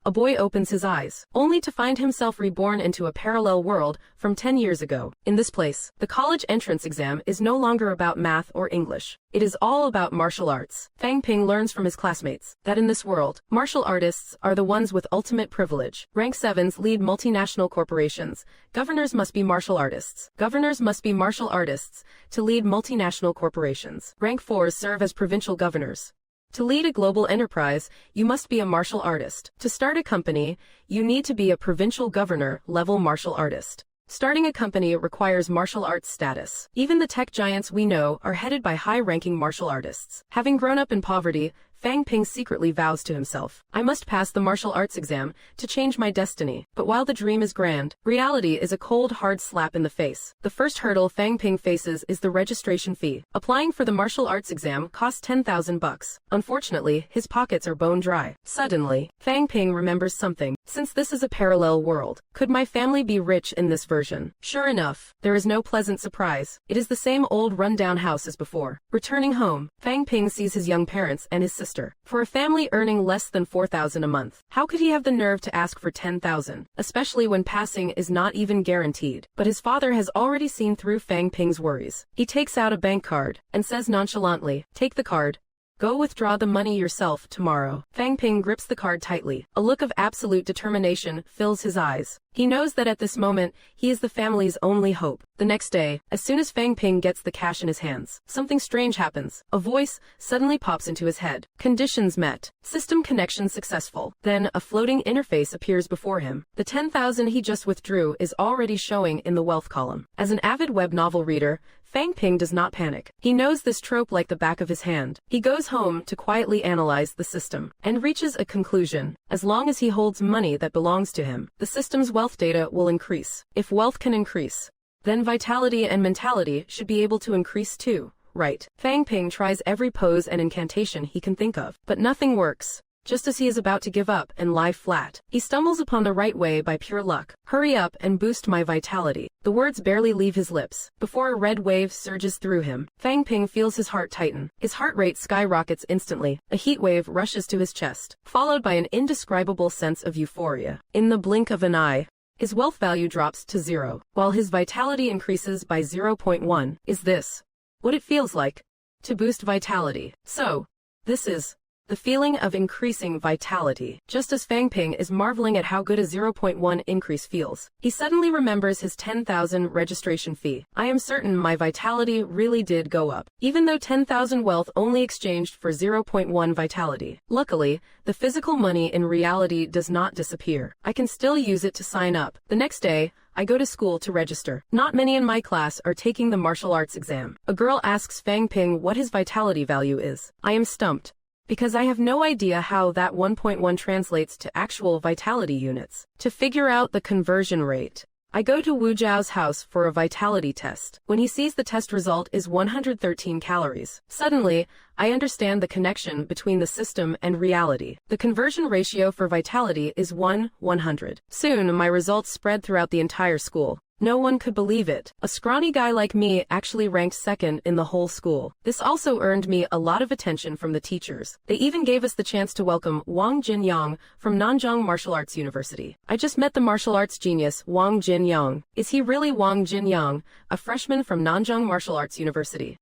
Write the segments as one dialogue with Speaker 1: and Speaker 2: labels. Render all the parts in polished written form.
Speaker 1: a boy opens his eyes, only to find himself reborn into a parallel world from 10 years ago. In this place, the college entrance exam is no longer about math or English. It is all about martial arts. Fang Ping learns from his classmates that in this world, martial artists are the ones with ultimate privilege. Rank 7s lead multinational corporations. Governors must be martial artists. Governors must be martial artists to lead multinational corporations. Rank 4s serve as provincial governors. To lead a global enterprise, you must be a martial artist. To start a company, you need to be a provincial governor-level martial artist. Starting a company requires martial arts status. Even the tech giants we know are headed by high-ranking martial artists. Having grown up in poverty, Fang Ping secretly vows to himself, I must pass the martial arts exam to change my destiny. But while the dream is grand, reality is a cold, hard slap in the face. The first hurdle Fang Ping faces is the registration fee. Applying for the martial arts exam costs 10,000 bucks. Unfortunately, his pockets are bone dry. Suddenly, Fang Ping remembers something. Since this is a parallel world, could my family be rich in this version? Sure enough, there is no pleasant surprise. It is the same old run-down house as before. Returning home, Fang Ping sees his young parents and his sister. For a family earning less than 4,000 a month, how could he have the nerve to ask for 10,000, especially when passing is not even guaranteed? But his father has already seen through Fang Ping's worries. He takes out a bank card and says nonchalantly, take the card. Go withdraw the money yourself tomorrow. Fang Ping grips the card tightly. A look of absolute determination fills his eyes. He knows that at this moment, he is the family's only hope. The next day, as soon as Fang Ping gets the cash in his hands, something strange happens. A voice suddenly pops into his head. Conditions met. System connection successful. Then, a floating interface appears before him. The 10,000 he just withdrew is already showing in the wealth column. As an avid web novel reader, Fang Ping does not panic. He knows this trope like the back of his hand. He goes home to quietly analyze the system and reaches a conclusion. As long as he holds money that belongs to him, the system's wealth data will increase. If wealth can increase, then vitality and mentality should be able to increase too, right? Fang Ping tries every pose and incantation he can think of, but nothing works. Just as he is about to give up and lie flat, he stumbles upon the right way by pure luck. Hurry up and boost my vitality. The words barely leave his lips before a red wave surges through him. Fang Ping feels his heart tighten. His heart rate skyrockets instantly. A heat wave rushes to his chest, followed by an indescribable sense of euphoria. In the blink of an eye, his wealth value drops to 0, while his vitality increases by 0.1. Is this what it feels like to boost vitality? So, this is the feeling of increasing vitality. Just as Fang Ping is marveling at how good a 0.1 increase feels, he suddenly remembers his 10,000 registration fee. I am certain my vitality really did go up, even though 10,000 wealth only exchanged for 0.1 vitality. Luckily, the physical money in reality does not disappear. I can still use it to sign up. The next day, I go to school to register. Not many in my class are taking the martial arts exam. A girl asks Fang Ping what his vitality value is. I am stumped, because I have no idea how that 1.1 translates to actual vitality units. To figure out the conversion rate, I go to Wu Zhao's house for a vitality test. When he sees the test result is 113 calories. Suddenly, I understand the connection between the system and reality. The conversion ratio for vitality is 1:100. Soon, my results spread throughout the entire school. No one could believe it. A scrawny guy like me actually ranked second in the whole school. This also earned me a lot of attention from the teachers. They even gave us the chance to welcome Wang Jinyang from Nanjing Martial Arts University. I just met the martial arts genius, Wang Jinyang. Is he really Wang Jinyang, a freshman from Nanjing Martial Arts University?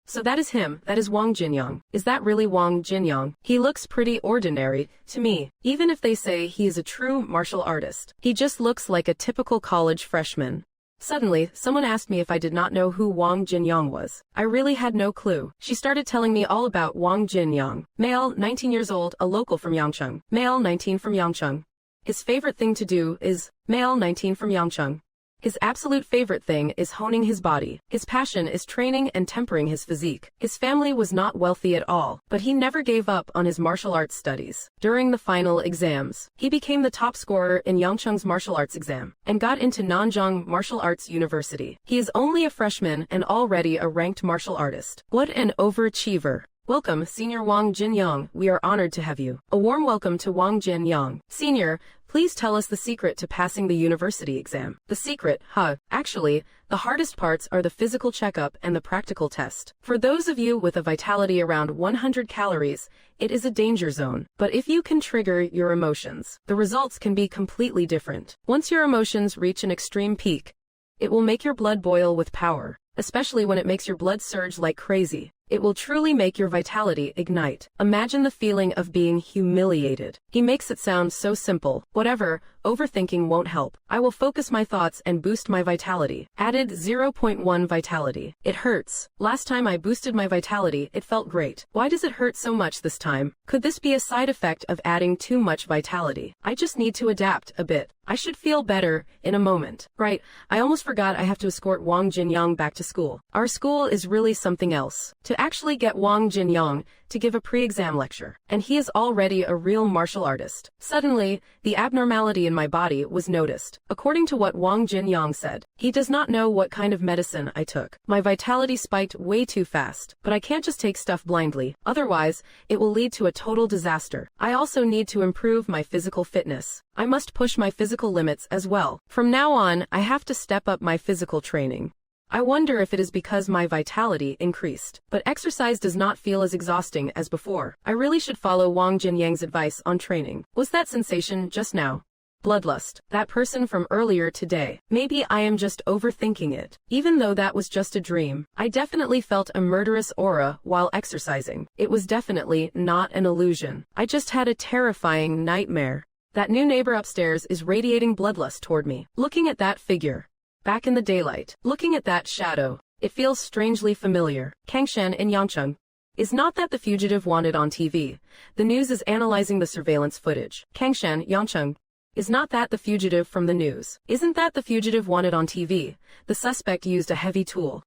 Speaker 1: So that is him, that is Wang Jinyang. Is that really Wang Jinyang? He looks pretty ordinary to me. Even if they say he is a true martial artist, he just looks like a typical college freshman. Suddenly, someone asked me if I did not know who Wang Jinyang was. I really had no clue. She started telling me all about Wang Jinyang. Male, 19 years old, a local from Yangcheng. Male, 19 from Yangcheng. His favorite thing to do is, male, 19 from Yangcheng. His absolute favorite thing is honing his body. His passion is training and tempering his physique. His family was not wealthy at all, but he never gave up on his martial arts studies. During the final exams, he became the top scorer in Yangcheng's martial arts exam and got into Nanjing Martial Arts University. He is only a freshman and already a ranked martial artist. What an overachiever. Welcome, Senior Wang Jinyang. We are honored to have you. A warm welcome to Wang Jinyang. Senior, Please tell us the secret to passing the university exam. The secret, huh? Actually, the hardest parts are the physical checkup and the practical test. For those of you with a vitality around 100 calories, it is a danger zone. But if you can trigger your emotions, the results can be completely different. Once your emotions reach an extreme peak, it will make your blood boil with power, especially when it makes your blood surge like crazy. It will truly make your vitality ignite. Imagine the feeling of being humiliated. He makes it sound so simple. Whatever, overthinking won't help. I will focus my thoughts and boost my vitality. Added 0.1 vitality. It hurts. Last time I boosted my vitality, it felt great. Why does it hurt so much this time? Could this be a side effect of adding too much vitality? I just need to adapt a bit. I should feel better in a moment. Right, I almost forgot I have to escort Wang Jinyang back to school. Our school is really something else. To actually get Wang Jinyang to give a pre-exam lecture, and he is already a real martial artist. Suddenly, the abnormality in my body was noticed. According to what Wang Jinyang said, he does not know what kind of medicine I took. My vitality spiked way too fast, but I can't just take stuff blindly, otherwise, it will lead to a total disaster. I also need to improve my physical fitness. I must push my physical limits as well. From now on, I have to step up my physical training. I wonder if it is because my vitality increased. But exercise does not feel as exhausting as before. I really should follow Wang Jinyang's advice on training. Was that sensation just now? Bloodlust. That person from earlier today. Maybe I am just overthinking it. Even though that was just a dream, I definitely felt a murderous aura while exercising. It was definitely not an illusion. I just had a terrifying nightmare. That new neighbor upstairs is radiating bloodlust toward me. Looking at that figure. Back in the daylight. Looking at that shadow. It feels strangely familiar. Kangshan in Yangcheng. Is not that the fugitive wanted on TV? The news is analyzing the surveillance footage. Kangshan, Yangcheng. Is not that the fugitive from the news? Isn't that the fugitive wanted on TV? The suspect used a heavy tool.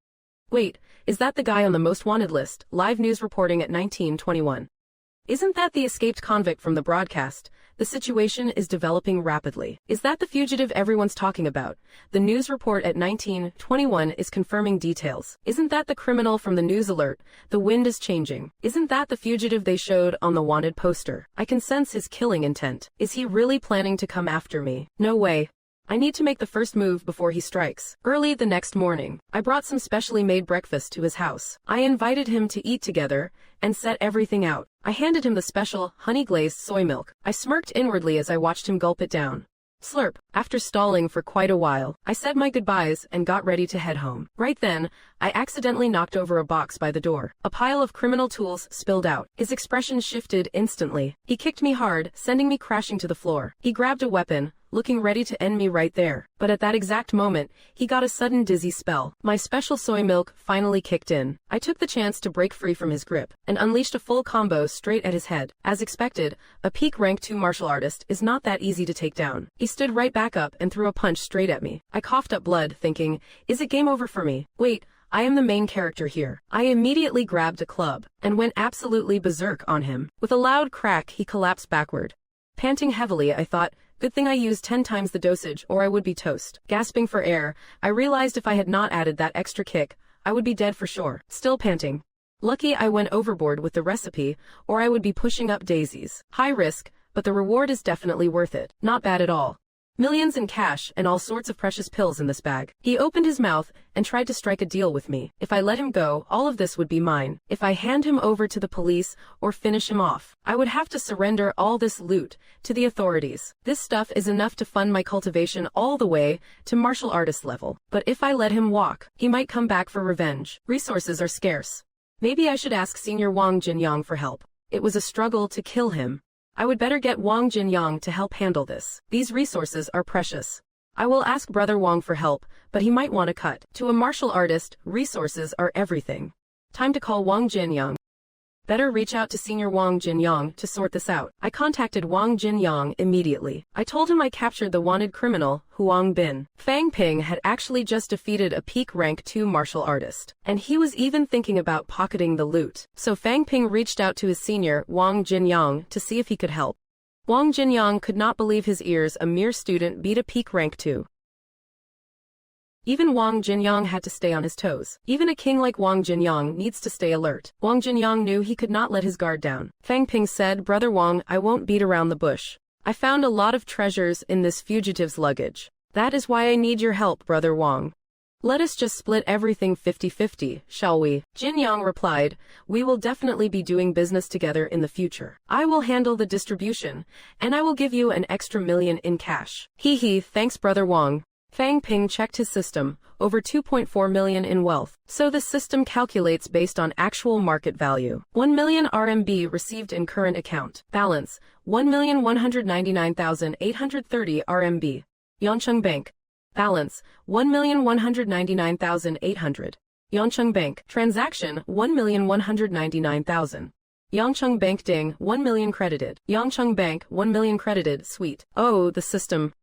Speaker 1: Wait, is that the guy on the most wanted list? Live news reporting at 1921. Isn't that the escaped convict from the broadcast? The situation is developing rapidly. Is that the fugitive everyone's talking about? The news report at 1921 is confirming details. Isn't that the criminal from the news alert? The wind is changing. Isn't that the fugitive they showed on the wanted poster? I can sense his killing intent. Is he really planning to come after me? No way. I need to make the first move before he strikes. Early the next morning, I brought some specially made breakfast to his house. I invited him to eat together and set everything out. I handed him the special, honey-glazed soy milk. I smirked inwardly as I watched him gulp it down. Slurp. After stalling for quite a while, I said my goodbyes and got ready to head home. Right then, I accidentally knocked over a box by the door. A pile of criminal tools spilled out. His expression shifted instantly. He kicked me hard, sending me crashing to the floor. He grabbed a weapon, looking ready to end me right there. But at that exact moment, he got a sudden dizzy spell. My special soy milk finally kicked in. I took the chance to break free from his grip, and unleashed a full combo straight at his head. As expected, a peak rank 2 martial artist is not that easy to take down. He stood right back up and threw a punch straight at me. I coughed up blood, thinking, is it game over for me? Wait, I am the main character here. I immediately grabbed a club, and went absolutely berserk on him. With a loud crack, he collapsed backward. Panting heavily, I thought, good thing I used 10 times the dosage or I would be toast. Gasping for air, I realized if I had not added that extra kick, I would be dead for sure. Still panting. Lucky I went overboard with the recipe, or I would be pushing up daisies. High risk, but the reward is definitely worth it. Not bad at all. Millions in cash and all sorts of precious pills in this bag. He opened his mouth and tried to strike a deal with me. If I let him go, all of this would be mine. If I hand him over to the police or finish him off, I would have to surrender all this loot to the authorities. This stuff is enough to fund my cultivation all the way to martial artist level. But if I let him walk, he might come back for revenge. Resources are scarce. Maybe I should ask Senior Wang Jinyang for help. It was a struggle to kill him. I would better get Wang Jinyang to help handle this. These resources are precious. I will ask Brother Wang for help, but he might want a cut. To a martial artist, resources are everything. Time to call Wang Jinyang. Better reach out to Senior Wang Jinyang to sort this out. I contacted Wang Jinyang immediately. I told him I captured the wanted criminal, Huang Bin. Fang Ping had actually just defeated a peak rank 2 martial artist, and he was even thinking about pocketing the loot. So Fang Ping reached out to his senior, Wang Jinyang, to see if he could help. Wang Jinyang could not believe his ears. A mere student beat a peak rank 2. Even Wang Jinyang had to stay on his toes. Even a king like Wang Jinyang needs to stay alert. Wang Jinyang knew he could not let his guard down. Fang Ping said, Brother Wang, I won't beat around the bush. I found a lot of treasures in this fugitive's luggage. That is why I need your help, Brother Wang. Let us just split everything 50-50, shall we? Jin Yang replied, we will definitely be doing business together in the future. I will handle the distribution, and I will give you an extra million in cash. Hee, thanks Brother Wang. Fang Ping checked his system, over 2.4 million in wealth. So the system calculates based on actual market value. 1 million RMB received in current account. Balance, 1,199,830 RMB. Yangcheng Bank. Balance, 1,199,800. Yangcheng Bank. Transaction, 1,199,000. Yangcheng Bank ding, 1 million credited. Yangcheng Bank, 1 million credited, sweet. Oh, the system.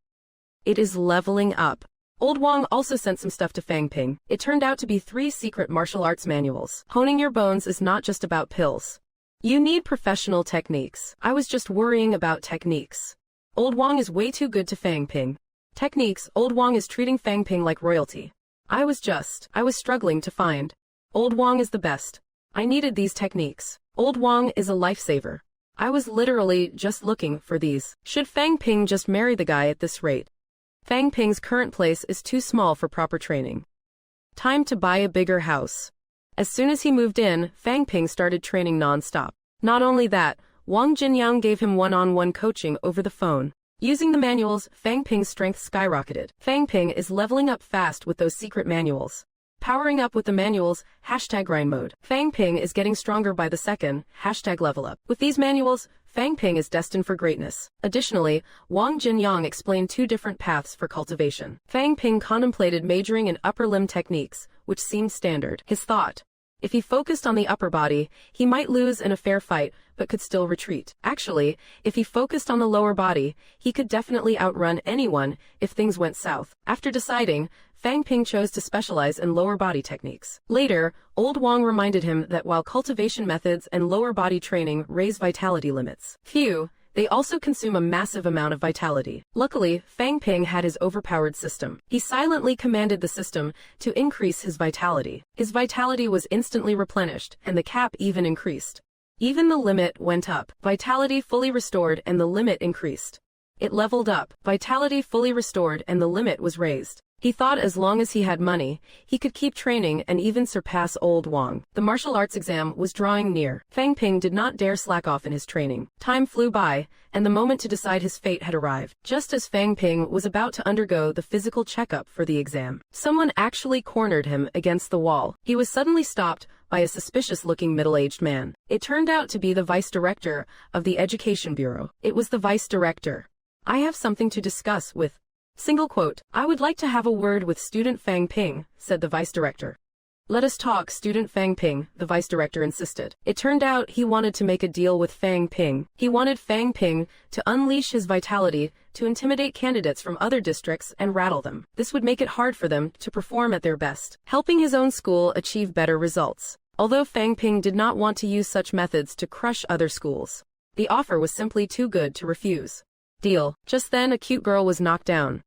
Speaker 1: It is leveling up. Old Wang also sent some stuff to Fang Ping. It turned out to be 3 secret martial arts manuals. Honing your bones is not just about pills. You need professional techniques. I was just worrying about techniques. Old Wang is way too good to Fang Ping. Techniques, Old Wang is treating Fang Ping like royalty. I was struggling to find. Old Wang is the best. I needed these techniques. Old Wang is a lifesaver. I was literally just looking for these. Should Fang Ping just marry the guy at this rate? Fang Ping's current place is too small for proper training. Time to buy a bigger house. As soon as he moved in, Fang Ping started training non-stop. Not only that, Wang Jinyang gave him one-on-one coaching over the phone. Using the manuals, Fang Ping's strength skyrocketed. Fang Ping is leveling up fast with those secret manuals. Powering up with the manuals, #grind mode. Fang Ping is getting stronger by the second, #level up. With these manuals, Fang Ping is destined for greatness. Additionally, Wang Jinyang explained 2 different paths for cultivation. Fang Ping contemplated majoring in upper limb techniques, which seemed standard. His thought. If he focused on the upper body, he might lose in a fair fight, but could still retreat. Actually, if he focused on the lower body, he could definitely outrun anyone if things went south. After deciding, Fang Ping chose to specialize in lower body techniques. Later, Old Wang reminded him that while cultivation methods and lower body training raise vitality limits, they also consume a massive amount of vitality. Luckily, Fang Ping had his overpowered system. He silently commanded the system to increase his vitality. His vitality was instantly replenished, and the cap even increased. Even the limit went up. Vitality fully restored and the limit increased. It leveled up. Vitality fully restored and the limit was raised. He thought as long as he had money, he could keep training and even surpass Old Wang. The martial arts exam was drawing near. Fang Ping did not dare slack off in his training. Time flew by, and the moment to decide his fate had arrived. Just as Fang Ping was about to undergo the physical checkup for the exam, someone actually cornered him against the wall. He was suddenly stopped by a suspicious-looking middle-aged man. It turned out to be the vice director of the Education Bureau. It was the vice director. I have something to discuss with... I would like to have a word with student Fang Ping, said the vice director. Let us talk, student Fang Ping, the vice director insisted. It turned out he wanted to make a deal with Fang Ping. He wanted Fang Ping to unleash his vitality to intimidate candidates from other districts and rattle them. This would make it hard for them to perform at their best, helping his own school achieve better results. Although Fang Ping did not want to use such methods to crush other schools, the offer was simply too good to refuse. Deal. Just then a cute girl was knocked down.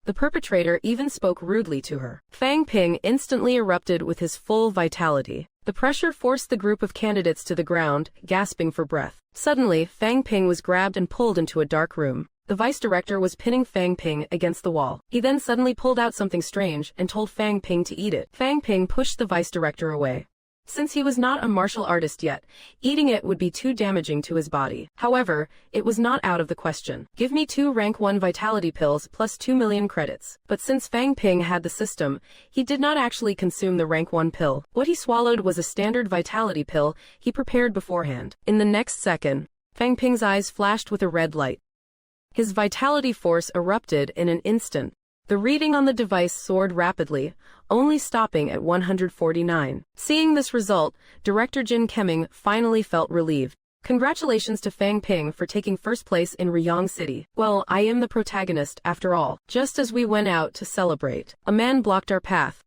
Speaker 1: The perpetrator even spoke rudely to her. Fang Ping instantly erupted with his full vitality. The pressure forced the group of candidates to the ground, gasping for breath. Suddenly, Fang Ping was grabbed and pulled into a dark room. The vice director was pinning Fang Ping against the wall. He then suddenly pulled out something strange and told Fang Ping to eat it. Fang Ping pushed the vice director away. Since he was not a martial artist yet, eating it would be too damaging to his body. However, it was not out of the question. Give me 2 rank 1 vitality pills plus 2 million credits. But since Fang Ping had the system, he did not actually consume the rank 1 pill. What he swallowed was a standard vitality pill he prepared beforehand. In the next second, Fang Ping's eyes flashed with a red light. His vitality force erupted in an instant. The reading on the device soared rapidly, only stopping at 149. Seeing this result, Director Jin Kemming finally felt relieved. Congratulations to Fang Ping for taking first place in Riyang City. Well, I am the protagonist after all. Just as we went out to celebrate, a man blocked our path.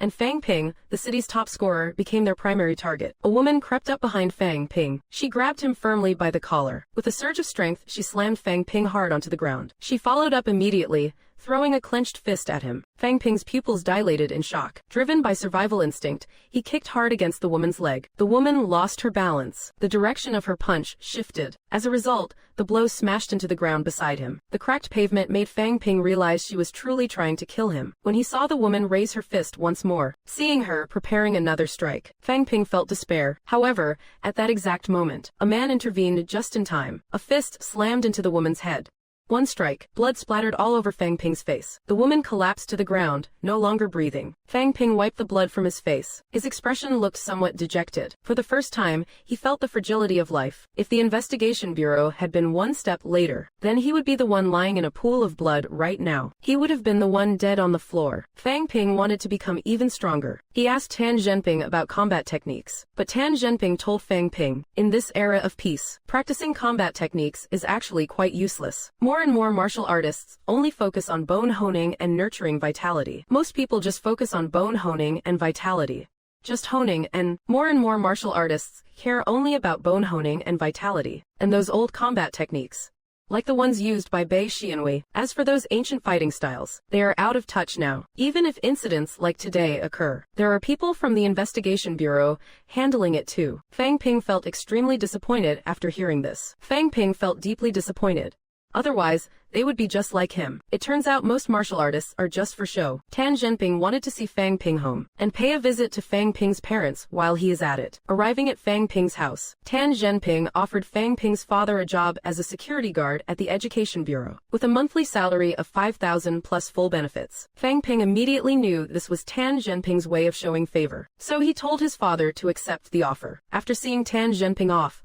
Speaker 1: And Fang Ping, the city's top scorer, became their primary target. A woman crept up behind Fang Ping. She grabbed him firmly by the collar. With a surge of strength, she slammed Fang Ping hard onto the ground. She followed up immediately, throwing a clenched fist at him. Fang Ping's pupils dilated in shock. Driven by survival instinct, he kicked hard against the woman's leg. The woman lost her balance. The direction of her punch shifted. As a result, the blow smashed into the ground beside him. The cracked pavement made Fang Ping realize she was truly trying to kill him. When he saw the woman raise her fist once more, seeing her preparing another strike, Fang Ping felt despair. However, at that exact moment, a man intervened just in time. A fist slammed into the woman's head. One strike, blood splattered all over Fang Ping's face. The woman collapsed to the ground, no longer breathing. Fang Ping wiped the blood from his face. His expression looked somewhat dejected. For the first time, he felt the fragility of life. If the investigation bureau had been one step later, then he would be the one lying in a pool of blood right now. He would have been the one dead on the floor. Fang Ping wanted to become even stronger. He asked Tan Zhenping about combat techniques, but Tan Zhenping told Fang Ping, in this era of peace, practicing combat techniques is actually quite useless. More and more martial artists only focus on bone honing and nurturing vitality. Most people just focus on bone honing and vitality. Just honing, and more martial artists care only about bone honing and vitality, and those old combat techniques, like the ones used by Bei Xianwei. As for those ancient fighting styles, they are out of touch now. Even if incidents like today occur, there are people from the investigation bureau handling it too. Fang Ping felt extremely disappointed after hearing this. Fang Ping felt deeply disappointed. Otherwise, they would be just like him. It turns out most martial artists are just for show. Tan Zhenping wanted to see Fang Ping home and pay a visit to Fang Ping's parents while he is at it. Arriving at Fang Ping's house, Tan Zhenping offered Fang Ping's father a job as a security guard at the Education Bureau, with a monthly salary of 5,000 plus full benefits. Fang Ping immediately knew this was Tan Zhenping's way of showing favor, so he told his father to accept the offer. After seeing Tan Zhenping off,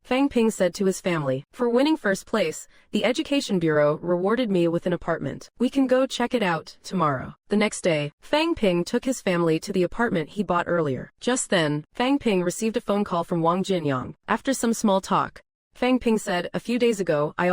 Speaker 1: Fang Ping said to his family, for winning first place, the Education Bureau rewarded me with an apartment. We can go check it out tomorrow. The next day, Fang Ping took his family to the apartment he bought earlier. Just then, Fang Ping received a phone call from Wang Jinyang. After some small talk, Fang Ping said, a few days ago, I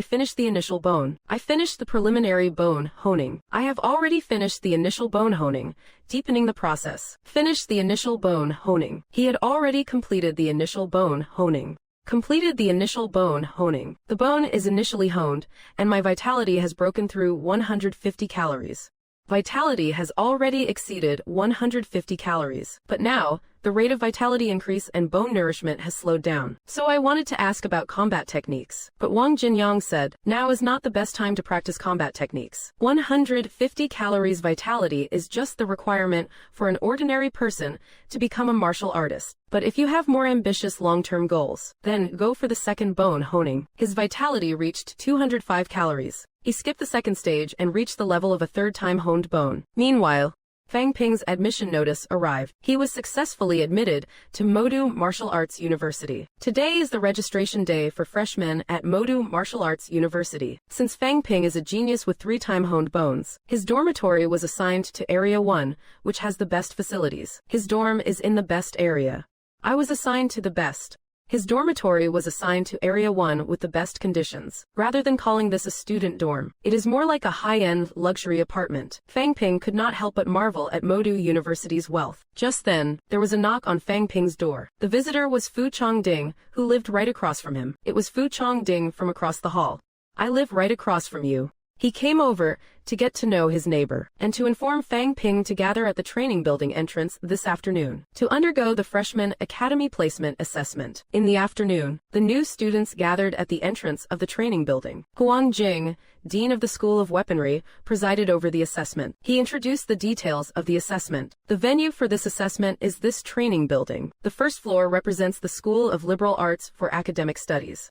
Speaker 1: finished the initial bone. I finished the preliminary bone honing. I have already finished the initial bone honing, deepening the process. Finished the initial bone honing. He had already completed the initial bone honing. The bone is initially honed, and my vitality has broken through 150 calories. Vitality has already exceeded 150 calories. But now, the rate of vitality increase and bone nourishment has slowed down. So I wanted to ask about combat techniques. But Wang Jinyang said, now is not the best time to practice combat techniques. 150 calories vitality is just the requirement for an ordinary person to become a martial artist. But if you have more ambitious long-term goals, then go for the second bone honing. His vitality reached 205 calories. He skipped the second stage and reached the level of a third-time honed bone. Meanwhile, Fang Ping's admission notice arrived. He was successfully admitted to Modu Martial Arts University. Today is the registration day for freshmen at Modu Martial Arts University. Since Fang Ping is a genius with 3-time honed bones, his dormitory was assigned to Area 1, which has the best facilities. His dorm is in the best area. I was assigned to the best. His dormitory was assigned to Area 1 with the best conditions. Rather than calling this a student dorm, it is more like a high-end luxury apartment. Fang Ping could not help but marvel at Modu University's wealth. Just then, there was a knock on Fang Ping's door. The visitor was Fu Chongding, who lived right across from him. It was Fu Chongding from across the hall. I live right across from you. He came over to get to know his neighbor and to inform Fang Ping to gather at the training building entrance this afternoon to undergo the freshman academy placement assessment. In the afternoon, the new students gathered at the entrance of the training building. Huang Jing, dean of the School of Weaponry, presided over the assessment. He introduced the details of the assessment. The venue for this assessment is this training building. The first floor represents the School of Liberal Arts for Academic Studies.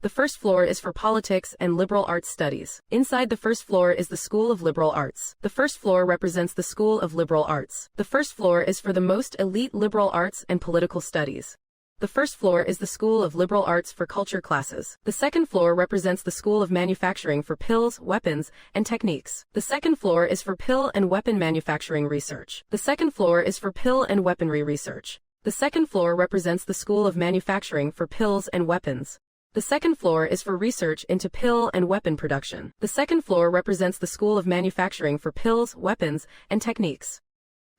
Speaker 1: The first floor is for politics and liberal arts studies. Inside the first floor is the School of Liberal Arts. The first floor represents the School of Liberal Arts. The first floor is for the most elite liberal arts and political studies. The first floor is the School of Liberal Arts for culture classes. The second floor represents the School of Manufacturing for pills, weapons, and techniques. The second floor is for pill and weapon manufacturing research. The second floor is for pill and weaponry research. The second floor represents the School of Manufacturing for pills and weapons. The second floor is for research into pill and weapon production. The second floor represents the School of Manufacturing for pills, weapons, and techniques.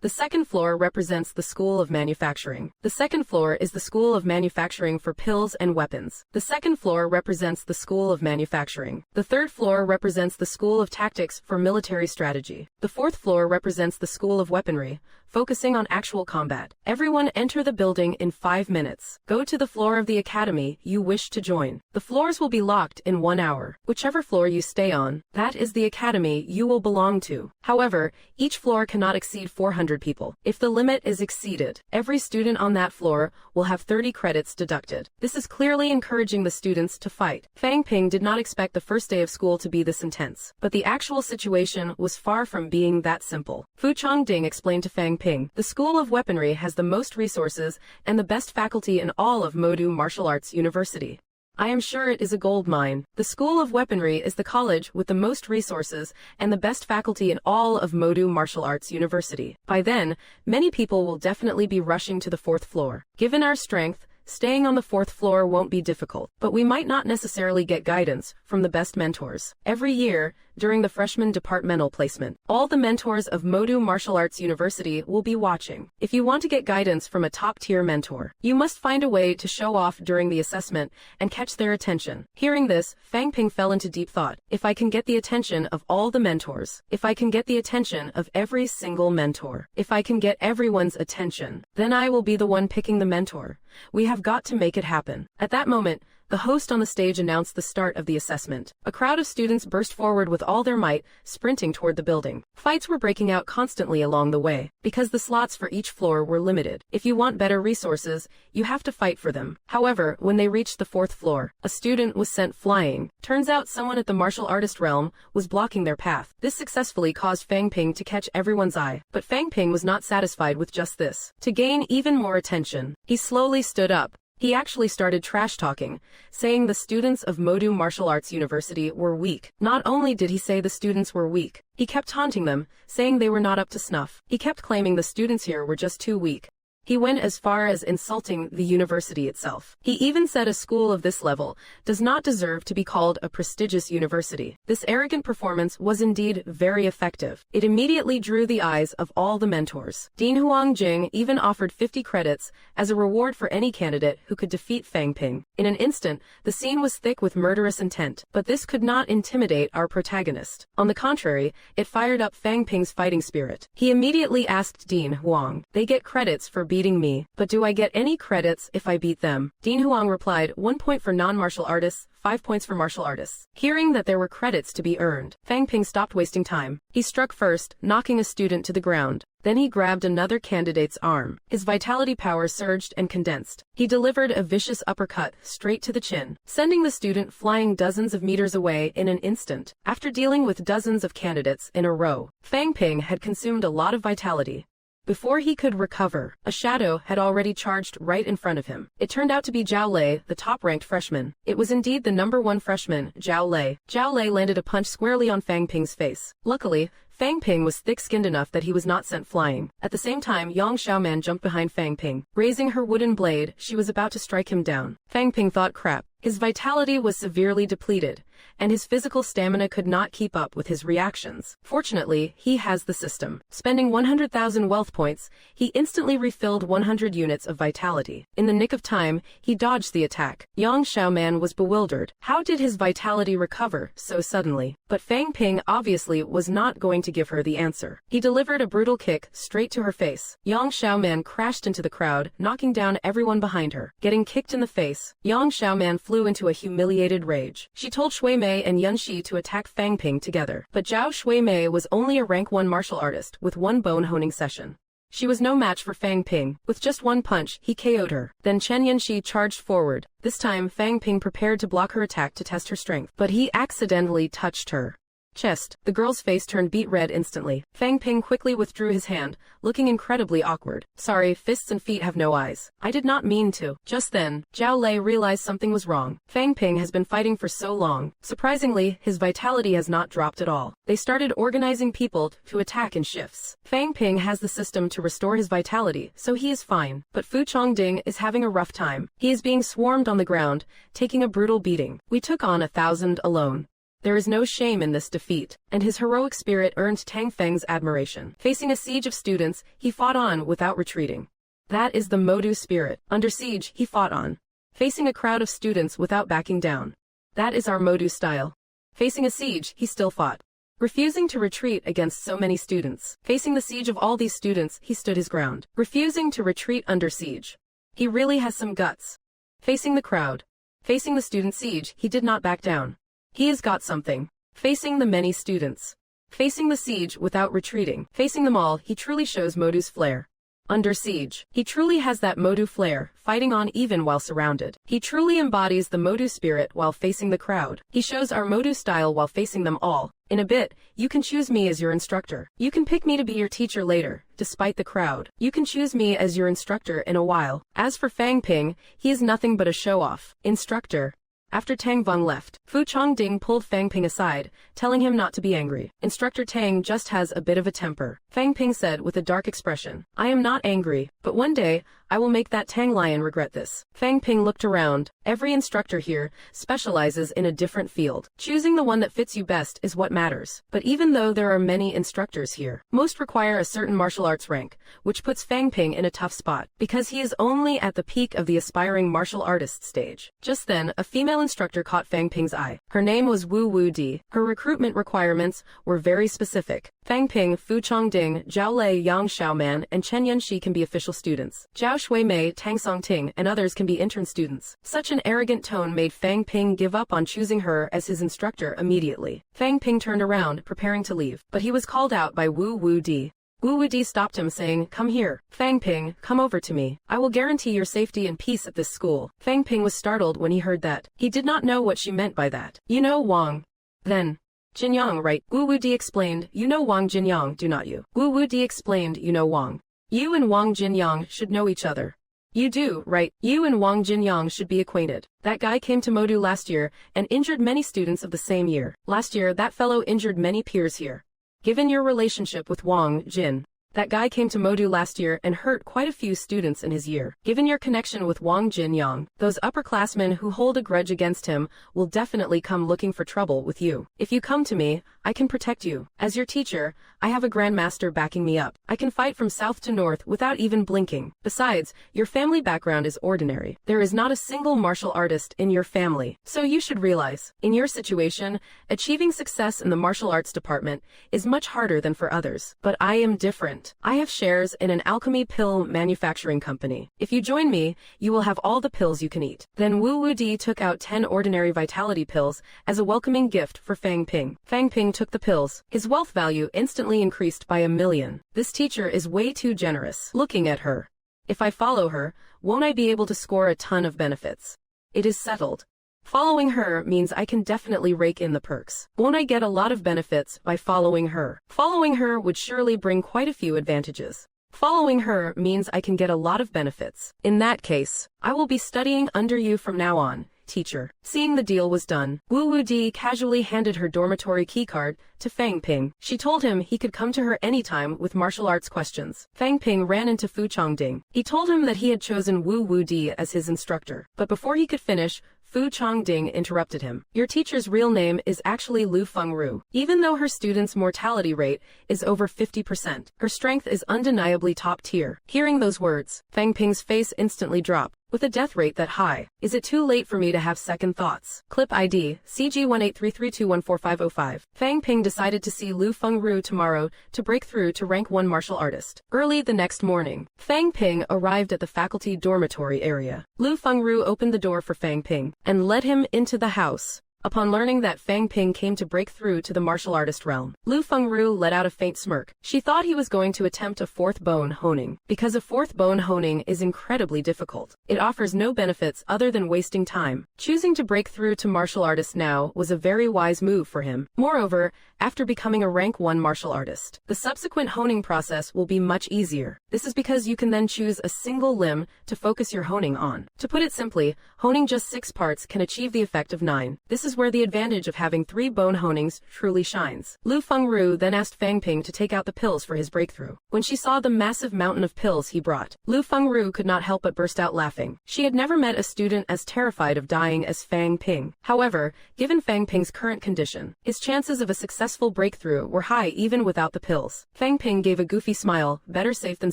Speaker 1: The second floor represents the School of Manufacturing. The second floor is the School of Manufacturing for pills and weapons. The second floor represents the School of Manufacturing. The third floor represents the School of Tactics for military strategy. The fourth floor represents the School of Weaponry, focusing on actual combat. Everyone enter the building in 5 minutes. Go to the floor of the academy you wish to join. The floors will be locked in 1 hour. Whichever floor you stay on, that is the academy you will belong to. However, each floor cannot exceed 400 people. If the limit is exceeded, every student on that floor will have 30 credits deducted. This is clearly encouraging the students to fight. Fang Ping did not expect the first day of school to be this intense, but the actual situation was far from being that simple. Fu Chongding explained to Fang Ping, the School of Weaponry has the most resources and the best faculty in all of Modu Martial Arts University. I am sure it is a gold mine. The School of Weaponry is the college with the most resources and the best faculty in all of Modu Martial Arts University. By then, many people will definitely be rushing to the 4th floor. Given our strength, staying on the 4th floor won't be difficult, but we might not necessarily get guidance from the best mentors. Every year, during the freshman departmental placement, all the mentors of Modu Martial Arts University will be watching. If you want to get guidance from a top-tier mentor, you must find a way to show off during the assessment and catch their attention. Hearing this, Fang Ping fell into deep thought. If I can get the attention of all the mentors, if I can get the attention of every single mentor, if I can get everyone's attention, then I will be the one picking the mentor. We have got to make it happen. At that moment, the host on the stage announced the start of the assessment. A crowd of students burst forward with all their might, sprinting toward the building. Fights were breaking out constantly along the way, because the slots for each floor were limited. If you want better resources, you have to fight for them. However, when they reached the 4th floor, a student was sent flying. Turns out someone at the martial artist realm was blocking their path. This successfully caused Fang Ping to catch everyone's eye. But Fang Ping was not satisfied with just this. To gain even more attention, he slowly stood up. He actually started trash-talking, saying the students of Modu Martial Arts University were weak. Not only did he say the students were weak, he kept taunting them, saying they were not up to snuff. He kept claiming the students here were just too weak. He went as far as insulting the university itself. He even said a school of this level does not deserve to be called a prestigious university. This arrogant performance was indeed very effective. It immediately drew the eyes of all the mentors. Dean Huangjing even offered 50 credits as a reward for any candidate who could defeat Fang Ping. In an instant, the scene was thick with murderous intent, but this could not intimidate our protagonist. On the contrary, it fired up Fang Ping's fighting spirit. He immediately asked Dean Huang, "They get credits for beating me, but do I get any credits if I beat them?" Dean Huang replied, 1 point for non-martial artists, 5 points for martial artists. Hearing that there were credits to be earned, Fang Ping stopped wasting time. He struck first, knocking a student to the ground. Then he grabbed another candidate's arm. His vitality power surged and condensed. He delivered a vicious uppercut straight to the chin, sending the student flying dozens of meters away in an instant. After dealing with dozens of candidates in a row, Fang Ping had consumed a lot of vitality. Before he could recover, a shadow had already charged right in front of him. It turned out to be Zhao Lei, the top-ranked freshman. It was indeed the number 1 freshman, Zhao Lei. Zhao Lei landed a punch squarely on Fang Ping's face. Luckily, Fang Ping was thick-skinned enough that he was not sent flying. At the same time, Yang Xiaoman jumped behind Fang Ping. Raising her wooden blade, she was about to strike him down. Fang Ping thought, crap. His vitality was severely depleted, and his physical stamina could not keep up with his reactions. Fortunately, he has the system. Spending 100,000 wealth points, he instantly refilled 100 units of vitality. In the nick of time, he dodged the attack. Yang Xiaoman was bewildered. How did his vitality recover so suddenly? But Fang Ping obviously was not going to give her the answer. He delivered a brutal kick straight to her face. Yang Xiaoman crashed into the crowd, knocking down everyone behind her. Getting kicked in the face, Yang Xiaoman flew into a humiliated rage. She told Shui Mei and Yun Shi to attack Fang Ping together, but Zhao Shui Mei was only a rank 1 martial artist with 1 bone-honing session. She was no match for Fang Ping. With just 1 punch, he KO'd her. Then Chen Yanxi charged forward. This time, Fang Ping prepared to block her attack to test her strength, but he accidentally touched her chest. The girl's face turned beet red instantly. Fang Ping quickly withdrew his hand, looking incredibly awkward. Sorry, fists and feet have no eyes. I did not mean to. Just then, Zhao Lei realized something was wrong. Fang Ping has been fighting for so long. Surprisingly, his vitality has not dropped at all. They started organizing people to attack in shifts. Fang Ping has the system to restore his vitality, so he is fine. But Fu Chongding is having a rough time. He is being swarmed on the ground, taking a brutal beating. We took on 1,000 alone. There is no shame in this defeat, and his heroic spirit earned Tang Feng's admiration. Facing a siege of students, he fought on without retreating. That is the Modu spirit. Under siege, he fought on. Facing a crowd of students without backing down. That is our Modu style. Facing a siege, he still fought. Refusing to retreat against so many students. Facing the siege of all these students, he stood his ground. Refusing to retreat under siege. He really has some guts. Facing the crowd. Facing the student siege, he did not back down. He has got something. Facing the many students. Facing the siege without retreating. Facing them all, he truly shows Modu's flair. Under siege, he truly has that Modu flair, fighting on even while surrounded. He truly embodies the Modu spirit while facing the crowd. He shows our Modu style while facing them all. In a bit, you can choose me as your instructor. You can pick me to be your teacher later, despite the crowd. You can choose me as your instructor in a while. As for Fang Ping, he is nothing but a show-off. Instructor. After Tang Veng left, Fu Chongding pulled Fang Ping aside, telling him not to be angry. Instructor Tang just has a bit of a temper. Fang Ping said with a dark expression, I am not angry, but one day, I will make that Tang Lion regret this. Fang Ping looked around. Every instructor here specializes in a different field. Choosing the one that fits you best is what matters. But even though there are many instructors here, most require a certain martial arts rank, which puts Fang Ping in a tough spot, because he is only at the peak of the aspiring martial artist stage. Just then, a female instructor caught Fang Ping's eye. Her name was Wu Wu Di. Her recruitment requirements were very specific. Fang Ping, Fu Chongding, Zhao Lei, Yang Xiaoman, and Chen Yunxi can be official students. Zhao Shui Mei, Tang Songting, and others can be intern students. Such an arrogant tone made Fang Ping give up on choosing her as his instructor immediately. Fang Ping turned around, preparing to leave, but he was called out by Wu Wu Di. Wu Wu Di stopped him, saying, Come here. Fang Ping, come over to me. I will guarantee your safety and peace at this school. Fang Ping was startled when he heard that. He did not know what she meant by that. You know Wang. Then. Jinyang, right? Wu Wu Di explained, You know Wang Jinyang, do not you? Wu Wu Di explained, You know Wang. You and Wang Jinyang should know each other. You do, right? You and Wang Jinyang should be acquainted. That guy came to Modu last year and injured many students of the same year. Last year, that fellow injured many peers here. Given your relationship with Wang Jin, that guy came to Modu last year and hurt quite a few students in his year. Given your connection with Wang Jinyang, those upperclassmen who hold a grudge against him will definitely come looking for trouble with you. If you come to me, I can protect you. As your teacher, I have a grandmaster backing me up. I can fight from south to north without even blinking. Besides, your family background is ordinary. There is not a single martial artist in your family. So you should realize, in your situation, achieving success in the martial arts department is much harder than for others. But I am different. I have shares in an alchemy pill manufacturing company. If you join me, you will have all the pills you can eat. Then Wu Wu Di took out 10 ordinary vitality pills as a welcoming gift for Fang Ping. Fang Ping took the pills. His wealth value instantly increased by 1,000,000. This teacher is way too generous. Looking at her. If I follow her, won't I be able to score a ton of benefits? It is settled. Following her means I can definitely rake in the perks. Won't I get a lot of benefits by following her? Following her would surely bring quite a few advantages. Following her means I can get a lot of benefits. In that case, I will be studying under you from now on, teacher. Seeing the deal was done, Wu Wu Di casually handed her dormitory keycard to Fang Ping. She told him he could come to her anytime with martial arts questions. Fang Ping ran into Fu Chongding. He told him that he had chosen Wu Wu Di as his instructor. But before he could finish, Fu Chongding interrupted him. Your teacher's real name is actually Lu Fengru. Even though her students' mortality rate is over 50%, her strength is undeniably top tier. Hearing those words, Fang Ping's face instantly dropped. With a death rate that high, is it too late for me to have second thoughts? Clip ID, CG18332145505. Fang Ping decided to see Lu Fengru tomorrow to break through to rank 1 martial artist. Early the next morning, Fang Ping arrived at the faculty dormitory area. Lu Fengru opened the door for Fang Ping and led him into the house. Upon learning that Fang Ping came to break through to the martial artist realm, Lu Fengru let out a faint smirk. She thought he was going to attempt a 4th bone honing, because a 4th bone honing is incredibly difficult. It offers no benefits other than wasting time. Choosing to break through to martial artist now was a very wise move for him. Moreover, after becoming a rank 1 martial artist, the subsequent honing process will be much easier. This is because you can then choose a single limb to focus your honing on. To put it simply, honing just 6 parts can achieve the effect of 9. This is is where the advantage of having 3 bone honings truly shines. Lu Fengru then asked Fang Ping to take out the pills for his breakthrough. When she saw the massive mountain of pills he brought, Lu Fengru could not help but burst out laughing. She had never met a student as terrified of dying as Fang Ping. However, given Fang Ping's current condition, his chances of a successful breakthrough were high even without the pills. Fang Ping gave a goofy smile. Better safe than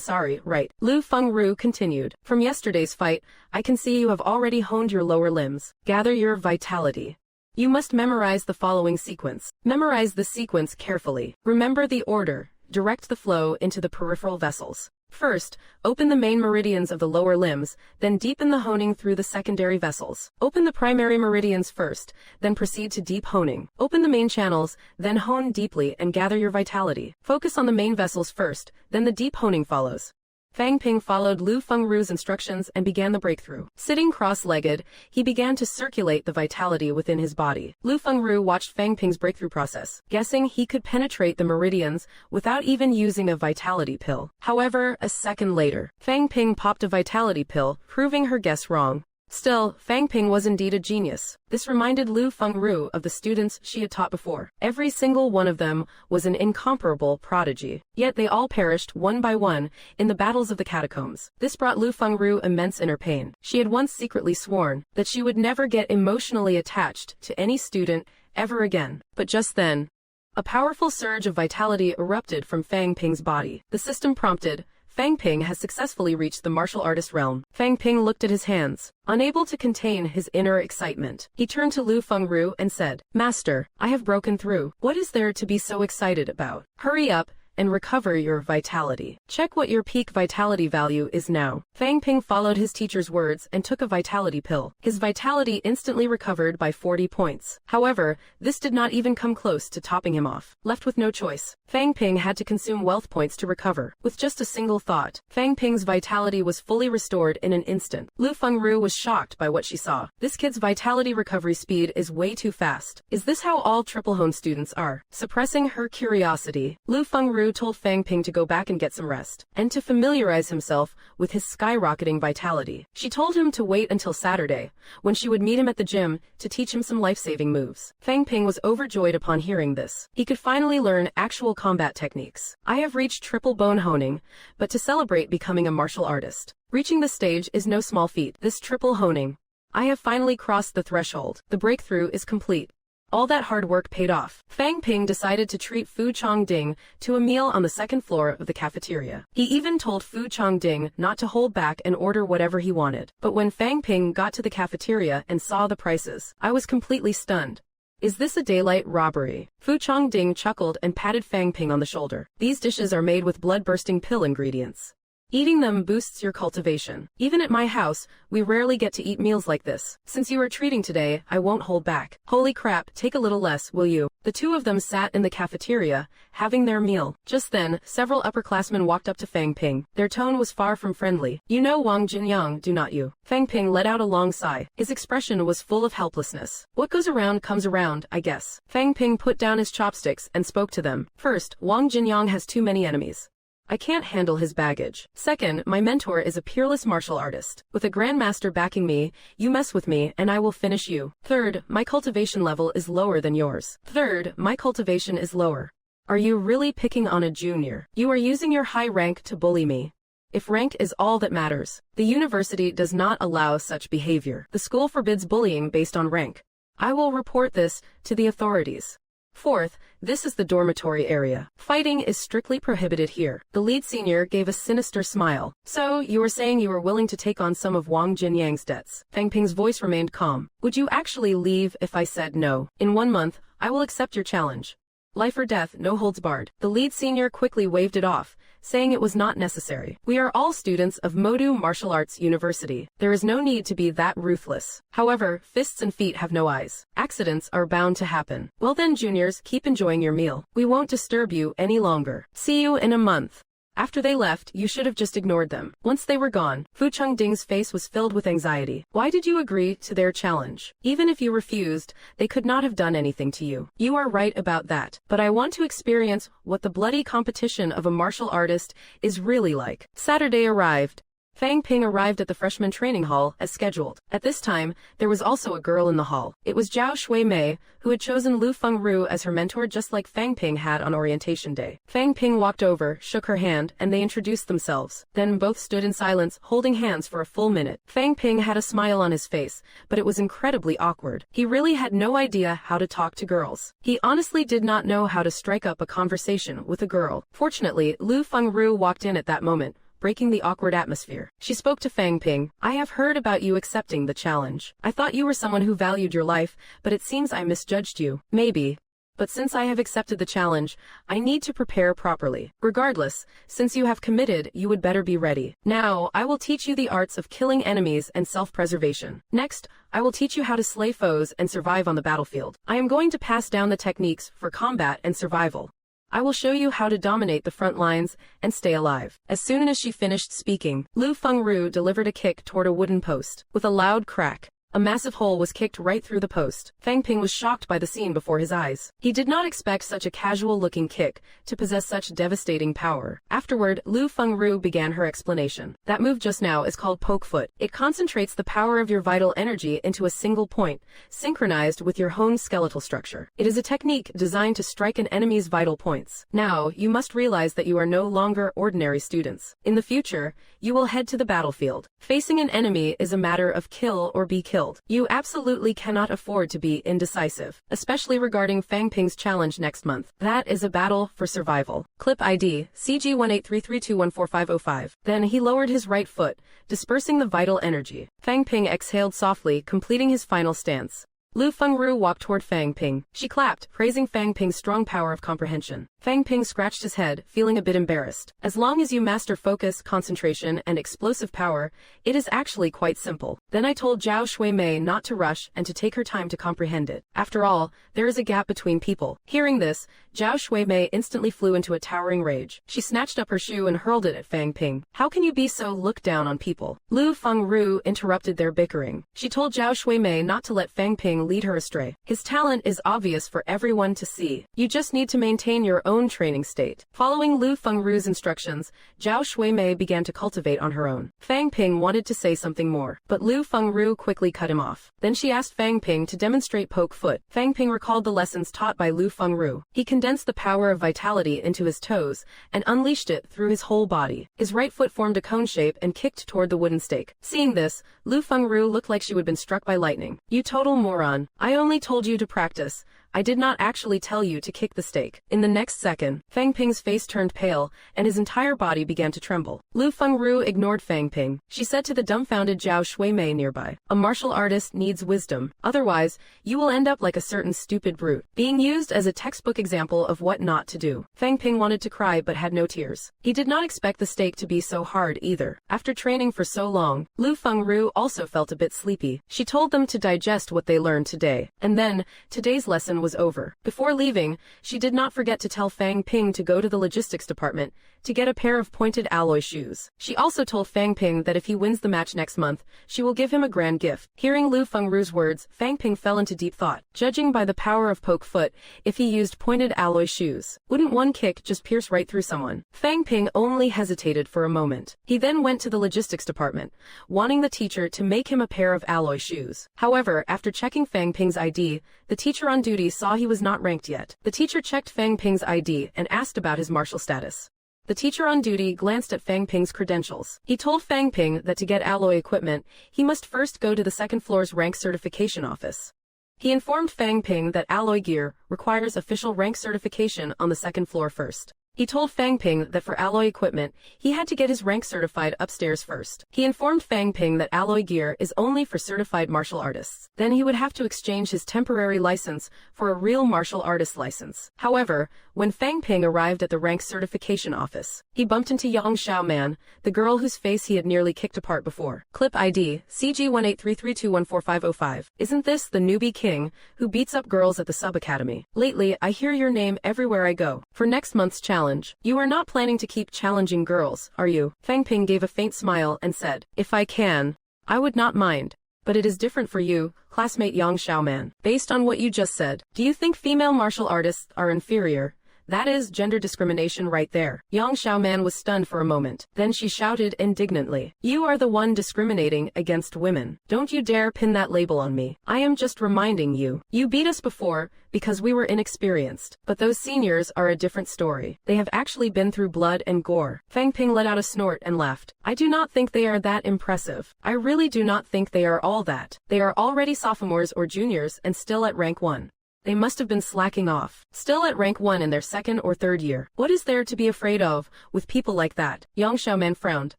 Speaker 1: sorry, right? Lu Fengru continued. From yesterday's fight, I can see you have already honed your lower limbs. Gather your vitality. You must memorize the following sequence. Memorize the sequence carefully. Remember the order. Direct the flow into the peripheral vessels. First, open the main meridians of the lower limbs, then deepen the honing through the secondary vessels. Open the primary meridians first, then proceed to deep honing. Open the main channels, then hone deeply and gather your vitality. Focus on the main vessels first, then the deep honing follows. Fang Ping followed Lu Fengru's instructions and began the breakthrough. Sitting cross-legged, he began to circulate the vitality within his body. Lu Fengru watched Fang Ping's breakthrough process, guessing he could penetrate the meridians without even using a vitality pill. However, a second later, Fang Ping popped a vitality pill, proving her guess wrong. Still, Fang Ping was indeed a genius. This reminded Lu Fengru of the students she had taught before. Every single one of them was an incomparable prodigy. Yet they all perished one by one in the battles of the catacombs. This brought Lu Fengru immense inner pain. She had once secretly sworn that she would never get emotionally attached to any student ever again. But just then, a powerful surge of vitality erupted from Fang Ping's body. The system prompted, Fang Ping has successfully reached the martial artist realm. Fang Ping looked at his hands, unable to contain his inner excitement. He turned to Lu Fengru and said, Master, I have broken through. What is there to be so excited about? Hurry up and recover your vitality. Check what your peak vitality value is now. Fang Ping followed his teacher's words and took a vitality pill. His vitality instantly recovered by 40 points. However, this did not even come close to topping him off. Left with no choice, Fang Ping had to consume wealth points to recover. With just a single thought, Fang Ping's vitality was fully restored in an instant. Lu Fengru was shocked by what she saw. This kid's vitality recovery speed is way too fast. Is this how all triple hone students are? Suppressing her curiosity, Lu Fengru told Fang Ping to go back and get some rest, and to familiarize himself with his skyrocketing vitality. She told him to wait until Saturday, when she would meet him at the gym to teach him some life-saving moves. Fang Ping was overjoyed upon hearing this. He could finally learn actual combat techniques. I have reached triple bone honing, but to celebrate becoming a martial artist, reaching this stage is no small feat. This triple honing, I have finally crossed the threshold. The breakthrough is complete. All that hard work paid off. Fang Ping decided to treat Fu Chongding to a meal on the second floor of the cafeteria. He even told Fu Chongding not to hold back and order whatever he wanted. But when Fang Ping got to the cafeteria and saw the prices, I was completely stunned. Is this a daylight robbery? Fu Chongding chuckled and patted Fang Ping on the shoulder. These dishes are made with blood-bursting pill ingredients. Eating them boosts your cultivation. Even at my house, we rarely get to eat meals like this. Since you are treating today, I won't hold back. Holy crap, take a little less, will you? The two of them sat in the cafeteria, having their meal. Just then, several upperclassmen walked up to Fang Ping. Their tone was far from friendly. You know Wang Jinyang, do not you? Fang Ping let out a long sigh. His expression was full of helplessness. What goes around comes around, I guess. Fang Ping put down his chopsticks and spoke to them. First, Wang Jinyang has too many enemies. I can't handle his baggage. Second, my mentor is a peerless martial artist. With a grandmaster backing me, you mess with me and I will finish you. Third, my cultivation level is lower than yours. Third, my cultivation is lower. Are you really picking on a junior? You are using your high rank to bully me. If rank is all that matters, the university does not allow such behavior. The school forbids bullying based on rank. I will report this to the authorities. Fourth, this is the dormitory area. Fighting is strictly prohibited here. The lead senior gave a sinister smile. So, you were saying you were willing to take on some of Wang Jinyang's debts. Fang Ping's voice remained calm. Would you actually leave if I said no? In 1 month, I will accept your challenge. Life or death, no holds barred. The lead senior quickly waved it off, saying it was not necessary. We are all students of Modu Martial Arts University. There is no need to be that ruthless. However, fists and feet have no eyes. Accidents are bound to happen. Well then, juniors, keep enjoying your meal. We won't disturb you any longer. See you in a month. After they left, you should have just ignored them. Once they were gone, Fu Chongding's face was filled with anxiety. Why did you agree to their challenge? Even if you refused, they could not have done anything to you. You are right about that. But I want to experience what the bloody competition of a martial artist is really like. Saturday arrived. Fang Ping arrived at the freshman training hall as scheduled. At this time, there was also a girl in the hall. It was Zhao Shuimei, who had chosen Lu Fengru as her mentor just like Fang Ping had on orientation day. Fang Ping walked over, shook her hand, and they introduced themselves. Then both stood in silence, holding hands for a full minute. Fang Ping had a smile on his face, but it was incredibly awkward. He really had no idea how to talk to girls. He honestly did not know how to strike up a conversation with a girl. Fortunately, Lu Fengru walked in at that moment, breaking the awkward atmosphere. She spoke to Fang Ping. I have heard about you accepting the challenge. I thought you were someone who valued your life, but it seems I misjudged you. Maybe. But since I have accepted the challenge, I need to prepare properly. Regardless, since you have committed, you would better be ready. Now, I will teach you the arts of killing enemies and self-preservation. Next, I will teach you how to slay foes and survive on the battlefield. I am going to pass down the techniques for combat and survival. I will show you how to dominate the front lines and stay alive. As soon as she finished speaking, Lu Fengru delivered a kick toward a wooden post. With a loud crack, a massive hole was kicked right through the post. Fang Ping was shocked by the scene before his eyes. He did not expect such a casual-looking kick to possess such devastating power. Afterward, Lu Fengru began her explanation. That move just now is called poke foot. It concentrates the power of your vital energy into a single point, synchronized with your honed skeletal structure. It is a technique designed to strike an enemy's vital points. Now, you must realize that you are no longer ordinary students. In the future, you will head to the battlefield. Facing an enemy is a matter of kill or be killed. You absolutely cannot afford to be indecisive, especially regarding Fang Ping's challenge next month. That is a battle for survival. Clip ID, CG18332145505. Then he lowered his right foot, dispersing the vital energy. Fang Ping exhaled softly, completing his final stance. Lu Fengru walked toward Fang Ping. She clapped, praising Fang Ping's strong power of comprehension. Fang Ping scratched his head, feeling a bit embarrassed. As long as you master focus, concentration, and explosive power, it is actually quite simple. Then I told Zhao Shuimei not to rush and to take her time to comprehend it. After all, there is a gap between people. Hearing this, Zhao Shuimei instantly flew into a towering rage. She snatched up her shoe and hurled it at Fang Ping. How can you be so looked down on people? Lu Fengru interrupted their bickering. She told Zhao Shuimei not to let Fang Ping lead her astray. His talent is obvious for everyone to see. You just need to maintain your own training state. Following Lu Fengru's instructions, Zhao Shuimei began to cultivate on her own. Fang Ping wanted to say something more, but Lu Fengru quickly cut him off. Then she asked Fang Ping to demonstrate poke foot. Fang Ping recalled the lessons taught by Lu Fengru. He condensed the power of vitality into his toes and unleashed it through his whole body. His right foot formed a cone shape and kicked toward the wooden stake. Seeing this, Lu Fengru looked like she would been struck by lightning. You total moron. I only told you to practice. I did not actually tell you to kick the stake. In the next second, Fang Ping's face turned pale, and his entire body began to tremble. Lu Fengru ignored Fang Ping. She said to the dumbfounded Zhao Shuimei nearby, a martial artist needs wisdom. Otherwise, you will end up like a certain stupid brute, being used as a textbook example of what not to do. Fang Ping wanted to cry but had no tears. He did not expect the stake to be so hard either. After training for so long, Lu Fengru also felt a bit sleepy. She told them to digest what they learned today. And then, today's lesson was over. Before leaving, she did not forget to tell Fang Ping to go to the logistics department to get a pair of pointed alloy shoes. She also told Fang Ping that if he wins the match next month, she will give him a grand gift. Hearing Lu Fengru's words, Fang Ping fell into deep thought. Judging by the power of poke foot, if he used pointed alloy shoes, wouldn't one kick just pierce right through someone? Fang Ping only hesitated for a moment. He then went to the logistics department, wanting the teacher to make him a pair of alloy shoes. However, after checking Fang Ping's ID, the teacher on duty saw he was not ranked yet. The teacher checked Fang Ping's ID and asked about his martial status. The teacher on duty glanced at Fang Ping's credentials. He told Fang Ping that to get alloy equipment, he must first go to the second floor's rank certification office. He informed Fang Ping that alloy gear requires official rank certification on the second floor first. He told Fang Ping that for alloy equipment, he had to get his rank certified upstairs first. He informed Fang Ping that alloy gear is only for certified martial artists. Then he would have to exchange his temporary license for a real martial artist license. However, when Fang Ping arrived at the rank certification office, he bumped into Yang Xiaoman, the girl whose face he had nearly kicked apart before. Clip ID, CG18332145505. Isn't this the newbie king who beats up girls at the sub-academy? Lately, I hear your name everywhere I go. For next month's challenge, you are not planning to keep challenging girls, are you? Fang Ping gave a faint smile and said, if I can, I would not mind. But it is different for you, classmate Yang Xiaoman. Based on what you just said, do you think female martial artists are inferior? That is gender discrimination right there. Yang Xiaoman was stunned for a moment. Then she shouted indignantly, "You are the one discriminating against women. Don't you dare pin that label on me. I am just reminding you. You beat us before because we were inexperienced. But those seniors are a different story. They have actually been through blood and gore." Fang Ping let out a snort and laughed. "I do not think they are that impressive. I really do not think they are all that. They are already sophomores or juniors and still at rank 1. They must have been slacking off. Still at rank 1 in their second or third year. What is there to be afraid of with people like that?" Yang Xiaoman frowned.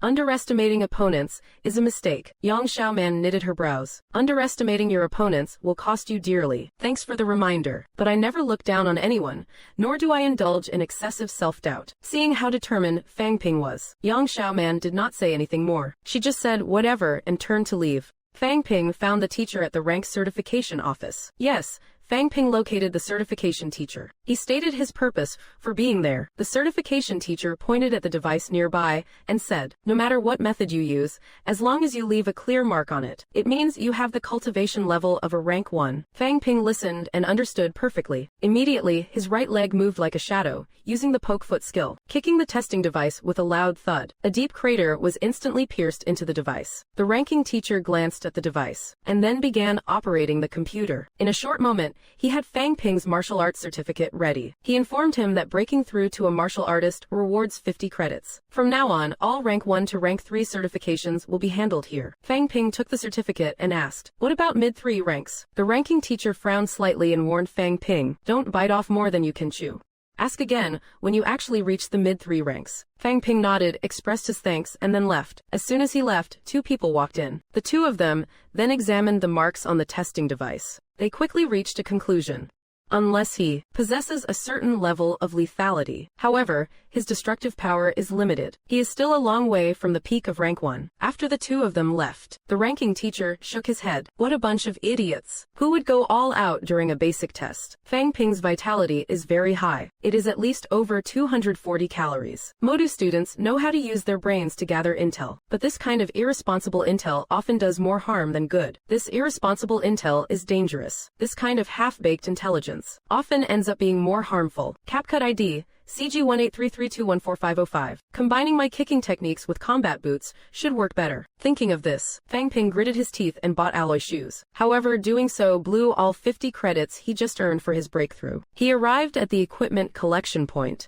Speaker 1: "Underestimating opponents is a mistake." Yang Xiaoman knitted her brows. "Underestimating your opponents will cost you dearly. Thanks for the reminder. But I never look down on anyone, nor do I indulge in excessive self-doubt." Seeing how determined Fang Ping was, Yang Xiaoman did not say anything more. She just said whatever and turned to leave. Fang Ping found the teacher at the rank certification office. Yes, Fang Ping located the certification teacher. He stated his purpose for being there. The certification teacher pointed at the device nearby and said, "No matter what method you use, as long as you leave a clear mark on it, it means you have the cultivation level of a rank 1. Fang Ping listened and understood perfectly. Immediately, his right leg moved like a shadow, using the poke foot skill, kicking the testing device with a loud thud. A deep crater was instantly pierced into the device. The ranking teacher glanced at the device, and then began operating the computer. In a short moment, he had Fang Ping's martial arts certificate ready. He informed him that breaking through to a martial artist rewards 50 credits. From now on, all rank 1 to rank 3 certifications will be handled here. Fang Ping took the certificate and asked, "What about mid-3 ranks?" The ranking teacher frowned slightly and warned Fang Ping, "Don't bite off more than you can chew. Ask again when you actually reach the mid-3 ranks." Fang Ping nodded, expressed his thanks, and then left. As soon as he left, 2 people walked in. The 2 of them then examined the marks on the testing device. They quickly reached a conclusion. Unless he possesses a certain level of lethality. However, his destructive power is limited. He is still a long way from the peak of rank 1. After the 2 of them left, the ranking teacher shook his head. What a bunch of idiots. Who would go all out during a basic test? Fang Ping's vitality is very high. It is at least over 240 calories. Modu students know how to use their brains to gather intel, but this kind of irresponsible intel often does more harm than good. This irresponsible intel is dangerous. This kind of half-baked intelligence often ends up being more harmful. CapCut ID, CG18332145005. Combining my kicking techniques with combat boots should work better. Thinking of this, Fang Ping gritted his teeth and bought alloy shoes. However, doing so blew all 50 credits he just earned for his breakthrough. He arrived at the equipment collection point.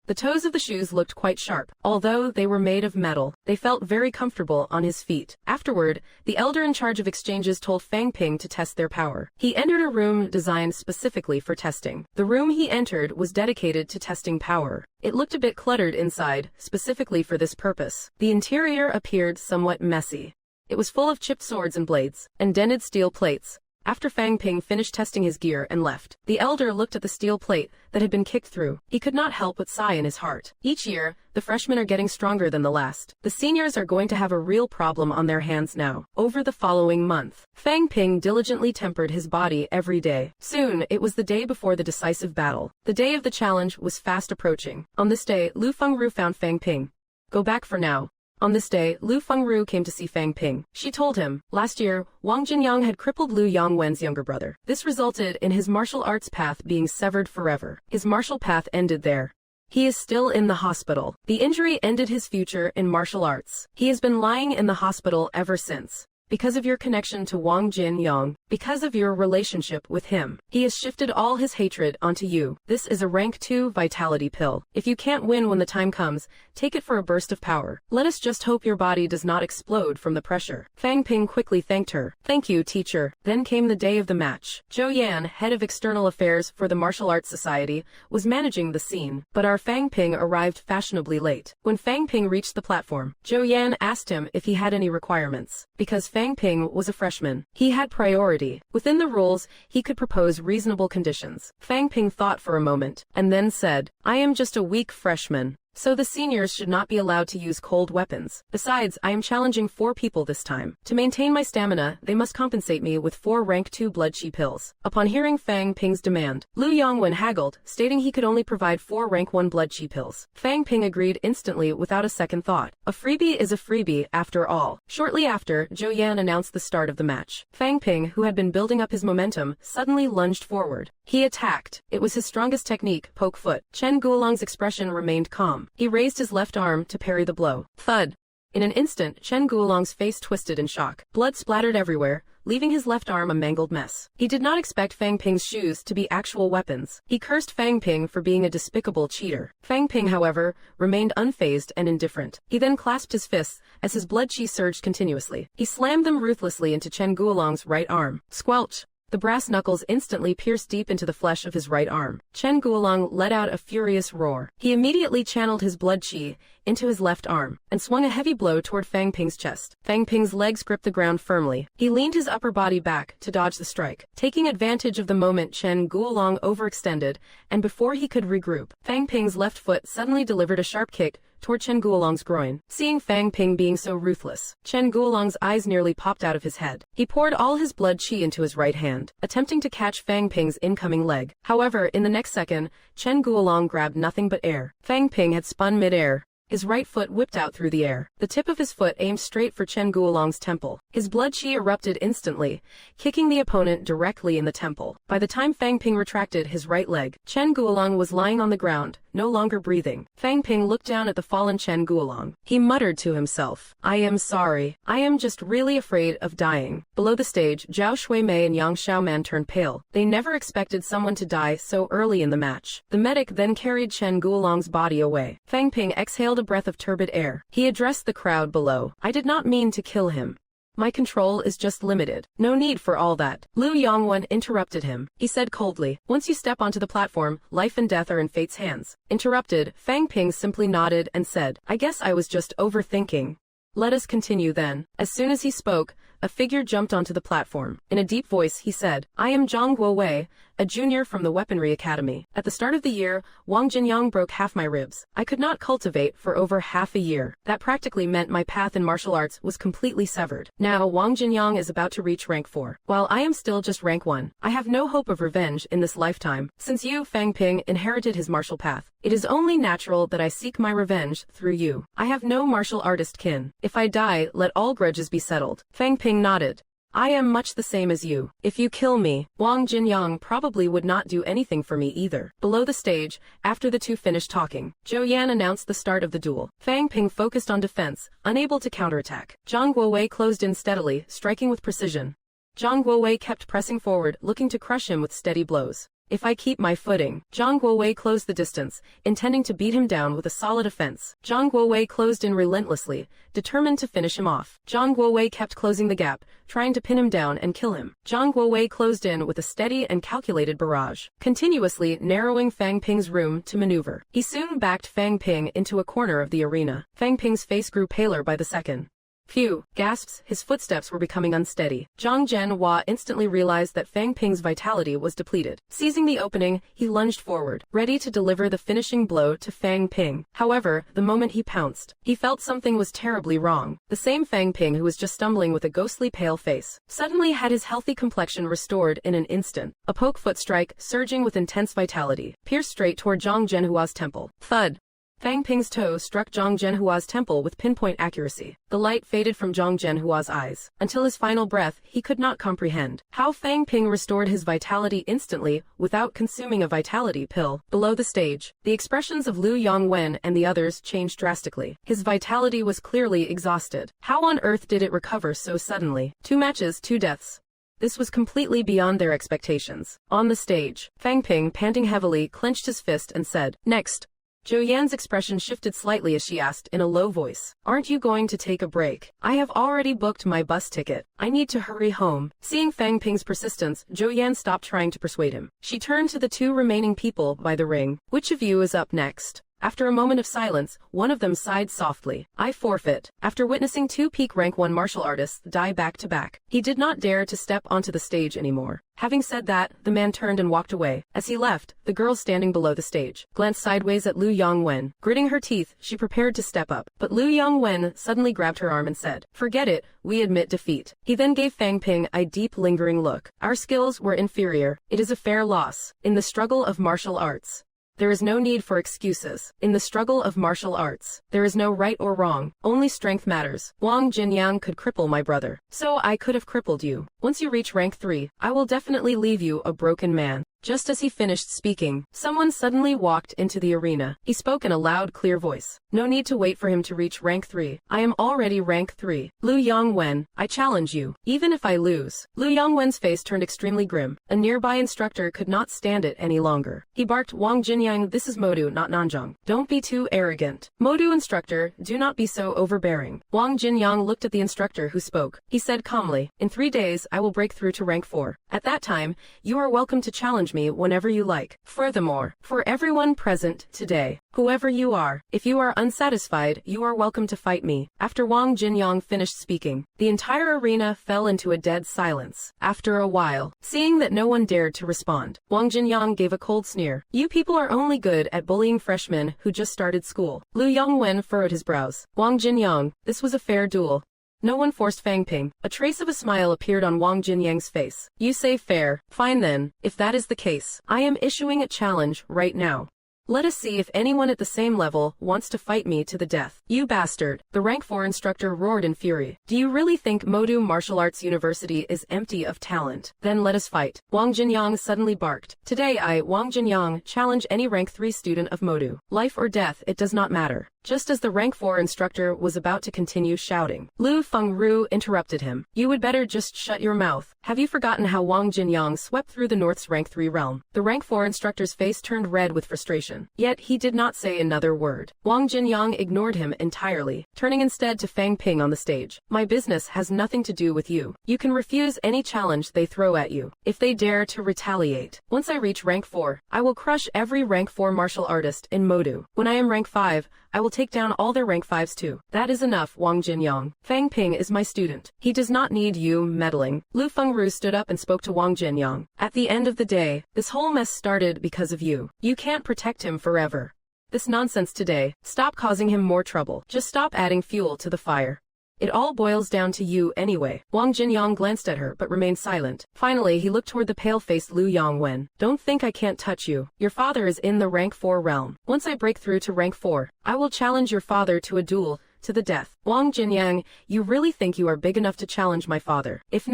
Speaker 1: The toes of the shoes looked quite sharp. Although they were made of metal, they felt very comfortable on his feet. Afterward, the elder in charge of exchanges told Fang Ping to test their power. He entered a room designed specifically for testing. The room he entered was dedicated to testing power. It looked a bit cluttered inside, specifically for this purpose. The interior appeared somewhat messy. It was full of chipped swords and blades, and dented steel plates. After Fang Ping finished testing his gear and left, the elder looked at the steel plate that had been kicked through. He could not help but sigh in his heart. Each year, the freshmen are getting stronger than the last. The seniors are going to have a real problem on their hands now. Over the following month, Fang Ping diligently tempered his body every day. Soon, it was the day before the decisive battle. The day of the challenge was fast approaching. On this day, Lu Fengru found Fang Ping. "Go back for now." On this day, Lu Fengru came to see Fang Ping. She told him, last year, Wang Jinyang had crippled Lu Yangwen's younger brother. This resulted in his martial arts path being severed forever. His martial path ended there. He is still in the hospital. The injury ended his future in martial arts. He has been lying in the hospital ever since. Because of your connection to Wang Jinyang, because of your relationship with him, he has shifted all his hatred onto you. This is a rank 2 vitality pill. If you can't win when the time comes, take it for a burst of power. Let us just hope your body does not explode from the pressure. Fang Ping quickly thanked her. "Thank you, teacher." Then came the day of the match. Zhou Yan, head of external affairs for the Martial Arts Society, was managing the scene, but our Fang Ping arrived fashionably late. When Fang Ping reached the platform, Zhou Yan asked him if he had any requirements. Because Fang Ping was a freshman, he had priority. Within the rules, he could propose reasonable conditions. Fang Ping thought for a moment, and then said, "I am just a weak freshman. So the seniors should not be allowed to use cold weapons. Besides, I am challenging 4 people this time. To maintain my stamina, they must compensate me with 4 rank 2 blood chi pills. Upon hearing Fang Ping's demand, Lu Yongwen haggled, stating he could only provide 4 rank 1 blood chi pills. Fang Ping agreed instantly without a second thought. A freebie is a freebie after all. Shortly after, Zhou Yan announced the start of the match. Fang Ping, who had been building up his momentum, suddenly lunged forward. He attacked. It was his strongest technique, poke foot. Chen Guolong's expression remained calm. He raised his left arm to parry the blow. Thud. In an instant, Chen Guolong's face twisted in shock. Blood splattered everywhere, leaving his left arm a mangled mess. He did not expect Fang Ping's shoes to be actual weapons. He cursed Fang Ping for being a despicable cheater. Fang Ping, however, remained unfazed and indifferent. He then clasped his fists as his blood chi surged continuously. He slammed them ruthlessly into Chen Guolong's right arm. Squelch! The brass knuckles instantly pierced deep into the flesh of his right arm. Chen Guolong let out a furious roar. He immediately channeled his blood chi into his left arm and swung a heavy blow toward Fang Ping's chest. Fang Ping's legs gripped the ground firmly. He leaned his upper body back to dodge the strike. Taking advantage of the moment, Chen Guolong overextended, and before he could regroup, Fang Ping's left foot suddenly delivered a sharp kick toward Chen Guolong's groin. Seeing Fang Ping being so ruthless, Chen Guolong's eyes nearly popped out of his head. He poured all his blood chi into his right hand, attempting to catch Fang Ping's incoming leg. However, in the next second, Chen Guolong grabbed nothing but air. Fang Ping had spun mid-air. His right foot whipped out through the air. The tip of his foot aimed straight for Chen Guolong's temple. His blood chi erupted instantly, kicking the opponent directly in the temple. By the time Fang Ping retracted his right leg, Chen Guolong was lying on the ground, no longer breathing. Fang Ping looked down at the fallen Chen Guolong. He muttered to himself, "I am sorry. I am just really afraid of dying." Below the stage, Zhao Shuimei and Yang Xiaoman turned pale. They never expected someone to die so early in the match. The medic then carried Chen Guolong's body away. Fang Ping exhaled a breath of turbid air. He addressed the crowd below. "I did not mean to kill him. My control is just limited. No need for all that." Lu Yongwen interrupted him. He said coldly, "Once you step onto the platform, life and death are in fate's hands." Interrupted, Fang Ping simply nodded and said, "I guess I was just overthinking. Let us continue then." As soon as he spoke, a figure jumped onto the platform. In a deep voice, he said, "I am Zhang Guowei, a junior from the Weaponry Academy. At the start of the year, Wang Jinyang broke half my ribs. I could not cultivate for over half a year. That practically meant my path in martial arts was completely severed. Now Wang Jinyang is about to reach rank 4, while I am still just rank 1. I have no hope of revenge in this lifetime. Since you, Fang Ping, inherited his martial path, it is only natural that I seek my revenge through you. I have no martial artist kin. If I die, let all grudges be settled." Fang Ping nodded. "I am much the same as you. If you kill me, Wang Jinyang probably would not do anything for me either." Below the stage, after the two finished talking, Zhou Yan announced the start of the duel. Fang Ping focused on defense, unable to counterattack. Zhang Guowei closed in steadily, striking with precision. Zhang Guowei kept pressing forward, looking to crush him with steady blows. "If I keep my footing." Zhang Guowei closed the distance, intending to beat him down with a solid offense. Zhang Guowei closed in relentlessly, determined to finish him off. Zhang Guowei kept closing the gap, trying to pin him down and kill him. Zhang Guowei closed in with a steady and calculated barrage, continuously narrowing Fang Ping's room to maneuver. He soon backed Fang Ping into a corner of the arena. Fang Ping's face grew paler by the second. Phew, gasps, his footsteps were becoming unsteady. Zhang Zhenhua instantly realized that Fang Ping's vitality was depleted. Seizing the opening, he lunged forward, ready to deliver the finishing blow to Fang Ping. However, the moment he pounced, he felt something was terribly wrong. The same Fang Ping who was just stumbling with a ghostly pale face, suddenly had his healthy complexion restored in an instant. A poke foot strike, surging with intense vitality, pierced straight toward Zhang Zhenhua's temple. Thud! Fang Ping's toe struck Zhang Zhenhua's temple with pinpoint accuracy. The light faded from Zhang Zhenhua's eyes. Until his final breath, he could not comprehend how Fang Ping restored his vitality instantly without consuming a vitality pill. Below the stage, the expressions of Lu Yongwen and the others changed drastically. His vitality was clearly exhausted. How on earth did it recover so suddenly? 2 matches, 2 deaths. This was completely beyond their expectations. On the stage, Fang Ping, panting heavily, clenched his fist and said, "Next." Zhou Yan's expression shifted slightly as she asked in a low voice, "Aren't you going to take a break? I have already booked my bus ticket. I need to hurry home." Seeing Fang Ping's persistence, Zhou Yan stopped trying to persuade him. She turned to the 2 remaining people by the ring. "Which of you is up next?" After a moment of silence, one of them sighed softly. I forfeit. After witnessing two peak rank 1 martial artists die back to back, he did not dare to step onto the stage anymore. Having said that, the man turned and walked away. As he left, the girl standing below the stage glanced sideways at Liu Yongwen. Gritting her teeth, she prepared to step up. But Liu Yongwen suddenly grabbed her arm and said, "Forget it, we admit defeat." He then gave Fang Ping a deep lingering look. "Our skills were inferior. It is a fair loss. In the struggle of martial arts, there is no need for excuses. In the struggle of martial arts, there is no right or wrong. Only strength matters. Wang Jinyang could cripple my brother. So I could have crippled you. Once you reach rank 3, I will definitely leave you a broken man." Just as he finished speaking, someone suddenly walked into the arena. He spoke in a loud, clear voice. "No need to wait for him to reach rank 3. I am already rank 3. Liu Yongwen, I challenge you, even if I lose." Liu Yongwen's face turned extremely grim. A nearby instructor could not stand it any longer. He barked, "Wang Jinyang, this is Modu, not Nanzhong. Don't be too arrogant." "Modu instructor, do not be so overbearing." Wang Jinyang looked at the instructor who spoke. He said calmly, "In 3 days, I will break through to rank 4. At that time, you are welcome to challenge me whenever you like. Furthermore, for everyone present today, whoever you are, if you are unsatisfied, you are welcome to fight me." After Wang Jinyang finished speaking, the entire arena fell into a dead silence. After a while, seeing that no one dared to respond, Wang Jinyang gave a cold sneer. "You people are only good at bullying freshmen who just started school." Liu Yongwen furrowed his brows. "Wang Jinyang, this was a fair duel. No one forced Fang Ping." A trace of a smile appeared on Wang Jinyang's face. "You say fair. Fine then. If that is the case, I am issuing a challenge right now. Let us see if anyone at the same level wants to fight me to the death." "You bastard!" The rank 4 instructor roared in fury. "Do you really think Modu Martial Arts University is empty of talent? Then let us fight." Wang Jinyang suddenly barked. "Today I, Wang Jinyang, challenge any rank 3 student of Modu. Life or death, it does not matter." Just as the rank 4 instructor was about to continue shouting, Lu Fengru interrupted him. "You would better just shut your mouth. Have you forgotten how Wang Jinyang swept through the North's rank 3 realm?" The rank 4 instructor's face turned red with frustration. Yet he did not say another word. Wang Jinyang ignored him entirely, turning instead to Fang Ping on the stage. "My business has nothing to do with you. You can refuse any challenge they throw at you, if they dare to retaliate. Once I reach rank 4, I will crush every rank 4 martial artist in Modu. When I am rank 5, I will take down all their rank 5s too." "That is enough, Wang Jinyang. Fang Ping is my student. He does not need you meddling." Lu Fengru stood up and spoke to Wang Jinyang. "At the end of the day, this whole mess started because of you. You can't protect him forever. This nonsense today, stop causing him more trouble. Just stop adding fuel to the fire. It all boils down to you anyway." Wang Jinyang glanced at her but remained silent. Finally, he looked toward the pale-faced Liu Yongwen. "Don't think I can't touch you. Your father is in the rank 4 realm. Once I break through to rank 4, I will challenge your father to a duel to the death." "Wang Jinyang, you really think you are big enough to challenge my father? If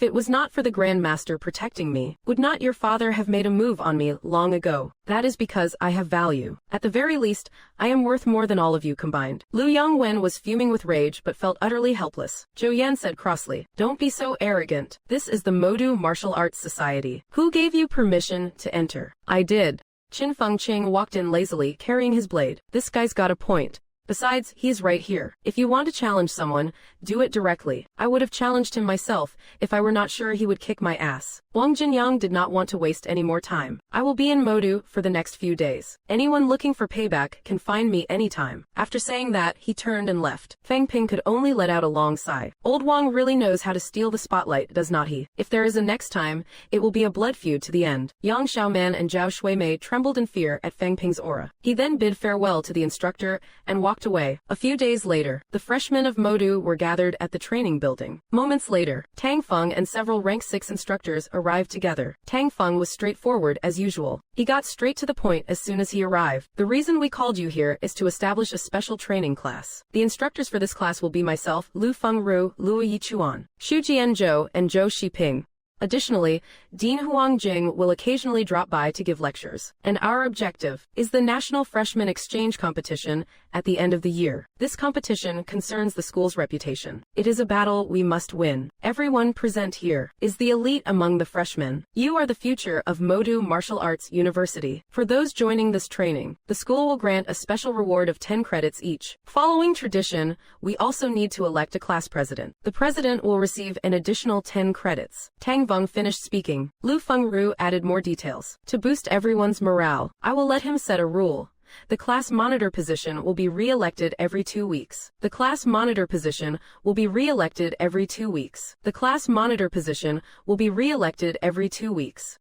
Speaker 1: it was not for the Grand Master protecting me, would not your father have made a move on me long ago? That is because I have value. At the very least, I am worth more than all of you combined." Liu Yongwen was fuming with rage but felt utterly helpless. Zhou Yan said crossly, "Don't be so arrogant. This is the Modu Martial Arts Society. Who gave you permission to enter?" "I did." Qin Fengqing walked in lazily, carrying his blade. "This guy's got a point. Besides, he's right here. If you want to challenge someone, do it directly. I would have challenged him myself if I were not sure he would kick my ass." Wang Jinyang did not want to waste any more time. "I will be in Modu for the next few days. Anyone looking for payback can find me anytime." After saying that, he turned and left. Fang Ping could only let out a long sigh. Old Wang really knows how to steal the spotlight, does not he? If there is a next time, it will be a blood feud to the end. Yang Xiaoman and Zhao Shuimei trembled in fear at Fang Ping's aura. He then bid farewell to the instructor and walked away. A few days later, the freshmen of Modu were gathered at the training building. Moments later, Tang Feng and several rank 6 instructors arrived together. Tang Feng was straightforward as usual. He got straight to the point as soon as he arrived. "The reason we called you here is to establish a special training class. The instructors for this class will be myself, Lu Fengru, Luo Yichuan, Xu Jianzhou, and Zhou Xiping. Additionally, Dean Huangjing will occasionally drop by to give lectures. And our objective is the National Freshman Exchange Competition at the end of the year. This competition concerns the school's reputation. It is a battle we must win. Everyone present here is the elite among the freshmen. You are the future of Modu Martial Arts University. For those joining this training, the school will grant a special reward of 10 credits each. Following tradition, we also need to elect a class president. The president will receive an additional 10 credits." Tang Feng finished speaking. Lu Fengru added more details. "To boost everyone's morale, I will let him set a rule. the class monitor position will be re-elected every 2 weeks. The class monitor position will be re-elected every 2 weeks. The class monitor position will be re-elected every 2 weeks.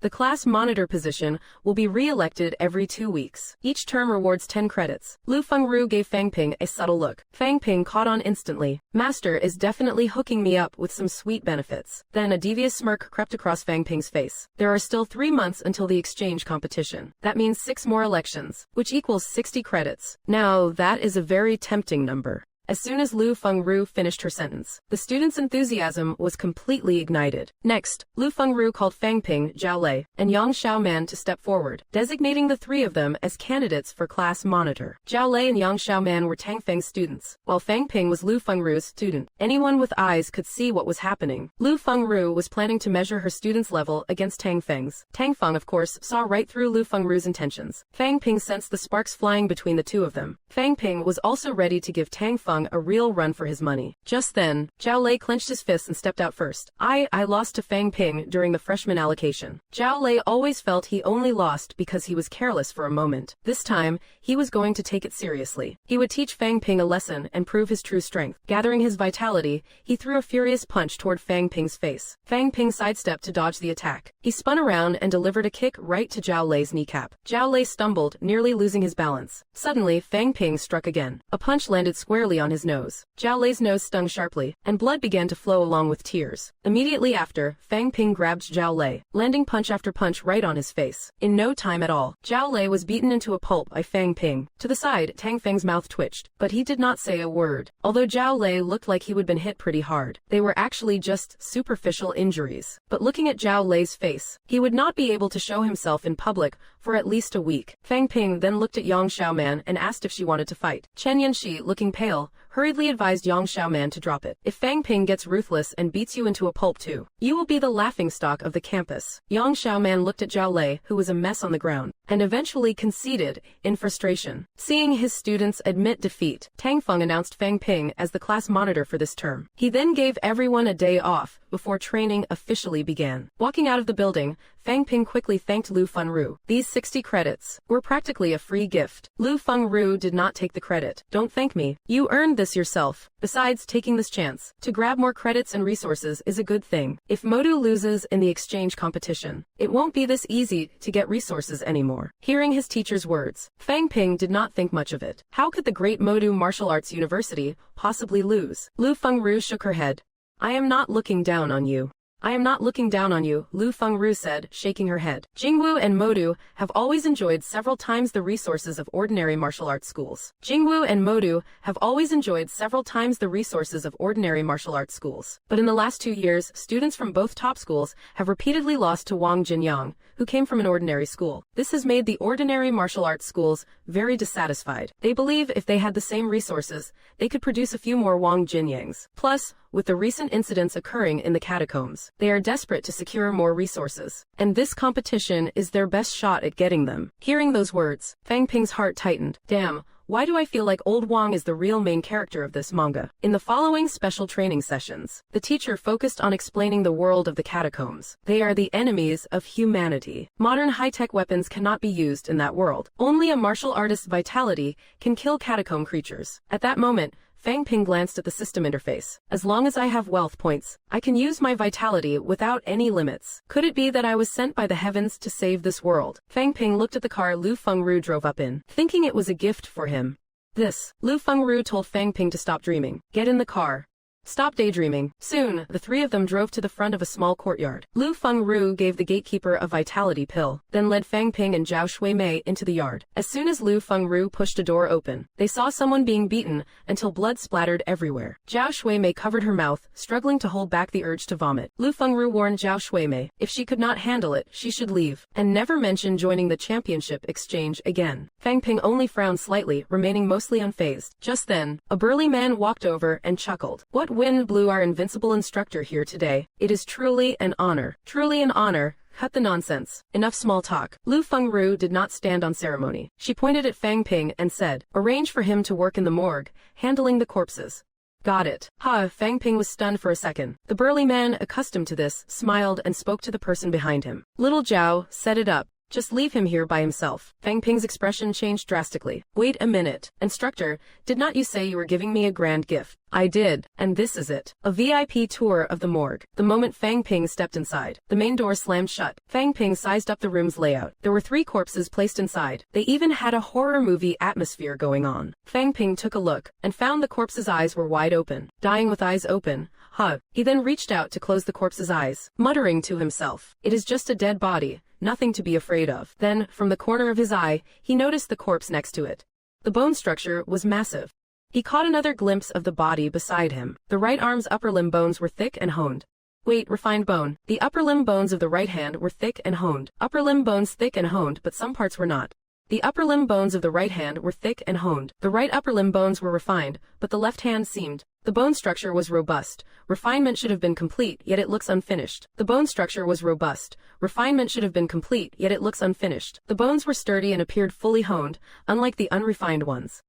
Speaker 1: The class monitor position will be re-elected every 2 weeks. Each term rewards 10 credits. Lu Fengru gave Fang Ping a subtle look. Fang Ping caught on instantly. Master is definitely hooking me up with some sweet benefits. Then a devious smirk crept across Fang Ping's face. There are still 3 months until the exchange competition. That means 6 more elections, which equals 60 credits. Now, that is a very tempting number. As soon as Lu Fengru finished her sentence, the students' enthusiasm was completely ignited. Next, Lu Fengru called Fang Ping, Zhao Lei, and Yang Xiaoman to step forward, designating the 3 of them as candidates for class monitor. Zhao Lei and Yang Xiaoman were Tang Feng's students, while Fang Ping was Lu Fengru's student. Anyone with eyes could see what was happening. Lu Fengru was planning to measure her students' level against Tang Feng's. Tang Feng, of course, saw right through Lu Fengru's intentions. Fang Ping sensed the sparks flying between the 2 of them. Fang Ping was also ready to give Tang Feng a real run for his money. Just then, Zhao Lei clenched his fists and stepped out first. I lost to Fang Ping during the freshman allocation. Zhao Lei always felt he only lost because he was careless for a moment. This time, he was going to take it seriously. He would teach Fang Ping a lesson and prove his true strength. Gathering his vitality, he threw a furious punch toward Fang Ping's face. Fang Ping sidestepped to dodge the attack. He spun around and delivered a kick right to Zhao Lei's kneecap. Zhao Lei stumbled, nearly losing his balance. Suddenly, Fang Ping struck again. A punch landed squarely on his nose. Zhao Lei's nose stung sharply, and blood began to flow along with tears. Immediately after, Fang Ping grabbed Zhao Lei, landing punch after punch right on his face. In no time at all, Zhao Lei was beaten into a pulp by Fang Ping. To the side, Tang Feng's mouth twitched, but he did not say a word. Although Zhao Lei looked like he would been hit pretty hard, they were actually just superficial injuries. But looking at Zhao Lei's face, he would not be able to show himself in public for at least a week. Fang Ping then looked at Yang Xiaoman and asked if she wanted to fight. Chen Yanxi, looking pale, hurriedly advised Yang Xiaoman to drop it. If Fang Ping gets ruthless and beats you into a pulp too, you will be the laughingstock of the campus. Yang Xiaoman looked at Zhao Lei, who was a mess on the ground, and eventually conceded in frustration. Seeing his students admit defeat, Tang Feng announced Fang Ping as the class monitor for this term. He then gave everyone a day off before training officially began. Walking out of the building, Fang Ping quickly thanked Lu Fengru. These 60 credits were practically a free gift. Lu Fengru did not take the credit. Don't thank me. You earned this yourself. Besides, taking this chance to grab more credits and resources is a good thing. If Modu loses in the exchange competition, it won't be this easy to get resources anymore. Hearing his teacher's words, Fang Ping did not think much of it. How could the great Modu Martial Arts University possibly lose? Lu Fengru shook her head. I am not looking down on you. I am not looking down on you, Lu Fengru said, shaking her head. Jingwu and Modu have always enjoyed several times the resources of ordinary martial arts schools. Jingwu and Modu have always enjoyed several times the resources of ordinary martial arts schools. But in the last 2 years, students from both top schools have repeatedly lost to Wang Jinyang, who came from an ordinary school. This has made the ordinary martial arts schools very dissatisfied. They believe if they had the same resources, they could produce a few more Wang Jinyangs. Plus, with the recent incidents occurring in the catacombs, they are desperate to secure more resources. And this competition is their best shot at getting them. Hearing those words, Fang Ping's heart tightened. Damn, why do I feel like old Wang is the real main character of this manga? In the following special training sessions, the teacher focused on explaining the world of the catacombs. They are the enemies of humanity. Modern high-tech weapons cannot be used in that world. Only a martial artist's vitality can kill catacomb creatures. At that moment, Fang Ping glanced at the system interface. As long as I have wealth points, I can use my vitality without any limits. Could it be that I was sent by the heavens to save this world? Fang Ping looked at the car Lu Fengru drove up in, thinking it was a gift for him. Lu Fengru told Fang Ping to stop dreaming. Get in the car. Stop daydreaming. Soon, the 3 of them drove to the front of a small courtyard. Lu Fengru gave the gatekeeper a vitality pill, then led Fang Ping and Zhao Shuimei into the yard. As soon as Lu Fengru pushed a door open, they saw someone being beaten until blood splattered everywhere. Zhao Shuimei covered her mouth, struggling to hold back the urge to vomit. Lu Fengru warned Zhao Shuimei, if she could not handle it, she should leave, and never mention joining the championship exchange again. Fang Ping only frowned slightly, remaining mostly unfazed. Just then, a burly man walked over and chuckled. What wind blew our invincible instructor here today? It is truly an honor. Truly an honor. Cut the nonsense. Enough small talk. Lu Fengru did not stand on ceremony. She pointed at Fang Ping and said, arrange for him to work in the morgue, handling the corpses. Got it. Fang Ping was stunned for a second. The burly man, accustomed to this, smiled and spoke to the person behind him. Little Zhao, set it up. Just leave him here by himself. Fang Ping's expression changed drastically. Wait a minute. Instructor, did not you say you were giving me a grand gift? I did, and this is it. A VIP tour of the morgue. The moment Fang Ping stepped inside, the main door slammed shut. Fang Ping sized up the room's layout. There were 3 corpses placed inside. They even had a horror movie atmosphere going on. Fang Ping took a look, and found the corpse's eyes were wide open. Dying with eyes open. Huh. He then reached out to close the corpse's eyes, muttering to himself, "It is just a dead body, nothing to be afraid of." Then, from the corner of his eye, he noticed the corpse next to it. The bone structure was massive. He caught another glimpse of the body beside him. The right arm's upper limb bones were thick and honed. Wait, refined bone. The upper limb bones of the right hand were thick and honed. Upper limb bones thick and honed, but some parts were not. The upper limb bones of the right hand were thick and honed. The right upper limb bones were refined, but the left hand seemed. The bone structure was robust. Refinement should have been complete, yet it looks unfinished. The bone structure was robust. Refinement should have been complete, yet it looks unfinished. The bones were sturdy and appeared fully honed, unlike the unrefined ones.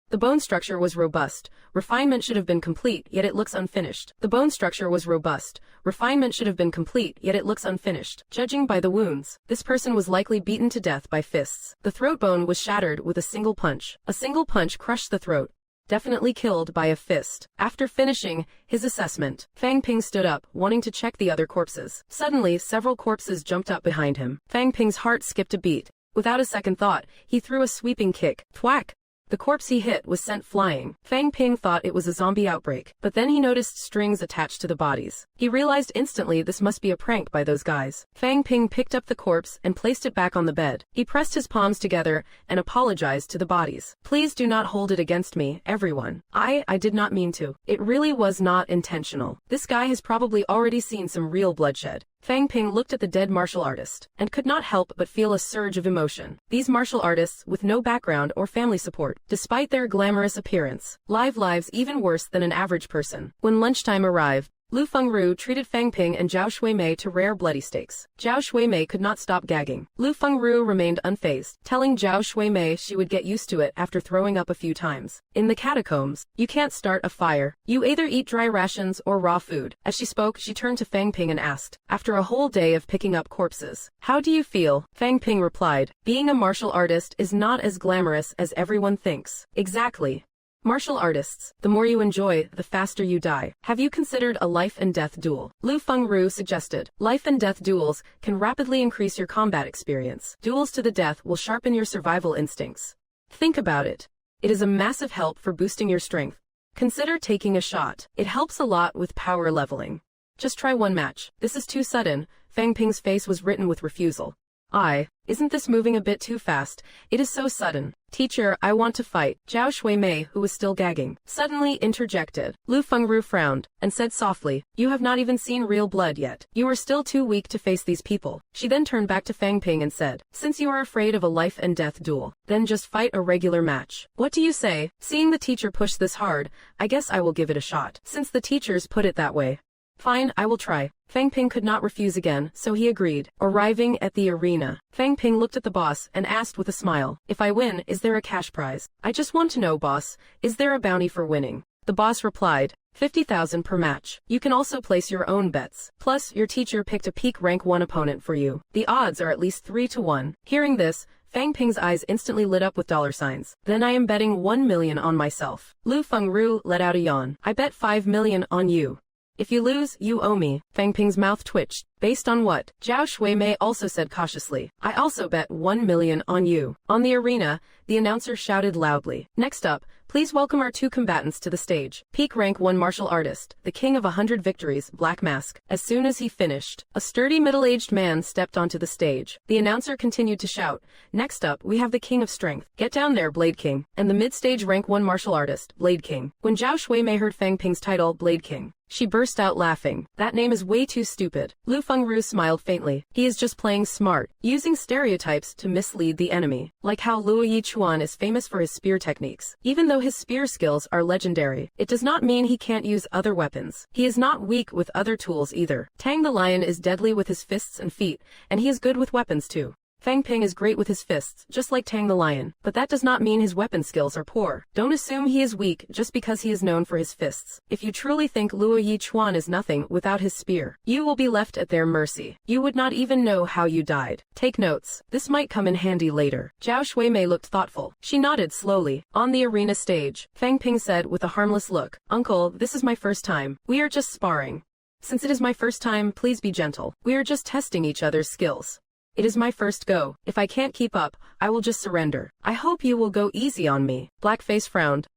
Speaker 1: The bone structure was robust. Refinement should have been complete, yet it looks unfinished. The bone structure was robust. Refinement should have been complete, yet it looks unfinished. Judging by the wounds, this person was likely beaten to death by fists. The throat bone was shattered with a single punch. A single punch crushed the throat. Definitely killed by a fist. After finishing his assessment, Fang Ping stood up, wanting to check the other corpses. Suddenly, several corpses jumped up behind him. Fang Ping's heart skipped a beat. Without a second thought, he threw a sweeping kick. Thwack! The corpse he hit was sent flying. Fang Ping thought it was a zombie outbreak, but then he noticed strings attached to the bodies. He realized instantly this must be a prank by those guys. Fang Ping picked up the corpse and placed it back on the bed. He pressed his palms together and apologized to the bodies. "Please do not hold it against me, everyone. I did not mean to. It really was not intentional. This guy has probably already seen some real bloodshed." Fang Ping looked at the dead martial artist, and could not help but feel a surge of emotion. These martial artists, with no background or family support, despite their glamorous appearance, live lives even worse than an average person. When lunchtime arrived, Lu Fengru treated Fang Ping and Zhao Shuimei to rare bloody steaks. Zhao Shuimei could not stop gagging. Lu Fengru remained unfazed, telling Zhao Shuimei she would get used to it after throwing up a few times. In the catacombs, you can't start a fire. You either eat dry rations or raw food. As she spoke, she turned to Fang Ping and asked, after a whole day of picking up corpses, "How do you feel?" Fang Ping replied, "Being a martial artist is not as glamorous as everyone thinks." Exactly. Martial artists, the more you enjoy, the faster you die. Have you considered a life and death duel? Lu Fengru suggested. Life and death duels can rapidly increase your combat experience. Duels to the death will sharpen your survival instincts. Think about it. It is a massive help for boosting your strength. Consider taking a shot. It helps a lot with power leveling. Just try one match. This is too sudden. Fang Ping's face was written with refusal. Isn't this moving a bit too fast? It is so sudden. Teacher, I want to fight. Zhao Shuimei, who was still gagging, suddenly interjected. Lu Fengru frowned, and said softly, "You have not even seen real blood yet. You are still too weak to face these people." She then turned back to Fang Ping and said, "Since you are afraid of a life and death duel, then just fight a regular match. What do you say?" Seeing the teacher push this hard, I guess I will give it a shot. Since the teachers put it that way. Fine, I will try. Fang Ping could not refuse again, so he agreed. Arriving at the arena, Fang Ping looked at the boss and asked with a smile, "If I win, is there a cash prize?" "I just want to know, boss, is there a bounty for winning?" The boss replied, 50,000 per match. You can also place your own bets. Plus, your teacher picked a peak rank 1 opponent for you. The odds are at least 3 to 1. Hearing this, Fang Ping's eyes instantly lit up with dollar signs. "Then I am betting 1 million on myself." Lu Fengru let out a yawn. "I bet 5 million on you. If you lose, you owe me." Fang Ping's mouth twitched. "Based on what?" Zhao Shuimei also said cautiously. "I also bet 1 million on you." On the arena, the announcer shouted loudly. "Next up, please welcome our 2 combatants to the stage. Peak rank 1 martial artist, the king of 100 victories, Black Mask." As soon as he finished, a sturdy middle-aged man stepped onto the stage. The announcer continued to shout, "Next up, we have the king of strength. Get down there, Blade King." And the mid-stage rank 1 martial artist, Blade King. When Zhao Shuimei heard Fang Ping's title, Blade King, she burst out laughing. "That name is way too stupid." Lu Fengru smiled faintly. "He is just playing smart, using stereotypes to mislead the enemy. Like how Luo Yichuan is famous for his spear techniques. Even though his spear skills are legendary, it does not mean he can't use other weapons. He is not weak with other tools either. Tang the Lion is deadly with his fists and feet, and he is good with weapons too. Fang Ping is great with his fists, just like Tang the lion, but that does not mean his weapon skills are poor. Don't assume he is weak just because he is known for his fists. If you truly think Luo Yichuan is nothing without his spear, you will be left at their mercy. You would not even know how you died. Take notes. This might come in handy later. Zhao Shuimei looked thoughtful. She nodded slowly. On the arena stage, Fang Ping said with a harmless look, "Uncle, this is my first time. We are just sparring. Since it is my first time, please be gentle. We are just testing each other's skills. It is my first go. If I can't keep up, I will just surrender. I hope you will go easy on me." Blackface frowned.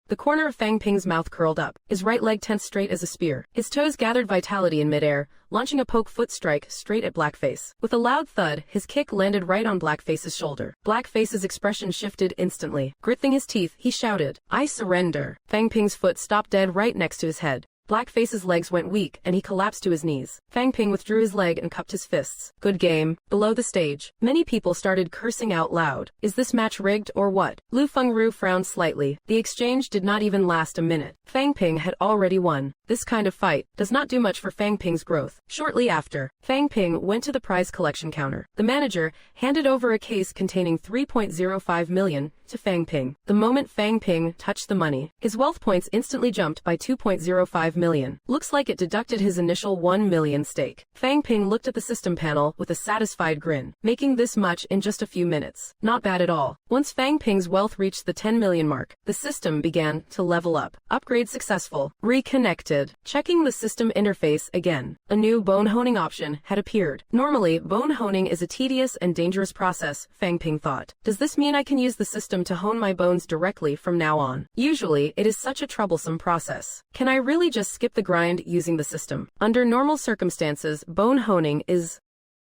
Speaker 1: The corner of Fang Ping's mouth curled up, his right leg tense straight as a spear. His toes gathered vitality in midair, launching a poke foot strike straight at Blackface. With a loud thud, his kick landed right on Blackface's shoulder. Blackface's expression shifted instantly. Gritting his teeth, he shouted, "I surrender." Fang Ping's foot stopped dead right next to his head. Blackface's legs went weak and he collapsed to his knees. Fang Ping withdrew his leg and cupped his fists. Good game. Below the stage, many people started cursing out loud. Is this match rigged or what? Lu Fengru frowned slightly. The exchange did not even last a minute. Fang Ping had already won. This kind of fight does not do much for Fang Ping's growth. Shortly after, Fang Ping went to the prize collection counter. The manager handed over a case containing 3.05 million to Fang Ping. The moment Fang Ping touched the money, his wealth points instantly jumped by 2.05 million. Looks like it deducted his initial 1 million stake. Fang Ping looked at the system panel with a satisfied grin, making this much in just a few minutes. Not bad at all. Once Fang Ping's wealth reached the 10 million mark, the system began to level up. Upgrade successful. Reconnected. Checking the system interface again. A new bone honing option had appeared. Normally, bone honing is a tedious and dangerous process, Fang Ping thought. Does this mean I can use the system to hone my bones directly from now on? Usually, it is such a troublesome process. Can I really just skip the grind using the system? Under normal circumstances, bone honing is...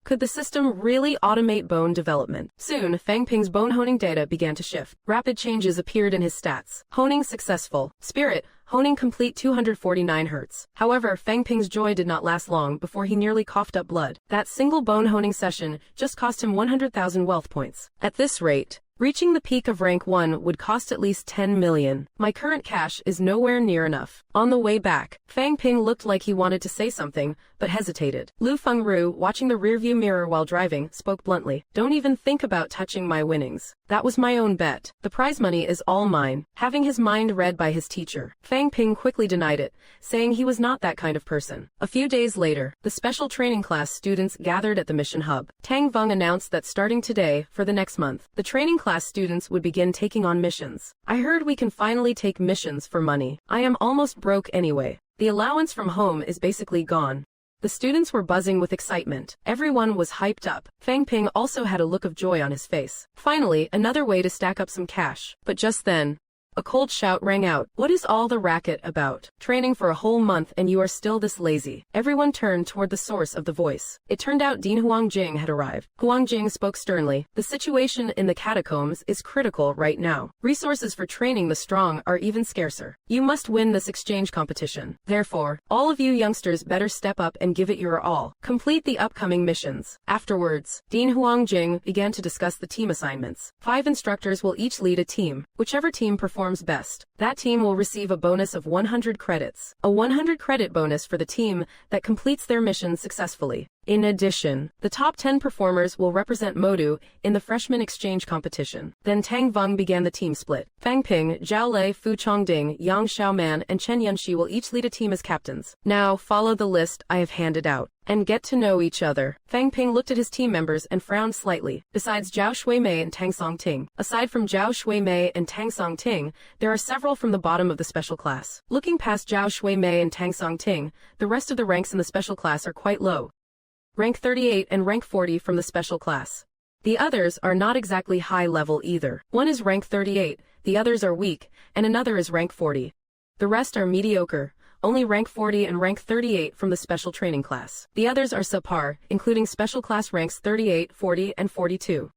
Speaker 1: Could the system really automate bone development? Soon, Fang Ping's bone honing data began to shift. Rapid changes appeared in his stats. Honing successful. Spirit. Honing complete 249 Hz. However, Fang Ping's joy did not last long before he nearly coughed up blood. That single bone honing session just cost him 100,000 wealth points. At this rate, reaching the peak of rank 1 would cost at least 10 million. My current cash is nowhere near enough. On the way back, Fang Ping looked like he wanted to say something, but hesitated. Lu Fengru, watching the rearview mirror while driving, spoke bluntly. Don't even think about touching my winnings. That was my own bet. The prize money is all mine. Having his mind read by his teacher, Fang Ping quickly denied it, saying he was not that kind of person. A few days later, the special training class students gathered at the mission hub. Tang Veng announced that starting today, for the next month, the training class students would begin taking on missions. I heard we can finally take missions for money. I am almost broke anyway. The allowance from home is basically gone. The students were buzzing with excitement. Everyone was hyped up. Fang Ping also had a look of joy on his face. Finally, another way to stack up some cash. But just then, a cold shout rang out. What is all the racket about? Training for a whole month and you are still this lazy. Everyone turned toward the source of the voice. It turned out Dean Huangjing had arrived. Huangjing spoke sternly. The situation in the catacombs is critical right now. Resources for training the strong are even scarcer. You must win this exchange competition. Therefore, all of you youngsters better step up and give it your all. Complete the upcoming missions. Afterwards, Dean Huangjing began to discuss the team assignments. 5 instructors will each lead a team. Whichever team performs best, that team will receive a bonus of 100 credits. A 100 credit bonus for the team that completes their mission successfully. In addition, the top 10 performers will represent Modu in the freshman exchange competition. Then Tang Veng began the team split. Fang Ping, Zhao Lei, Fu Chongding, Yang Xiaoman, and Chen Yunxi will each lead a team as captains. Now, follow the list I have handed out and get to know each other. Fang Ping looked at his team members and frowned slightly. Besides Zhao Shuimei and Tang Songting, aside from Zhao Shuimei and Tang Songting, there are several from the bottom of the special class. Looking past Zhao Shuimei and Tang Songting, the rest of the ranks in the special class are quite low. Rank 38 and rank 40 from the special class. The others are not exactly high level either. One is rank 38, the others are weak, and another is rank 40. The rest are mediocre. only rank 40 and rank 38 from the special training class. The others are subpar, including special class ranks 38, 40, and 42.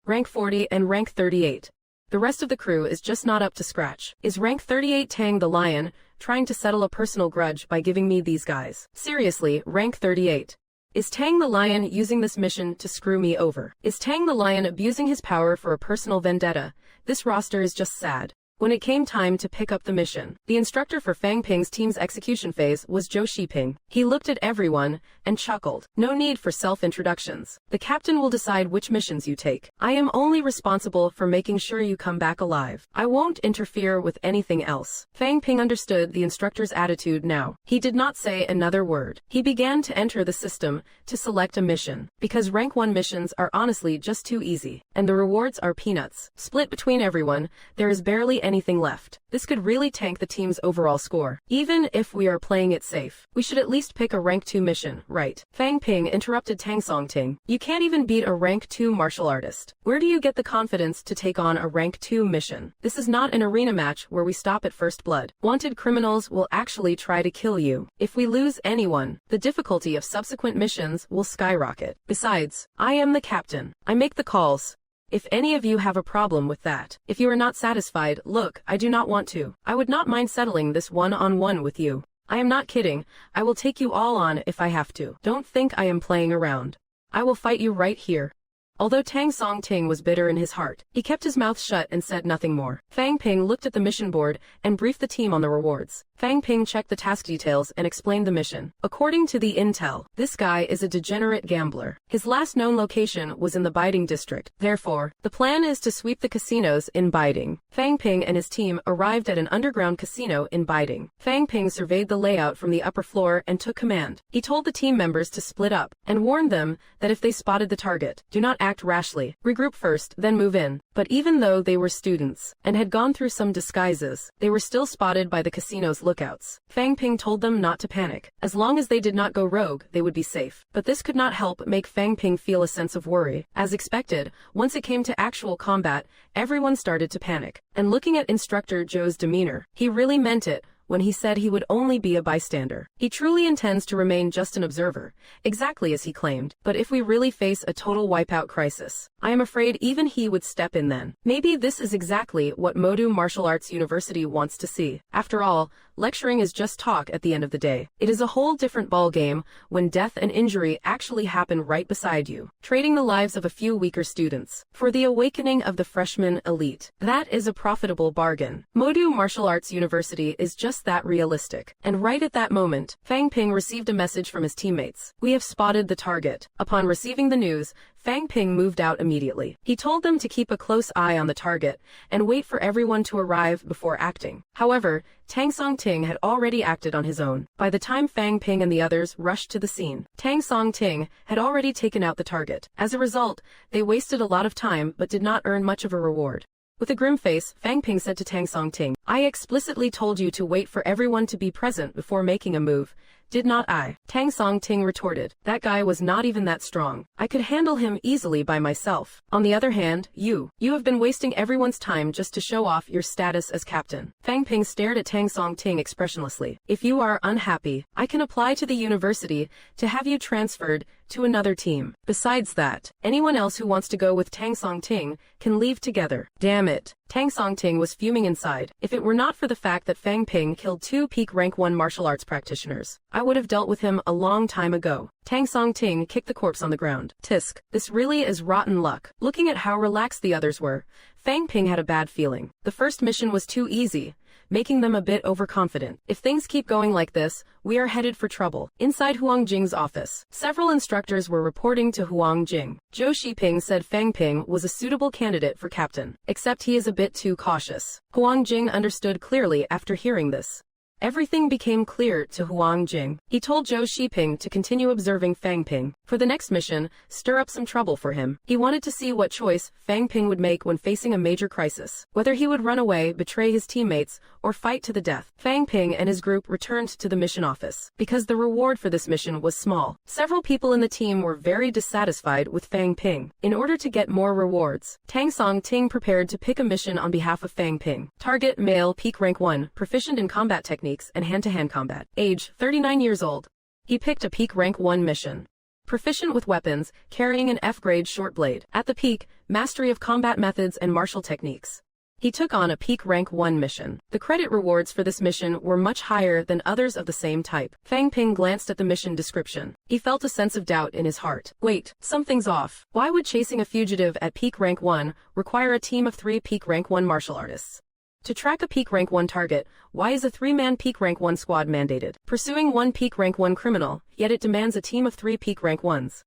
Speaker 1: Rank 40 and rank 38. The rest of the crew is just not up to scratch. Is rank 38 Tang the Lion trying to settle a personal grudge by giving me these guys? Seriously, rank 38. Is Tang the Lion using this mission to screw me over? Is Tang the Lion abusing his power for a personal vendetta? This roster is just sad. When it came time to pick up the mission, the instructor for Fang Ping's team's execution phase was Zhou Xiping. He looked at everyone and chuckled. No need for self-introductions. The captain will decide which missions you take. I am only responsible for making sure you come back alive. I won't interfere with anything else. Fang Ping understood the instructor's attitude now. He did not say another word. He began to enter the system to select a mission, because rank 1 missions are honestly just too easy, and the rewards are peanuts. Split between everyone, there is barely anything left. This could really tank the team's overall score. Even if we are playing it safe, we should at least pick a rank 2 mission, right? Fang Ping interrupted Tang Songting. You can't even beat a rank 2 martial artist. Where do you get the confidence to take on a rank 2 mission? This is not an arena match where we stop at first blood. Wanted criminals will actually try to kill you. If we lose anyone, the difficulty of subsequent missions will skyrocket. Besides, I am the captain. I make the calls. If any of you have a problem with that, if you are not satisfied, look, I do not want to. I would not mind settling this one-on-one with you. I am not kidding. I will take you all on if I have to. Don't think I am playing around. I will fight you right here. Although Tang Songting was bitter in his heart, he kept his mouth shut and said nothing more. Fang Ping looked at the mission board and briefed the team on the rewards. Fang Ping checked the task details and explained the mission. According to the intel, this guy is a degenerate gambler. His last known location was in the Biding district. Therefore, the plan is to sweep the casinos in Biding. Fang Ping and his team arrived at an underground casino in Biding. Fang Ping surveyed the layout from the upper floor and took command. He told the team members to split up and warned them that if they spotted the target, do not act rashly. Regroup first, then move in. But even though they were students and had gone through some disguises, they were still spotted by the casino's lookouts. Fang Ping told them not to panic. As long as they did not go rogue, they would be safe. But this could not help make Fang Ping feel a sense of worry. As expected, once it came to actual combat, everyone started to panic. And looking at Instructor Zhou's demeanor, he really meant it when he said he would only be a bystander. He truly intends to remain just an observer, exactly as he claimed. But if we really face a total wipeout crisis, I am afraid even he would step in then. Maybe this is exactly what Modu Martial Arts University wants to see. After all, lecturing is just talk at the end of the day. It is a whole different ballgame when death and injury actually happen right beside you, trading the lives of a few weaker students for the awakening of the freshman elite. That is a profitable bargain. Modu Martial Arts University is just that realistic. And right at that moment, Fang Ping received a message from his teammates. We have spotted the target. Upon receiving the news, Fang Ping moved out immediately. He told them to keep a close eye on the target and wait for everyone to arrive before acting. However, Tang Songting had already acted on his own. By the time Fang Ping and the others rushed to the scene, Tang Songting had already taken out the target. As a result, they wasted a lot of time but did not earn much of a reward. With a grim face, Fang Ping said to Tang Songting, I explicitly told you to wait for everyone to be present before making a move. Did not I? Tang Songting retorted. That guy was not even that strong. I could handle him easily by myself. On the other hand, you have been wasting everyone's time just to show off your status as captain. Fang Ping stared at Tang Songting expressionlessly. If you are unhappy, I can apply to the university to have you transferred to another team. Besides that, anyone else who wants to go with Tang Songting can leave together. Damn it. Tang Songting was fuming inside. If it were not for the fact that Fang Ping killed 2 peak rank 1 martial arts practitioners, I would have dealt with him a long time ago. Tang Songting kicked the corpse on the ground. Tisk. This really is rotten luck. Looking at how relaxed the others were, Fang Ping had a bad feeling. The first mission was too easy, making them a bit overconfident. If things keep going like this, we are headed for trouble. Inside Huang Jing's office, several instructors were reporting to Huang Jing. Zhou Xiping said Fang Ping was a suitable candidate for captain, except he is a bit too cautious. Huang Jing understood clearly after hearing this. Everything became clear to Huang Jing. He told Zhou Xiping to continue observing Fang Ping. For the next mission, stir up some trouble for him. He wanted to see what choice Fang Ping would make when facing a major crisis. Whether he would run away, betray his teammates, or fight to the death. Fang Ping and his group returned to the mission office, because the reward for this mission was small. Several people in the team were very dissatisfied with Fang Ping. In order to get more rewards, Tang Songting prepared to pick a mission on behalf of Fang Ping. Target: male, peak rank 1, proficient in combat techniques, techniques and hand-to-hand combat. Age, 39 years old. He picked a peak rank 1 mission. Proficient with weapons, carrying an F-grade short blade. At the peak, mastery of combat methods and martial techniques. He took on a peak rank 1 mission. The credit rewards for this mission were much higher than others of the same type. Fang Ping glanced at the mission description. He felt a sense of doubt in his heart. Wait, something's off. Why would chasing a fugitive at peak rank 1 require a team of 3 peak rank 1 martial artists? To track a peak rank 1 target, why is a 3-man peak rank 1 squad mandated? Pursuing one peak rank 1 criminal, yet it demands a team of 3 peak rank 1s.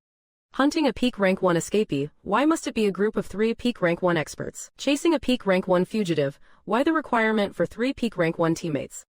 Speaker 1: Hunting a peak rank 1 escapee, why must it be a group of 3 peak rank 1 experts? Chasing a peak rank 1 fugitive, why the requirement for 3 peak rank 1 teammates?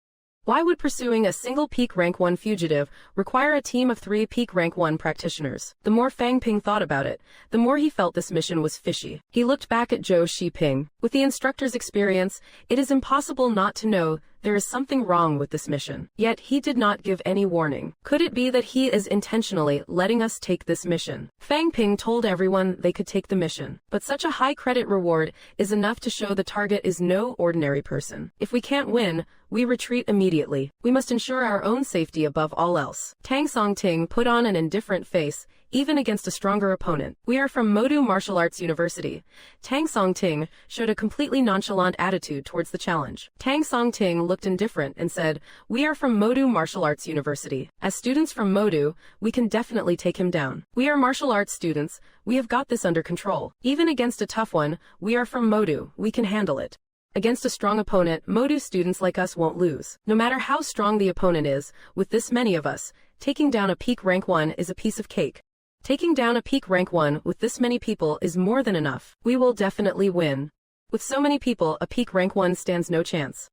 Speaker 1: Why would pursuing a single peak rank 1 fugitive require a team of 3 peak rank 1 practitioners? The more Fang Ping thought about it, the more he felt this mission was fishy. He looked back at Zhou Xiping. With the instructor's experience, it is impossible not to know there is something wrong with this mission. Yet he did not give any warning. Could it be that he is intentionally letting us take this mission? Fang Ping told everyone they could take the mission, but such a high credit reward is enough to show the target is no ordinary person. If we can't win, we retreat immediately. We must ensure our own safety above all else. Tang Songting put on an indifferent face, even against a stronger opponent. We are from Modu Martial Arts University. Tang Songting showed a completely nonchalant attitude towards the challenge. Tang Songting looked indifferent and said, "We are from Modu Martial Arts University. As students from Modu, we can definitely take him down. We are martial arts students, we have got this under control. Even against a tough one, we are from Modu, we can handle it." Against a strong opponent, Modu students like us won't lose. No matter how strong the opponent is, with this many of us, taking down a peak rank 1 is a piece of cake. Taking down a peak rank 1 with this many people is more than enough. We will definitely win. With so many people, a peak rank 1 stands no chance.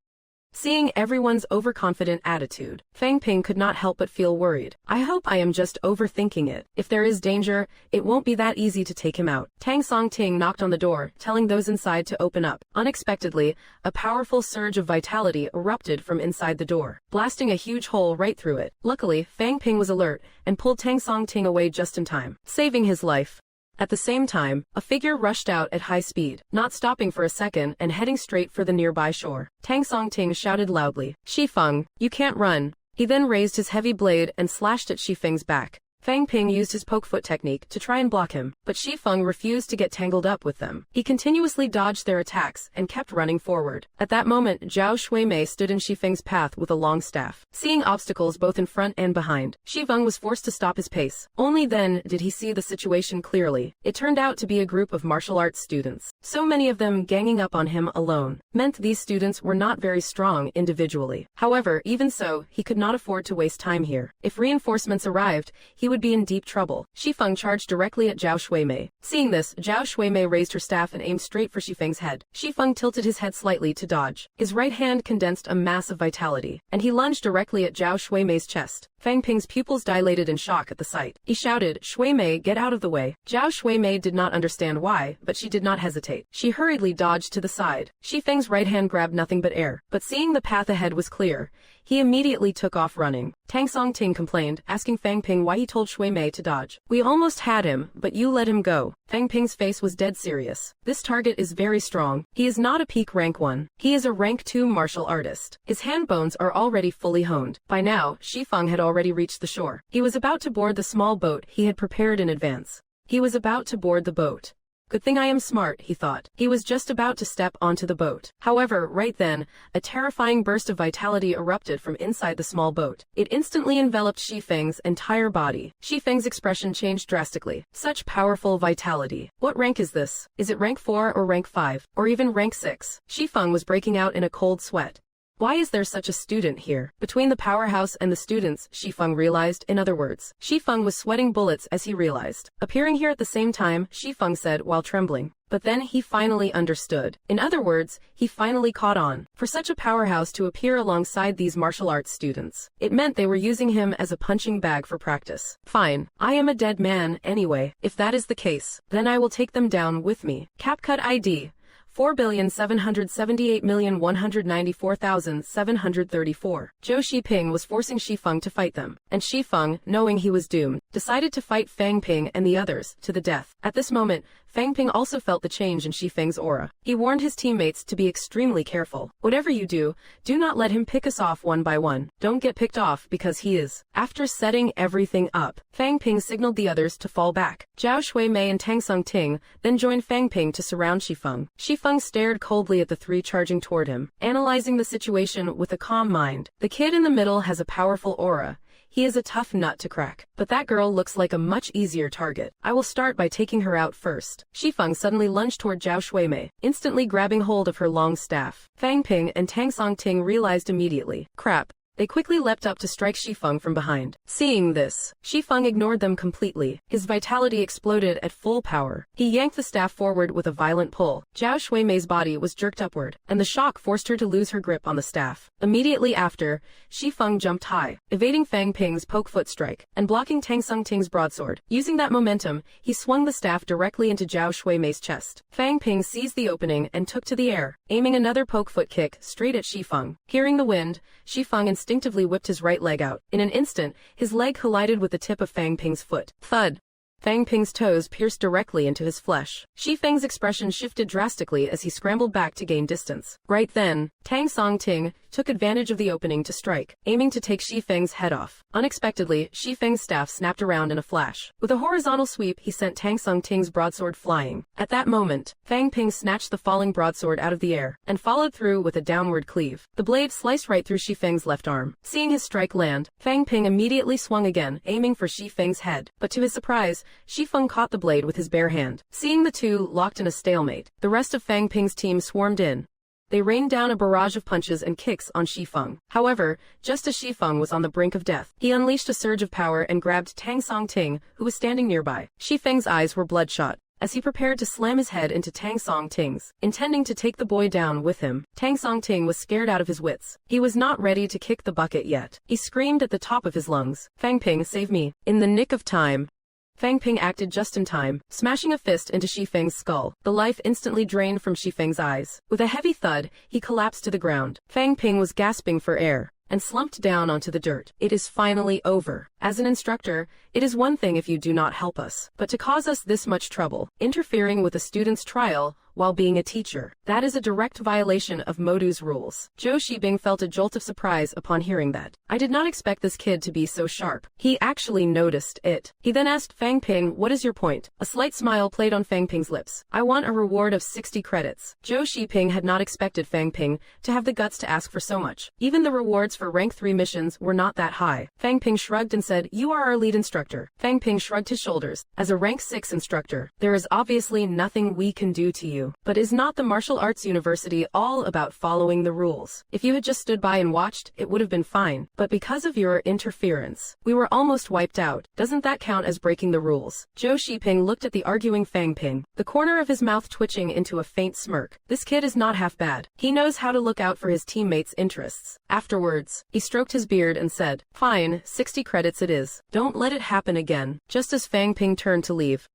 Speaker 1: Seeing everyone's overconfident attitude, Fang Ping could not help but feel worried. I hope I am just overthinking it. If there is danger, it won't be that easy to take him out. Tang Songting knocked on the door, telling those inside to open up. Unexpectedly, a powerful surge of vitality erupted from inside the door, blasting a huge hole right through it. Luckily, Fang Ping was alert and pulled Tang Songting away just in time, saving his life. At the same time, a figure rushed out at high speed, not stopping for a second and heading straight for the nearby shore. Tang Songting shouted loudly, "Xifeng, you can't run." He then raised his heavy blade and slashed at Xifeng's back. Fang Ping used his poke-foot technique to try and block him, but Xifeng refused to get tangled up with them. He continuously dodged their attacks and kept running forward. At that moment, Zhao Shuimei stood in Xifeng's path with a long staff. Seeing obstacles both in front and behind, Xifeng was forced to stop his pace. Only then did he see the situation clearly. It turned out to be a group of martial arts students. So many of them ganging up on him alone meant these students were not very strong individually. However, even so, he could not afford to waste time here. If reinforcements arrived, he would be in deep trouble. Xifeng charged directly at Zhao Shuimei. Seeing this, Zhao Shuimei raised her staff and aimed straight for Xifeng's head. Xifeng tilted his head slightly to dodge. His right hand condensed a mass of vitality, and he lunged directly at Zhao Shuimei's chest. Fang Ping's pupils dilated in shock at the sight. He shouted, "Shuimei, get out of the way." Zhao Shuimei did not understand why, but she did not hesitate. She hurriedly dodged to the side. Xifeng's right hand grabbed nothing but air, but seeing the path ahead was clear, he immediately took off running. Tang Songting complained, asking Fang Ping why he told Shuimei to dodge. "We almost had him, but you let him go." Fang Ping's face was dead serious. This target is very strong. He is not a peak rank 1. He is a rank 2 martial artist. His hand bones are already fully honed. By now, Xifeng had already reached the shore. He was about to board the small boat he had prepared in advance. He was about to board the boat. Good thing I am smart, he thought. He was just about to step onto the boat. However, right then, a terrifying burst of vitality erupted from inside the small boat. It instantly enveloped Xifeng's entire body. Xifeng's expression changed drastically. Such powerful vitality. What rank is this? Is it rank 4 or rank 5? Or even rank 6? Xifeng was breaking out in a cold sweat. Why is there such a student here? Between the powerhouse and the students, Xifeng realized, in other words. Xifeng was sweating bullets as he realized. Appearing here at the same time, Xifeng said while trembling. But then he finally understood. In other words, he finally caught on. For such a powerhouse to appear alongside these martial arts students, it meant they were using him as a punching bag for practice. Fine, I am a dead man anyway. If that is the case, then I will take them down with me. CapCut ID. 4,778,194,734. Zhou Xiping was forcing Xifeng to fight them, and Xifeng, knowing he was doomed, decided to fight Fang Ping and the others to the death. At this moment, Fang Ping also felt the change in Feng's aura. He warned his teammates to be extremely careful. Whatever you do not let him pick us off one by one. Don't get picked off because he is. After setting everything up, Fang Ping signaled the others to fall back. Zhao Shuimei and Tang Ting then joined Fang Ping to surround Shifeng. Shifeng stared coldly at the three charging toward him, analyzing the situation with a calm mind. The kid in the middle has a powerful aura. He is a tough nut to crack. But that girl looks like a much easier target. I will start by taking her out first. Shifeng suddenly lunged toward Zhao Shuimei, instantly grabbing hold of her long staff. Fang Ping and Tang Ting realized immediately. Crap. They quickly leapt up to strike Shifeng from behind. Seeing this, Shifeng ignored them completely. His vitality exploded at full power. He yanked the staff forward with a violent pull. Zhao Shuimei's body was jerked upward, and the shock forced her to lose her grip on the staff. Immediately after, Shifeng jumped high, evading Fang Ping's poke-foot strike, and blocking Tang Ting's broadsword. Using that momentum, he swung the staff directly into Zhao Shuimei's chest. Fang Ping seized the opening and took to the air, aiming another poke-foot kick straight at Shifeng. Hearing the wind, Shifeng instinctively whipped his right leg out. In an instant, his leg collided with the tip of Fang Ping's foot. Thud! Fang Ping's toes pierced directly into his flesh. Shifeng's expression shifted drastically as he scrambled back to gain distance. Right then, Tang Ting took advantage of the opening to strike, aiming to take Shifeng's head off. Unexpectedly, Shifeng's staff snapped around in a flash. With a horizontal sweep, he sent Tang Ting's broadsword flying. At that moment, Fang Ping snatched the falling broadsword out of the air and followed through with a downward cleave. The blade sliced right through Shifeng's left arm. Seeing his strike land, Fang Ping immediately swung again, aiming for Shifeng's head. But to his surprise, Shifeng caught the blade with his bare hand. Seeing the two locked in a stalemate, the rest of Fang Ping's team swarmed in. They rained down a barrage of punches and kicks on Shifeng. However, just as Shifeng was on the brink of death, he unleashed a surge of power and grabbed Tang Ting, who was standing nearby. Shifeng's eyes were bloodshot as he prepared to slam his head into Tang Ting's, intending to take the boy down with him. Tang Ting was scared out of his wits. He was not ready to kick the bucket yet. He screamed at the top of his lungs, "Fang Ping, save me!" In the nick of time, Fang Ping acted just in time, smashing a fist into Shifeng's skull. The life instantly drained from Shifeng's eyes. With a heavy thud, he collapsed to the ground. Fang Ping was gasping for air and slumped down onto the dirt. It is finally over. As an instructor, it is one thing if you do not help us, but to cause us this much trouble, interfering with a student's trial while being a teacher, that is a direct violation of Modu's rules. Zhou Shibing felt a jolt of surprise upon hearing that. I did not expect this kid to be so sharp. He actually noticed it. He then asked Fang Ping, "What is your point?" A slight smile played on Fang Ping's lips. "I want a reward of 60 credits. Zhou Shiping had not expected Fang Ping to have the guts to ask for so much. Even the rewards for rank 3 missions were not that high. Fang Ping shrugged and said, "You are our lead instructor." Fang Ping shrugged his shoulders. "As a rank 6 instructor, there is obviously nothing we can do to you. But is not the martial arts university all about following the rules? If you had just stood by and watched, it would have been fine. But because of your interference, we were almost wiped out. Doesn't that count as breaking the rules?" Zhou Shiping looked at the arguing Fang Ping, the corner of his mouth twitching into a faint smirk. This kid is not half bad. He knows how to look out for his teammates' interests. Afterwards, he stroked his beard and said, "Fine, 60 credits it is. Don't let it happen again." Just as Fang Ping turned to leave,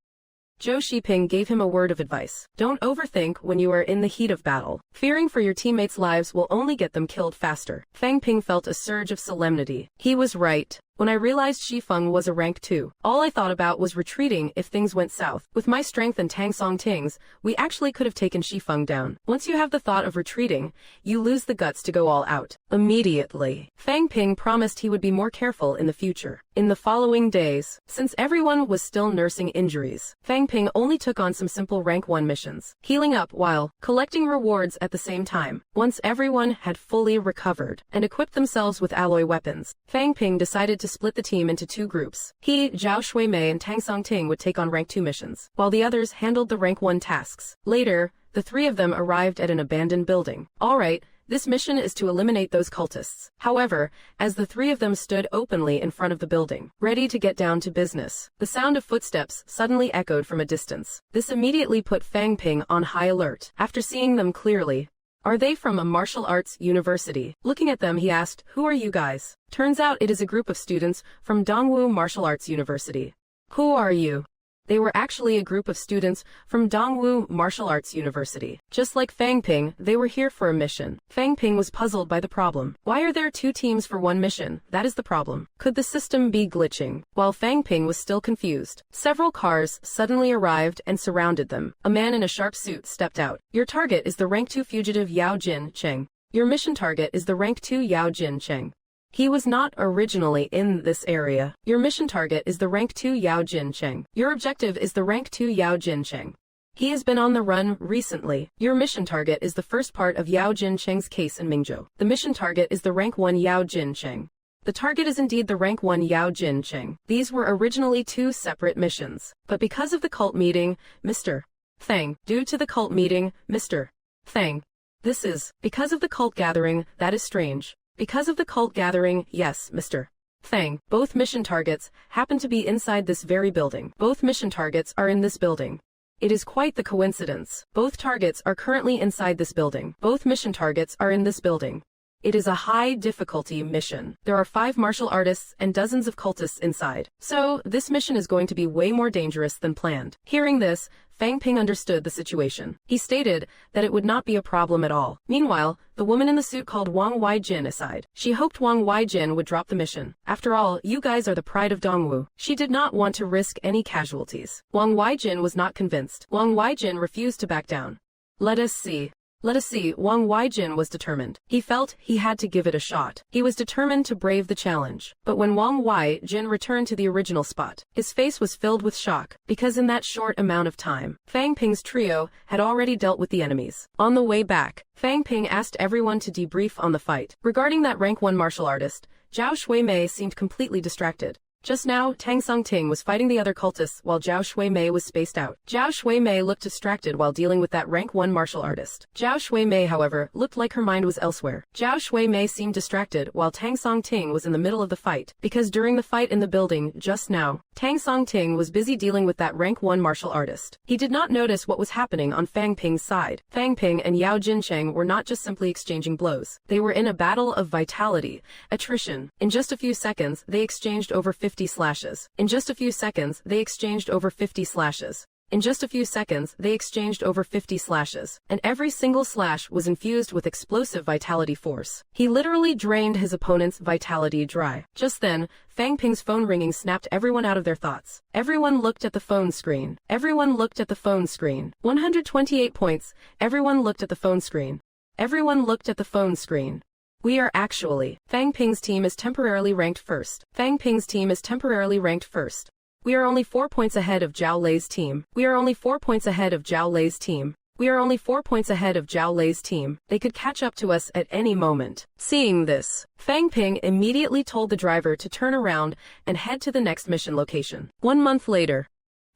Speaker 1: Zhou Shiping gave him a word of advice. "Don't overthink when you are in the heat of battle. Fearing for your teammates' lives will only get them killed faster." Fang Ping felt a surge of solemnity. He was right. When I realized Shifeng was a rank 2, all I thought about was retreating if things went south. With my strength and Tang Ting's, we actually could have taken Shifeng down. Once you have the thought of retreating, you lose the guts to go all out. Immediately, Fang Ping promised he would be more careful in the future. In the following days, since everyone was still nursing injuries, Fang Ping only took on some simple rank 1 missions, healing up while collecting rewards at the same time. Once everyone had fully recovered and equipped themselves with alloy weapons, Fang Ping decided to split the team into 2 groups. He, Zhao Shuimei and Tang Ting would take on rank 2 missions, while the others handled the rank 1 tasks. Later, the 3 of them arrived at an abandoned building. Alright, this mission is to eliminate those cultists. However, as the 3 of them stood openly in front of the building, ready to get down to business, the sound of footsteps suddenly echoed from a distance. This immediately put Fang Ping on high alert. After seeing them clearly, "Are they from a martial arts university?" Looking at them, he asked, "Who are you guys?" Turns out it is a group of students from Donghua Martial Arts University. "Who are you?" They were actually a group of students from Donghua Martial Arts University. Just like Fang Ping, they were here for a mission. Fang Ping was puzzled by the problem. Why are there 2 teams for 1 mission? That is the problem. Could the system be glitching? While Fang Ping was still confused, several cars suddenly arrived and surrounded them. A man in a sharp suit stepped out. Your target is the rank 2 fugitive Yao Jin Cheng. Your mission target is the rank 2 Yao Jin Cheng. He was not originally in this area. Your mission target is the rank 2 Yao Jin Cheng. Your objective is the rank 2 Yao Jin Cheng. He has been on the run recently. Your mission target is the first part of Yao Jin Cheng's case in Mingzhou. The mission target is the rank 1 Yao Jin Cheng. The target is indeed the rank 1 Yao Jin Cheng. These were originally 2 separate missions. But because of the cult meeting, Mr. Fang, due to the cult meeting, Mr. Fang, this is, because of the cult gathering, that is strange. Because of the cult gathering, yes, Mr. Fang, both mission targets happen to be inside this very building. Both mission targets are in this building. It is quite the coincidence. Both targets are currently inside this building. Both mission targets are in this building. It is a high difficulty mission. There are 5 martial artists and dozens of cultists inside. So, this mission is going to be way more dangerous than planned. Hearing this, Fang Ping understood the situation. He stated that it would not be a problem at all. Meanwhile, the woman in the suit called Wang Weijin aside. She hoped Wang Weijin would drop the mission. After all, you guys are the pride of Donghua. She did not want to risk any casualties. Wang Weijin was not convinced. Wang Weijin refused to back down. Let us see. Let us see, Wang Weijin was determined. He felt he had to give it a shot. He was determined to brave the challenge. But when Wang Weijin returned to the original spot, his face was filled with shock, because in that short amount of time, Fang Ping's trio had already dealt with the enemies. On the way back, Fang Ping asked everyone to debrief on the fight. Regarding that rank 1 martial artist, Zhao Shuimei seemed completely distracted. Just now, Tang Songting was fighting the other cultists while Zhao Shuimei was spaced out. Zhao Shuimei looked distracted while dealing with that rank 1 martial artist. Zhao Shuimei, however, looked like her mind was elsewhere. Zhao Shuimei seemed distracted while Tang Songting was in the middle of the fight, because during the fight in the building just now, Tang Songting was busy dealing with that rank 1 martial artist. He did not notice what was happening on Fang Ping's side. Fang Ping and Yao Jincheng were not just simply exchanging blows. They were in a battle of vitality, attrition. In just a few seconds, they exchanged over 50 slashes. In just a few seconds, they exchanged over 50 slashes. In just a few seconds, they exchanged over 50 slashes, and every single slash was infused with explosive vitality force. He literally drained his opponent's vitality dry. Just then, Fang Ping's phone ringing snapped everyone out of their thoughts. Everyone looked at the phone screen. Everyone looked at the phone screen. 128 points. Everyone looked at the phone screen. Everyone looked at the phone screen. We are actually. Fang Ping's team is temporarily ranked first. Fang Ping's team is temporarily ranked first. We are only 4 points ahead of Zhao Lei's team. We are only 4 points ahead of Zhao Lei's team. We are only 4 points ahead of Zhao Lei's team. They could catch up to us at any moment. Seeing this, Fang Ping immediately told the driver to turn around and head to the next mission location. 1 month later,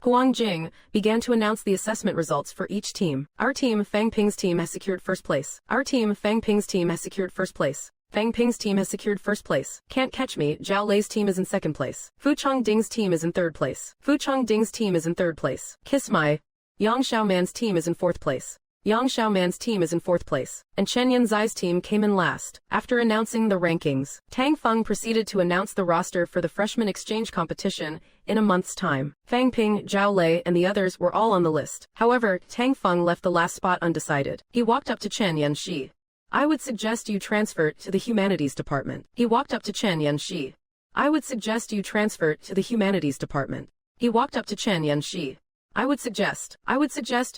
Speaker 1: Huang Jing began to announce the assessment results for each team. Our team, Fang Ping's team, has secured first place. Our team, Fang Ping's team, has secured first place. Fang Ping's team has secured first place. Can't catch me, Zhao Lei's team is in second place. Fu Chongding's team is in third place. Fu Chongding's team is in third place. Kiss my. Yang Xiaoman's team is in fourth place. Yang Xiaoman's team is in fourth place, and Chen Yanzai's team came in last. After announcing the rankings, Tang Feng proceeded to announce the roster for the freshman exchange competition in a month's time. Fang Ping, Zhao Lei, and the others were all on the list. However, Tang Feng left the last spot undecided. He walked up to Chen Yanxi. I would suggest you transfer to the humanities department. He walked up to Chen Yanxi. I would suggest you transfer to the humanities department. He walked up to Chen Yanxi. I would suggest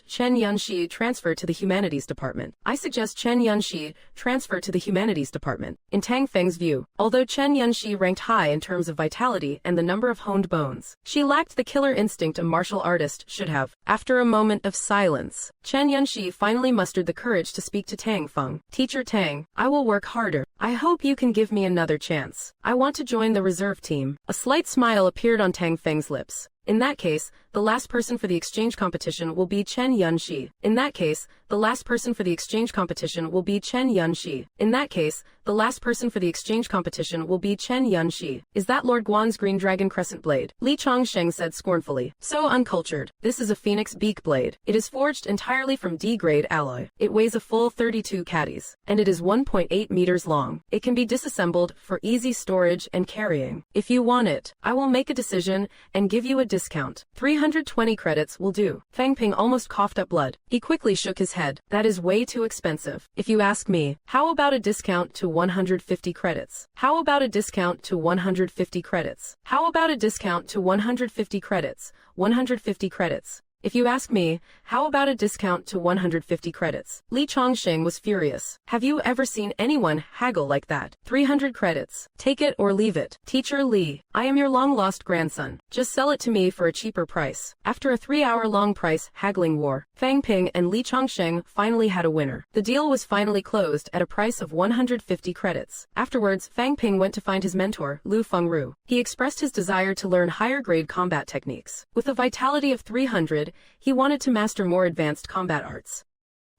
Speaker 1: Chen Yanxi transfer to the humanities department. I suggest Chen Yanxi transfer to the humanities department. In Tang Feng's view, although Chen Yanxi ranked high in terms of vitality and the number of honed bones, she lacked the killer instinct a martial artist should have. After a moment of silence, Chen Yanxi finally mustered the courage to speak to Tang Feng. Teacher Tang, I will work harder. I hope you can give me another chance. I want to join the reserve team. A slight smile appeared on Tang Feng's lips. In that case, the last person for the exchange competition will be Chen Yanxi. In that case, the last person for the exchange competition will be Chen Yanxi. In that case, the last person for the exchange competition will be Chen Yanxi. Is that Lord Guan's green dragon crescent blade? Li Chongsheng said scornfully. So uncultured. This is a phoenix beak blade. It is forged entirely from D-grade alloy. It weighs a full 32 caddies, and it is 1.8 meters long. It can be disassembled for easy storage and carrying. If you want it, I will make a decision and give you a discount. 300 320 credits will do. Fang Ping almost coughed up blood. He quickly shook his head. That is way too expensive. If you ask me, how about a discount to 150 credits? How about a discount to 150 credits? How about a discount to 150 credits? 150 credits. If you ask me, how about a discount to 150 credits? Li Chongsheng was furious. Have you ever seen anyone haggle like that? 300 credits. Take it or leave it. Teacher Li, I am your long-lost grandson. Just sell it to me for a cheaper price. After a 3-hour-long price haggling war, Fang Ping and Li Chongsheng finally had a winner. The deal was finally closed at a price of 150 credits. Afterwards, Fang Ping went to find his mentor, Lu Fengru. He expressed his desire to learn higher-grade combat techniques. With a vitality of 300, he wanted to master more advanced combat arts.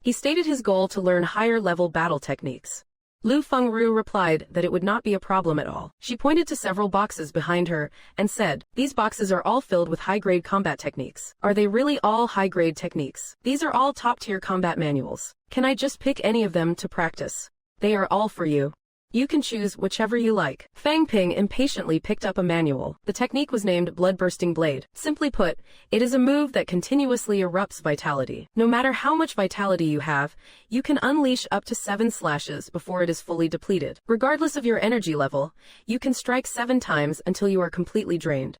Speaker 1: He stated his goal to learn higher-level battle techniques. Lu Fengru replied that it would not be a problem at all. She pointed to several boxes behind her and said, "These boxes are all filled with high-grade combat techniques." "Are they really all high-grade techniques? These are all top-tier combat manuals. Can I just pick any of them to practice?" "They are all for you. You can choose whichever you like." Fang Ping impatiently picked up a manual. The technique was named Blood-Bursting Blade. Simply put, it is a move that continuously erupts vitality. No matter how much vitality you have, you can unleash up to 7 slashes before it is fully depleted. Regardless of your energy level, you can strike 7 times until you are completely drained.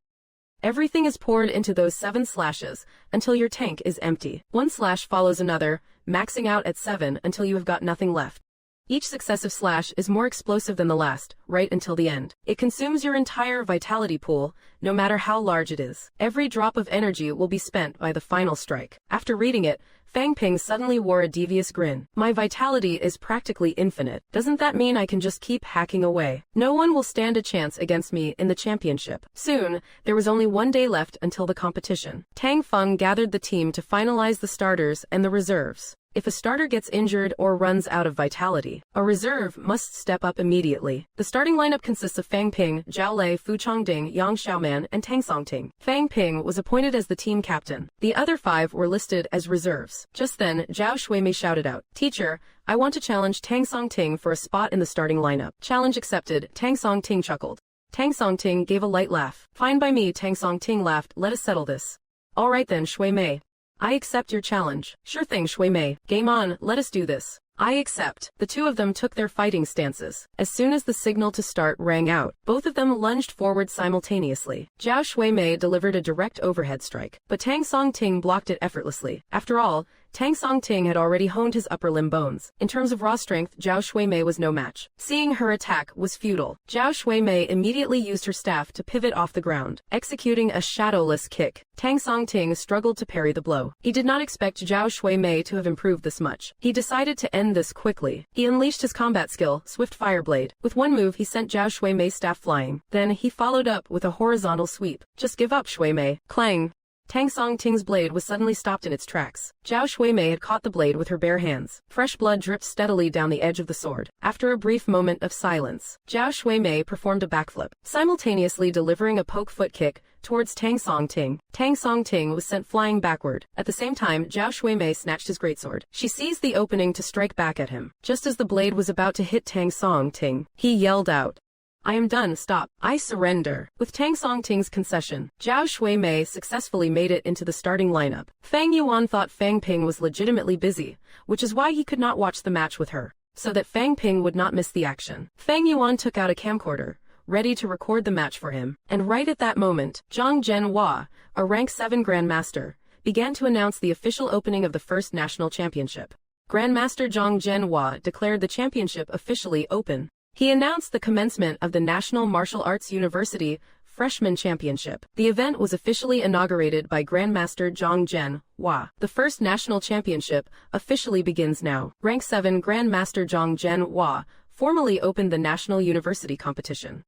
Speaker 1: Everything is poured into those 7 slashes until your tank is empty. 1 slash follows another, maxing out at 7 until you have got nothing left. Each successive slash is more explosive than the last, right until the end. It consumes your entire vitality pool, no matter how large it is. Every drop of energy will be spent by the final strike. After reading it, Fang Ping suddenly wore a devious grin. My vitality is practically infinite. Doesn't that mean I can just keep hacking away? No one will stand a chance against me in the championship. Soon, there was only 1 day left until the competition. Tang Feng gathered the team to finalize the starters and the reserves. If a starter gets injured or runs out of vitality, a reserve must step up immediately. The starting lineup consists of Fang Ping, Zhao Lei, Fu Chongding, Yang Xiaoman, and Tang Songting. Fang Ping was appointed as the team captain. The other 5 were listed as reserves. Just then, Zhao Shuimei shouted out, "Teacher, I want to challenge Tang Songting for a spot in the starting lineup." "Challenge accepted," Tang Songting chuckled. Tang Songting gave a light laugh. "Fine by me," Tang Songting laughed. "Let us settle this." "All right then, Shuimei. I accept your challenge." "Sure thing, Shuimei. Game on, let us do this." "I accept." The two of them took their fighting stances. As soon as the signal to start rang out, both of them lunged forward simultaneously. Zhao Shuimei delivered a direct overhead strike, but Tang Songting blocked it effortlessly. After all, Tang Songting had already honed his upper limb bones. In terms of raw strength, Zhao Shuimei was no match. Seeing her attack was futile, Zhao Shuimei immediately used her staff to pivot off the ground, executing a shadowless kick. Tang Songting struggled to parry the blow. He did not expect Zhao Shuimei to have improved this much. He decided to end this quickly. He unleashed his combat skill, Swift Fire Blade. With one move, he sent Zhao Shuimei's staff flying. Then he followed up with a horizontal sweep. "Just give up, Shuimei." Clang! Tang Songting's blade was suddenly stopped in its tracks. Zhao Shuimei had caught the blade with her bare hands. Fresh blood dripped steadily down the edge of the sword. After a brief moment of silence, Zhao Shuimei performed a backflip, simultaneously delivering a poke foot kick towards Tang Songting. Tang Songting was sent flying backward. At the same time, Zhao Shuimei snatched his greatsword. She seized the opening to strike back at him. Just as the blade was about to hit Tang Songting, he yelled out, "I am done, stop. I surrender." With Tang Songting's concession, Zhao Shuimei successfully made it into the starting lineup. Fang Yuan thought Fang Ping was legitimately busy, which is why he could not watch the match with her, so that Fang Ping would not miss the action. Fang Yuan took out a camcorder, ready to record the match for him, and right at that moment, Zhang Zhenhua, a rank 7 Grandmaster, began to announce the official opening of the first national championship. Grandmaster Zhang Zhenhua declared the championship officially open. He announced the commencement of the National Martial Arts University Freshman Championship. The event was officially inaugurated by Grandmaster Zhang Zhenhua. The first national championship officially begins now. Rank 7 Grandmaster Zhang Zhenhua formally opened the National University competition.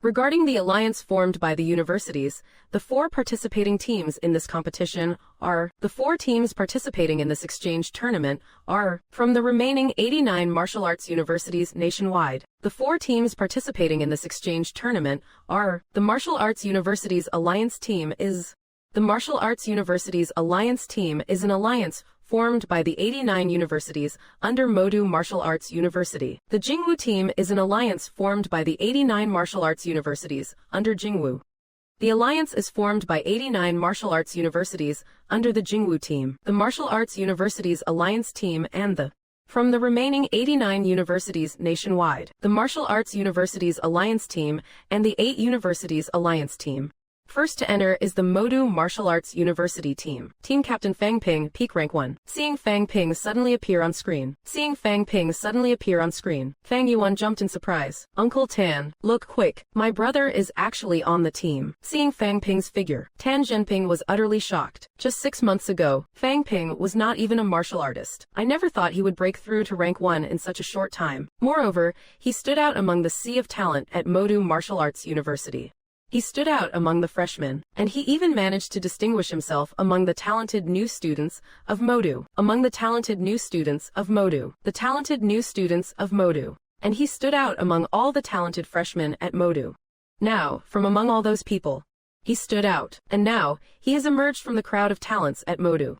Speaker 1: Regarding the alliance formed by the universities, the 4 participating teams in this competition are, the 4 teams participating in this exchange tournament are, from the remaining 89 martial arts universities nationwide. The 4 teams participating in this exchange tournament are, the Martial Arts Universities Alliance Team is, the Martial Arts Universities Alliance Team is an alliance formed by the 89 universities under Modu Martial Arts University. The Jingwu team is an alliance formed by the 89 martial arts universities under Jingwu. The alliance is formed by 89 martial arts universities under the Jingwu team, the Martial Arts Universities Alliance team and from the remaining 89 universities nationwide, the Martial Arts Universities Alliance team and the 8 universities Alliance team. First to enter is the Modu Martial Arts University team. Team Captain Fang Ping, peak rank 1. Seeing Fang Ping suddenly appear on screen. Fang Yuan jumped in surprise. Uncle Tan, look quick, my brother is actually on the team. Seeing Fang Ping's figure, Tan Zhenping was utterly shocked. Just 6 months ago, Fang Ping was not even a martial artist. I never thought he would break through to rank 1 in such a short time. Moreover, he stood out among the sea of talent at Modu Martial Arts University. He stood out among the freshmen, and he even managed to distinguish himself among the talented new students of Modu. And he stood out among all the talented freshmen at Modu. Now, from among all those people, he stood out, and now, he has emerged from the crowd of talents at Modu,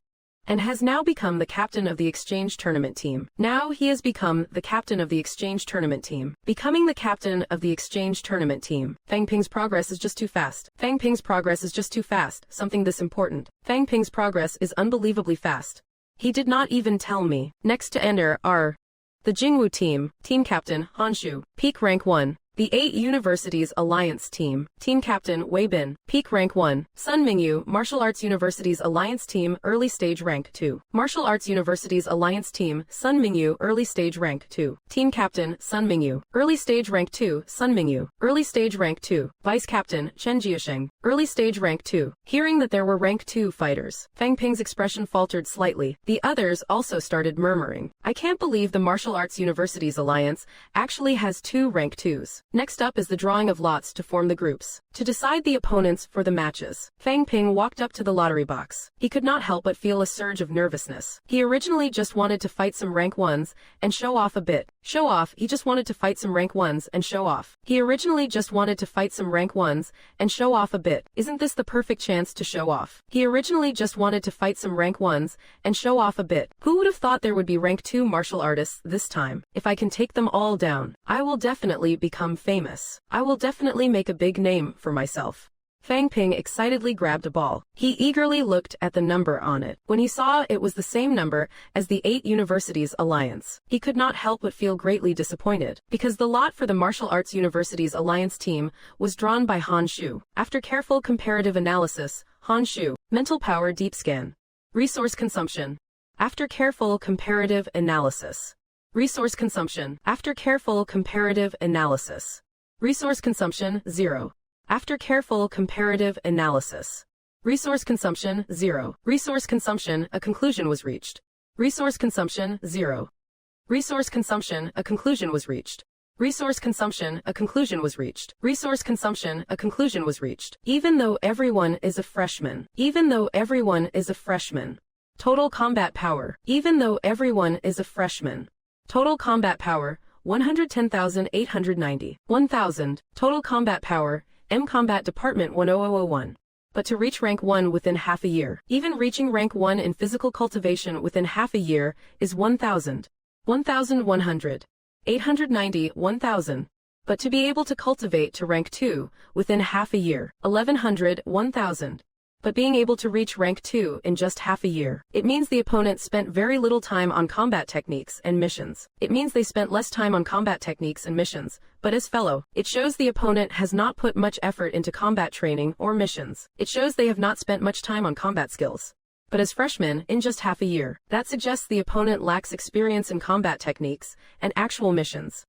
Speaker 1: and has now become the captain of the exchange tournament team. Becoming the captain of the exchange tournament team. Fang Ping's progress is just too fast. Something this important. Fang Ping's progress is unbelievably fast. He did not even tell me. Next to enter are the Jingwu team, team captain, Hanshu, peak rank 1. The 8 Universities Alliance team, team captain, Wei Bin, peak rank 1. Sun Mingyu, Martial Arts Universities Alliance team, early stage rank 2. Martial Arts Universities Alliance team, Sun Mingyu, early stage rank 2. Team captain, Sun Mingyu, early stage rank 2. Sun Mingyu, early stage rank 2. Vice captain, Chen Jiasheng, early stage rank 2. Hearing that there were rank 2 fighters, Fang Ping's expression faltered slightly. The others also started murmuring. I can't believe the Martial Arts Universities Alliance actually has 2 rank 2s. Next up is the drawing of lots to form the groups. To decide the opponents for the matches, Fang Ping walked up to the lottery box. He could not help but feel a surge of nervousness. He originally just wanted to fight some rank 1s and show off a bit. He just wanted to fight some rank 1s and show off. Isn't this the perfect chance to show off? Who would have thought there would be rank 2 martial artists this time? If I can take them all down, I will definitely become famous. I will definitely make a big name for myself. Fang Ping excitedly grabbed a ball. He eagerly looked at the number on it. When he saw it was the same number as the 8 Universities Alliance, he could not help but feel greatly disappointed, because the lot for the Martial Arts Universities Alliance team was drawn by Han Shu. After careful comparative analysis, Han Shu, mental power deep scan. Resource consumption. After careful comparative analysis. Resource consumption. 0. After careful comparative analysis. Resource consumption 0. Resource consumption, a conclusion was reached. Resource consumption 0. Resource consumption, a conclusion was reached. Resource consumption, a conclusion was reached. Resource consumption, a conclusion was reached. Even though everyone is a freshman. Total combat power. Total combat power, 110,890. 1,000. Total combat power, M Combat Department 10001. But to reach rank 1 within half a year, even reaching rank 1 in physical cultivation within half a year, is 1,000. 1,100. 890, 1,000. But to be able to cultivate to rank 2 within half a year, 1,100, 1,000. But being able to reach rank 2 in just half a year, it means the opponent spent very little time on combat techniques and missions. But as fellow, it shows the opponent has not put much effort into combat training or missions. It shows they have not spent much time on combat skills. But as freshmen, in just half a year, that suggests the opponent lacks experience in combat techniques and actual missions.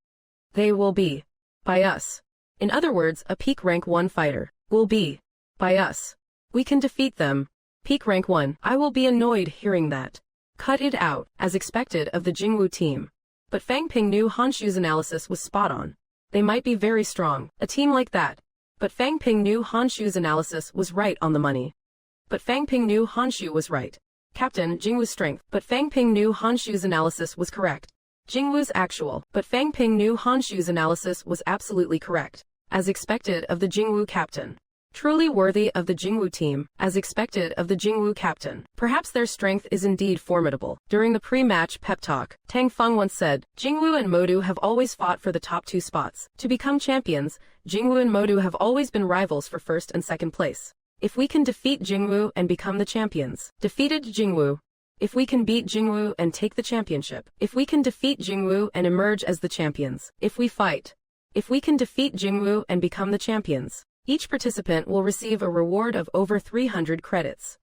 Speaker 1: They will be by us. In other words, a peak rank 1 fighter will be by us. We can defeat them. Peak rank 1. I will be annoyed hearing that. Cut it out, as expected of the Jingwu team. But Fang Ping knew Hanshu's analysis was spot on. They might be very strong, a team like that. But Fang Ping knew Hanshu's analysis was right on the money. But Fang Ping knew Hanshu was right. Captain, Jingwu's strength. But Fang Ping knew Hanshu's analysis was correct. Jingwu's actual. But Fang Ping knew Hanshu's analysis was absolutely correct. As expected of the Jingwu captain. truly worthy of the Jingwu team, as expected of the Jingwu captain. Perhaps their strength is indeed formidable. During the pre-match pep talk, Tang Feng once said, Jingwu and Modu have always fought for the top 2 spots. To become champions, Jingwu and Modu have always been rivals for first and second place. If we can defeat Jingwu and become the champions, defeated Jingwu. If we can beat Jingwu and take the championship. If we can defeat Jingwu and emerge as the champions. If we fight. If we can defeat Jingwu and become the champions. Each participant will receive a reward of over 300 credits.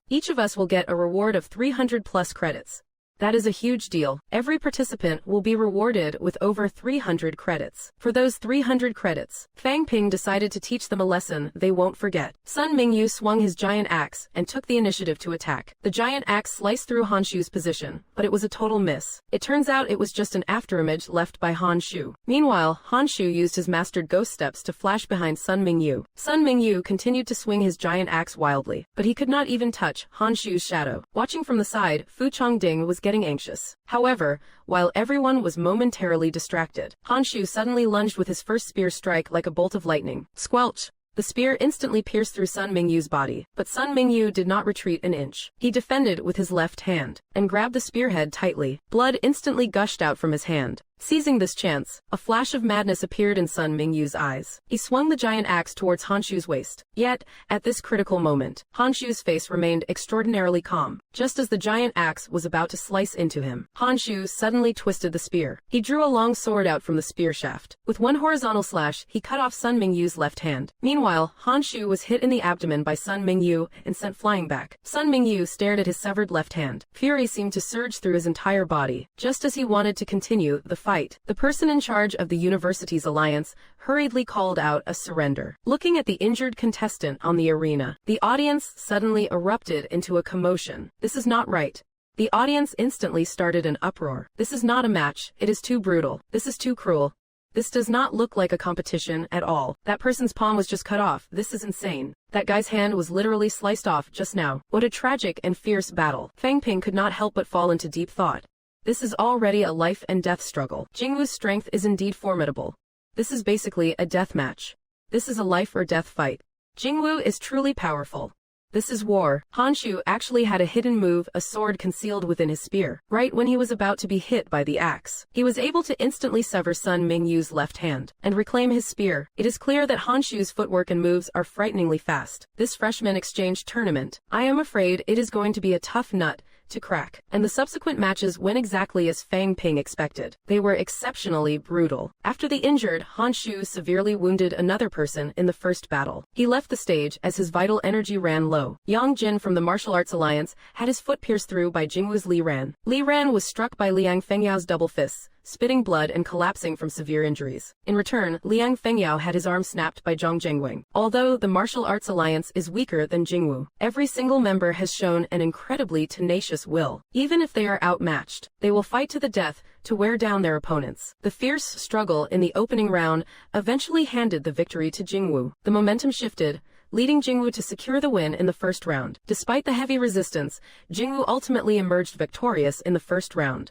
Speaker 1: Each of us will get a reward of 300 plus credits. That is a huge deal. Every participant will be rewarded with over 300 credits. For those 300 credits, Fang Ping decided to teach them a lesson they won't forget. Sun Mingyu swung his giant axe and took the initiative to attack. The giant axe sliced through Han Shu's position, but it was a total miss. It turns out it was just an afterimage left by Han Shu. Meanwhile, Han Shu used his mastered ghost steps to flash behind Sun Mingyu. Sun Mingyu continued to swing his giant axe wildly, but he could not even touch Han Shu's shadow. Watching from the side, Fu Chongding was getting anxious. However, while everyone was momentarily distracted, Han Shu suddenly lunged with his first spear strike like a bolt of lightning. Squelch! The spear instantly pierced through Sun Mingyu's body, but Sun Mingyu did not retreat an inch. He defended with his left hand, and grabbed the spearhead tightly. Blood instantly gushed out from his hand. Seizing this chance, a flash of madness appeared in Sun Mingyu's eyes. He swung the giant axe towards Han Shu's waist. Yet, at this critical moment, Han Shu's face remained extraordinarily calm. Just as the giant axe was about to slice into him, Han Shu suddenly twisted the spear. He drew a long sword out from the spear shaft. With one horizontal slash, he cut off Sun Mingyu's left hand. Meanwhile, Han Shu was hit in the abdomen by Sun Mingyu and sent flying back. Sun Mingyu stared at his severed left hand. Fury seemed to surge through his entire body. Just as he wanted to continue the fight, the person in charge of the university's alliance hurriedly called out a surrender. Looking at the injured contestant on the arena, the audience suddenly erupted into a commotion. This is not right. The audience instantly started an uproar. This is not a match. It is too brutal. This is too cruel. This does not look like a competition at all. That person's palm was just cut off. This is insane. That guy's hand was literally sliced off just now. What a tragic and fierce battle. Fang Ping could not help but fall into deep thought. This is already a life and death struggle. Jingwu's strength is indeed formidable. This is basically a death match. This is a life or death fight. Jingwu is truly powerful. This is war. Han Shu actually had a hidden move, a sword concealed within his spear. Right when he was about to be hit by the axe, he was able to instantly sever Sun Mingyu's left hand and reclaim his spear. It is clear that Han Shu's footwork and moves are frighteningly fast. This freshman exchange tournament, I am afraid it is going to be a tough nut to crack, and the subsequent matches went exactly as Fang Ping expected. They were exceptionally brutal. After the injured, Han Shu severely wounded another person in the first battle. He left the stage as his vital energy ran low. Yang Jin from the Martial Arts Alliance had his foot pierced through by Jingwu's Li Ran. Li Ran was struck by Liang Fengyao's double fists, spitting blood and collapsing from severe injuries. In return, Liang Fengyao had his arm snapped by Zhang Zhengwing. Although the Martial Arts Alliance is weaker than Jingwu, every single member has shown an incredibly tenacious will. Even if they are outmatched, they will fight to the death to wear down their opponents. The fierce struggle in the opening round eventually handed the victory to Jingwu. The momentum shifted, leading Jingwu to secure the win in the first round. Despite the heavy resistance, Jingwu ultimately emerged victorious in the first round.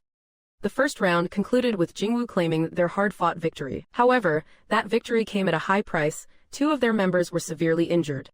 Speaker 1: The first round concluded with Jingwu claiming their hard-fought victory. However, that victory came at a high price. 2 of their members were severely injured.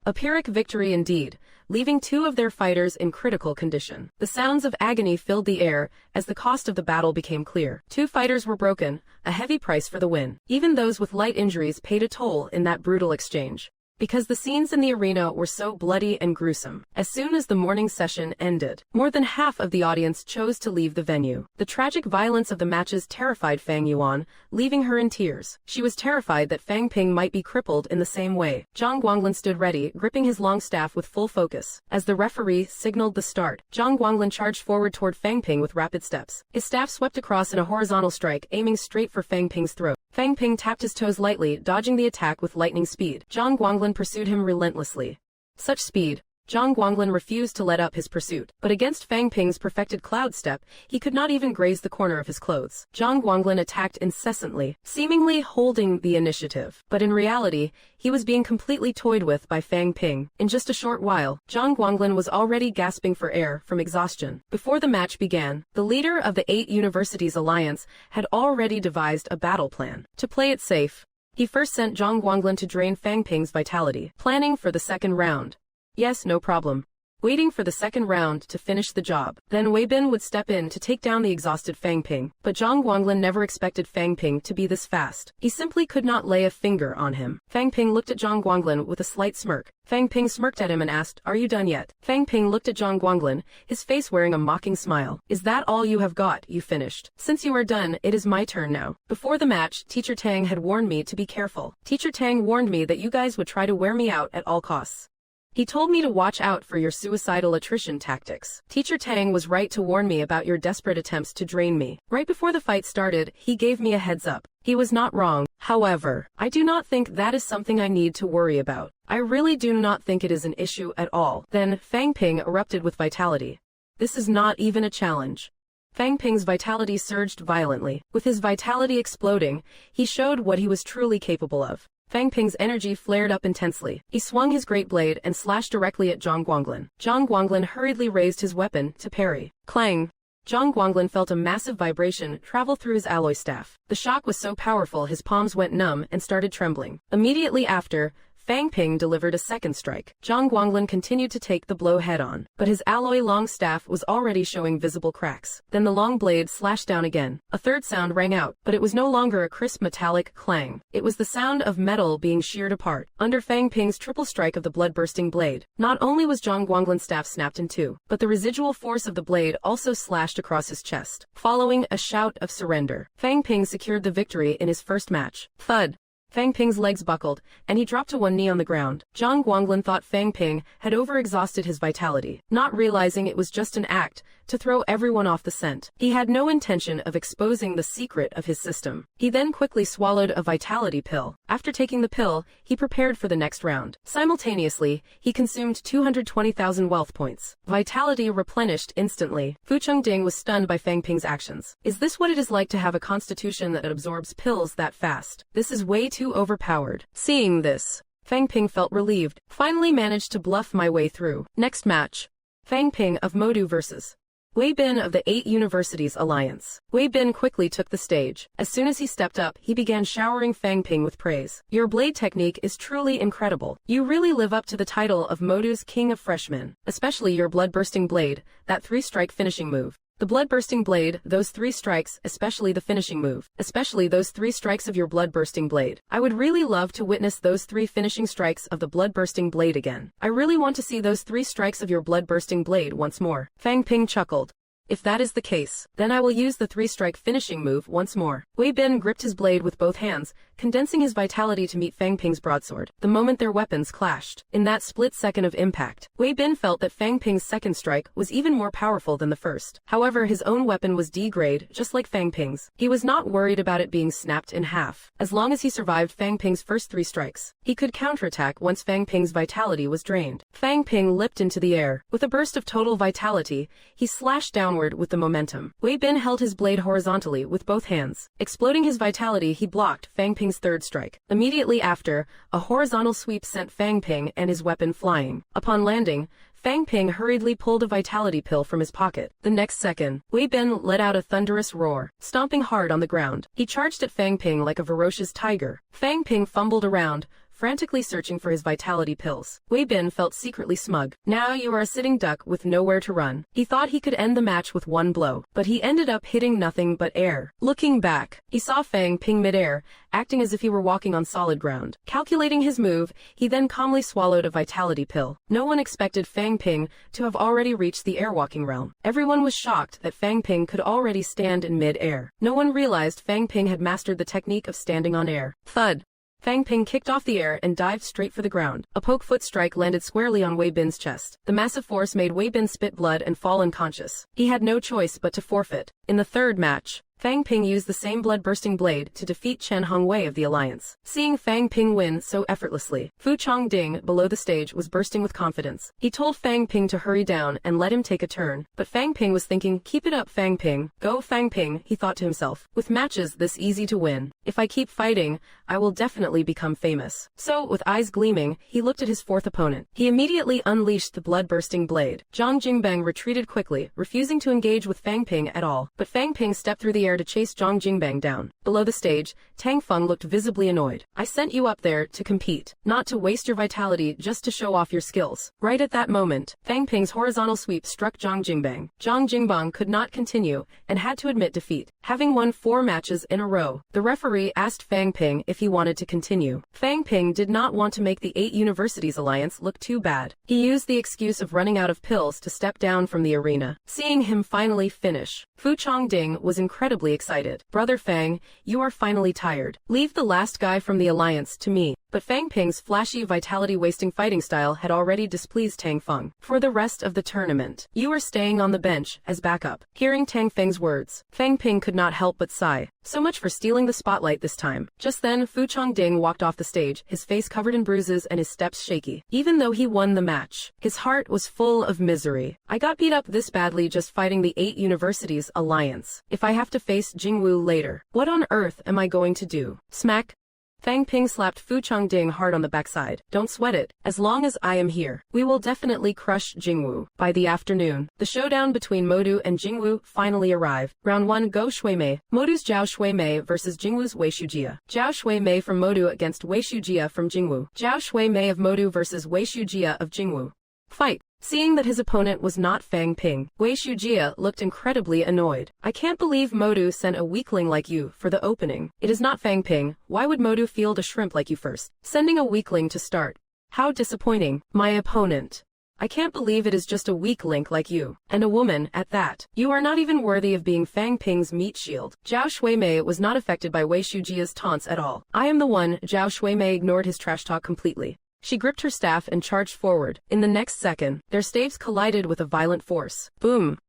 Speaker 1: A Pyrrhic victory indeed, leaving 2 of their fighters in critical condition. The sounds of agony filled the air as the cost of the battle became clear. 2 fighters were broken, a heavy price for the win. Even those with light injuries paid a toll in that brutal exchange, because the scenes in the arena were so bloody and gruesome. As soon as the morning session ended, more than half of the audience chose to leave the venue. The tragic violence of the matches terrified Fang Yuan, leaving her in tears. She was terrified that Fang Ping might be crippled in the same way. Zhang Guanglin stood ready, gripping his long staff with full focus. As the referee signaled the start, Zhang Guanglin charged forward toward Fang Ping with rapid steps. His staff swept across in a horizontal strike, aiming straight for Fang Ping's throat. Fang Ping tapped his toes lightly, dodging the attack with lightning speed. Zhang Guanglin pursued him relentlessly. Such speed! Zhang Guanglin refused to let up his pursuit, but against Fang Ping's perfected cloud step, he could not even graze the corner of his clothes. Zhang Guanglin attacked incessantly, seemingly holding the initiative, but in reality, he was being completely toyed with by Fang Ping. In just a short while, Zhang Guanglin was already gasping for air from exhaustion. Before the match began, the leader of the 8 Universities Alliance had already devised a battle plan. To play it safe, He first sent Zhang Guanglin to drain Fang Ping's vitality, planning for the second round. Yes, no problem. Waiting for the second round to finish the job. Then Wei Bin would step in to take down the exhausted Fang Ping. But Zhang Guanglin never expected Fang Ping to be this fast. He simply could not lay a finger on him. Fang Ping looked at Zhang Guanglin with a slight smirk. Fang Ping smirked at him and asked, "Are you done yet?" Fang Ping looked at Zhang Guanglin, his face wearing a mocking smile. "Is that all you have got? You finished? Since you are done, it is my turn now." Before the match, Teacher Tang had warned me to be careful. Teacher Tang warned me that you guys would try to wear me out at all costs. He told me to watch out for your suicidal attrition tactics. Teacher Tang was right to warn me about your desperate attempts to drain me. Right before the fight started, he gave me a heads up. He was not wrong. However, I do not think that is something I need to worry about. I really do not think it is an issue at all. Then, Fang Ping erupted with vitality. This is not even a challenge. Fang Ping's vitality surged violently. With his vitality exploding, he showed what he was truly capable of. Fang Ping's energy flared up intensely. He swung his great blade and slashed directly at Zhang Guanglin. Zhang Guanglin hurriedly raised his weapon to parry. Clang! Zhang Guanglin felt a massive vibration travel through his alloy staff. The shock was so powerful his palms went numb and started trembling. Immediately after, Fang Ping delivered a second strike. Zhang Guanglin continued to take the blow head-on, but his alloy long staff was already showing visible cracks. Then the long blade slashed down again. A third sound rang out, but it was no longer a crisp metallic clang. It was the sound of metal being sheared apart. Under Fang Ping's triple strike of the blood-bursting blade, not only was Zhang Guanglin's staff snapped in two, but the residual force of the blade also slashed across his chest. Following a shout of surrender, Fang Ping secured the victory in his first match. Thud! Fang Ping's legs buckled, and he dropped to one knee on the ground. Zhang Guanglin thought Fang Ping had overexhausted his vitality, not realizing it was just an act to throw everyone off the scent. He had no intention of exposing the secret of his system. He then quickly swallowed a vitality pill. After taking the pill, he prepared for the next round. Simultaneously, he consumed 220,000 wealth points. Vitality replenished instantly. Fu Chengding was stunned by Fang Ping's actions. Is this what it is like to have a constitution that absorbs pills that fast? This is way too overpowered. Seeing this, Fang Ping felt relieved. Finally managed to bluff my way through. Next match. Fang Ping of Modu vs. Wei Bin of the 8 Universities Alliance. Wei Bin quickly took the stage. As soon as he stepped up, he began showering Fang Ping with praise. Your blade technique is truly incredible. You really live up to the title of Modu's King of Freshmen, especially your blood-bursting blade, that 3-strike finishing move. The blood-bursting blade, those 3 strikes, especially the finishing move, especially those 3 strikes of your blood-bursting blade. I would really love to witness those 3 finishing strikes of the blood-bursting blade again. I really want to see those 3 strikes of your blood-bursting blade once more. Fang Ping chuckled. If that is the case, then I will use the 3-strike finishing move once more. Wei Bin gripped his blade with both hands, condensing his vitality to meet Fang Ping's broadsword. The moment their weapons clashed, in that split second of impact, Wei Bin felt that Fang Ping's second strike was even more powerful than the first. However, his own weapon was D-grade, just like Fang Ping's. He was not worried about it being snapped in half. As long as he survived Fang Ping's first 3 strikes, he could counterattack once Fang Ping's vitality was drained. Fang Ping leapt into the air. With a burst of total vitality, he slashed downward with the momentum. Wei Bin held his blade horizontally with both hands. Exploding his vitality, he blocked Fang Ping's third strike. Immediately after, a horizontal sweep sent Fang Ping and his weapon flying. Upon landing, Fang Ping hurriedly pulled a vitality pill from his pocket. The next second, Wei Bin let out a thunderous roar, stomping hard on the ground. He charged at Fang Ping like a ferocious tiger. Fang Ping fumbled around, frantically searching for his vitality pills. Wei Bin felt secretly smug. Now you are a sitting duck with nowhere to run. He thought he could end the match with one blow, but he ended up hitting nothing but air. Looking back, he saw Fang Ping midair, acting as if he were walking on solid ground. Calculating his move, he then calmly swallowed a vitality pill. No one expected Fang Ping to have already reached the airwalking realm. Everyone was shocked that Fang Ping could already stand in mid-air. No one realized Fang Ping had mastered the technique of standing on air. Thud! Fang Ping kicked off the air and dived straight for the ground. A poke foot strike landed squarely on Wei Bin's chest. The massive force made Wei Bin spit blood and fall unconscious. He had no choice but to forfeit. In the third match, Fang Ping used the same blood-bursting blade to defeat Chen Hongwei of the Alliance. Seeing Fang Ping win so effortlessly, Fu Chongding below the stage was bursting with confidence. He told Fang Ping to hurry down and let him take a turn. But Fang Ping was thinking, keep it up Fang Ping. Go Fang Ping, he thought to himself. With matches this easy to win, if I keep fighting, I will definitely become famous. So, with eyes gleaming, he looked at his fourth opponent. He immediately unleashed the blood-bursting blade. Zhang Jingbang retreated quickly, refusing to engage with Fang Ping at all. But Fang Ping stepped through the air air to chase Zhang Jingbang down. Below the stage, Tang Feng looked visibly annoyed. I sent you up there to compete, not to waste your vitality just to show off your skills. Right at that moment, Fang Ping's horizontal sweep struck Zhang Jingbang. Zhang Jingbang could not continue and had to admit defeat. Having won 4 matches in a row, the referee asked Fang Ping if he wanted to continue. Fang Ping did not want to make the 8 Universities Alliance look too bad. He used the excuse of running out of pills to step down from the arena. Seeing him finally finish, Fu Chongding was incredibly excited. Brother Fang, you are finally tired. Leave the last guy from the alliance to me. But Fang Ping's flashy vitality-wasting fighting style had already displeased Tang Feng. For the rest of the tournament, you are staying on the bench as backup. Hearing Tang Feng's words, Fang Ping could not help but sigh. So much for stealing the spotlight this time. Just then, Fu Chongding walked off the stage, his face covered in bruises and his steps shaky. Even though he won the match, his heart was full of misery. I got beat up this badly just fighting the 8 Universities Alliance. If I have to face Jingwu later, what on earth am I going to do? Smack! Fang Ping slapped Fu Chongding hard on the backside. Don't sweat it. As long as I am here, we will definitely crush Jingwu. By the afternoon, the showdown between Modu and Jingwu finally arrived. Round 1 Go Shuimei. Modu's Zhao Shuimei versus Jingwu's Wei Shujia. Zhao Shuimei from Modu against Wei Shujia from Jingwu. Zhao Shuimei of Modu versus Wei Shujia of Jingwu. Fight! Seeing that his opponent was not Fang Ping, Wei Shujia looked incredibly annoyed. I can't believe Modu sent a weakling like you for the opening. It is not Fang Ping. Why would Modu field a shrimp like you first? Sending a weakling to start. How disappointing. My opponent. I can't believe it is just a weak link like you, and a woman at that. You are not even worthy of being Fang Ping's meat shield. Zhao Shuimei was not affected by Wei Shujia's taunts at all. I am the one. Zhao Shuimei ignored his trash talk completely. She gripped her staff and charged forward. In the next second, their staves collided with a violent force. Boom!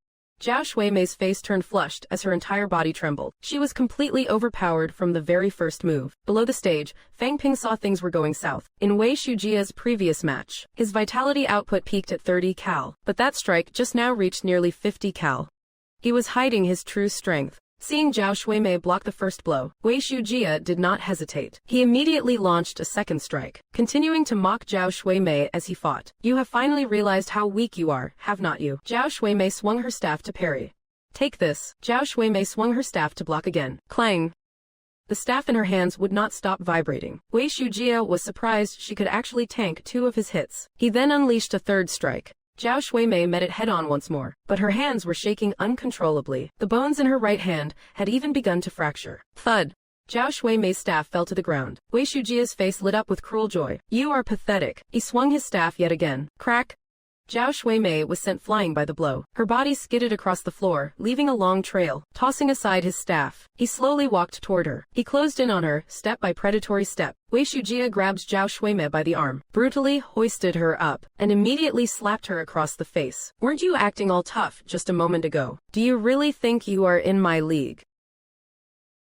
Speaker 1: Zhao Shuimei's face turned flushed as her entire body trembled. She was completely overpowered from the very first move. Below the stage, Fang Ping saw things were going south. In Wei Shujia's previous match, his vitality output peaked at 30 cal, but that strike just now reached nearly 50 cal. He was hiding his true strength. Seeing Zhao Shuimei block the first blow, Wei Shujia did not hesitate. He immediately launched a second strike, continuing to mock Zhao Shuimei as he fought. You have finally realized how weak you are, have not you? Zhao Shuimei swung her staff to parry. Take this. Zhao Shuimei swung her staff to block again. Clang! The staff in her hands would not stop vibrating. Wei Shujia was surprised she could actually tank 2 of his hits. He then unleashed a third strike. Zhao Shuimei met it head-on once more, but her hands were shaking uncontrollably. The bones in her right hand had even begun to fracture. Thud! Zhao Shuimei's staff fell to the ground. Wei Shujia's face lit up with cruel joy. You are pathetic. He swung his staff yet again. Crack! Zhao Shuimei was sent flying by the blow. Her body skidded across the floor, leaving a long trail. Tossing aside his staff, he slowly walked toward her. He closed in on her, step by predatory step. Wei Shujia grabbed Zhao Shuimei by the arm, brutally hoisted her up, and immediately slapped her across the face. Weren't you acting all tough just a moment ago? Do you really think you are in my league?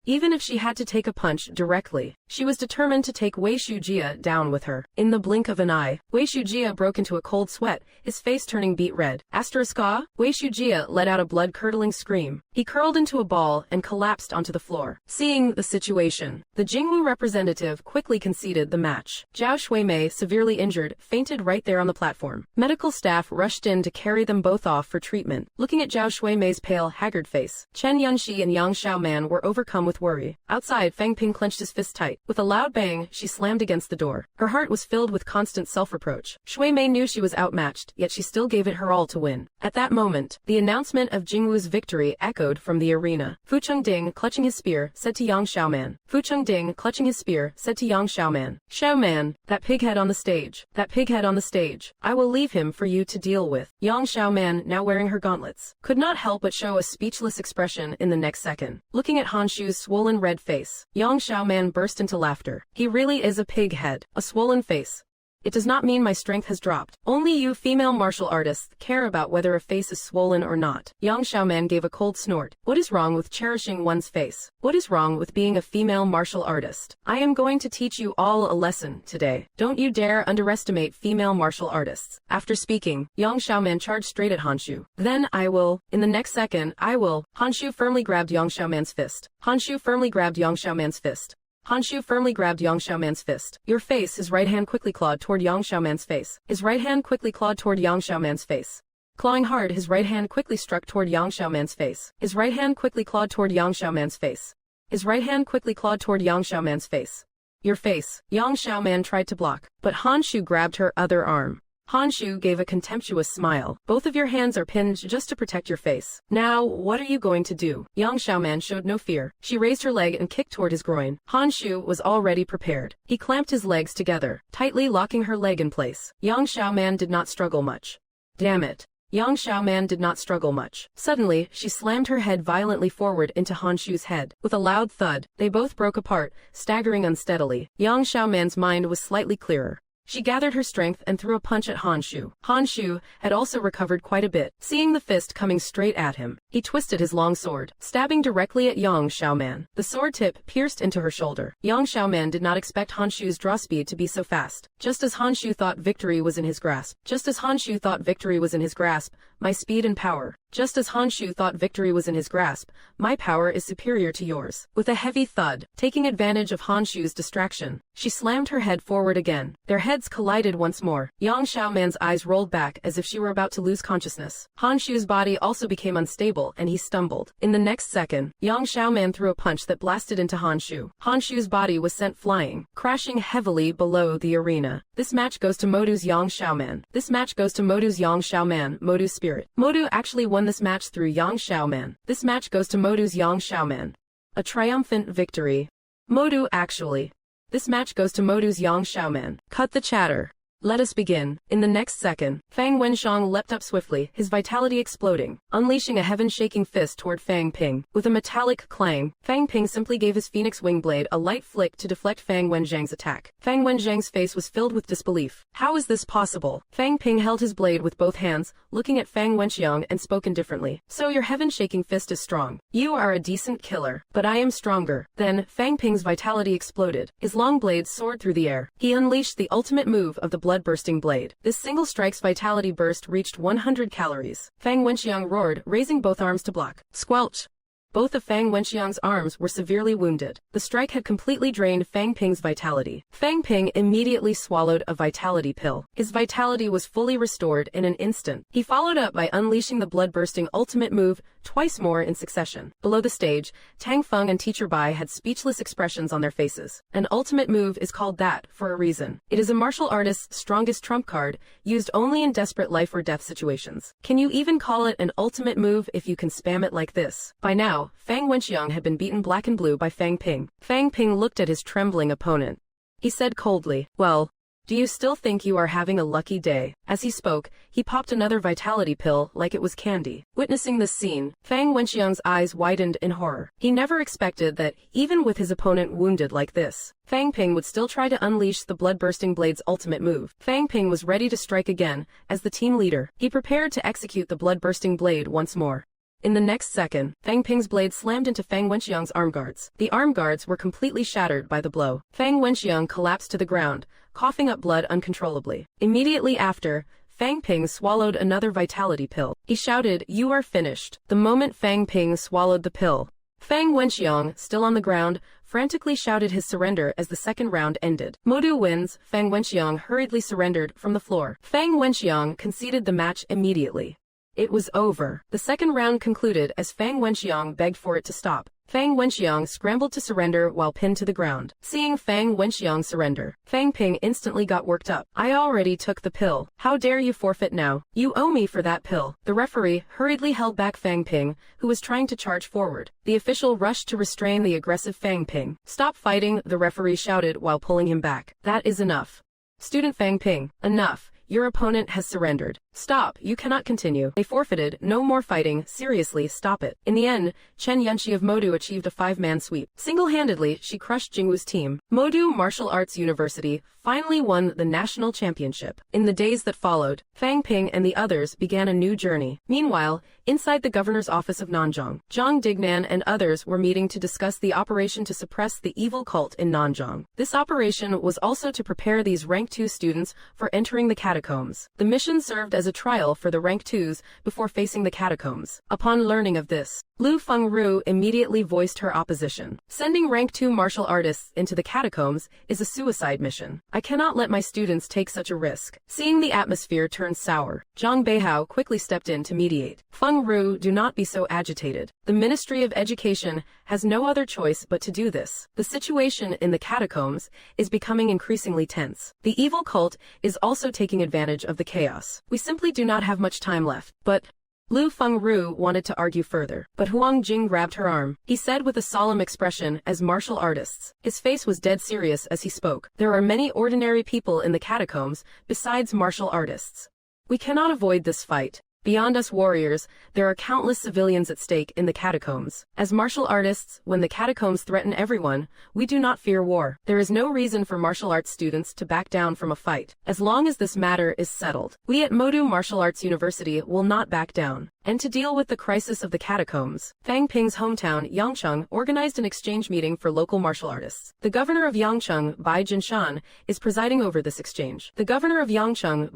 Speaker 1: Even if she had to take a punch directly, she was determined to take Wei Shujia down with her. In the blink of an eye, Wei Shujia broke into a cold sweat, his face turning beet red. Asterisk ah? Wei Shujia let out a blood-curdling scream. He curled into a ball and collapsed onto the floor. Seeing the situation, the Jingwu representative quickly conceded the match. Zhao Shuimei, severely injured, fainted right there on the platform. Medical staff rushed in to carry them both off for treatment. Looking at Zhao Shuimei's pale, haggard face, Chen Yunxi and Yang Xiaoman were overcome with worry. Outside, Fang Ping clenched his fist tight. With a loud bang, she slammed against the door. Her heart was filled with constant self-reproach. Shuimei knew she was outmatched, yet she still gave it her all to win. At that moment, the announcement of Jingwu's victory echoed from the arena. Fu Chengding, clutching his spear, said to Yang Xiaoman. Fu Chengding, clutching his spear, said to Yang Xiaoman. Xiaoman, that pighead on the stage. That pighead on the stage. I will leave him for you to deal with. Yang Xiaoman, now wearing her gauntlets, could not help but show a speechless expression in the next second. Looking at Hanshu's swollen red face, Yang Xiaoman burst into laughter. He really is a pig head, a swollen face. It does not mean my strength has dropped. Only you female martial artists care about whether a face is swollen or not. Yang Xiaoman gave a cold snort. What is wrong with cherishing one's face? What is wrong with being a female martial artist? I am going to teach you all a lesson today. Don't you dare underestimate female martial artists. After speaking, Yang Xiaoman charged straight at Hanshu. Then I will. In the next second, I will. Hanshu firmly grabbed Yang Xiaoman's fist. Hanshu firmly grabbed Yang Xiaoman's fist. Hanshu firmly grabbed Yang Xiaoman's fist. Your face. His right hand quickly clawed toward Yang Xiaoman's face. His right hand quickly clawed toward Yang Xiaoman's face. Clawing hard, his right hand quickly struck toward Yang Xiaoman's face. His right hand quickly clawed toward Yang Xiaoman's face. His right hand quickly clawed toward Yang Xiaoman's face. Your face. Yang Xiaoman tried to block, but Han Shu grabbed her other arm. Han Shu gave a contemptuous smile. Both of your hands are pinned just to protect your face. Now, what are you going to do? Yang Xiaoman showed no fear. She raised her leg and kicked toward his groin. Han Shu was already prepared. He clamped his legs together, tightly locking her leg in place. Yang Xiaoman did not struggle much. Damn it. Yang Xiaoman did not struggle much. Suddenly, she slammed her head violently forward into Han Shu's head. With a loud thud, they both broke apart, staggering unsteadily. Yang Xiaoman's mind was slightly clearer. She gathered her strength and threw a punch at Han Shu. Han Shu had also recovered quite a bit. Seeing the fist coming straight at him, he twisted his long sword, stabbing directly at Yang Xiaoman. The sword tip pierced into her shoulder. Yang Xiaoman did not expect Han Shu's draw speed to be so fast. Just as Han Shu thought victory was in his grasp. Just as Han Shu thought victory was in his grasp, my speed and power. Just as Han Shu thought victory was in his grasp, my power is superior to yours. With a heavy thud, taking advantage of Han Shu's distraction, she slammed her head forward again. Their heads collided once more. Yang Xiaoman's eyes rolled back as if she were about to lose consciousness. Han Shu's body also became unstable and he stumbled. In the next second, Yang Xiaoman threw a punch that blasted into Han Shu. Han Shu's body was sent flying, crashing heavily below the arena. This match goes to Modu's Yang Xiaoman. This match goes to Modu's Yang Xiaoman, Modu's spirit. Modu actually won this match through Yang Xiaoman. This match goes to Modu's Yang Xiaoman. A triumphant victory. Modu actually. This match goes to Modu's Yang Xiaoman. Cut the chatter. Let us begin. In the next second, Fang Wenxiang leapt up swiftly, his vitality exploding, unleashing a heaven-shaking fist toward Fang Ping. With a metallic clang, Fang Ping simply gave his phoenix wing blade a light flick to deflect Fang Wenxiang's attack. Fang Wenxiang's face was filled with disbelief. How is this possible? Fang Ping held his blade with both hands, looking at Fang Wenxiang and spoke indifferently. So your heaven-shaking fist is strong. You are a decent killer, but I am stronger. Then, Fang Ping's vitality exploded. His long blade soared through the air. He unleashed the ultimate move of the blood-bursting blade. This single strike's vitality burst reached 100 calories. Fang Wenxiang roared, raising both arms to block. Squelch! Both of Fang Wenxiang's arms were severely wounded. The strike had completely drained Fang Ping's vitality. Fang Ping immediately swallowed a vitality pill. His vitality was fully restored in an instant. He followed up by unleashing the blood-bursting ultimate move twice more in succession. Below the stage, Tang Feng and Teacher Bai had speechless expressions on their faces. An ultimate move is called that for a reason. It is a martial artist's strongest trump card, used only in desperate life or death situations. Can you even call it an ultimate move if you can spam it like this? By now, Fang Wenxiang had been beaten black and blue by Fang Ping. Fang Ping looked at his trembling opponent. He said coldly, "Well, do you still think you are having a lucky day?" As he spoke, he popped another vitality pill like it was candy. Witnessing this scene, Fang Wenxiang's eyes widened in horror. He never expected that, even with his opponent wounded like this, Fang Ping would still try to unleash the blood-bursting blade's ultimate move. Fang Ping was ready to strike again. As the team leader, he prepared to execute the blood-bursting blade once more. In the next second, Fang Ping's blade slammed into Fang Wenxiang's arm guards. The arm guards were completely shattered by the blow. Fang Wenxiang collapsed to the ground, coughing up blood uncontrollably. Immediately after, Fang Ping swallowed another vitality pill. He shouted, "You are finished." The moment Fang Ping swallowed the pill, Fang Wenxiang, still on the ground, frantically shouted his surrender as the second round ended. Modu wins. Fang Wenxiang hurriedly surrendered from the floor. Fang Wenxiang conceded the match immediately. It was over. The second round concluded as Fang Wenxiang begged for it to stop. Fang Wenxiang scrambled to surrender while pinned to the ground. Seeing Fang Wenxiang surrender, Fang Ping instantly got worked up. "I already took the pill. How dare you forfeit now? You owe me for that pill." The referee hurriedly held back Fang Ping, who was trying to charge forward. The official rushed to restrain the aggressive Fang Ping. "Stop fighting," the referee shouted while pulling him back. "That is enough. Student Fang Ping, enough. Your opponent has surrendered. Stop, you cannot continue." They forfeited. "No more fighting. Seriously, stop it." In the end, Chen Yunxi of Modu achieved a 5-man sweep. Single-handedly, she crushed Jingwu's team. Modu Martial Arts University finally won the national championship. In the days that followed, Fang Ping and the others began a new journey. Meanwhile, inside the governor's office of Nanzhong, Zhang Dignan and others were meeting to discuss the operation to suppress the evil cult in Nanzhong. This operation was also to prepare these Rank 2 students for entering the catacombs. The mission served as a trial for the Rank 2s before facing the catacombs. Upon learning of this, Lu Fengru immediately voiced her opposition. Sending rank 2 martial artists into the catacombs is a suicide mission. I cannot let my students take such a risk. Seeing the atmosphere turn sour, Zhang Beihao quickly stepped in to mediate. Fengru, do not be so agitated. The Ministry of Education has no other choice but to do this. The situation in the catacombs is becoming increasingly tense. The evil cult is also taking advantage of the chaos. We simply do not have much time left. But Lu Fengru wanted to argue further, but Huang Jing grabbed her arm. He said with a solemn expression as martial artists. His face was dead serious as he spoke. There are many ordinary people in the catacombs besides martial artists. We cannot avoid this fight. Beyond us warriors, there are countless civilians at stake in the catacombs. As martial artists, when the catacombs threaten everyone, we do not fear war. There is no reason for martial arts students to back down from a fight. As long as this matter is settled, we at Modu Martial Arts University will not back down. And to deal with the crisis of the catacombs, Fang Ping's hometown, Yangcheng, organized an exchange meeting for local martial artists. The governor of Yangcheng, Bai Jinshan, is presiding over this exchange. Governor of Yangcheng,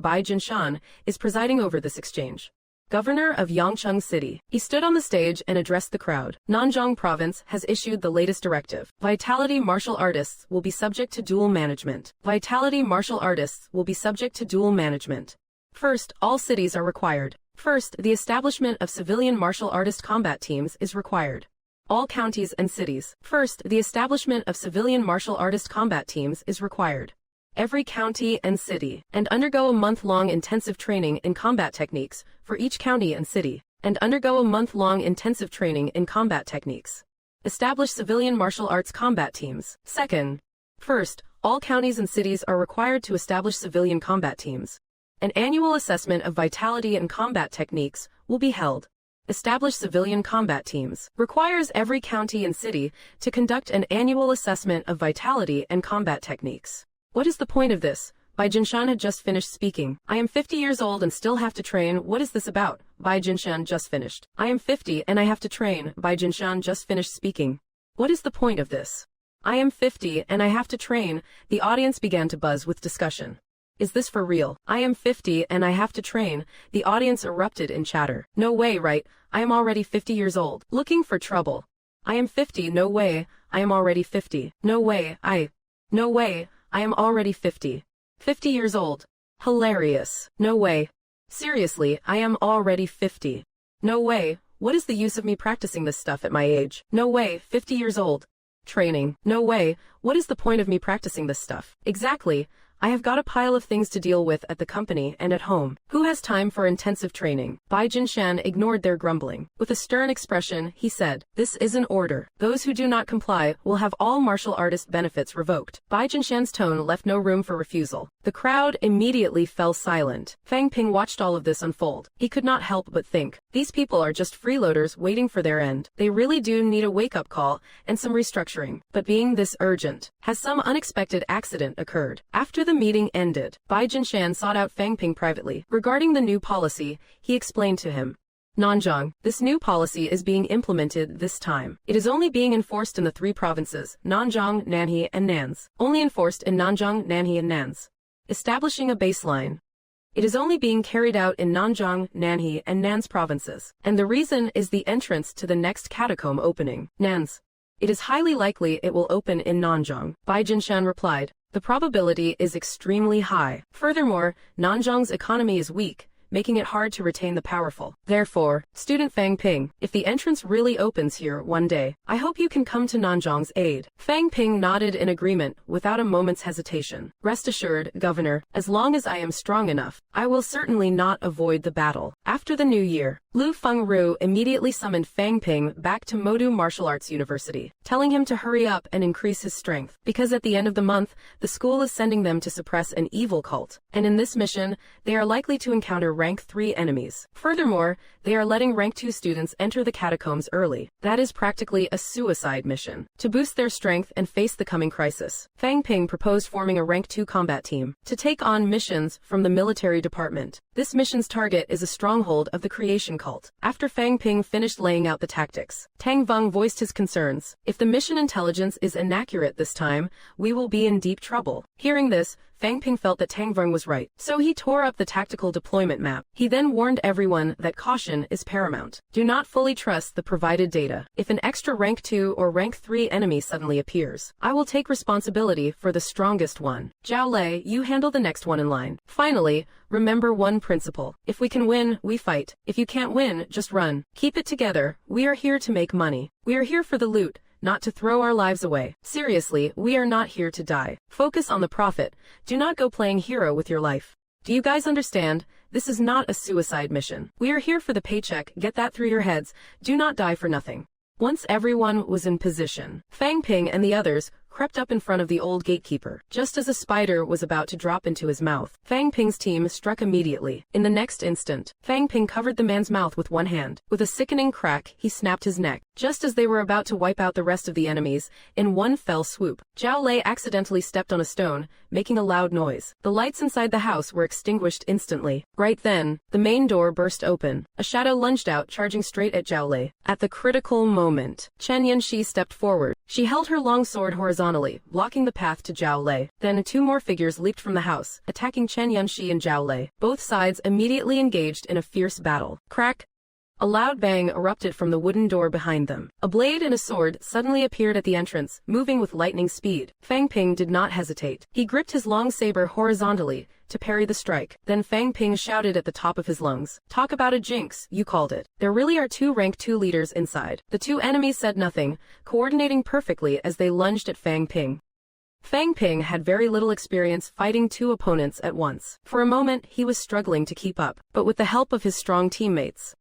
Speaker 1: Governor of Yangcheng City. He stood on the stage and addressed the crowd. Nanjing Province has issued the latest directive. Vitality martial artists will be subject to dual management. First, all cities are required. First, the establishment of civilian martial artist combat teams is required. All counties and cities. Every county and city, and undergo a month-long intensive training in combat techniques for each county and city, Establish civilian martial arts combat teams. Second, first, all counties and cities are required to establish civilian combat teams. An annual assessment of vitality and combat techniques will be held. Establish civilian combat teams. Requires every county and city to conduct an annual assessment of vitality and combat techniques. What is the point of this? Bai Jinshan had just finished speaking. I am 50 years old and still have to train. What is this about? Bai Jinshan just finished. I am 50 and I have to train. Bai Jinshan just finished speaking. What is the point of this? I am 50 and I have to train. The audience began to buzz with discussion. Is this for real? I am 50 and I have to train. The audience erupted in chatter. No way, right? I am already 50 years old. Looking for trouble. I am 50. No way. I am already 50. No way. I am already 50. 50 years old. Hilarious. No way. Seriously, I am already 50. No way. What is the use of me practicing this stuff at my age? No way. 50 years old. Training. No way. What is the point of me practicing this stuff? Exactly. I have got a pile of things to deal with at the company and at home. Who has time for intensive training? Bai Jinshan ignored their grumbling. With a stern expression, he said, "This is an order. Those who do not comply will have all martial artist benefits revoked." Bai Jinshan's tone left no room for refusal. The crowd immediately fell silent. Fang Ping watched all of this unfold. He could not help but think, these people are just freeloaders waiting for their end. They really do need a wake-up call and some restructuring. But being this urgent, has some unexpected accident occurred? After the meeting ended, Bai Jinshan sought out Fang Ping privately. Regarding the new policy, he explained to him. Nanjing, this new policy is being implemented this time. It is only being enforced in the 3 provinces, Nanjing, Nanhe, and Nans. Only enforced in Nanjing, Nanhe, and Nans. Establishing a baseline. It is only being carried out in Nanjing, Nanhe, and Nans provinces. And the reason is the entrance to the next catacomb opening, Nans. It is highly likely it will open in Nanjing, Bai Jinshan replied. The probability is extremely high. Furthermore, Nanjing's economy is weak, making it hard to retain the powerful. Therefore, student Fang Ping, if the entrance really opens here one day, I hope you can come to Nanjing's aid. Fang Ping nodded in agreement without a moment's hesitation. Rest assured, Governor, as long as I am strong enough, I will certainly not avoid the battle. After the new year, Lu Fengru immediately summoned Fang Ping back to Modu Martial Arts University, telling him to hurry up and increase his strength, because at the end of the month, the school is sending them to suppress an evil cult, and in this mission, they are likely to encounter rank 3 enemies. Furthermore, they are letting rank 2 students enter the catacombs early. That is practically a suicide mission. To boost their strength and face the coming crisis, Fang Ping proposed forming a rank 2 combat team to take on missions from the military department. This mission's target is a stronghold of the creation cult. After Fang Ping finished laying out the tactics, Tang Veng voiced his concerns. If the mission intelligence is inaccurate this time, we will be in deep trouble. Hearing this, Fang Ping felt that Tang Veng was right, so he tore up the tactical deployment map. He then warned everyone that caution is paramount. Do not fully trust the provided data. If an extra rank 2 or rank 3 enemy suddenly appears, I will take responsibility for the strongest one. Zhao Lei, you handle the next one in line. Finally, remember one principle. If we can win, we fight. If you can't win, just run. Keep it together. We are here to make money. We are here for the loot, not to throw our lives away. Seriously, we are not here to die. Focus on the profit. Do not go playing hero with your life. Do you guys understand? This is not a suicide mission. We are here for the paycheck. Get that through your heads. Do not die for nothing. Once everyone was in position, Fang Ping and the others crept up in front of the old gatekeeper. Just as a spider was about to drop into his mouth, Fang Ping's team struck immediately. In the next instant, Fang Ping covered the man's mouth with one hand. With a sickening crack, he snapped his neck. Just as they were about to wipe out the rest of the enemies, in one fell swoop, Zhao Lei accidentally stepped on a stone, making a loud noise. The lights inside the house were extinguished instantly. Right then, the main door burst open. A shadow lunged out, charging straight at Zhao Lei. At the critical moment, Chen Yanxi stepped forward. She held her long sword horizontally, blocking the path to Zhao Lei. Then 2 more figures leaped from the house, attacking Chen Yanxi and Zhao Lei. Both sides immediately engaged in a fierce battle. Crack! A loud bang erupted from the wooden door behind them. A blade and a sword suddenly appeared at the entrance, moving with lightning speed. Fang Ping did not hesitate. He gripped his long saber horizontally to parry the strike. Then Fang Ping shouted at the top of his lungs. Talk about a jinx, you called it. There really are 2 rank 2 leaders inside. The 2 enemies said nothing, coordinating perfectly as they lunged at Fang Ping. Fang Ping had very little experience fighting 2 opponents at once. For a moment, he was struggling to keep up, but with the help of his strong teammates,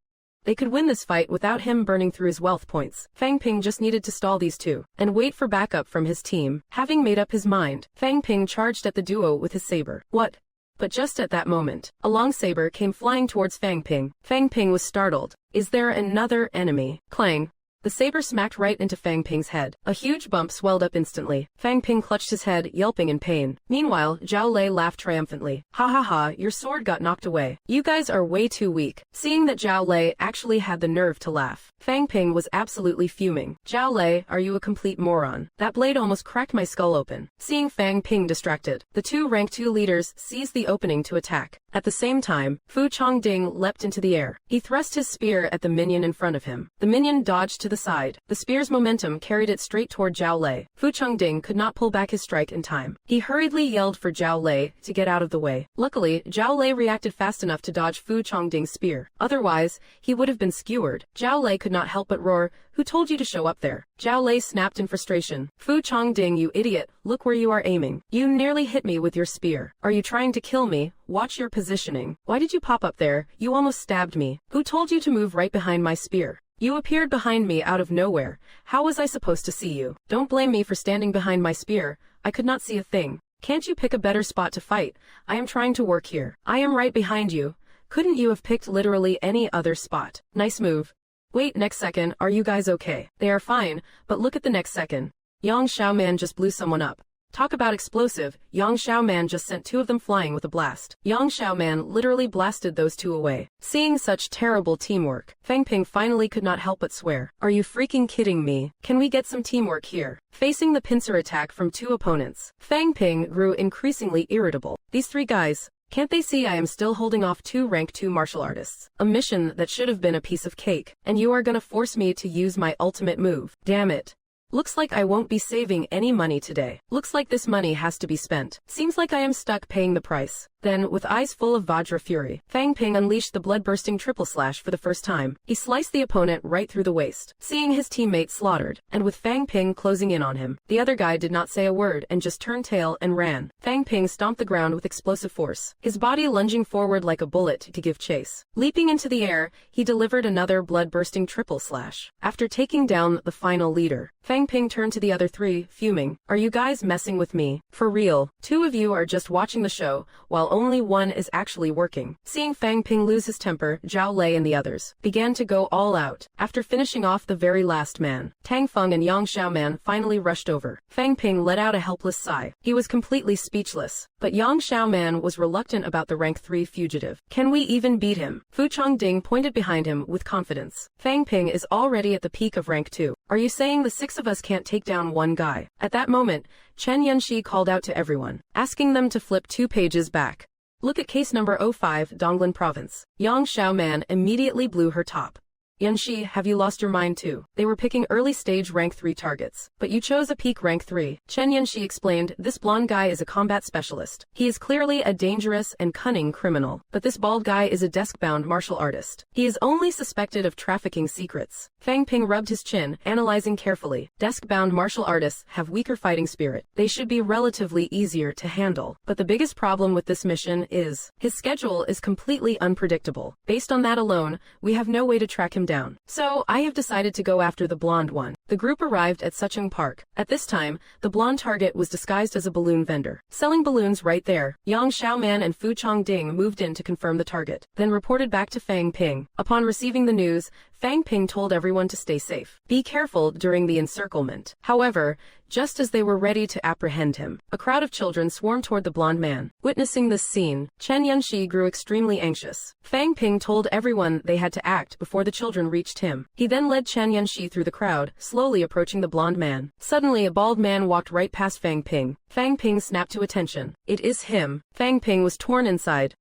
Speaker 1: they could win this fight without him burning through his wealth points. Fang Ping just needed to stall these 2 and wait for backup from his team. Having made up his mind, Fang Ping charged at the duo with his saber. What? But just at that moment, a long saber came flying towards Fang Ping. Fang Ping was startled. Is there another enemy? Clang! The saber smacked right into Fang Ping's head. A huge bump swelled up instantly. Fang Ping clutched his head, yelping in pain. Meanwhile, Zhao Lei laughed triumphantly. Ha ha ha, your sword got knocked away. You guys are way too weak. Seeing that Zhao Lei actually had the nerve to laugh, Fang Ping was absolutely fuming. Zhao Lei, are you a complete moron? That blade almost cracked my skull open. Seeing Fang Ping distracted, the 2 rank 2 leaders seized the opening to attack. At the same time, Fu Chongding leapt into the air. He thrust his spear at the minion in front of him. The minion dodged to the side. The spear's momentum carried it straight toward Zhao Lei. Fu Chongding could not pull back his strike in time. He hurriedly yelled for Zhao Lei to get out of the way. Luckily, Zhao Lei reacted fast enough to dodge Fu Chongding's spear. Otherwise, he would have been skewered. Zhao Lei could not help but roar, "Who told you to show up there?" Zhao Lei snapped in frustration. Fu Chongding, you idiot, look where you are aiming. You nearly hit me with your spear. Are you trying to kill me? Watch your positioning. Why did you pop up there? You almost stabbed me. Who told you to move right behind my spear? You appeared behind me out of nowhere. How was I supposed to see you? Don't blame me for standing behind my spear. I could not see a thing. Can't you pick a better spot to fight? I am trying to work here. I am right behind you. Couldn't you have picked literally any other spot? Nice move. Wait, next second, are you guys okay? They are fine, but look at the next second. Yang Xiaoman just blew someone up. Talk about explosive, Yang Xiaoman just sent 2 of them flying with a blast. Yang Xiaoman literally blasted those 2 away. Seeing such terrible teamwork, Fang Ping finally could not help but swear. Are you freaking kidding me? Can we get some teamwork here? Facing the pincer attack from 2 opponents, Fang Ping grew increasingly irritable. These 3 guys, can't they see I am still holding off 2 rank 2 martial artists? A mission that should have been a piece of cake. And you are gonna force me to use my ultimate move. Damn it. Looks like I won't be saving any money today. Looks like this money has to be spent. Seems like I am stuck paying the price. Then, with eyes full of Vajra fury, Fang Ping unleashed the blood-bursting triple slash for the first time. He sliced the opponent right through the waist. Seeing his teammate slaughtered, and with Fang Ping closing in on him, the other guy did not say a word and just turned tail and ran. Fang Ping stomped the ground with explosive force, his body lunging forward like a bullet to give chase. Leaping into the air, he delivered another blood-bursting triple slash. After taking down the final leader, Fang Ping turned to the other 3, fuming. Are you guys messing with me? For real? 2 of you are just watching the show, while only 1 is actually working. Seeing Fang Ping lose his temper, Zhao Lei and the others began to go all out. After finishing off the very last man, Tang Feng and Yang Xiaoman finally rushed over. Fang Ping let out a helpless sigh. He was completely speechless. but Yang Xiaoman was reluctant about the rank 3 fugitive. Can we even beat him? Fu Chongding pointed behind him with confidence. Fang Ping is already at the peak of rank 2. Are you saying the 6 of us can't take down one guy? At that moment, Chen Yanxi called out to everyone, asking them to flip 2 pages back. Look at case number 05, Donglan Province. Yang Xiaoman immediately blew her top. Yanxi, have you lost your mind too? They were picking early stage rank 3 targets, but you chose a peak rank 3. Chen Yanxi explained, this blonde guy is a combat specialist. He is clearly a dangerous and cunning criminal, but this bald guy is a desk-bound martial artist. He is only suspected of trafficking secrets. Fang Ping rubbed his chin, analyzing carefully. Desk-bound martial artists have weaker fighting spirit. They should be relatively easier to handle. But the biggest problem with this mission is, his schedule is completely unpredictable. Based on that alone, we have no way to track him down. So, I have decided to go after the blonde one. The group arrived at Sucheng Park. At this time, the blonde target was disguised as a balloon vendor, selling balloons right there. Yang Xiaoman and Fu Chongding moved in to confirm the target, then reported back to Fang Ping. Upon receiving the news, Fang Ping told everyone to stay safe. Be careful during the encirclement. However, just as they were ready to apprehend him, a crowd of children swarmed toward the blonde man. Witnessing this scene, Chen Yanxi grew extremely anxious. Fang Ping told everyone they had to act before the children reached him. He then led Chen Yanxi through the crowd, slowly approaching the blonde man. Suddenly a bald man walked right past Fang Ping. Fang Ping snapped to attention. It is him. Fang Ping was torn inside.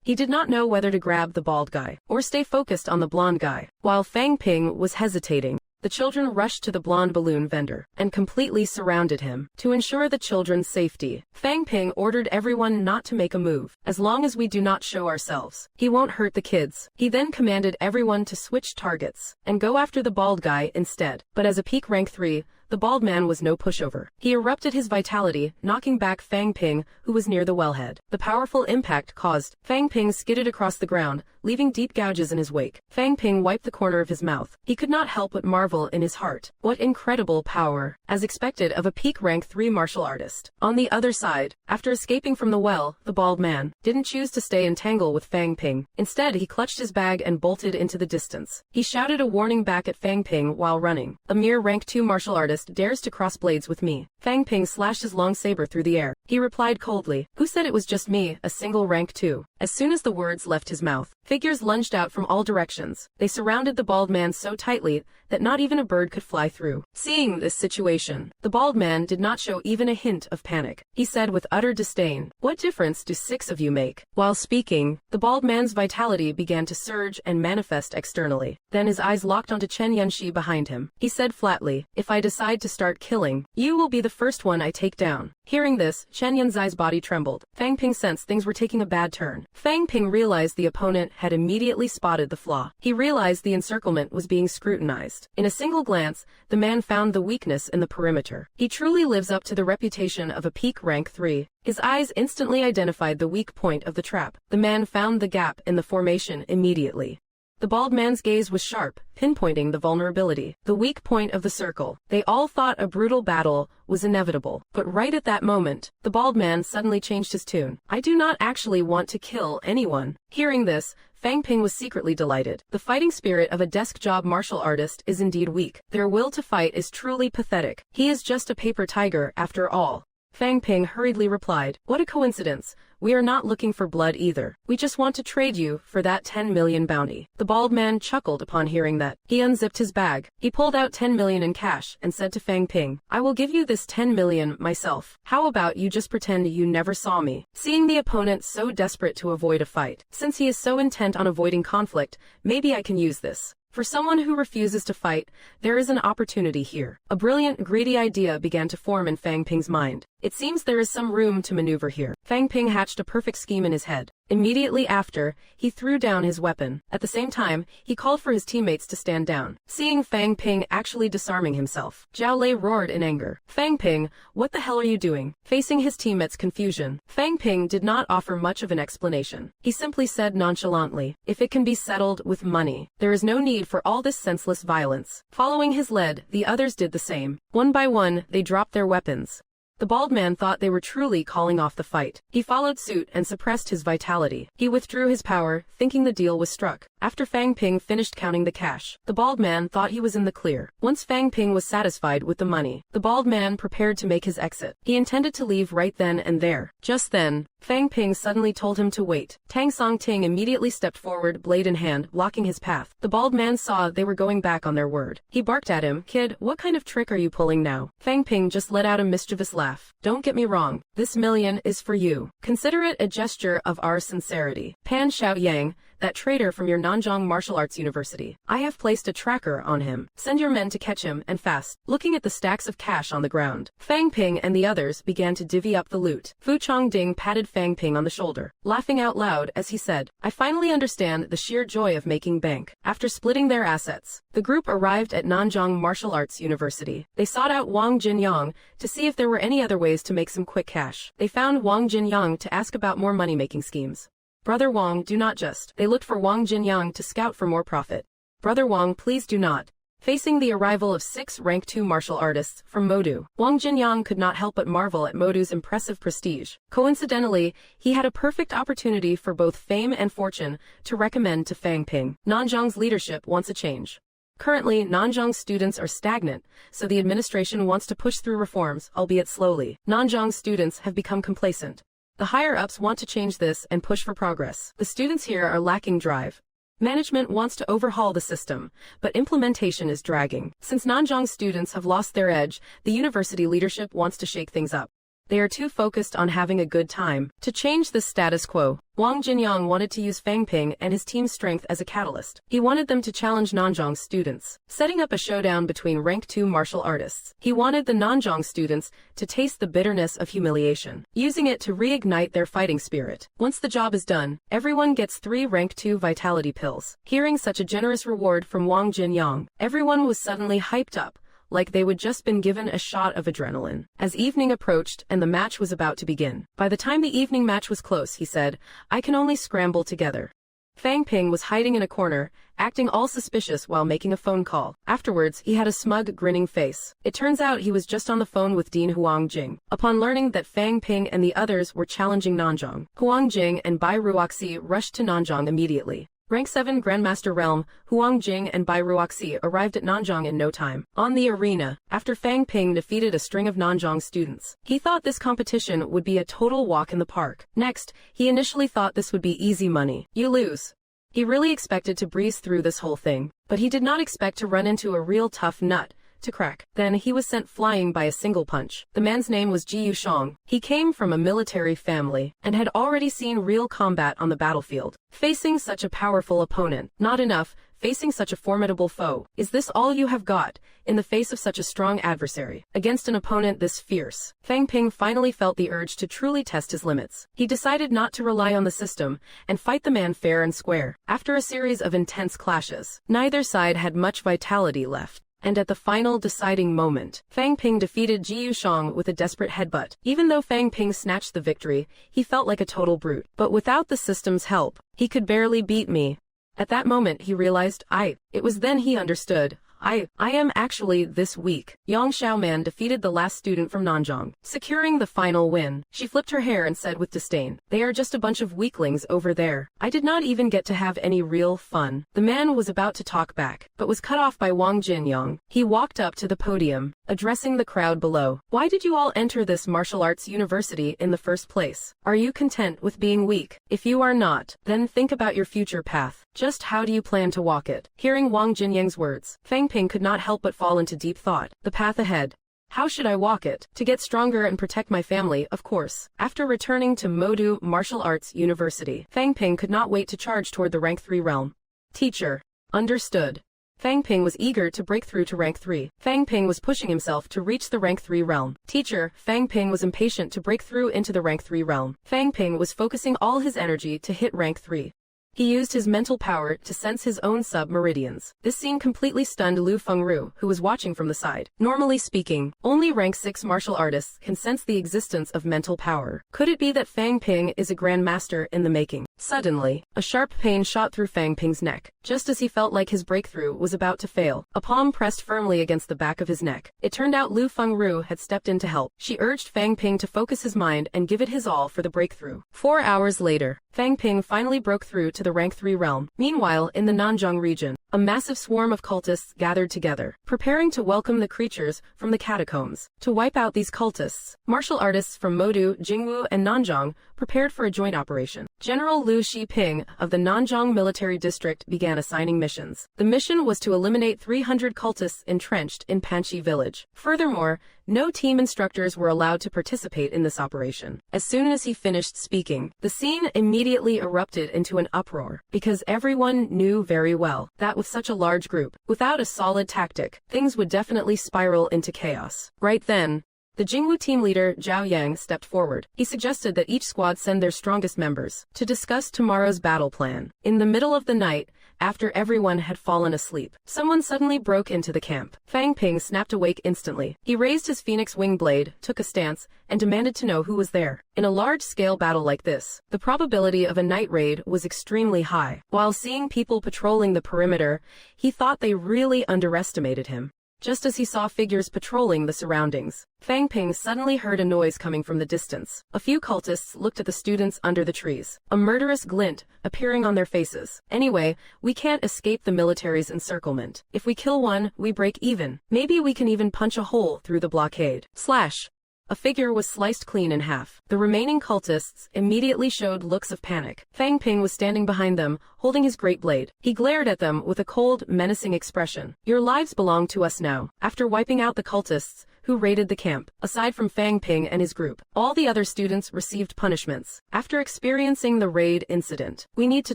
Speaker 1: He did not know whether to grab the bald guy or stay focused on the blonde guy. While Fang Ping was hesitating, the children rushed to the blonde balloon vendor and completely surrounded him. To ensure the children's safety, Fang Ping ordered everyone not to make a move. As long as we do not show ourselves, he won't hurt the kids. He then commanded everyone to switch targets and go after the bald guy instead. But as a peak rank 3, the bald man was no pushover. He erupted his vitality, knocking back Fang Ping, who was near the wellhead. The powerful impact caused Fang Ping skidded across the ground, leaving deep gouges in his wake. Fang Ping wiped the corner of his mouth. He could not help but marvel in his heart. What incredible power, as expected of a peak rank 3 martial artist. On the other side, after escaping from the well, the bald man didn't choose to stay entangled with Fang Ping. Instead, he clutched his bag and bolted into the distance. He shouted a warning back at Fang Ping while running. A mere rank 2 martial artist dares to cross blades with me. Fang Ping slashed his long saber through the air. He replied coldly, who said it was just me, a single rank 2? As soon as the words left his mouth, figures lunged out from all directions. They surrounded the bald man so tightly that not even a bird could fly through. Seeing this situation, the bald man did not show even a hint of panic. He said with utter disdain, what difference do 6 of you make? While speaking, the bald man's vitality began to surge and manifest externally. Then his eyes locked onto Chen Yanxi behind him. He said flatly, if I decide to start killing, you will be the first one I take down. Hearing this, Chen Yanxi's body trembled. Fang Ping sensed things were taking a bad turn. Fang Ping realized the opponent had immediately spotted the flaw. He realized the encirclement was being scrutinized. In a single glance, the man found the weakness in the perimeter. He truly lives up to the reputation of a peak rank 3. His eyes instantly identified the weak point of the trap. The man found the gap in the formation immediately. The bald man's gaze was sharp, pinpointing the vulnerability, the weak point of the circle. They all thought a brutal battle was inevitable. But right at that moment, the bald man suddenly changed his tune. I do not actually want to kill anyone. Hearing this, Fang Ping was secretly delighted. The fighting spirit of a desk job martial artist is indeed weak. Their will to fight is truly pathetic. He is just a paper tiger after all. Fang Ping hurriedly replied, what a coincidence. We are not looking for blood either. We just want to trade you for that 10 million bounty. The bald man chuckled upon hearing that. He unzipped his bag. He pulled out 10 million in cash and said to Fang Ping, I will give you this 10 million myself. How about you just pretend you never saw me? Seeing the opponent so desperate to avoid a fight, since he is so intent on avoiding conflict, maybe I can use this. For someone who refuses to fight, there is an opportunity here. A brilliant, greedy idea began to form in Fang Ping's mind. It seems there is some room to maneuver here. Fang Ping hatched a perfect scheme in his head. Immediately after, he threw down his weapon. At the same time, he called for his teammates to stand down. Seeing Fang Ping actually disarming himself, Zhao Lei roared in anger. Fang Ping, what the hell are you doing? Facing his teammates' confusion, Fang Ping did not offer much of an explanation. He simply said nonchalantly, if it can be settled with money, there is no need for all this senseless violence. Following his lead, the others did the same. One by one, they dropped their weapons. The bald man thought they were truly calling off the fight. He followed suit and suppressed his vitality. He withdrew his power, thinking the deal was struck. After Fang Ping finished counting the cash, the bald man thought he was in the clear. Once Fang Ping was satisfied with the money, the bald man prepared to make his exit. He intended to leave right then and there. Just then, Fang Ping suddenly told him to wait. Tang Song Ting immediately stepped forward, blade in hand, blocking his path. The bald man saw they were going back on their word. He barked at him, "Kid, what kind of trick are you pulling now?" Fang Ping just let out a mischievous laugh. "Don't get me wrong, this million is for you. Consider it a gesture of our sincerity. Pan Xiao Yang, that traitor from your Nanjong Martial Arts University. I have placed a tracker on him. Send your men to catch him, and fast." Looking at the stacks of cash on the ground, Fang Ping and the others began to divvy up the loot. Fu Chongding patted Fang Ping on the shoulder, laughing out loud as he said, "I finally understand the sheer joy of making bank." After splitting their assets, the group arrived at Nanjong Martial Arts University. They sought out Wang Jinyang to see if there were any other ways to make some quick cash. They found Wang Jinyang to ask about more money-making schemes. "Brother Wang, do not just." They looked for Wang Jinyang to scout for more profit. "Brother Wang, please do not." Facing the arrival of 6 rank 2 martial artists from Modu, Wang Jinyang could not help but marvel at Modu's impressive prestige. Coincidentally, he had a perfect opportunity for both fame and fortune to recommend to Fang Ping. Nanjong's leadership wants a change. Currently, Nanjong students are stagnant, so the administration wants to push through reforms, albeit slowly. Nanjong students have become complacent. The higher-ups want to change this and push for progress. The students here are lacking drive. Management wants to overhaul the system, but implementation is dragging. Since Nanjong students have lost their edge, the university leadership wants to shake things up. They are too focused on having a good time. To change this status quo, Wang Jinyang wanted to use Fang Ping and his team's strength as a catalyst. He wanted them to challenge Nanjong students, setting up a showdown between rank 2 martial artists. He wanted the Nanjong students to taste the bitterness of humiliation, using it to reignite their fighting spirit. Once the job is done, everyone gets 3 rank 2 vitality pills. Hearing such a generous reward from Wang Jinyang, everyone was suddenly hyped up, like they would just been given a shot of adrenaline. As evening approached and the match was about to begin, by the time the evening match was close, he said, "I can only scramble together." Fang Ping was hiding in a corner, acting all suspicious while making a phone call. Afterwards, he had a smug, grinning face. It turns out he was just on the phone with Dean Huangjing. Upon learning that Fang Ping and the others were challenging Nanjong, Huangjing and Bai Ruoxi rushed to Nanjong immediately. Rank 7 Grandmaster Realm, Huang Jing and Bai Ruoxi arrived at Nanjong in no time. On the arena, after Fang Ping defeated a string of Nanjong students, he thought this competition would be a total walk in the park. Next, he initially thought this would be easy money. You lose. He really expected to breeze through this whole thing, but he did not expect to run into a real tough nut to crack. Then he was sent flying by a single punch. The man's name was Ji Yushang. He came from a military family and had already seen real combat on the battlefield. Facing such a powerful opponent, not enough, facing such a formidable foe. Is this all you have got, in the face of such a strong adversary, against an opponent this fierce? Fang Ping finally felt the urge to truly test his limits. He decided not to rely on the system, and fight the man fair and square. After a series of intense clashes, neither side had much vitality left. And at the final deciding moment, Fang Ping defeated Ji Yushang with a desperate headbutt. Even though Fang Ping snatched the victory, he felt like a total brute. But without the system's help, he could barely beat me. At that moment he realized, it was then he understood. I am actually this weak. Yang Xiaoman defeated the last student from Nanjong, securing the final win. She flipped her hair and said with disdain, "They are just a bunch of weaklings over there. I did not even get to have any real fun." The man was about to talk back, but was cut off by Wang Jinyang. He walked up to the podium, addressing the crowd below. "Why did you all enter this martial arts university in the first place? Are you content with being weak? If you are not, then think about your future path. Just how do you plan to walk it?" Hearing Wang Jinyang's words, Fang Ping could not help but fall into deep thought. The path ahead. How should I walk it? To get stronger and protect my family, of course. After returning to Modu Martial Arts University, Fang Ping could not wait to charge toward the rank 3 realm. Teacher. Understood. Fang Ping was eager to break through to rank 3. Fang Ping was pushing himself to reach the rank 3 realm. Teacher. Fang Ping was impatient to break through into the rank 3 realm. Fang Ping was focusing all his energy to hit rank 3. He used his mental power to sense his own sub-meridians. This scene completely stunned Lu Fengru, who was watching from the side. Normally speaking, only rank 6 martial artists can sense the existence of mental power. Could it be that Fang Ping is a grandmaster in the making? Suddenly, a sharp pain shot through Fang Ping's neck. just as he felt like his breakthrough was about to fail. A palm pressed firmly against the back of his neck. It turned out Lu Fengru had stepped in to help. She urged Fang Ping to focus his mind and give it his all for the breakthrough. 4 hours later, Fang Ping finally broke through to the rank 3 realm. Meanwhile, in the Nanzhong region, a massive swarm of cultists gathered together, preparing to welcome the creatures from the catacombs. To wipe out these cultists, martial artists from Modu, Jingwu, and Nanzhong prepared for a joint operation. General Liu Shiping of the Nanzhong military district began assigning missions. The mission was to eliminate 300 cultists entrenched in Panchi village. Furthermore, no team instructors were allowed to participate in this operation. As soon as he finished speaking, the scene immediately erupted into an uproar, because everyone knew very well that with such a large group, without a solid tactic, things would definitely spiral into chaos. Right then, the Jingwu team leader, Zhao Yang, stepped forward. He suggested that each squad send their strongest members to discuss tomorrow's battle plan. In the middle of the night, after everyone had fallen asleep, someone suddenly broke into the camp. Fang Ping snapped awake instantly. He raised his phoenix wing blade, took a stance, and demanded to know who was there. In a large-scale battle like this, the probability of a night raid was extremely high. While seeing people patrolling the perimeter, he thought they really underestimated him. Just as he saw figures patrolling the surroundings, Fang Ping suddenly heard a noise coming from the distance. A few cultists looked at the students under the trees, a murderous glint appearing on their faces. Anyway, we can't escape the military's encirclement. If we kill one, we break even. Maybe we can even punch a hole through the blockade. Slash. A figure was sliced clean in half. The remaining cultists immediately showed looks of panic. Fang Ping was standing behind them, holding his great blade. He glared at them with a cold, menacing expression. Your lives belong to us now. After wiping out the cultists who raided the camp, aside from Fang Ping and his group, all the other students received punishments. After experiencing the raid incident, we need to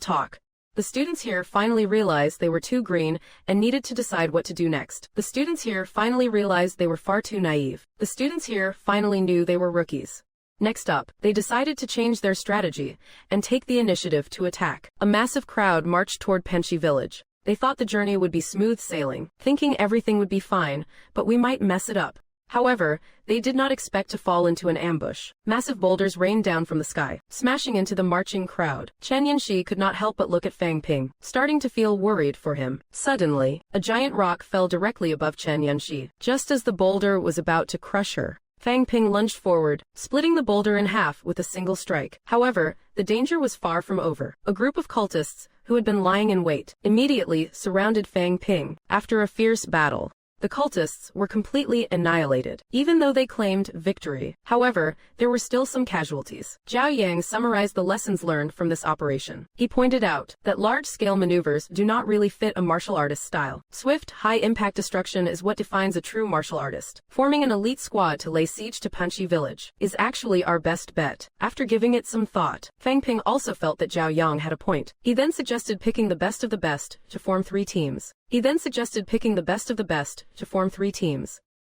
Speaker 1: talk. The students here finally realized they were too green and needed to decide what to do next. The students here finally realized they were far too naive. The students here finally knew they were rookies. Next up, they decided to change their strategy and take the initiative to attack. A massive crowd marched toward Panchi village. They thought the journey would be smooth sailing, thinking everything would be fine, but we might mess it up. However, they did not expect to fall into an ambush. Massive boulders rained down from the sky, smashing into the marching crowd. Chen Yanxi could not help but look at Fang Ping, starting to feel worried for him. Suddenly, a giant rock fell directly above Chen Yanxi. Just as the boulder was about to crush her, Fang Ping lunged forward, splitting the boulder in half with a single strike. However, the danger was far from over. A group of cultists, who had been lying in wait, immediately surrounded Fang Ping. After a fierce battle, the cultists were completely annihilated, even though they claimed victory. However, there were still some casualties. Zhao Yang summarized the lessons learned from this operation. He pointed out that large-scale maneuvers do not really fit a martial artist's style. Swift, high-impact destruction is what defines a true martial artist. Forming an elite squad to lay siege to Panchi village is actually our best bet. After giving it some thought, Fang Ping also felt that Zhao Yang had a point. He then suggested picking the best of the best to form 3 teams.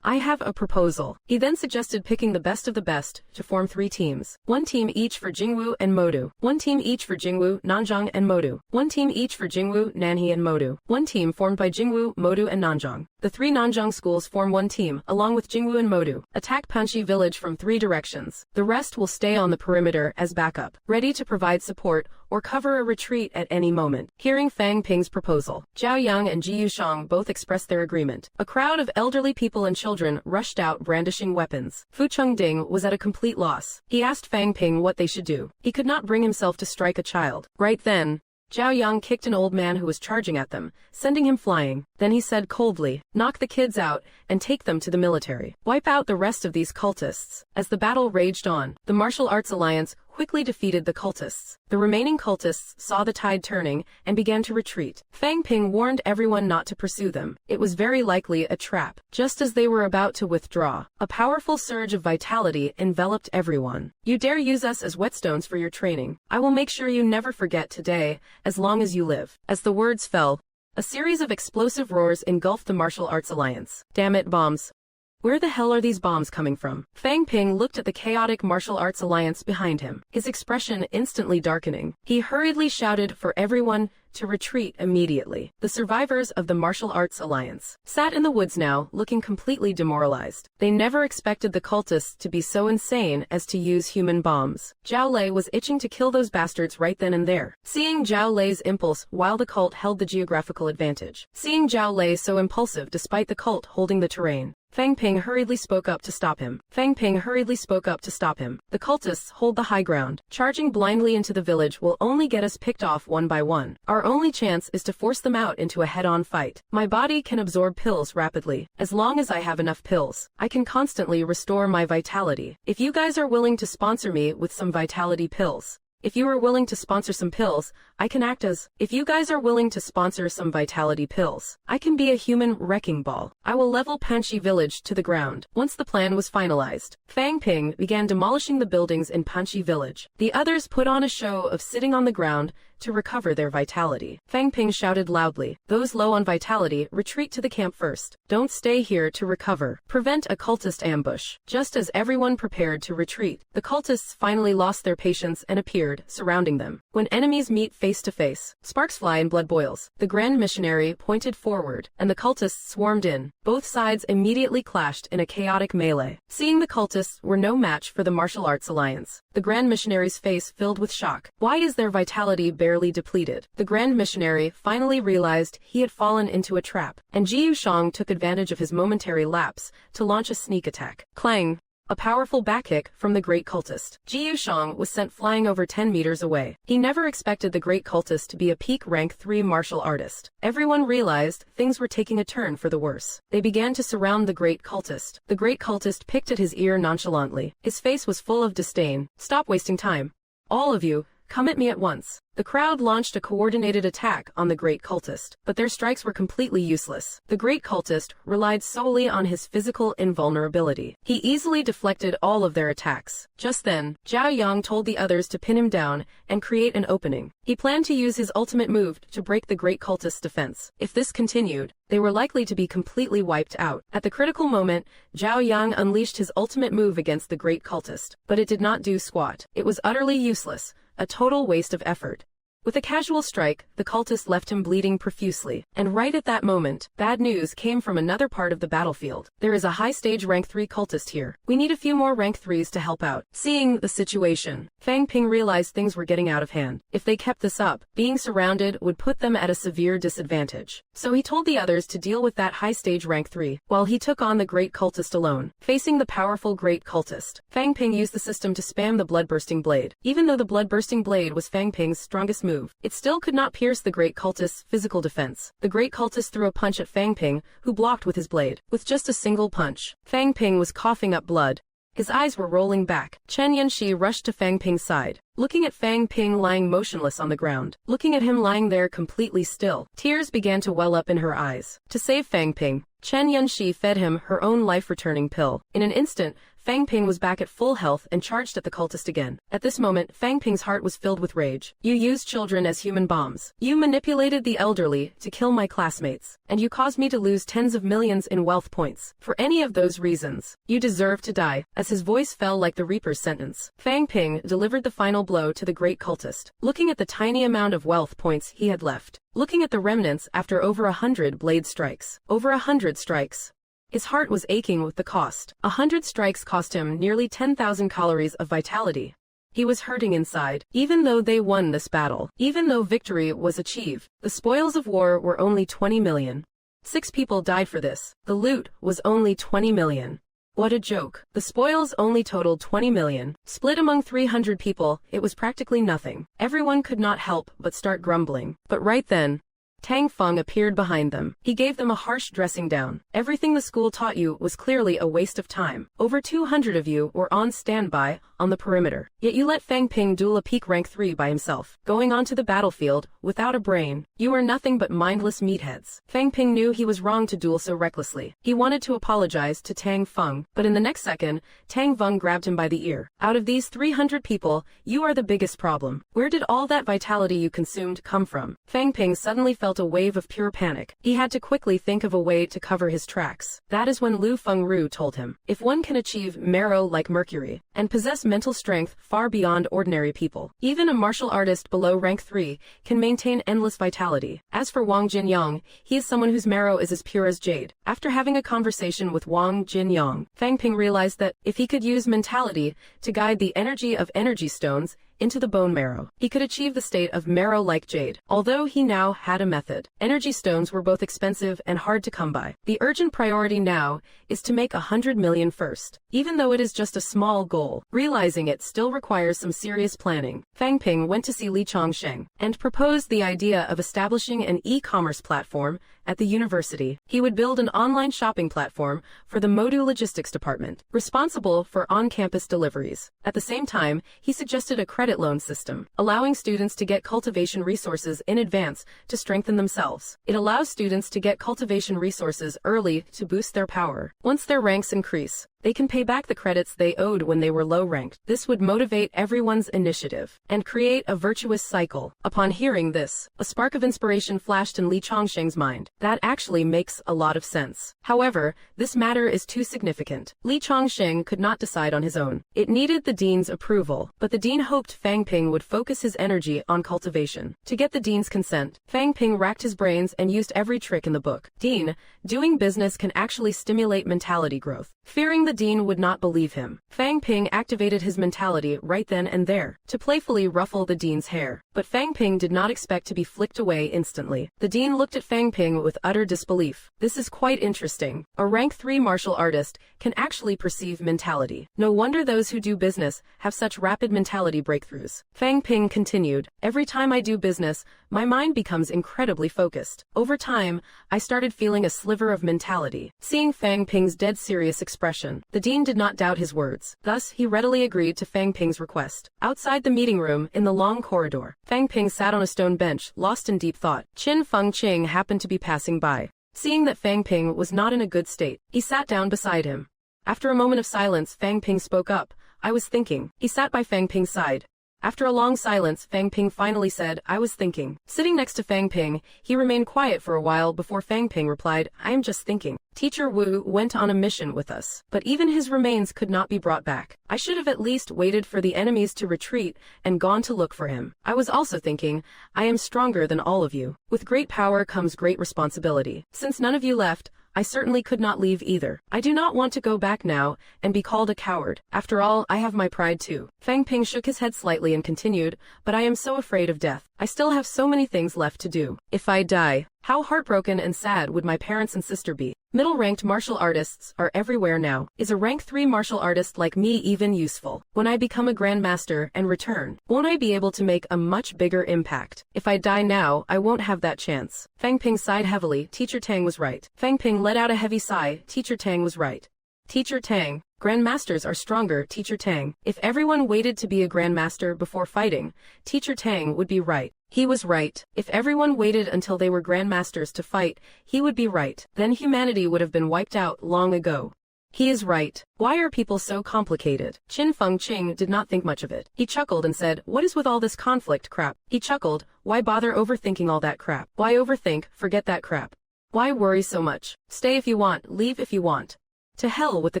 Speaker 1: I have a proposal. He then suggested picking the best of the best to form 3 teams. 1 team each for Jingwu and Modu. 1 team each for Jingwu, Nanzhong and Modu. 1 team each for Jingwu, Nanhe and Modu. 1 team formed by Jingwu, Modu and Nanzhong. The 3 Nanzhong schools form 1 team, along with Jingwu and Modu. Attack Panchi village from 3 directions. The rest will stay on the perimeter as backup, ready to provide support or cover a retreat at any moment. Hearing Fang Ping's proposal, Zhao Yang and Ji Yushang both expressed their agreement. A crowd of elderly people and children rushed out brandishing weapons. Fu Chengding was at a complete loss. He asked Fang Ping what they should do. He could not bring himself to strike a child. Right then, Zhao Yang kicked an old man who was charging at them, sending him flying. Then he said coldly, "Knock the kids out and take them to the military. Wipe out the rest of these cultists." As the battle raged on, the martial arts alliance quickly defeated the cultists. The remaining cultists saw the tide turning and began to retreat. Fang Ping warned everyone not to pursue them. It was very likely a trap. Just as they were about to withdraw, a powerful surge of vitality enveloped everyone. "You dare use us as whetstones for your training. I will make sure you never forget today, as long as you live." As the words fell, a series of explosive roars engulfed the martial arts alliance. Damn it, bombs. Where the hell are these bombs coming from? Fang Ping looked at the chaotic martial arts alliance behind him, his expression instantly darkening. He hurriedly shouted for everyone to retreat immediately. The survivors of the Martial Arts Alliance sat in the woods now, looking completely demoralized. They never expected the cultists to be so insane as to use human bombs. Zhao Lei was itching to kill those bastards right then and there. Seeing Zhao Lei's impulse while the cult held the geographical advantage. Seeing Zhao Lei so impulsive despite the cult holding the terrain. Fang Ping hurriedly spoke up to stop him. Fang Ping hurriedly spoke up to stop him. The cultists hold the high ground. Charging blindly into the village will only get us picked off one by one. Our only chance is to force them out into a head-on fight. My body can absorb pills rapidly. As long as I have enough pills, I can constantly restore my vitality. If you guys are willing to sponsor me with some vitality pills, if you are willing to sponsor some pills, I can act as. If you guys are willing to sponsor some vitality pills, I can be a human wrecking ball. I will level Panchi village to the ground. Once the plan was finalized, Fang Ping began demolishing the buildings in Panchi village. The others put on a show of sitting on the ground to recover their vitality. Fang Ping shouted loudly, "Those low on vitality, retreat to the camp first. Don't stay here to recover. Prevent a cultist ambush." Just as everyone prepared to retreat, the cultists finally lost their patience and appeared, surrounding them. When enemies meet face to face, sparks fly and blood boils. The Grand Missionary pointed forward, and the cultists swarmed in. Both sides immediately clashed in a chaotic melee. Seeing the cultists were no match for the Martial Arts Alliance, the Grand Missionary's face filled with shock. Why is their vitality barely depleted? The Grand Missionary finally realized he had fallen into a trap, and Jiu Shang took advantage of his momentary lapse to launch a sneak attack. Clang! A powerful backkick from the great cultist. Jiu Shang was sent flying over 10 meters away. He never expected the great cultist to be a peak rank 3 martial artist. Everyone realized things were taking a turn for the worse. They began to surround the great cultist. The great cultist picked at his ear nonchalantly. His face was full of disdain. "Stop wasting time. All of you, come at me at once." The crowd launched a coordinated attack on the great cultist, but their strikes were completely useless. The great cultist relied solely on his physical invulnerability. He easily deflected all of their attacks. Just then, Zhao Yang told the others to pin him down and create an opening. He planned to use his ultimate move to break the great cultist's defense. If this continued, they were likely to be completely wiped out. At the critical moment, Zhao Yang unleashed his ultimate move against the great cultist, but it did not do squat. It was utterly useless, a total waste of effort. With a casual strike, the cultist left him bleeding profusely. And right at that moment, bad news came from another part of the battlefield. There is a high stage rank 3 cultist here. We need a few more rank 3s to help out. Seeing the situation, Fang Ping realized things were getting out of hand. If they kept this up, being surrounded would put them at a severe disadvantage. So he told the others to deal with that high stage rank 3, while he took on the great cultist alone. Facing the powerful great cultist, Fang Ping used the system to spam the blood-bursting blade. Even though the blood-bursting blade was Fang Ping's strongest move, it still could not pierce the great cultist's physical defense. The great cultist threw a punch at Fang Ping, who blocked with his blade. With just a single punch, Fang Ping was coughing up blood. His eyes were rolling back. Chen Yanxi rushed to Fang Ping's side. Looking at Fang Ping lying motionless on the ground, looking at him lying there completely still, tears began to well up in her eyes. To save Fang Ping, Chen Yanxi fed him her own life-returning pill. In an instant, Fang Ping was back at full health and charged at the cultist again. At this moment, Fang Ping's heart was filled with rage. "You used children as human bombs. You manipulated the elderly to kill my classmates. And you caused me to lose tens of millions in wealth points. For any of those reasons, you deserve to die." As his voice fell like the Reaper's sentence, Fang Ping delivered the final blow to the great cultist. Looking at the tiny amount of wealth points he had left, looking at the remnants after over 100 blade strikes, over 100 strikes, his heart was aching with the cost. 100 strikes cost him nearly 10,000 calories of vitality. He was hurting inside. Even though they won this battle, even though victory was achieved, the spoils of war were only 20 million. 6 people died for this. The loot was only 20 million. What a joke. The spoils only totaled 20 million. Split among 300 people, it was practically nothing. Everyone could not help but start grumbling. But right then, Tang Feng appeared behind them. He gave them a harsh dressing down. "Everything the school taught you was clearly a waste of time. Over 200 of you were on standby on the perimeter. Yet you let Fang Ping duel a peak rank 3 by himself, going onto the battlefield without a brain. You are nothing but mindless meatheads." Fang Ping knew he was wrong to duel so recklessly. He wanted to apologize to Tang Feng, but in the next second, Tang Feng grabbed him by the ear. "Out of these 300 people, you are the biggest problem. Where did all that vitality you consumed come from?" Fang Ping suddenly felt a wave of pure panic. He had to quickly think of a way to cover his tracks. That is when Lu Fengru told him, "If one can achieve marrow like mercury, and possess mental strength far beyond ordinary people. Even a martial artist below rank 3 can maintain endless vitality. As for Wang Jinyang, he is someone whose marrow is as pure as jade. After having a conversation with Wang Jinyang, Fang Ping realized that if he could use mentality to guide the energy of energy stones into the bone marrow, he could achieve the state of marrow like jade. Although he now had a method, energy stones were both expensive and hard to come by. The urgent priority now is to make 100 million first. Even though it is just a small goal, realizing it still requires some serious planning, Fang Ping went to see Li Chongsheng and proposed the idea of establishing an e-commerce platform at the university. He would build an online shopping platform for the Modu Logistics Department, responsible for on-campus deliveries. At the same time, he suggested a credit loan system, allowing students to get cultivation resources in advance to strengthen themselves. It allows students to get cultivation resources early to boost their power. Once their ranks increase, they can pay back the credits they owed when they were low-ranked. This would motivate everyone's initiative and create a virtuous cycle. Upon hearing this, a spark of inspiration flashed in Li Chongsheng's mind. That actually makes a lot of sense. However, this matter is too significant. Li Chongsheng could not decide on his own. It needed the dean's approval, but the dean hoped Fang Ping would focus his energy on cultivation. To get the dean's consent, Fang Ping racked his brains and used every trick in the book. Dean, doing business can actually stimulate mentality growth. Fearing the dean would not believe him, Fang Ping activated his mentality right then and there to playfully ruffle the dean's hair. But Fang Ping did not expect to be flicked away instantly. The dean looked at Fang Ping with utter disbelief. This is quite interesting. A rank 3 martial artist can actually perceive mentality. No wonder those who do business have such rapid mentality breakthroughs. Fang Ping continued, every time I do business, my mind becomes incredibly focused. Over time, I started feeling a sliver of mentality. Seeing Fang Ping's dead serious expression, the dean did not doubt his words. Thus, he readily agreed to Fang Ping's request. Outside the meeting room, in the long corridor, Fang Ping sat on a stone bench, lost in deep thought. Qin Fengqing happened to be passing by. Seeing that Fang Ping was not in a good state, he sat down beside him. After a moment of silence, Fang Ping spoke up. I was thinking. He sat by Fang Ping's side. After a long silence, Fang Ping finally said, I was thinking. Sitting next to Fang Ping, he remained quiet for a while before Fang Ping replied, I am just thinking. Teacher Wu went on a mission with us, but even his remains could not be brought back. I should have at least waited for the enemies to retreat and gone to look for him. I was also thinking, I am stronger than all of you. With great power comes great responsibility. Since none of you left, I certainly could not leave either. I do not want to go back now and be called a coward. After all, I have my pride too. Fang Ping shook his head slightly and continued, but I am so afraid of death. I still have so many things left to do. If I die, how heartbroken and sad would my parents and sister be? Middle-ranked martial artists are everywhere now. Is a rank 3 martial artist like me even useful? When I become a grandmaster and return, won't I be able to make a much bigger impact? If I die now, I won't have that chance. Fang Ping sighed heavily. Teacher Tang was right. Fang Ping let out a heavy sigh. Teacher Tang was right. Teacher Tang, grandmasters are stronger. Teacher Tang, if everyone waited to be a grandmaster before fighting, Teacher Tang would be right. He was right. If everyone waited until they were grandmasters to fight, he would be right. Then humanity would have been wiped out long ago. He is right. Why are people so complicated? Qin Fengqing did not think much of it. He chuckled and said, what is with all this conflict crap? He chuckled, why bother overthinking all that crap? Why overthink, forget that crap? Why worry so much? Stay if you want, leave if you want. To hell with the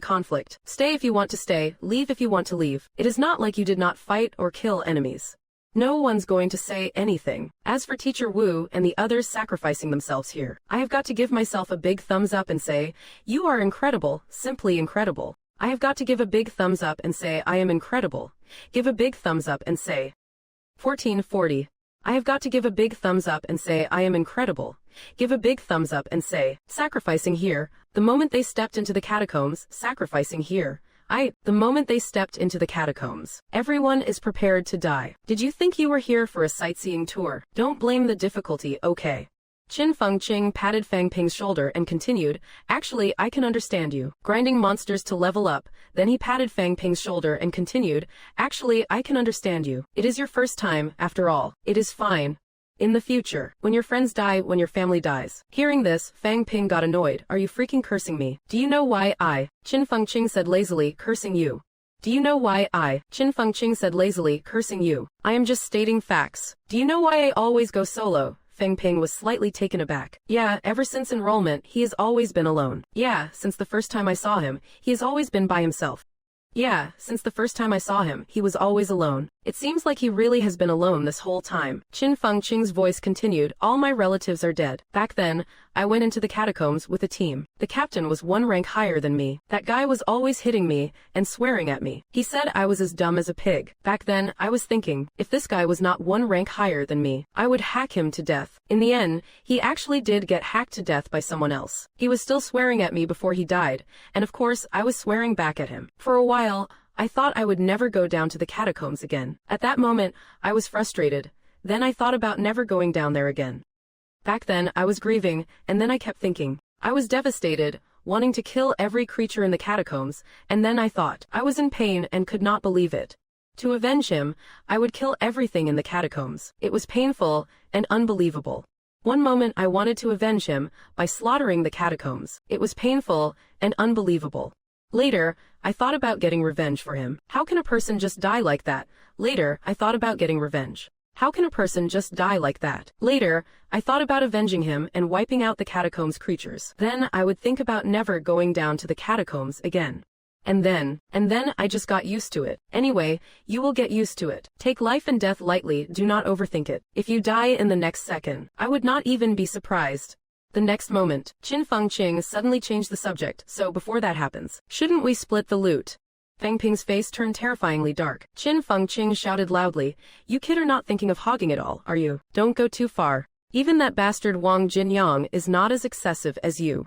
Speaker 1: conflict. Stay if you want to stay, leave if you want to leave. It is not like you did not fight or kill enemies. No one's going to say anything. As for Teacher Wu and the others sacrificing themselves here, I have got to give myself a big thumbs up and say, you are incredible, simply incredible. I have got to give a big thumbs up and say, I am incredible. Give a big thumbs up and say. 1440. I have got to give a big thumbs up and say, I am incredible. Give a big thumbs up and say, sacrificing here. The moment they stepped into the catacombs, sacrificing here. The moment they stepped into the catacombs. Everyone is prepared to die. Did you think you were here for a sightseeing tour? Don't blame the difficulty, okay? Qin Fengqing patted Fang Ping's shoulder and continued, actually, I can understand you. Grinding monsters to level up. Then he patted Fang Ping's shoulder and continued, actually, I can understand you. It is your first time, after all. It is fine. In the future, when your friends die, when your family dies. Hearing this, Fang Ping got annoyed. Are you freaking cursing me? Do you know why Qin Fengqing said lazily, cursing you. Do you know why Qin Fengqing said lazily, cursing you. I am just stating facts. Do you know why I always go solo? Fang Ping was slightly taken aback. Yeah, ever since enrollment, he has always been alone. Yeah, since the first time I saw him, he has always been by himself. Yeah, since the first time I saw him, he was always alone. It seems like he really has been alone this whole time. Qin Fengqing's voice continued, all my relatives are dead. Back then, I went into the catacombs with a team. The captain was one rank higher than me. That guy was always hitting me and swearing at me. He said I was as dumb as a pig. Back then, I was thinking, if this guy was not one rank higher than me, I would hack him to death. In the end, he actually did get hacked to death by someone else. He was still swearing at me before he died, and of course, I was swearing back at him. For a while, I thought I would never go down to the catacombs again. At that moment, I was frustrated. Then I thought about never going down there again. Back then, I was grieving, and then I kept thinking. I was devastated, wanting to kill every creature in the catacombs, and then I thought. I was in pain and could not believe it. To avenge him, I would kill everything in the catacombs. It was painful and unbelievable. One moment I wanted to avenge him by slaughtering the catacombs. It was painful and unbelievable. Later, I thought about getting revenge for him. How can a person just die like that? Later, I thought about getting revenge. How can a person just die like that? Later, I thought about avenging him and wiping out the catacombs creatures. Then I would think about never going down to the catacombs again. And then I just got used to it. Anyway, you will get used to it. Take life and death lightly, do not overthink it. If you die in the next second, I would not even be surprised. The next moment, Qin Fengqing suddenly changed the subject, so before that happens, shouldn't we split the loot? Fang Ping's face turned terrifyingly dark. Qin Fengqing shouted loudly, you kid are not thinking of hogging it all, are you? Don't go too far. Even that bastard Wang Jinyang is not as excessive as you.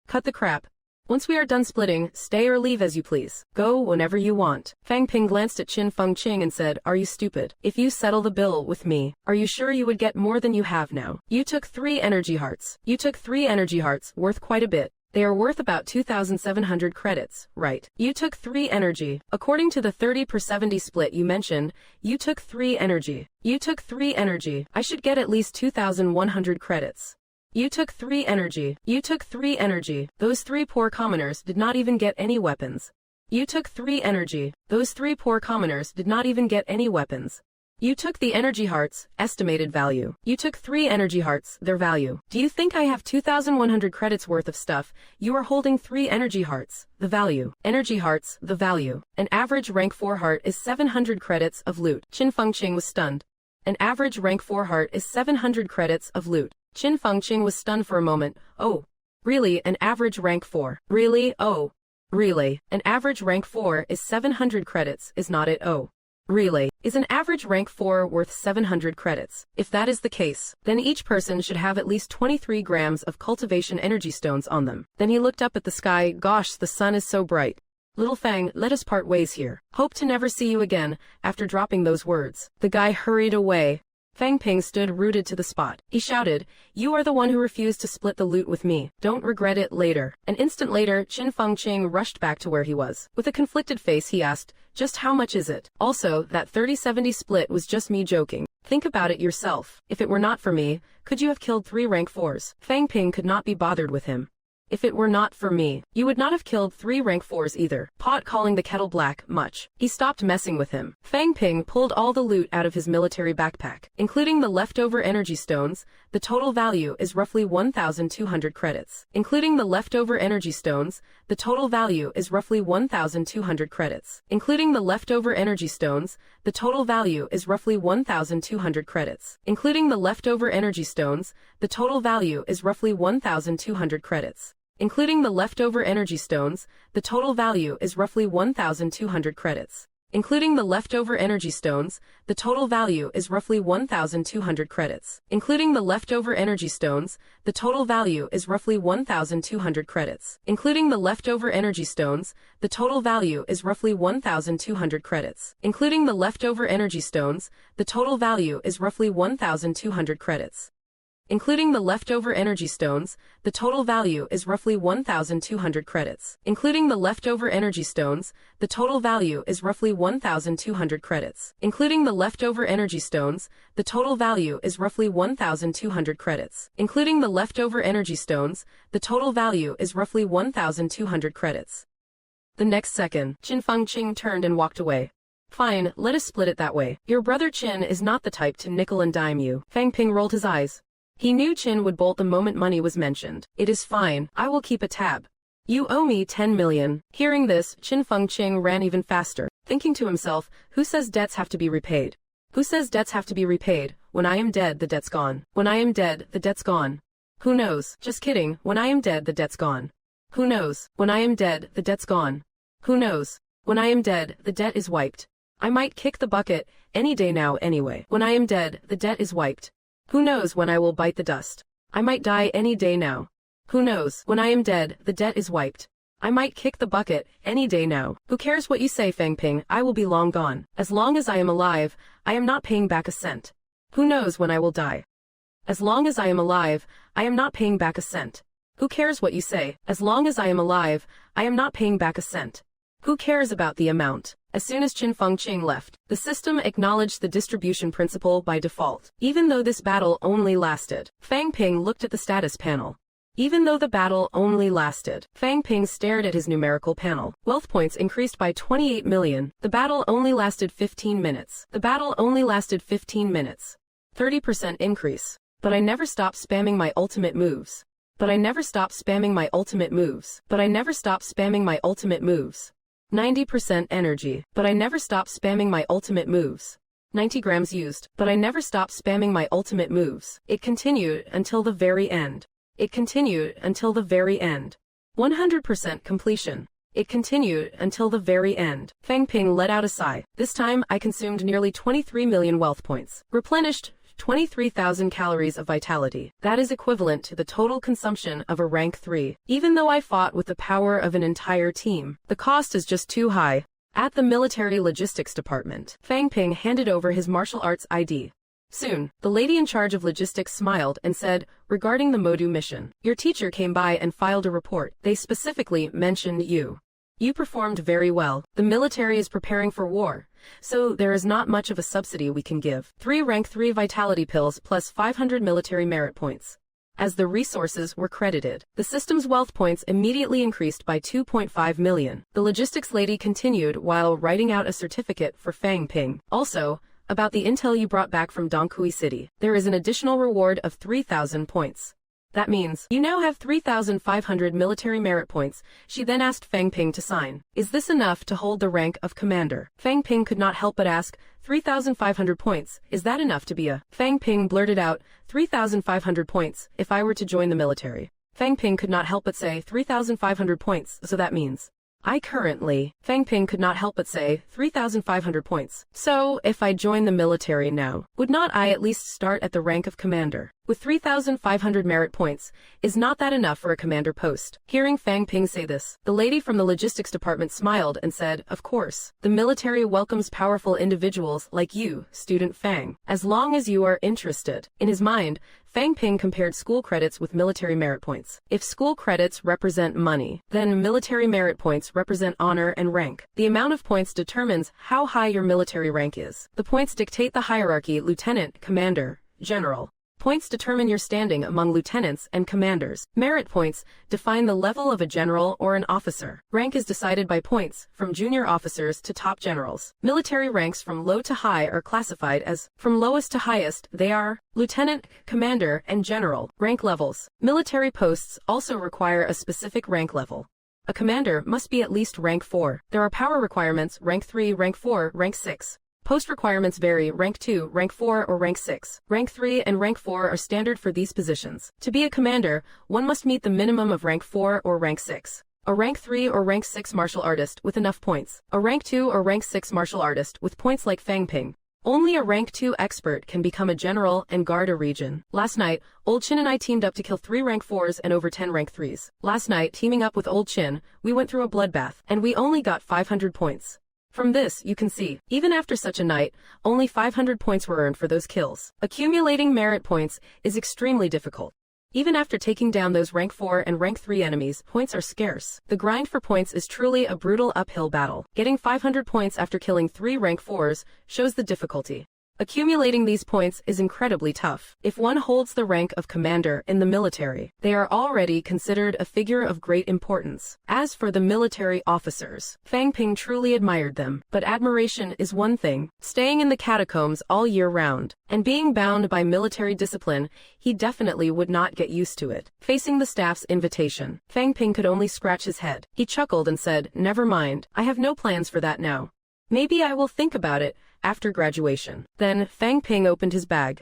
Speaker 1: Cut the crap. Once we are done splitting, stay or leave as you please. Go whenever you want. Fang Ping glanced at Qin Fengqing and said, are you stupid? If you settle the bill with me, are you sure you would get more than you have now? You took 3 energy hearts. You took 3 energy hearts, worth quite a bit. They are worth about 2,700 credits, right? You took 3 energy. According to the 30/70 split you mentioned, you took 3 energy. You took 3 energy. I should get at least 2,100 credits. You took 3 energy. You took 3 energy. Those 3 poor commoners did not even get any weapons. You took 3 energy. Those 3 poor commoners did not even get any weapons. You took the energy hearts, estimated value. You took 3 energy hearts, their value. Do you think I have 2,100 credits worth of stuff? You are holding 3 energy hearts, the value. Energy hearts, the value. An average rank 4 heart is 700 credits of loot. Qin Fengqing was stunned. An average rank 4 heart is 700 credits of loot. Qin Fengqing was stunned for a moment. Oh, really, an average rank 4? Really? Oh, really? An average rank 4 is 700 credits, is not it? Oh, really? Is an average rank 4 worth 700 credits? If that is the case, then each person should have at least 23 grams of cultivation energy stones on them. Then he looked up at the sky. Gosh, the sun is so bright. Little Fang, let us part ways here. Hope to never see you again. After dropping those words, the guy hurried away. Fang Ping stood rooted to the spot. He shouted, you are the one who refused to split the loot with me. Don't regret it later. An instant later, Qin Fengqing rushed back to where he was. With a conflicted face he asked, just how much is it? Also, that 30/70 split was just me joking. Think about it yourself. If it were not for me, could you have killed 3 rank 4s? Fang Ping could not be bothered with him. If it were not for me, you would not have killed 3 rank 4s either. Pot calling the kettle black, much. He stopped messing with him. Fang Ping pulled all the loot out of his military backpack, including the leftover energy stones. The total value is roughly 1,200 credits. Including the leftover energy stones, the total value is roughly 1,200 credits. Including the leftover energy stones, the total value is roughly 1,200 credits. Including the leftover energy stones, the total value is roughly 1,200 credits. Including the leftover energy stones, the total value is roughly 1,200 credits. Including the leftover energy stones, the total value is roughly 1,200 credits. Including the leftover energy stones, the total value is roughly 1,200 credits. Including the leftover energy stones, the total value is roughly 1,200 credits. Including the leftover energy stones, the total value is roughly 1,200 credits. Including the leftover energy stones, the total value is roughly 1,200 credits. Including the leftover energy stones, the total value is roughly 1,200 credits. Including the leftover energy stones, the total value is roughly 1,200 credits. Including the leftover energy stones, the total value is roughly 1,200 credits. The next second, Qin Fengqing turned and walked away. Fine, let us split it that way. Your brother Qin is not the type to nickel and dime you. Fang Ping rolled his eyes. He knew Qin would bolt the moment money was mentioned. It is fine, I will keep a tab. You owe me 10 million. Hearing this, Qin Fengqing ran even faster, thinking to himself, who says debts have to be repaid? Who says debts have to be repaid? When I am dead, the debt's gone. When I am dead, the debt's gone. Who knows? Just kidding. When I am dead, the debt's gone. Who knows? When I am dead, the debt's gone. Who knows? When I am dead, the debt is wiped. I might kick the bucket any day now anyway. When I am dead, the debt is wiped. Who knows when I will bite the dust? I might die any day now. Who knows? When I am dead, the debt is wiped. I might kick the bucket any day now. Who cares what you say, Fang Ping? I will be long gone. As long as I am alive, I am not paying back a cent. Who knows when I will die? As long as I am alive, I am not paying back a cent. Who cares what you say? As long as I am alive, I am not paying back a cent. Who cares about the amount? As soon as Qin Fengqing left, the system acknowledged the distribution principle by default. Even though this battle only lasted, Fang Ping looked at the status panel. Even though the battle only lasted, Fang Ping stared at his numerical panel. Wealth points increased by 28 million. The battle only lasted 15 minutes. The battle only lasted 15 minutes. 30% increase. But I never stopped spamming my ultimate moves. But I never stopped spamming my ultimate moves. But I never stopped spamming my ultimate moves. 90% energy. But I never stopped spamming my ultimate moves. 90 grams used. But I never stopped spamming my ultimate moves. It continued until the very end. It continued until the very end. 100% completion. It continued until the very end. Fang Ping let out a sigh. This time I consumed nearly 23 million wealth points. Replenished 23,000 calories of vitality. That is equivalent to the total consumption of a rank 3. Even though I fought with the power of an entire team, the cost is just too high. At the military logistics department, Fang Ping handed over his martial arts ID. Soon, the lady in charge of logistics smiled and said, regarding the Modu mission, your teacher came by and filed a report. They specifically mentioned you. You performed very well. The military is preparing for war, so there is not much of a subsidy we can give. 3 rank 3 vitality pills plus 500 military merit points. As the resources were credited, the system's wealth points immediately increased by 2.5 million. The logistics lady continued while writing out a certificate for Fang Ping. Also, about the intel you brought back from donghua City, there is an additional reward of 3,000 points. That means you now have 3,500 military merit points. She then asked Fang Ping to sign. Is this enough to hold the rank of commander? Fang Ping could not help but ask, 3,500 points, is that enough to be a? Fang Ping blurted out, 3,500 points, if I were to join the military. Fang Ping could not help but say 3,500 points, so that means Fang Ping could not help but say, 3,500 points. So, if I join the military now, would not I at least start at the rank of commander? With 3,500 merit points, is not that enough for a commander post? Hearing Fang Ping say this, the lady from the logistics department smiled and said, of course, the military welcomes powerful individuals like you, student Fang, as long as you are interested. In his mind, Fang Ping compared school credits with military merit points. If school credits represent money, then military merit points represent honor and rank. The amount of points determines how high your military rank is. The points dictate the hierarchy: lieutenant, commander, general. Points determine your standing among lieutenants and commanders. Merit points define the level of a general or an officer. Rank is decided by points, from junior officers to top generals. Military ranks from low to high are classified as, from lowest to highest, they are lieutenant, commander, and general. Rank levels. Military posts also require a specific rank level. A commander must be at least rank 4. There are power requirements: rank 3, rank 4, rank 6. Post requirements vary: rank 2, rank 4, or rank 6. Rank 3 and rank 4 are standard for these positions. To be a commander, one must meet the minimum of rank 4 or rank 6. A rank 3 or rank 6 martial artist with enough points. A rank 2 or rank 6 martial artist with points like Fang Ping. Only a rank 2 expert can become a general and guard a region. Last night, Old Chin and I teamed up to kill 3 rank 4s and over 10 rank 3s. Last night, teaming up with Old Chin, we went through a bloodbath, and we only got 500 points. From this, you can see, even after such a night, only 500 points were earned for those kills. Accumulating merit points is extremely difficult. Even after taking down those rank 4 and rank 3 enemies, points are scarce. The grind for points is truly a brutal uphill battle. Getting 500 points after killing 3 rank 4s shows the difficulty. Accumulating these points is incredibly tough. If one holds the rank of commander in the military, they are already considered a figure of great importance. As for the military officers, Fang Ping truly admired them, but admiration is one thing. Staying in the catacombs all year round, and being bound by military discipline, he definitely would not get used to it. Facing the staff's invitation, Fang Ping could only scratch his head. He chuckled and said, "Never mind, I have no plans for that now. Maybe I will think about it after graduation." Then, Fang Ping opened his bag.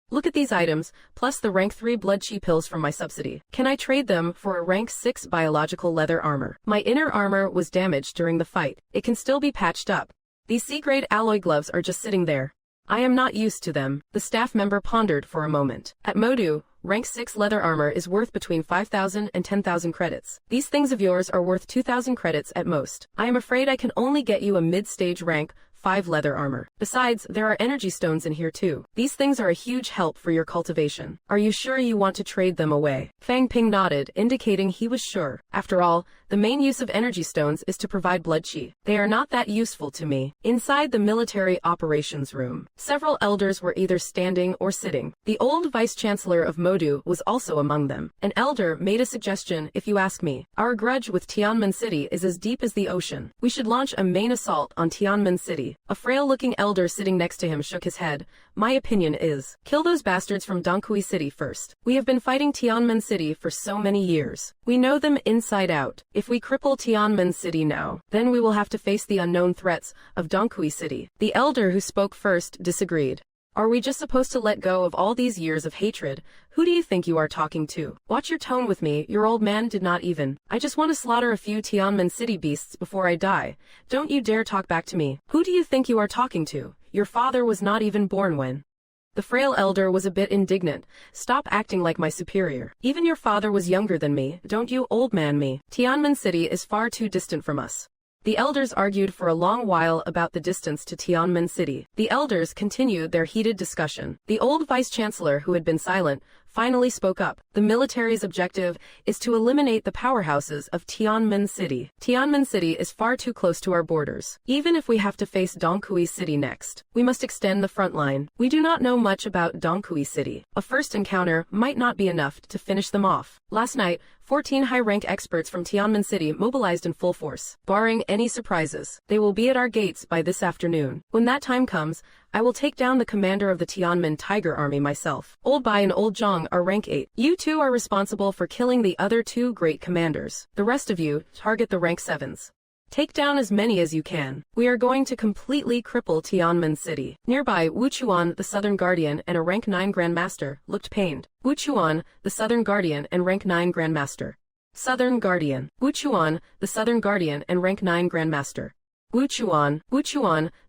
Speaker 1: "Look at these items, plus the rank 3 blood chi pills from my subsidy. Can I trade them for a rank 6 biological leather armor? My inner armor was damaged during the fight. It can still be patched up. These C-grade alloy gloves are just sitting there. I am not used to them." The staff member pondered for a moment. At Modu, rank 6 leather armor is worth between 5,000 and 10,000 credits. These things of yours are worth 2,000 credits at most. I am afraid I can only get you a mid-stage rank 5 leather armor. Besides, there are energy stones in here too. These things are a huge help for your cultivation. Are you sure you want to trade them away? Fang Ping nodded, indicating he was sure. After all, the main use of energy stones is to provide blood chi. They are not that useful to me. Inside the military operations room, several elders were either standing or sitting. The old vice-chancellor of Modu was also among them. An elder made a suggestion, "If you ask me, our grudge with Tianmen City is as deep as the ocean. We should launch a main assault on Tianmen City." A frail-looking elder sitting next to him shook his head. "My opinion is, kill those bastards from donghua City first. We have been fighting Tianmen City for so many years. We know them inside out. If we cripple Tianmen City now, then we will have to face the unknown threats of donghua City." The elder who spoke first disagreed. "Are we just supposed to let go of all these years of hatred? Who do you think you are talking to? Watch your tone with me, your old man did not even. I just want to slaughter a few Tianmen City beasts before I die. Don't you dare talk back to me. Who do you think you are talking to? Your father was not even born when." The frail elder was a bit indignant. "Stop acting like my superior. Even your father was younger than me, don't you old man me. Tianmen City is far too distant from us." The elders argued for a long while about the distance to Tianmen City. The elders continued their heated discussion. The old vice-chancellor, who had been silent, finally spoke up. "The military's objective is to eliminate the powerhouses of Tianmen City. Tianmen City is far too close to our borders. Even if we have to face donghua City next, we must extend the front line. We do not know much about donghua City. A first encounter might not be enough to finish them off. Last night, 14 high-rank experts from Tianmen City mobilized in full force. Barring any surprises, they will be at our gates by this afternoon. When that time comes, I will take down the commander of the Tianmen Tiger Army myself. Old Bai and Old Zhang are rank 8. You two are responsible for killing the other 2 great commanders. The rest of you, target the rank 7s. Take down as many as you can. We are going to completely cripple Tianmen City." Nearby, Wu Chuan, the Southern Guardian and a rank 9 Grandmaster, looked pained. Wu Chuan, the Southern Guardian and rank 9 Grandmaster. Southern Guardian. Wu Chuan, the Southern Guardian and rank 9 Grandmaster. Wu Chuan,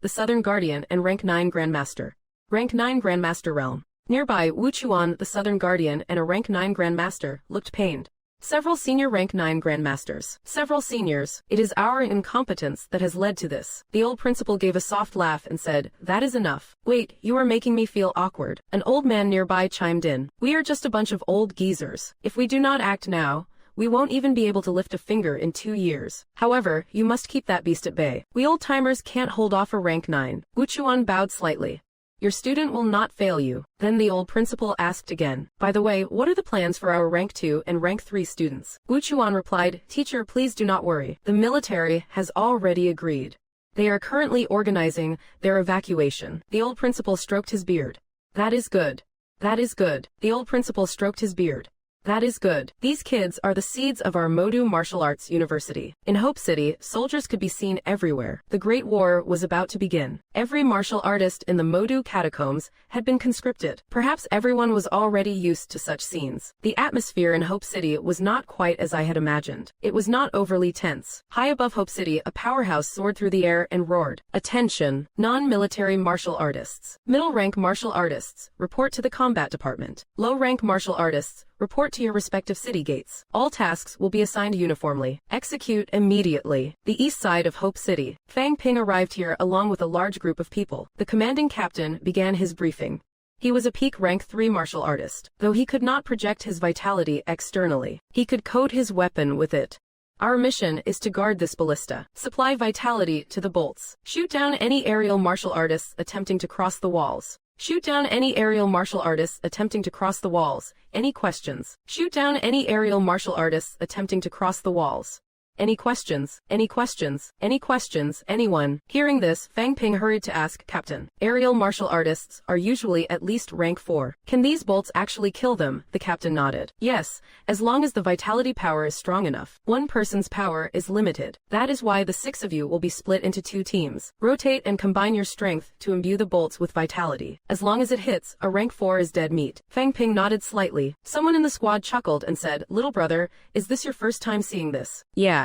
Speaker 1: the Southern Guardian and rank 9 Grandmaster. Rank 9 Grandmaster realm. Nearby, Wu Chuan, the Southern Guardian and a rank 9 Grandmaster, looked pained. Several senior rank 9 Grandmasters. Several seniors. It is our incompetence that has led to this. The old principal gave a soft laugh and said, "That is enough." "Wait, you are making me feel awkward." An old man nearby chimed in. "We are just a bunch of old geezers. If we do not act now, we won't even be able to lift a finger in 2 years. However, you must keep that beast at bay. We old-timers can't hold off a rank 9. Wu Chuan bowed slightly. "Your student will not fail you." Then the old principal asked again, "By the way, what are the plans for our rank 2 and rank 3 students?" Wu Chuan replied, "Teacher, please do not worry. The military has already agreed. They are currently organizing their evacuation." The old principal stroked his beard. "That is good. That is good." The old principal stroked his beard. "That is good. These kids are the seeds of our Modu Martial Arts University." In Hope City, soldiers could be seen everywhere. The Great War was about to begin. Every martial artist in the Modu catacombs had been conscripted. Perhaps everyone was already used to such scenes. The atmosphere in Hope City was not quite as I had imagined. It was not overly tense. High above Hope City, a powerhouse soared through the air and roared, "Attention, non-military martial artists. Middle-rank martial artists, report to the combat department. Low-rank martial artists, report to your respective city gates. All tasks will be assigned uniformly. Execute immediately." The east side of Hope City. Fang Ping arrived here along with a large group of people. The commanding captain began his briefing. He was a peak rank 3 martial artist. Though he could not project his vitality externally, he could coat his weapon with it. Our mission is to guard this ballista. Supply vitality to the bolts. Shoot down any aerial martial artists attempting to cross the walls. Shoot down any aerial martial artists attempting to cross the walls. Any questions? Shoot down any aerial martial artists attempting to cross the walls. Any questions? Any questions? Any questions? Anyone? Hearing this, Fang Ping hurried to ask, Captain. Aerial martial artists are usually at least rank 4. Can these bolts actually kill them? The captain nodded. Yes, as long as the vitality power is strong enough. One person's power is limited. That is why the 6 of you will be split into 2 teams. Rotate and combine your strength to imbue the bolts with vitality. As long as it hits, a rank 4 is dead meat. Fang Ping nodded slightly. Someone in the squad chuckled and said, Little brother, is this your first time seeing this? Yeah.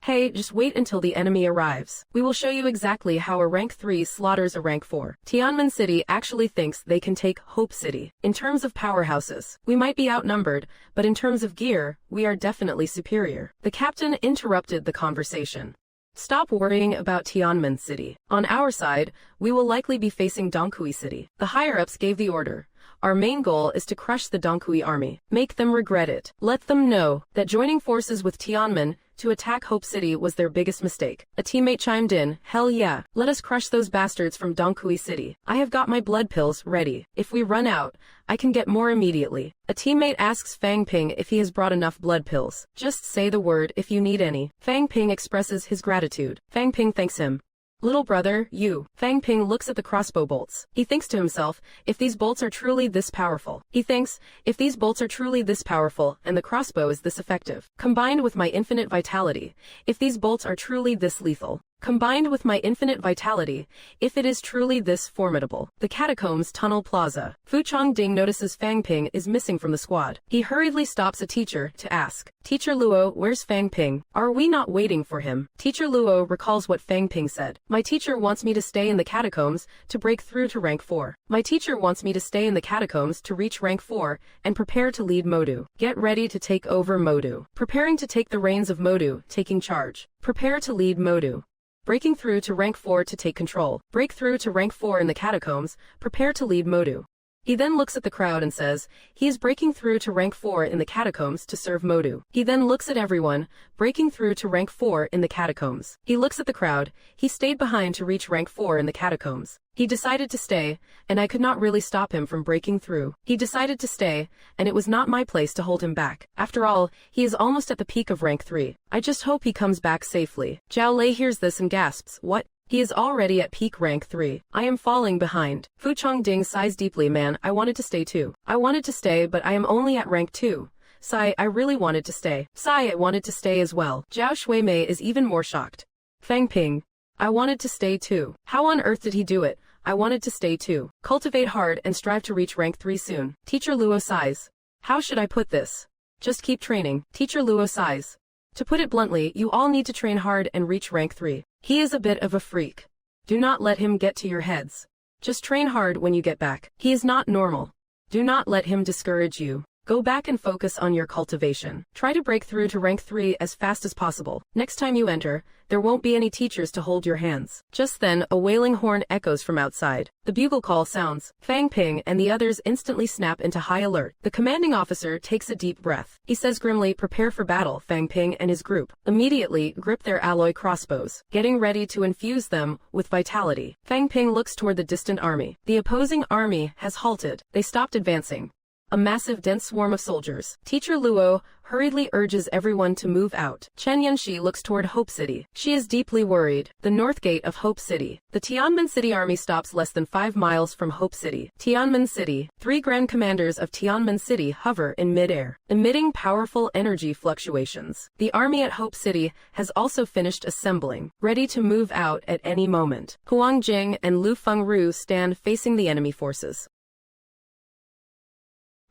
Speaker 1: Hey, just wait until the enemy arrives. We will show you exactly how a rank 3 slaughters a rank 4. Tianmen City actually thinks they can take Hope City. In terms of powerhouses, we might be outnumbered, but in terms of gear, we are definitely superior. The captain interrupted the conversation. Stop worrying about Tianmen City. On our side, we will likely be facing donghua City. The higher-ups gave the order. Our main goal is to crush the donghua army. Make them regret it. Let them know that joining forces with Tianmen to attack Hope City was their biggest mistake. A teammate chimed in, Hell yeah, let us crush those bastards from donghua City. I have got my blood pills ready. If we run out, I can get more immediately. A teammate asks Fang Ping if he has brought enough blood pills. Just say the word if you need any. Fang Ping expresses his gratitude. Fang Ping thanks him. Little brother, you. Fang Ping looks at the crossbow bolts. He thinks to himself, if these bolts are truly this powerful. He thinks, if these bolts are truly this powerful, and the crossbow is this effective, combined with my infinite vitality, if these bolts are truly this lethal, combined with my infinite vitality, if it is truly this formidable. The Catacombs Tunnel Plaza. Fu Chongding notices Fang Ping is missing from the squad. He hurriedly stops a teacher to ask, Teacher Luo, where's Fang Ping? Are we not waiting for him? Teacher Luo recalls what Fang Ping said. My teacher wants me to stay in the catacombs to break through to rank 4. My teacher wants me to stay in the catacombs to reach rank 4 and prepare to lead Modu. Get ready to take over Modu. Preparing to take the reins of Modu, taking charge. Prepare to lead Modu. Breaking through to rank 4 to take control. Break through to rank 4 in the catacombs, prepare to lead Modu. He then looks at the crowd and says, he is breaking through to rank 4 in the catacombs to serve Modu. He then looks at everyone, breaking through to rank 4 in the catacombs. He looks at the crowd, he stayed behind to reach rank 4 in the catacombs. He decided to stay, and I could not really stop him from breaking through. He decided to stay, and it was not my place to hold him back. After all, he is almost at the peak of rank 3. I just hope he comes back safely. Zhao Lei hears this and gasps, what? He is already at peak rank 3. I am falling behind. Fu Chongding sighs deeply. Man, I wanted to stay too. I wanted to stay, but I am only at rank 2. Sigh, I really wanted to stay. Sigh, I wanted to stay as well. Zhao Shuimei is even more shocked. Fang Ping. I wanted to stay too. How on earth did he do it? I wanted to stay too. Cultivate hard and strive to reach rank 3 soon. Teacher Luo sighs. How should I put this? Just keep training. Teacher Luo sighs. To put it bluntly, you all need to train hard and reach rank 3. He is a bit of a freak. Do not let him get to your heads. Just train hard when you get back. He is not normal. Do not let him discourage you. Go back and focus on your cultivation. Try to break through to rank 3 as fast as possible. Next time you enter, there won't be any teachers to hold your hands. Just then, a wailing horn echoes from outside. The bugle call sounds. Fang Ping and the others instantly snap into high alert. The commanding officer takes a deep breath. He says grimly, prepare for battle. Fang Ping and his group immediately grip their alloy crossbows, getting ready to infuse them with vitality. Fang Ping looks toward the distant army. The opposing army has halted. They stopped advancing. A massive dense swarm of soldiers. Teacher Luo hurriedly urges everyone to move out. Chen Yanxi looks toward Hope City. She is deeply worried. The north gate of Hope City. The Tianmen City army stops less than 5 miles from Hope City. Tianmen City. 3 grand commanders of Tianmen City hover in midair, emitting powerful energy fluctuations. The army at Hope City has also finished assembling, ready to move out at any moment. Huang Jing and Lu Fengru stand facing the enemy forces,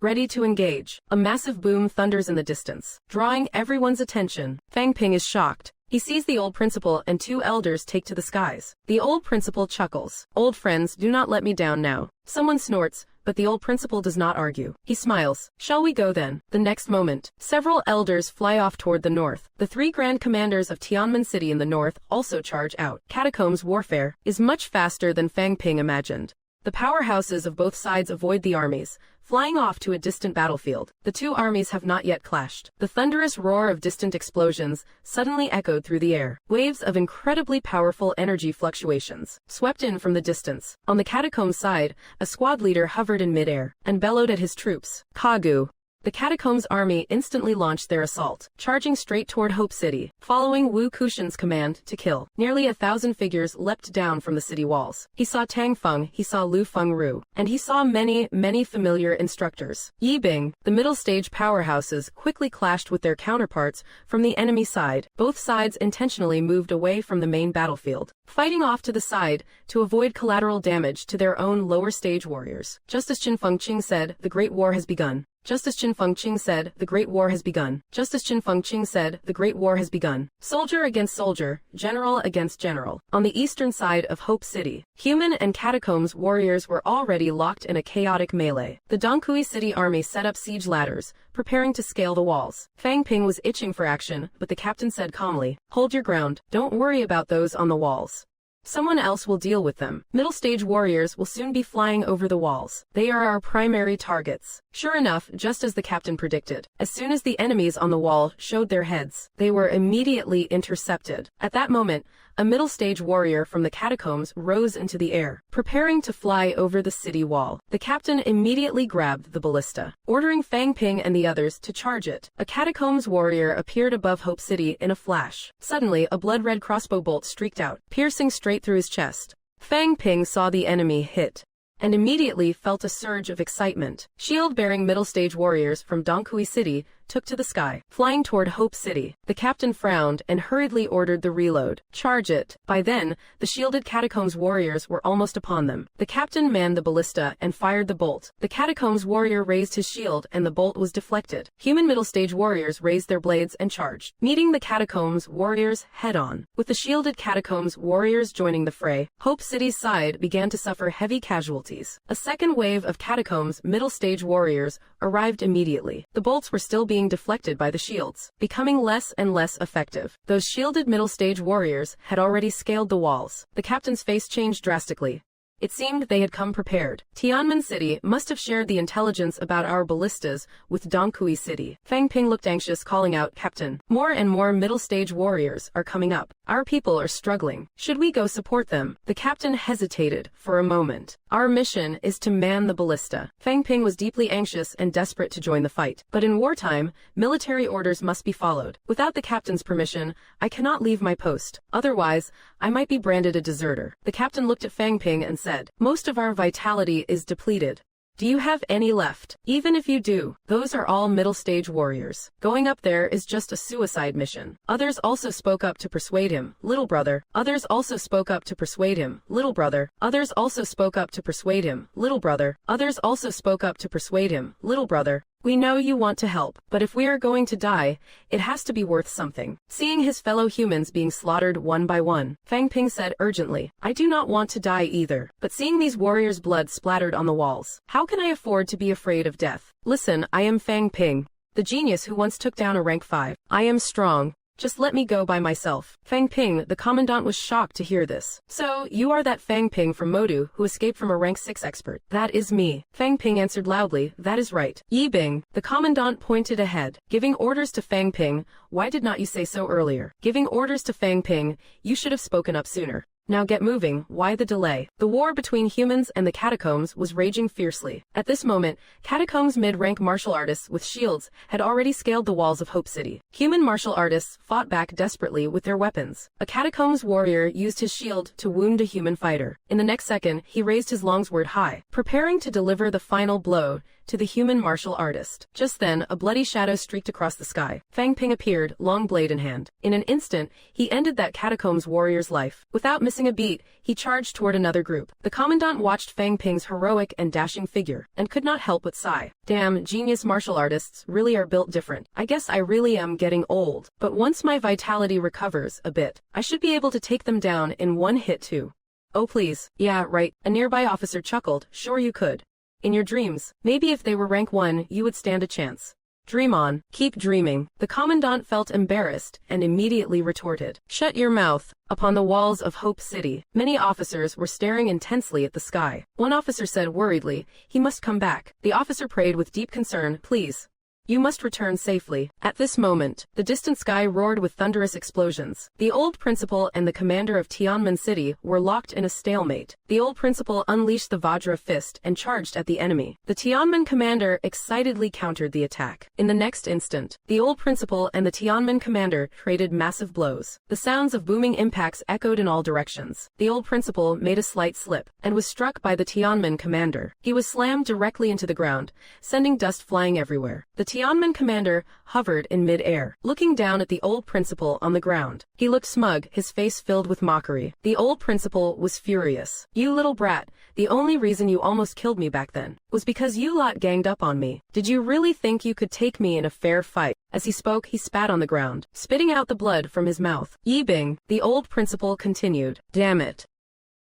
Speaker 1: ready to engage. A massive boom thunders in the distance, drawing everyone's attention. Fang Ping is shocked. He sees the old principal and 2 elders take to the skies. The old principal chuckles. Old friends, do not let me down now. Someone snorts, but the old principal does not argue. He smiles. Shall we go then? The next moment, several elders fly off toward the north. The 3 grand commanders of Tianmen City in the north also charge out. Catacombs warfare is much faster than Fang Ping imagined. The powerhouses of both sides avoid the armies, flying off to a distant battlefield. The two armies have not yet clashed. The thunderous roar of distant explosions suddenly echoed through the air. Waves of incredibly powerful energy fluctuations swept in from the distance. On the catacombs side, a squad leader hovered in midair and bellowed at his troops. Kagu. The Catacombs army instantly launched their assault, charging straight toward Hope City, following Wu Kushan's command to kill. Nearly 1,000 figures leapt down from the city walls. He saw Tang Feng, he saw Lu Fengru, and he saw many familiar instructors. Yi Bing. The middle stage powerhouses quickly clashed with their counterparts from the enemy side. Both sides intentionally moved away from the main battlefield, fighting off to the side to avoid collateral damage to their own lower stage warriors. Just as Qin Fengqing said, the Great War has begun. Just as Qin Fengqing said, the Great War has begun. Just as Qin Fengqing said, the Great War has begun. Soldier against soldier, general against general. On the eastern side of Hope City, human and catacombs warriors were already locked in a chaotic melee. The donghua city army set up siege ladders, preparing to scale the walls. Fang Ping was itching for action, but the captain said calmly, "Hold your ground, don't worry about those on the walls. Someone else will deal with them. Middle stage warriors will soon be flying over the walls. They are our primary targets." Sure enough, just as the captain predicted, as soon as the enemies on the wall showed their heads, they were immediately intercepted. At that moment, a middle stage warrior from the catacombs rose into the air, preparing to fly over the city wall. The captain immediately grabbed the ballista, ordering Fang Ping and the others to charge it. A catacombs warrior appeared above Hope City in a flash. Suddenly, a blood-red crossbow bolt streaked out, piercing straight through his chest. Fang Ping saw the enemy hit and immediately felt a surge of excitement. Shield-bearing middle-stage warriors from donghua City took to the sky, flying toward Hope City. The captain frowned and hurriedly ordered the reload. Charge it. By then, the shielded catacombs warriors were almost upon them. The captain manned the ballista and fired the bolt. The catacombs warrior raised his shield and the bolt was deflected. Human middle-stage warriors raised their blades and charged, meeting the catacombs warriors head-on. With the shielded catacombs warriors joining the fray, Hope City's side began to suffer heavy casualties. A second wave of catacombs middle-stage warriors arrived immediately. The bolts were still being deflected by the shields, becoming less and less effective. Those shielded middle-stage warriors had already scaled the walls. The captain's face changed drastically. It seemed they had come prepared. Tianmen City must have shared the intelligence about our ballistas with donghua City. Fang Ping looked anxious, calling out, "Captain, more and more middle-stage warriors are coming up. Our people are struggling. Should we go support them?" The captain hesitated for a moment. "Our mission is to man the ballista." Fang Ping was deeply anxious and desperate to join the fight. But in wartime, military orders must be followed. Without the captain's permission, I cannot leave my post. Otherwise, I might be branded a deserter. The captain looked at Fang Ping and said, "Most of our vitality is depleted. Do you have any left? Even if you do, those are all middle-stage warriors. Going up there is just a suicide mission." Others also spoke up to persuade him, "Little brother." Others also spoke up to persuade him, "Little brother." Others also spoke up to persuade him, "Little brother." Others also spoke up to persuade him, "Little brother. We know you want to help, but if we are going to die, it has to be worth something." Seeing his fellow humans being slaughtered one by one, Fang Ping said urgently, "I do not want to die either, but seeing these warriors' blood splattered on the walls, how can I afford to be afraid of death? Listen, I am Fang Ping, the genius who once took down a rank 5. I am strong. Just let me go by myself." Fang Ping, the commandant, was shocked to hear this. "So, you are that Fang Ping from Modu who escaped from a rank 6 expert?" "That is me." Fang Ping answered loudly, "That is right." "Yi Bing." The commandant pointed ahead, giving orders to Fang Ping. "Why did not you say so earlier?" "Giving orders to Fang Ping, you should have spoken up sooner. Now get moving, why the delay?" The war between humans and the catacombs was raging fiercely. At this moment, catacombs mid-rank martial artists with shields had already scaled the walls of Hope City. Human martial artists fought back desperately with their weapons. A catacombs warrior used his shield to wound a human fighter. In the next second, he raised his longsword high, preparing to deliver the final blow to the human martial artist. Just then, a bloody shadow streaked across the sky. Fang Ping appeared, long blade in hand. In an instant, he ended that catacombs warrior's life. Without missing a beat, he charged toward another group. The commandant watched Fang Ping's heroic and dashing figure, and could not help but sigh. Damn, genius martial artists really are built different. I guess I really am getting old. But once my vitality recovers a bit, I should be able to take them down in one hit too. Oh please, yeah, right. A nearby officer chuckled, "Sure you could. In your dreams, maybe if they were rank 1, you would stand a chance." Dream on, keep dreaming. The commandant felt embarrassed and immediately retorted. Shut your mouth. Upon the walls of Hope City, many officers were staring intensely at the sky. One officer said worriedly, he must come back. The officer prayed with deep concern, please. You must return safely. At this moment, the distant sky roared with thunderous explosions. The old principal and the commander of Tianmen City were locked in a stalemate. The old principal unleashed the Vajra fist and charged at the enemy. The Tianmen commander excitedly countered the attack. In the next instant, the old principal and the Tianmen commander traded massive blows. The sounds of booming impacts echoed in all directions. The old principal made a slight slip and was struck by the Tianmen commander. He was slammed directly into the ground, sending dust flying everywhere. The Tianmen commander hovered in mid-air, looking down at the old principal on the ground. He looked smug, his face filled with mockery. The old principal was furious. You little brat, the only reason you almost killed me back then was because you lot ganged up on me. Did you really think you could take me in a fair fight? As he spoke, he spat on the ground, spitting out the blood from his mouth. Yibing, the old principal continued. Damn it.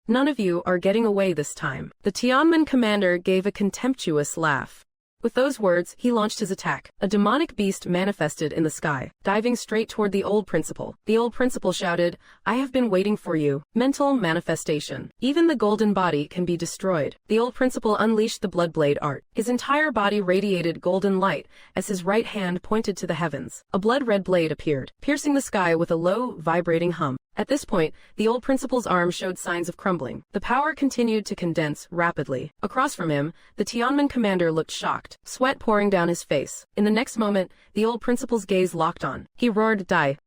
Speaker 1: None of you are getting away this time. The Tianmen commander gave a contemptuous laugh. With those words, he launched his attack. A demonic beast manifested in the sky, diving straight toward the old principal. The old principal shouted, I have been waiting for you. Mental manifestation. Even the golden body can be destroyed. The old principal unleashed the bloodblade art. His entire body radiated golden light as his right hand pointed to the heavens. A blood-red blade appeared, piercing the sky with a low, vibrating hum. At this point, the old principal's arm showed signs of crumbling. The power continued to condense rapidly. Across from him, the Tianmen commander looked shocked, sweat pouring down his face. In the next moment, the old principal's gaze locked on. He roared, die.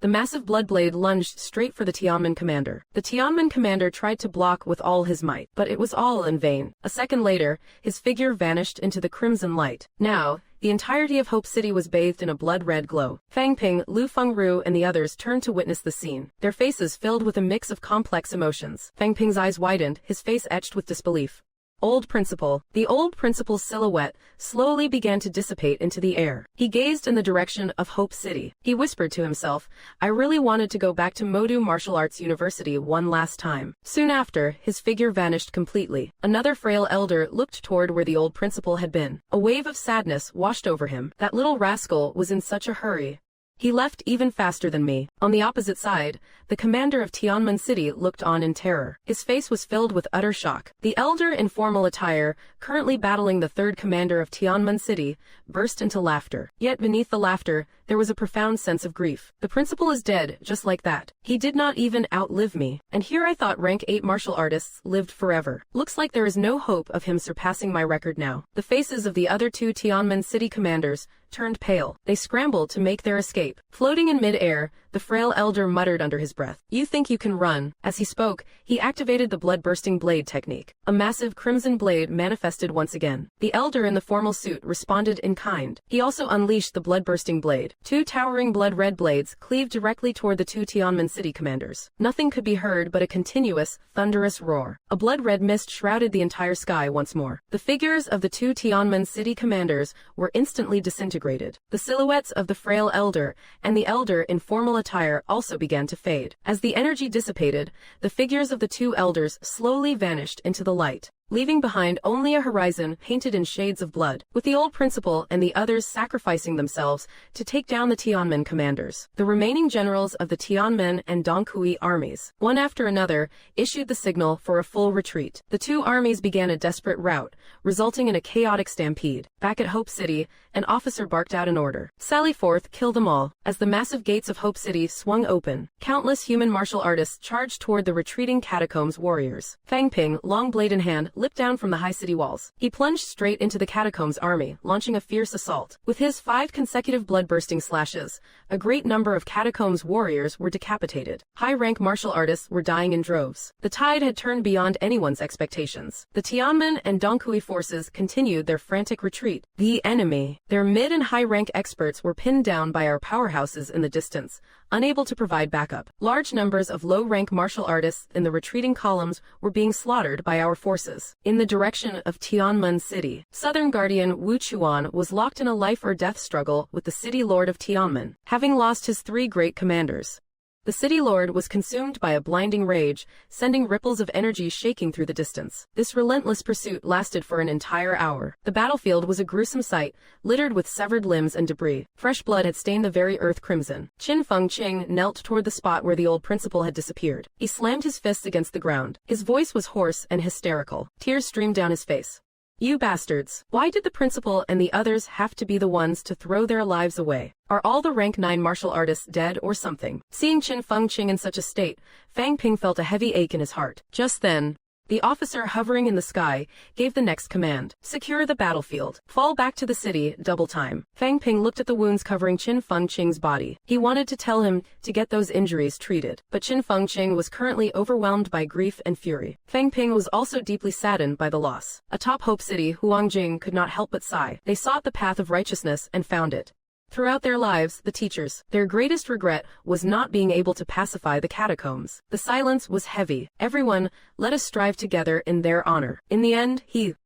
Speaker 1: The massive blood blade lunged straight for the Tianmen commander. The Tianmen commander tried to block with all his might, but it was all in vain. A second later, his figure vanished into the crimson light. Now, the entirety of Hope City was bathed in a blood-red glow. Fang Ping, Lu Fengru and the others turned to witness the scene, their faces filled with a mix of complex emotions. Fang Ping's eyes widened, his face etched with disbelief. Old principal. The old principal's silhouette slowly began to dissipate into the air. He gazed in the direction of Hope City. He whispered to himself, I really wanted to go back to Modu Martial Arts University one last time. Soon after, his figure vanished completely. Another frail elder looked toward where the old principal had been. A wave of sadness washed over him. That little rascal was in such a hurry. He left even faster than me. On the opposite side, the commander of Tianmen City looked on in terror. His face was filled with utter shock. The elder in formal attire, currently battling the third commander of Tianmen City, burst into laughter. Yet beneath the laughter, there was a profound sense of grief. The principal is dead, just like that. He did not even outlive me. And here I thought rank 8 martial artists lived forever. Looks like there is no hope of him surpassing my record now. The faces of the other 2 Tianmen City commanders turned pale. They scrambled to make their escape. Floating in mid-air, the frail elder muttered under his breath, You think you can run? As he spoke, he activated the blood-bursting blade technique. A massive crimson blade manifested once again. The elder in the formal suit responded in kind. He also unleashed the blood-bursting blade. 2 towering blood-red blades cleaved directly toward the 2 Tianmen City commanders. Nothing could be heard but a continuous, thunderous roar. A blood-red mist shrouded the entire sky once more. The figures of the 2 Tianmen City commanders were instantly disintegrated. The silhouettes of the frail elder and the elder in formal attire also began to fade. As the energy dissipated, the figures of the 2 elders slowly vanished into the light, leaving behind only a horizon painted in shades of blood, with the old principal and the others sacrificing themselves to take down the Tianmen commanders. The remaining generals of the Tianmen and donghua armies, one after another, issued the signal for a full retreat. The 2 armies began a desperate rout, resulting in a chaotic stampede. Back at Hope City, an officer barked out an order. Sally forth, kill them all. As the massive gates of Hope City swung open, countless human martial artists charged toward the retreating catacombs warriors. Fang Ping, long blade in hand, leaped down from the high city walls. He plunged straight into the catacombs army, launching a fierce assault. With his 5 consecutive blood-bursting slashes, a great number of catacombs warriors were decapitated. High-rank martial artists were dying in droves. The tide had turned beyond anyone's expectations. The Tianmen and donghua forces continued their frantic retreat. The enemy. Their mid and high-rank experts were pinned down by our powerhouses in the distance, unable to provide backup. Large numbers of low-rank martial artists in the retreating columns were being slaughtered by our forces. In the direction of Tianmen City, Southern Guardian Wu Chuan was locked in a life-or-death struggle with the city lord of Tianmen, having lost his 3 great commanders. The city lord was consumed by a blinding rage, sending ripples of energy shaking through the distance. This relentless pursuit lasted for an entire hour. The battlefield was a gruesome sight, littered with severed limbs and debris. Fresh blood had stained the very earth crimson. Fang Ping knelt toward the spot where the old principal had disappeared. He slammed his fists against the ground. His voice was hoarse and hysterical. Tears streamed down his face. You bastards! Why did the principal and the others have to be the ones to throw their lives away? Are all the rank 9 martial artists dead or something? Seeing Fang Ping in such a state, Fang Ping felt a heavy ache in his heart. Just then, the officer hovering in the sky gave the next command. Secure the battlefield. Fall back to the city, double time. Fang Ping looked at the wounds covering Fang Ping's body. He wanted to tell him to get those injuries treated, but Fang Ping was currently overwhelmed by grief and fury. Fang Ping was also deeply saddened by the loss. Atop Hope City, Huangjing could not help but sigh. They sought the path of righteousness and found it. Throughout their lives, the teachers, their greatest regret was not being able to pacify the catacombs. The silence was heavy. Everyone, let us strive together in their honor. In the end,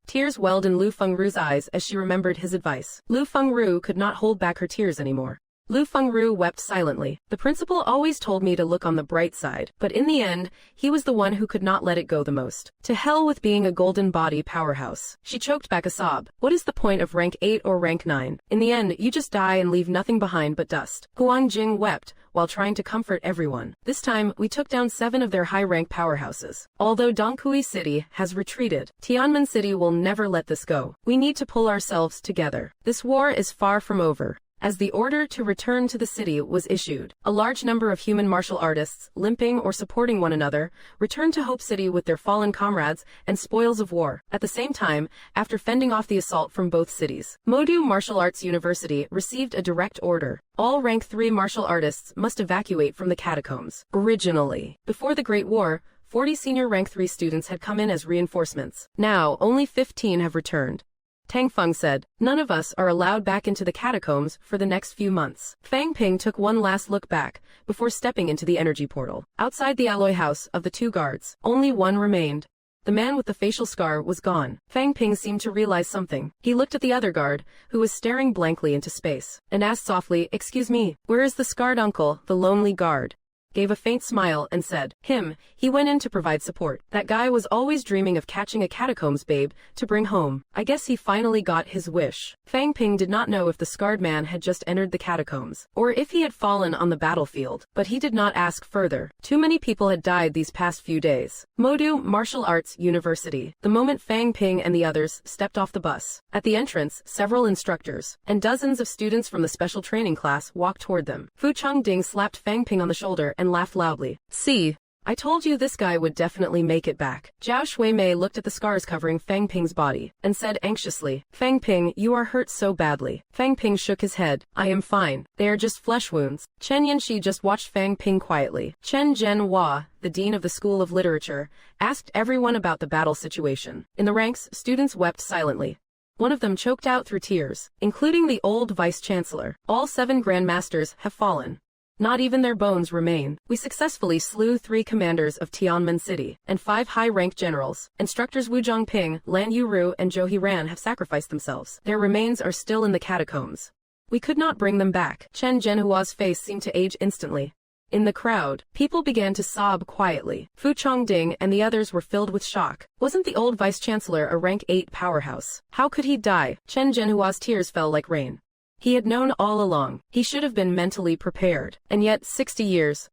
Speaker 1: tears welled in Lu Fengru's eyes as she remembered his advice. Lu Fengru could not hold back her tears anymore. Lu Fengru wept silently. The principal always told me to look on the bright side, but in the end, he was the one who could not let it go the most. To hell with being a golden body powerhouse. She choked back a sob. What is the point of rank 8 or rank 9? In the end, you just die and leave nothing behind but dust. Huangjing wept, while trying to comfort everyone. This time, we took down 7 of their high-rank powerhouses. Although Donghua City has retreated, Tianmen City will never let this go. We need to pull ourselves together. This war is far from over. As the order to return to the city was issued, a large number of human martial artists, limping or supporting one another, returned to Hope City with their fallen comrades and spoils of war. At the same time, after fending off the assault from both cities, Modu Martial Arts University received a direct order. All rank 3 martial artists must evacuate from the catacombs. Originally, before the Great War, 40 senior rank 3 students had come in as reinforcements. Now, only 15 have returned. Tang Feng said, none of us are allowed back into the catacombs for the next few months. Fang Ping took one last look back, before stepping into the energy portal. Outside the alloy house of the 2 guards, only one remained. The man with the facial scar was gone. Fang Ping seemed to realize something. He looked at the other guard, who was staring blankly into space, and asked softly, excuse me, where is the scarred uncle, the lonely guard? Gave a faint smile and said, he went in to provide support. That guy was always dreaming of catching a catacombs babe to bring home. I guess he finally got his wish. Fang Ping did not know if the scarred man had just entered the catacombs, or if he had fallen on the battlefield, but he did not ask further. Too many people had died these past few days. Modu Martial Arts University. The moment Fang Ping and the others stepped off the bus. At the entrance, several instructors and dozens of students from the special training class walked toward them. Fu Changding slapped Fang Ping on the shoulder and laughed loudly. See, I told you this guy would definitely make it back. Zhao Shuimei looked at the scars covering Fang Ping's body, and said anxiously, Fang Ping, you are hurt so badly. Fang Ping shook his head. I am fine. They are just flesh wounds. Chen Yanxi just watched Fang Ping quietly. Chen Zhenhua, the dean of the School of Literature, asked everyone about the battle situation. In the ranks, students wept silently. One of them choked out through tears, including the old vice-chancellor. All 7 grandmasters have fallen. Not even their bones remain. We successfully slew 3 commanders of Tianmen City, and 5 high-ranked generals. Instructors Wu Zhongping, Lan Yuru, and Zhou Hiran have sacrificed themselves. Their remains are still in the catacombs. We could not bring them back. Chen Zhenhua's face seemed to age instantly. In the crowd, people began to sob quietly. Fu Chongding and the others were filled with shock. Wasn't the old vice-chancellor a rank 8 powerhouse? How could he die? Chen Zhenhua's tears fell like rain. He had known all along. He should have been mentally prepared. And yet, 60 years.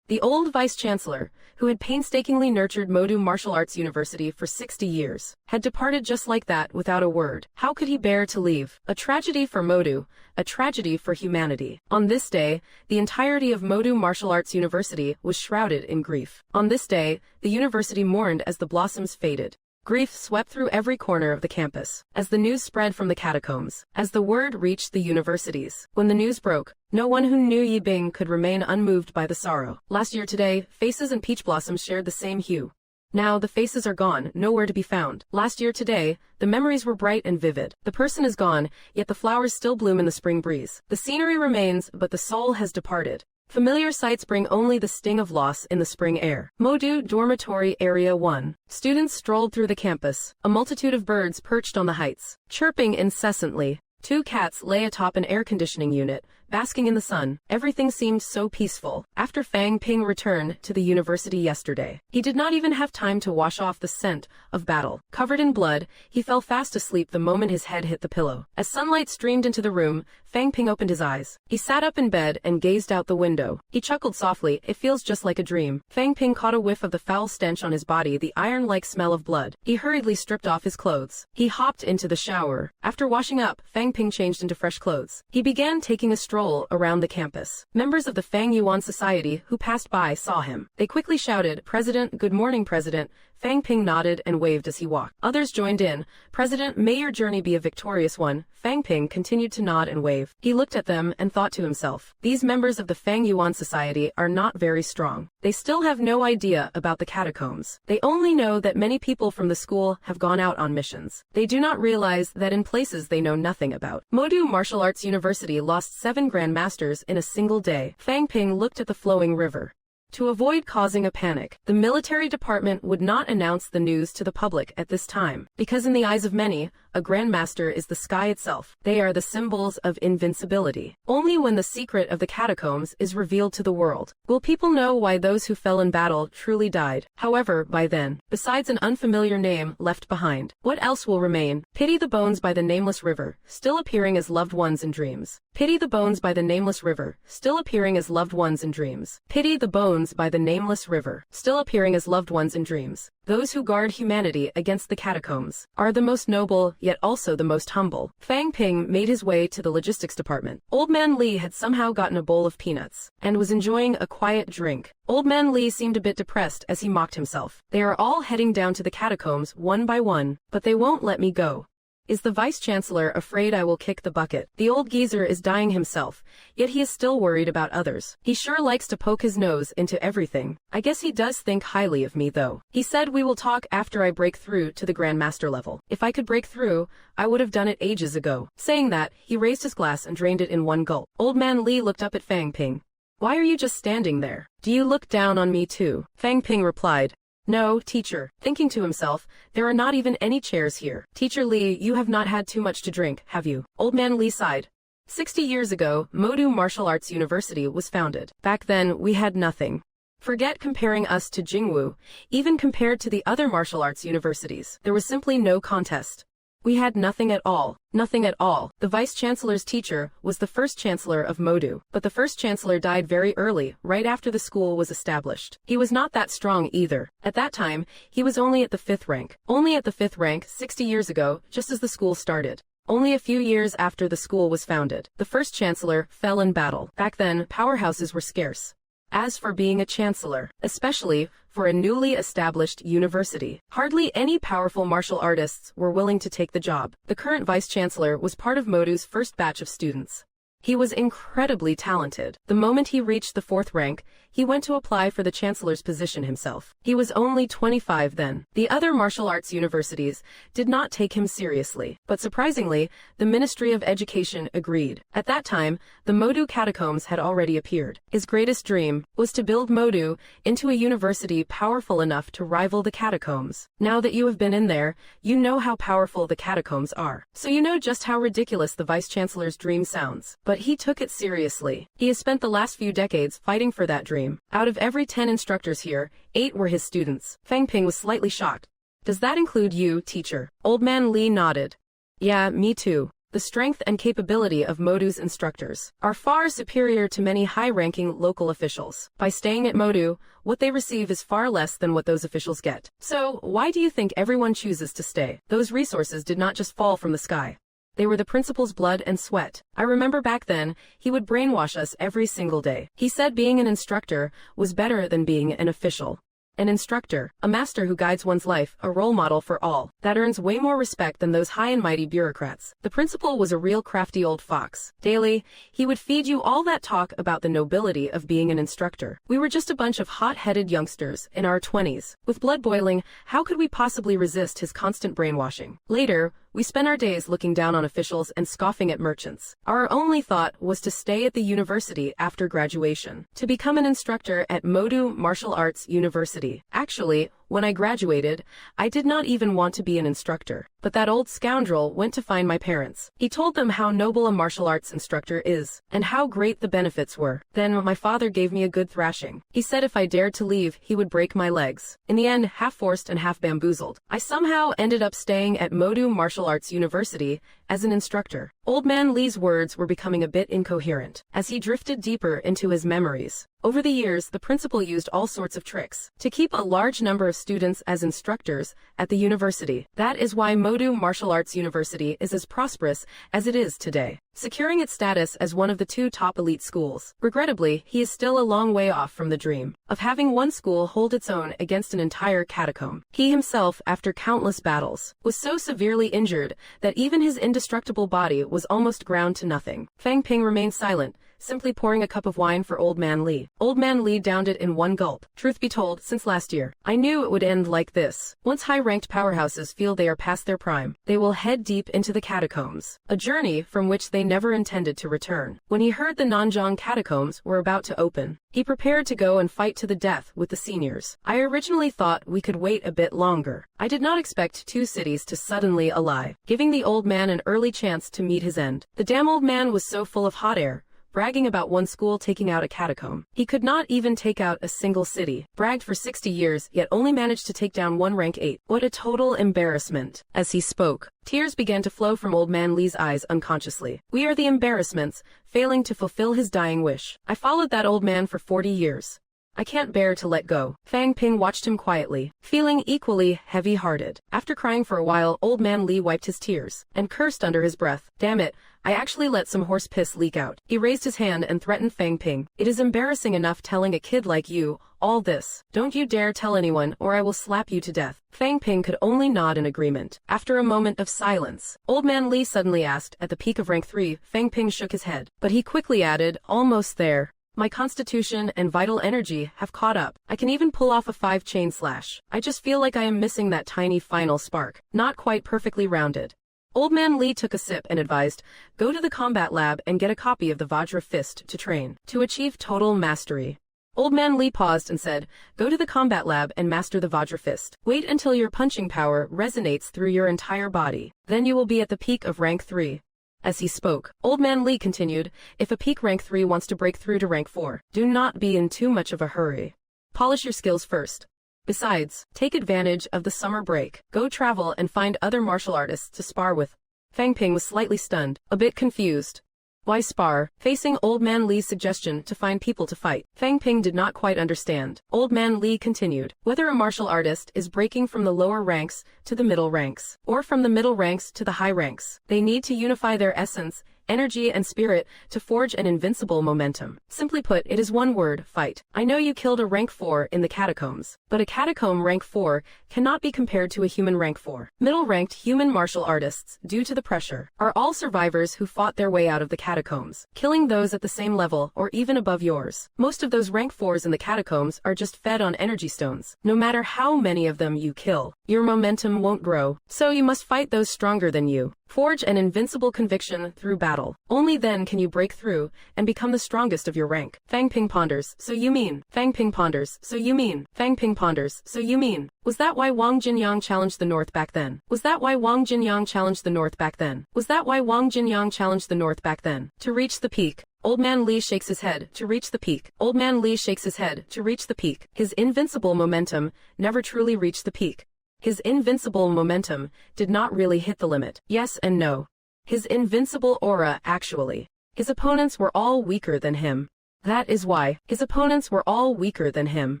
Speaker 1: The old vice-chancellor, who had painstakingly nurtured Modu Martial Arts University for 60 years, had departed just like that without a word. How could he bear to leave? A tragedy for Modu, a tragedy for humanity. On this day, the entirety of Modu Martial Arts University was shrouded in grief. On this day, the university mourned as the blossoms faded. Grief swept through every corner of the campus, as the news spread from the catacombs, as the word reached the universities. When the news broke, no one who knew Yi Bing could remain unmoved by the sorrow. Last year today, faces and peach blossoms shared the same hue. Now the faces are gone, nowhere to be found. Last year today, the memories were bright and vivid. The person is gone, yet the flowers still bloom in the spring breeze. The scenery remains, but the soul has departed. Familiar sights bring only the sting of loss in the spring air. Modu Dormitory Area 1. Students strolled through the campus. A multitude of birds perched on the heights, chirping incessantly. 2 cats lay atop an air conditioning unit, basking in the sun. Everything seemed so peaceful. After Fang Ping returned to the university yesterday, he did not even have time to wash off the scent of battle. Covered in blood, he fell fast asleep the moment his head hit the pillow. As sunlight streamed into the room, Fang Ping opened his eyes. He sat up in bed and gazed out the window. He chuckled softly. It feels just like a dream. Fang Ping caught a whiff of the foul stench on his body, the iron-like smell of blood. He hurriedly stripped off his clothes. He hopped into the shower. After washing up, Fang Ping changed into fresh clothes. He began taking a stroll around the campus. Members of the Fang Yuan Society who passed by saw him. They quickly shouted, "President, good morning, President." Fang Ping nodded and waved as he walked. Others joined in. "President, may your journey be a victorious one." Fang Ping continued to nod and wave. He looked at them and thought to himself, these members of the Fang Yuan Society are not very strong. They still have no idea about the catacombs. They only know that many people from the school have gone out on missions. They do not realize that in places they know nothing about. Modu Martial Arts University lost 7 grandmasters in a single day. Fang Ping looked at the flowing river. To avoid causing a panic, the military department would not announce the news to the public at this time, because in the eyes of many, a grandmaster is the sky itself. They are the symbols of invincibility. Only when the secret of the catacombs is revealed to the world will people know why those who fell in battle truly died. However, by then, besides an unfamiliar name left behind, what else will remain? Pity the bones by the nameless river, still appearing as loved ones in dreams. Pity the bones by the nameless river, still appearing as loved ones in dreams. Pity the bones by the nameless river, still appearing as loved ones in dreams. Those who guard humanity against the catacombs are the most noble, yet also the most humble. Fang Ping made his way to the logistics department. Old Man Li had somehow gotten a bowl of peanuts and was enjoying a quiet drink. Old Man Li seemed a bit depressed as he mocked himself. They are all heading down to the catacombs one by one, but they won't let me go. Is the Vice-Chancellor afraid I will kick the bucket? The old geezer is dying himself, yet he is still worried about others. He sure likes to poke his nose into everything. I guess he does think highly of me though. He said we will talk after I break through to the Grandmaster level. If I could break through, I would have done it ages ago. Saying that, he raised his glass and drained it in one gulp. Old Man Li looked up at Fang Ping. Why are you just standing there? Do you look down on me too? Fang Ping replied. No, teacher. Thinking to himself, there are not even any chairs here. Teacher Li, you have not had too much to drink, have you? Old Man Li sighed. 60 years ago, Modu Martial Arts University was founded. Back then, we had nothing. Forget comparing us to Jingwu. Even compared to the other martial arts universities, there was simply no contest. We had nothing at all. Nothing at all. The Vice-Chancellor's teacher was the first Chancellor of Modu, but the first Chancellor died very early, right after the school was established. He was not that strong either. At that time, he was only at the 5th rank. Only at the 5th rank 60 years ago, just as the school started. Only a few years after the school was founded, the first Chancellor fell in battle. Back then, powerhouses were scarce. As for being a chancellor, especially for a newly established university, hardly any powerful martial artists were willing to take the job. The current vice-chancellor was part of Modu's first batch of students. He was incredibly talented. The moment he reached the 4th rank, he went to apply for the chancellor's position himself. He was only 25 then. The other martial arts universities did not take him seriously, but surprisingly, the Ministry of Education agreed. At that time, the Modu catacombs had already appeared. His greatest dream was to build Modu into a university powerful enough to rival the catacombs. Now that you have been in there, you know how powerful the catacombs are. So you know just how ridiculous the vice-chancellor's dream sounds. But he took it seriously. He has spent the last few decades fighting for that dream. Out of every 10 instructors here, 8 were his students. Fang Ping was slightly shocked. Does that include you, teacher? Old Man Li nodded. Yeah, me too. The strength and capability of Modu's instructors are far superior to many high-ranking local officials. By staying at Modu, what they receive is far less than what those officials get. So, why do you think everyone chooses to stay? Those resources did not just fall from the sky. They were the principal's blood and sweat. I remember back then, he would brainwash us every single day. He said being an instructor was better than being an official. An instructor, a master who guides one's life, a role model for all. That earns way more respect than those high and mighty bureaucrats. The principal was a real crafty old fox. Daily, he would feed you all that talk about the nobility of being an instructor. We were just a bunch of hot-headed youngsters in our 20s. With blood boiling, how could we possibly resist his constant brainwashing? Later, we spent our days looking down on officials and scoffing at merchants. Our only thought was to stay at the university after graduation, to become an instructor at Modu Martial Arts University. Actually, when I graduated, I did not even want to be an instructor. But that old scoundrel went to find my parents. He told them how noble a martial arts instructor is, and how great the benefits were. Then my father gave me a good thrashing. He said if I dared to leave, he would break my legs. In the end, half forced and half bamboozled, I somehow ended up staying at Modu Martial Arts University as an instructor. Old Man Lee's words were becoming a bit incoherent as he drifted deeper into his memories. Over the years, the principal used all sorts of tricks to keep a large number of students as instructors at the university. That is why Modu Martial Arts University is as prosperous as it is today, securing its status as one of the 2 top elite schools. Regrettably, he is still a long way off from the dream of having one school hold its own against an entire catacomb. He himself, after countless battles, was so severely injured that even his indestructible body was almost ground to nothing. Fang Ping remained silent, simply pouring a cup of wine for Old Man Lee. Old Man Lee downed it in one gulp. Truth be told, since last year, I knew it would end like this. Once high-ranked powerhouses feel they are past their prime, they will head deep into the catacombs, a journey from which they never intended to return. When he heard the Nanjong catacombs were about to open, he prepared to go and fight to the death with the seniors. I originally thought we could wait a bit longer. I did not expect 2 cities to suddenly ally, giving the old man an early chance to meet his end. The damn old man was so full of hot air, bragging about one school taking out a catacomb. He could not even take out a single city. Bragged for 60 years, yet only managed to take down one rank 8. What a total embarrassment. As he spoke, tears began to flow from Old Man Lee's eyes unconsciously. We are the embarrassments, failing to fulfill his dying wish. I followed that old man for 40 years. I can't bear to let go. Fang Ping watched him quietly, feeling equally heavy-hearted. After crying for a while, Old Man Lee wiped his tears and cursed under his breath. Damn it, I actually let some horse piss leak out. He raised his hand and threatened Fang Ping. It is embarrassing enough telling a kid like you all this. Don't you dare tell anyone or I will slap you to death. Fang Ping could only nod in agreement. After a moment of silence, Old Man Lee suddenly asked, at the peak of rank 3, Fang Ping shook his head. But he quickly added, almost there. My constitution and vital energy have caught up. I can even pull off a 5 chain slash. I just feel like I am missing that tiny final spark. Not quite perfectly rounded. Old Man Lee took a sip and advised, go to the combat lab and get a copy of the Vajra Fist to train, to achieve total mastery. Old Man Lee paused and said, go to the combat lab and master the Vajra Fist. Wait until your punching power resonates through your entire body. Then you will be at the peak of rank 3. As he spoke, Old Man Lee continued, if a peak rank 3 wants to break through to rank 4, do not be in too much of a hurry. Polish your skills first. Besides, take advantage of the summer break. Go travel and find other martial artists to spar with. Fang Ping was slightly stunned, a bit confused. Why spar? Facing Old Man Lee's suggestion to find people to fight, Fang Ping did not quite understand. Old Man Lee continued, whether a martial artist is breaking from the lower ranks to the middle ranks, or from the middle ranks to the high ranks, they need to unify their essence, energy and spirit to forge an invincible momentum. Simply put, it is one word, fight. I know you killed a rank 4 in the catacombs, but a catacomb rank 4 cannot be compared to a human rank 4. Middle-ranked human martial artists, due to the pressure, are all survivors who fought their way out of the catacombs, killing those at the same level or even above yours. Most of those rank 4s in the catacombs are just fed on energy stones. No matter how many of them you kill, your momentum won't grow. So you must fight those stronger than you. Forge an invincible conviction through battle. Only then can you break through and become the strongest of your rank. Fang Ping ponders, so you mean. Fang Ping ponders, so you mean. Fang Ping ponders, so you mean. Was that why Wang Jinyang challenged the North back then? Was that why Wang Jinyang challenged the North back then? Was that why Wang Jinyang challenged the North back then? To reach the peak. Old Man Lee shakes his head, to reach the peak. Old Man Lee shakes his head, to reach the peak. His invincible momentum never truly reached the peak. His invincible momentum did not really hit the limit. Yes and no. His invincible aura actually. His opponents were all weaker than him. That is why. His opponents were all weaker than him.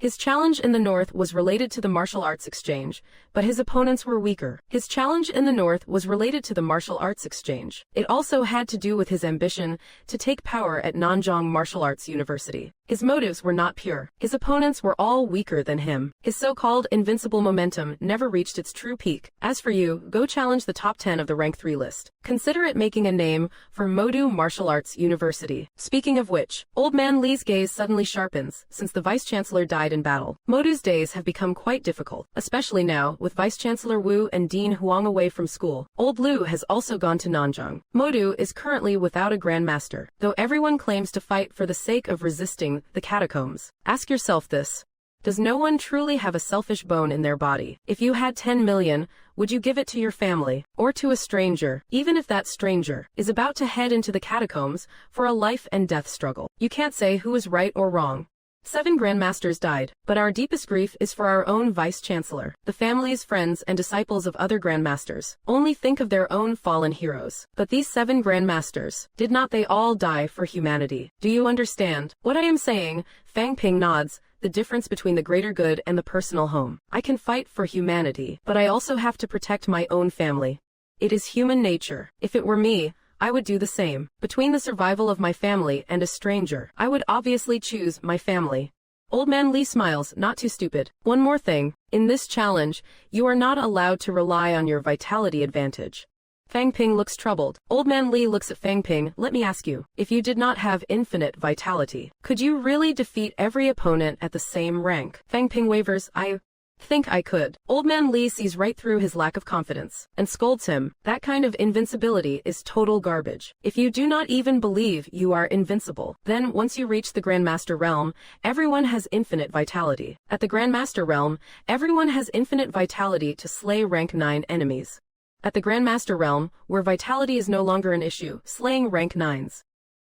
Speaker 1: His challenge in the North was related to the martial arts exchange, but his opponents were weaker. His challenge in the North was related to the martial arts exchange. It also had to do with his ambition to take power at Nanjong Martial Arts University. His motives were not pure. His opponents were all weaker than him. His so-called invincible momentum never reached its true peak. As for you, go challenge the top 10 of the rank 3 list. Consider it making a name for Modu Martial Arts University. Speaking of which, Old Man Lee's gaze suddenly sharpens, since the Vice-Chancellor died in battle. Modu's days have become quite difficult, especially now, with Vice-Chancellor Wu and Dean Huang away from school. Old Lu has also gone to Nanjong. Modu is currently without a Grand Master, though everyone claims to fight for the sake of resisting the catacombs. Ask yourself this. Does no one truly have a selfish bone in their body? If you had 10 million, would you give it to your family, or to a stranger, even if that stranger is about to head into the catacombs for a life and death struggle? You can't say who is right or wrong. 7 grandmasters died, but our deepest grief is for our own vice-chancellor, the families, friends, and disciples of other grandmasters. Only think of their own fallen heroes. But these 7 grandmasters, did not they all die for humanity? Do you understand what I am saying? Fang Ping nods. The difference between the greater good and the personal home. I can fight for humanity, but I also have to protect my own family. It is human nature. If it were me, I would do the same. Between the survival of my family and a stranger, I would obviously choose my family. Old Man Lee smiles, not too stupid. One more thing. In this challenge, you are not allowed to rely on your vitality advantage. Fang Ping looks troubled. Old Man Lee looks at Fang Ping. Let me ask you, if you did not have infinite vitality, could you really defeat every opponent at the same rank? Fang Ping wavers. I think I could. Old Man Lee sees right through his lack of confidence and scolds him. That kind of invincibility is total garbage. If you do not even believe you are invincible, then once you reach the Grandmaster realm, everyone has infinite vitality. At the Grandmaster realm, everyone has infinite vitality to slay rank 9 enemies. At the Grandmaster realm, where vitality is no longer an issue, slaying rank 9s.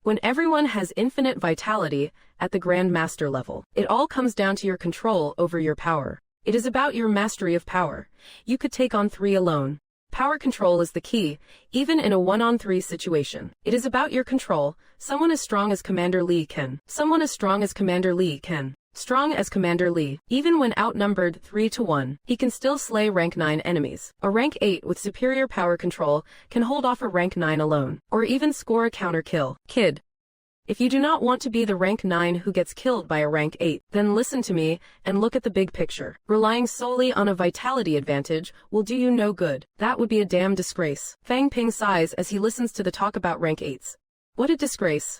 Speaker 1: When everyone has infinite vitality at the Grandmaster level, it all comes down to your control over your power. It is about your mastery of power. You could take on 3 alone. Power control is the key, even in a 1-on-3 situation. It is about your control. Someone as strong as Commander Lee can. Someone as strong as Commander Lee can. Strong as Commander Lee, even when outnumbered 3-to-1, he can still slay rank 9 enemies. A rank 8 with superior power control can hold off a rank 9 alone, or even score a counter kill. Kid. If you do not want to be the rank 9 who gets killed by a rank 8, then listen to me and look at the big picture. Relying solely on a vitality advantage will do you no good. That would be a damn disgrace. Fang Ping sighs as he listens to the talk about rank 8s. What a disgrace.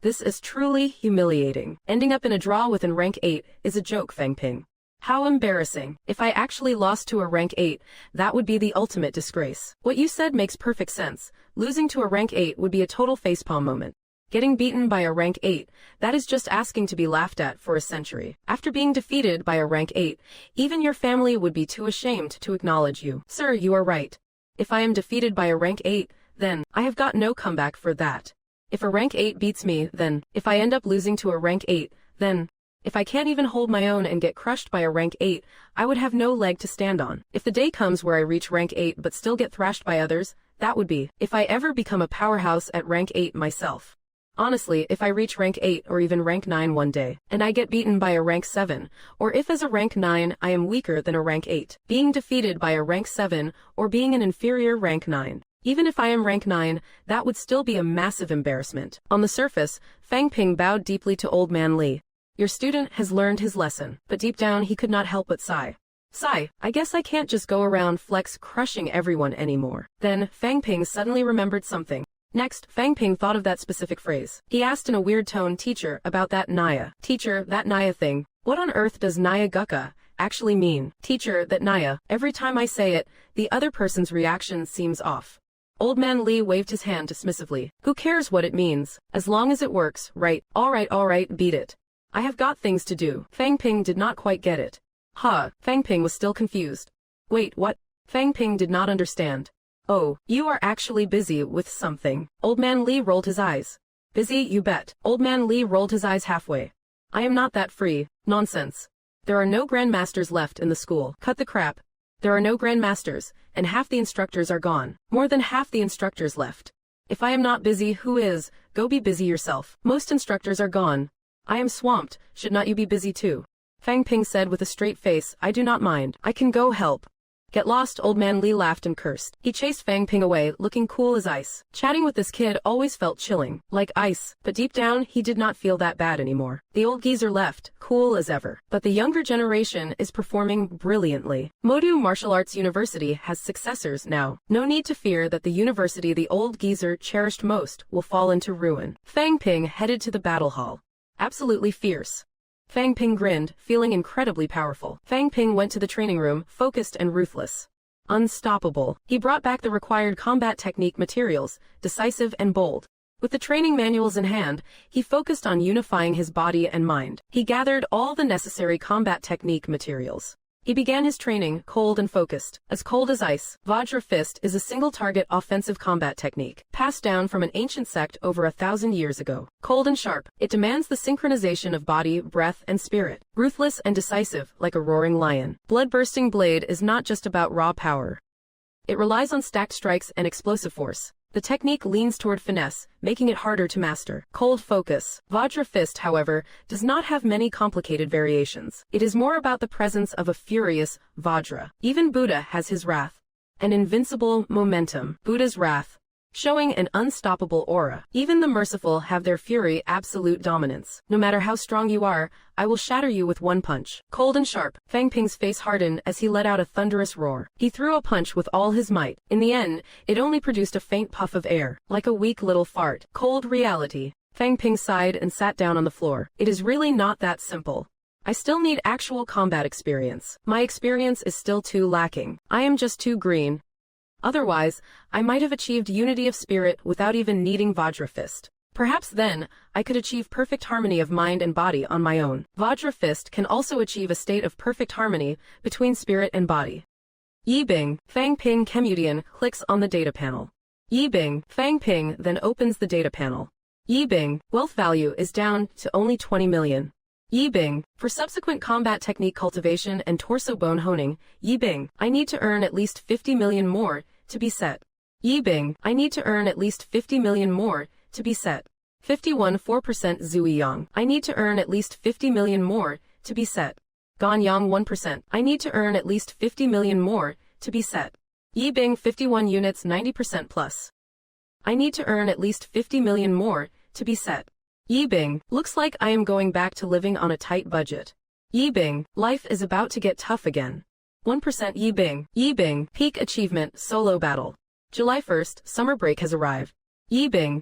Speaker 1: This is truly humiliating. Ending up in a draw with an rank 8 is a joke, Fang Ping. How embarrassing. If I actually lost to a rank 8, that would be the ultimate disgrace. What you said makes perfect sense. Losing to a rank 8 would be a total facepalm moment. Getting beaten by a rank 8, that is just asking to be laughed at for a century. After being defeated by a rank 8, even your family would be too ashamed to acknowledge you. Sir, you are right. If I am defeated by a rank 8, then I have got no comeback for that. If a rank 8 beats me, then if I end up losing to a rank 8, then if I can't even hold my own and get crushed by a rank 8, I would have no leg to stand on. If the day comes where I reach rank 8 but still get thrashed by others, that would be if I ever become a powerhouse at rank 8 myself. Honestly, if I reach rank 8 or even rank 9 one day, and I get beaten by a rank 7, or if as a rank 9 I am weaker than a rank 8, being defeated by a rank 7, or being an inferior rank 9, even if I am rank 9, that would still be a massive embarrassment. On the surface, Fang Ping bowed deeply to Old Man Lee. Your student has learned his lesson, but deep down he could not help but sigh. Sigh, I guess I can't just go around flex crushing everyone anymore. Then, Fang Ping suddenly remembered something. Next, Fang Ping thought of that specific phrase. He asked in a weird tone, Teacher, about that Naya. Teacher, that Naya thing. What on earth does Naya Gukka actually mean? Teacher, that Naya. Every time I say it, the other person's reaction seems off. Old Man Lee waved his hand dismissively. Who cares what it means? As long as it works, right? All right, beat it. I have got things to do. Fang Ping did not quite get it. Fang Ping was still confused. Wait, what? Fang Ping did not understand. Oh, you are actually busy with something. Old Man Lee rolled his eyes. Busy, you bet. Old Man Lee rolled his eyes halfway. I am not that free. Nonsense. There are no grandmasters left in the school. Cut the crap. There are no grandmasters, and half the instructors are gone. More than half the instructors left. If I am not busy, who is? Go be busy yourself. Most instructors are gone. I am swamped. Should not you be busy too? Fang Ping said with a straight face, I do not mind. I can go help. Get lost, Old Man Lee laughed and cursed. He chased Fang Ping away, looking cool as ice. Chatting with this kid always felt chilling, like ice, but deep down he did not feel that bad anymore. The old geezer left, cool as ever. But the younger generation is performing brilliantly. Modu Martial Arts University has successors now. No need to fear that the university the old geezer cherished most will fall into ruin. Fang Ping headed to the battle hall. Absolutely fierce. Fang Ping grinned, feeling incredibly powerful. Fang Ping went to the training room, focused and ruthless. Unstoppable. He brought back the required combat technique materials, decisive and bold. With the training manuals in hand, he focused on unifying his body and mind. He gathered all the necessary combat technique materials. He began his training, cold and focused. As cold as ice, Vajra Fist is a single-target offensive combat technique, passed down from an ancient sect over 1,000 years ago. Cold and sharp, it demands the synchronization of body, breath, and spirit. Ruthless and decisive, like a roaring lion. Blood-bursting blade is not just about raw power. It relies on stacked strikes and explosive force. The technique leans toward finesse, making it harder to master. Cold focus. Vajra Fist, however, does not have many complicated variations. It is more about the presence of a furious Vajra. Even Buddha has his wrath. An invincible momentum. Buddha's wrath, showing an unstoppable aura. Even the merciful have their fury absolute dominance. No matter how strong you are, I will shatter you with one punch. Cold and sharp, Fang Ping's face hardened as he let out a thunderous roar. He threw a punch with all his might. In the end, it only produced a faint puff of air, like a weak little fart. Cold reality. Fang Ping sighed and sat down on the floor. It is really not that simple. I still need actual combat experience. My experience is still too lacking. I am just too green. Otherwise, I might have achieved unity of spirit without even needing Vajra Fist. Perhaps then, I could achieve perfect harmony of mind and body on my own. Vajra Fist can also achieve a state of perfect harmony between spirit and body. Yibing, Fang Ping Kemudian clicks on the data panel. Yibing, Fang Ping then opens the data panel. Yibing, wealth value is down to only 20 million. Yibing, for subsequent combat technique cultivation and torso bone honing, Yibing, I need to earn at least 50 million more to be set. Yibing, I need to earn at least 50 million more to be set. 51.4% Zui Yang, I need to earn at least 50 million more to be set. Gan Yang 1%, I need to earn at least 50 million more to be set. Yibing 51 units 90% plus. I need to earn at least 50 million more to be set. Yibing, looks like I am going back to living on a tight budget. Yibing, life is about to get tough again. 1% Yibing. Yibing, peak achievement, solo battle. July 1st, summer break has arrived. Yibing.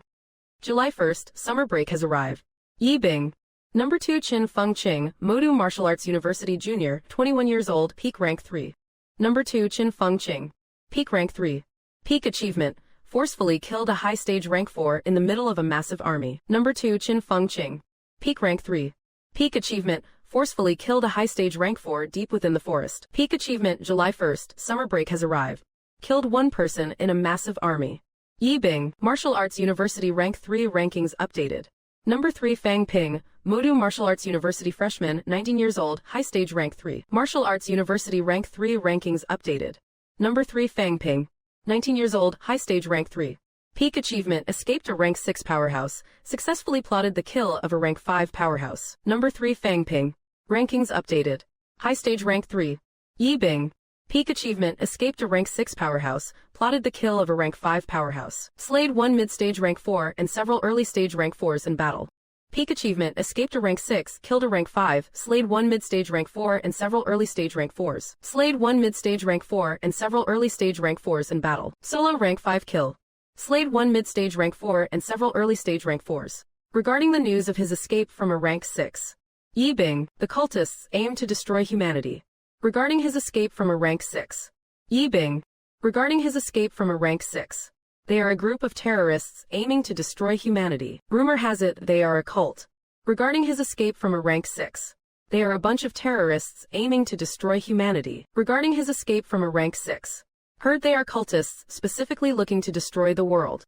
Speaker 1: July 1st, summer break has arrived. Yibing. Number 2 Chin Feng Ching, Modu Martial Arts University Junior, 21 years old, peak rank 3. Number 2 Chin Feng Ching. Peak rank 3. Peak achievement. Forcefully killed a high stage rank 4 in the middle of a massive army. Number 2 Chin Feng Ching. Peak rank 3. Peak achievement. Forcefully killed a high stage rank 4 deep within the forest. Peak achievement. July 1st, summer break has arrived. Killed one person in a massive army. Yibing, Martial Arts University rank 3 rankings updated. Number 3 Fang Ping, Modu Martial Arts University freshman, 19 years old, high stage rank 3. Martial Arts University rank 3 rankings updated. Number 3 Fang Ping, 19 years old, high stage rank 3. Peak achievement, escaped a rank 6 powerhouse, successfully plotted the kill of a rank 5 powerhouse. Number 3 Fang Ping, rankings updated. High stage rank 3. Yibing, peak achievement, escaped a rank 6 powerhouse, plotted the kill of a rank 5 powerhouse. Slayed one mid-stage rank 4 and several early-stage rank 4s in battle. Peak achievement, escaped a rank 6, killed a rank 5, slayed one mid-stage rank 4 and several early-stage rank 4s. Slayed one mid-stage rank 4 and several early-stage rank 4s in battle. Solo rank 5 kill. Slayed one mid-stage rank 4 and several early-stage rank 4s. Regarding the news of his escape from a rank 6. Yibing, the cultists aim to destroy humanity. Regarding his escape from a rank 6. Yibing, regarding his escape from a rank 6. They are a group of terrorists aiming to destroy humanity. Rumor has it they are a cult. Regarding his escape from a rank 6. They are a bunch of terrorists aiming to destroy humanity. Regarding his escape from a rank 6. Heard they are cultists specifically looking to destroy the world.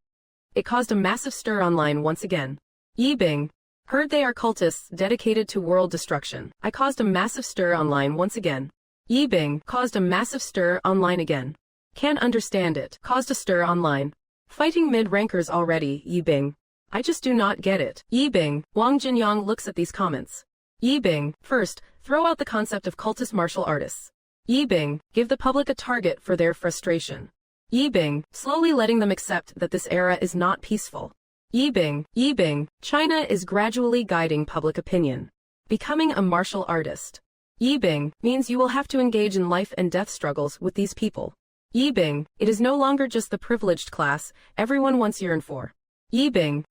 Speaker 1: It caused a massive stir online once again. Yibing, heard they are cultists dedicated to world destruction. I caused a massive stir online once again. Yibing caused a massive stir online again. Can't understand it. Caused a stir online. Fighting mid-rankers already, Yibing. I just do not get it. Yibing, Wang Jinyang looks at these comments. Yibing, first, throw out the concept of cultist martial artists. Yibing, give the public a target for their frustration. Yibing, slowly letting them accept that this era is not peaceful. Yibing, China is gradually guiding public opinion. Becoming a martial artist. Yibing, means you will have to engage in life and death struggles with these people. Yibing, it is no longer just the privileged class everyone once yearned for. Yibing,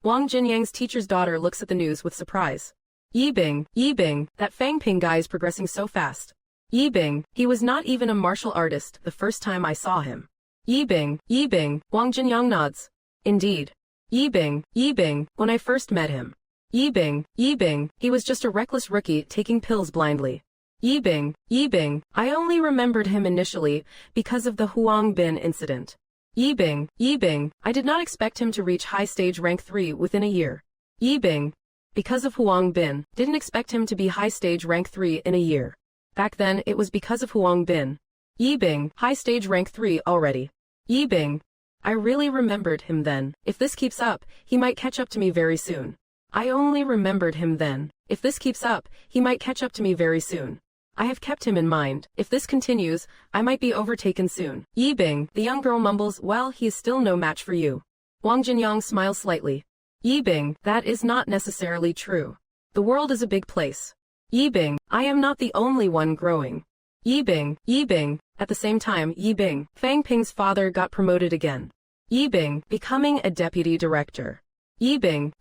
Speaker 1: Wang Jinyang's teacher's daughter looks at the news with surprise. Yibing, that Fang Ping guy is progressing so fast. Yibing, he was not even a martial artist the first time I saw him. Yibing, Wang Jinyang nods. Indeed. Yibing, when I first met him. Yibing, he was just a reckless rookie taking pills blindly. Yibing, I only remembered him initially because of the Huang Bin incident. Yibing, I did not expect him to reach high stage rank 3 within a year. Yibing, because of Huang Bin, didn't expect him to be high stage rank 3 in a year. Back then it was because of Huang Bin. Yibing, high stage rank 3 already. Yibing, I really remembered him then. If this keeps up, he might catch up to me very soon. I only remembered him then. If this keeps up, he might catch up to me very soon. I have kept him in mind. If this continues, I might be overtaken soon. Yibing, the young girl mumbles, well, he is still no match for you. Wang Jinyang smiles slightly. Yibing, that is not necessarily true. The world is a big place. Yibing, I am not the only one growing. Yibing, at the same time, Yibing, Fang Ping's father got promoted again. Yibing, becoming a deputy director. Yibing,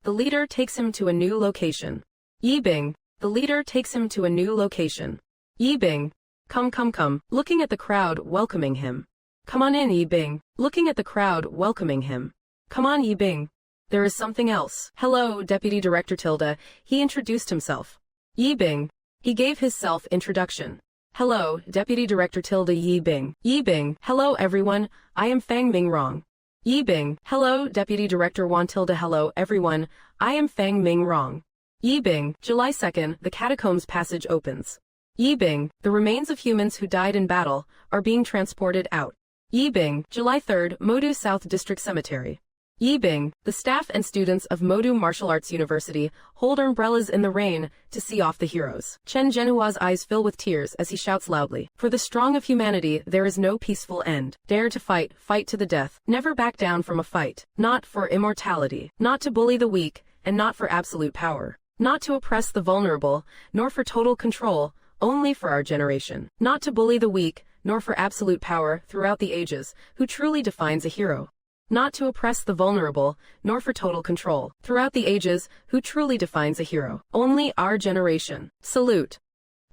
Speaker 1: the leader takes him to a new location. Yibing, the leader takes him to a new location. Yibing, come, looking at the crowd welcoming him. Come on in, Yibing, looking at the crowd welcoming him. Come on, Yibing. There is something else. Hello, Deputy Director Tilda, he introduced himself. Yibing, he gave his self-introduction. Hello, Deputy Director Tilda Yibing, hello everyone, I am Fang Ming Rong. Yibing, hello, Deputy Director Wan Tilda hello everyone, I am Fang Ming Rong. Yibing, July 2nd, the catacombs passage opens. Yibing, the remains of humans who died in battle are being transported out. Yibing, July 3rd, Modu South District Cemetery. Yibing, the staff and students of Modu Martial Arts University hold umbrellas in the rain to see off the heroes. Chen Zhenhua's eyes fill with tears as he shouts loudly. For the strong of humanity there is no peaceful end. Dare to fight to the death. Never back down from a fight. Not for immortality. Not to bully the weak, and not for absolute power. Not to oppress the vulnerable, nor for total control, only for our generation. Not to bully the weak, nor for absolute power throughout the ages, who truly defines a hero. Not to oppress the vulnerable, nor for total control, throughout the ages, who truly defines a hero. Only our generation. Salute.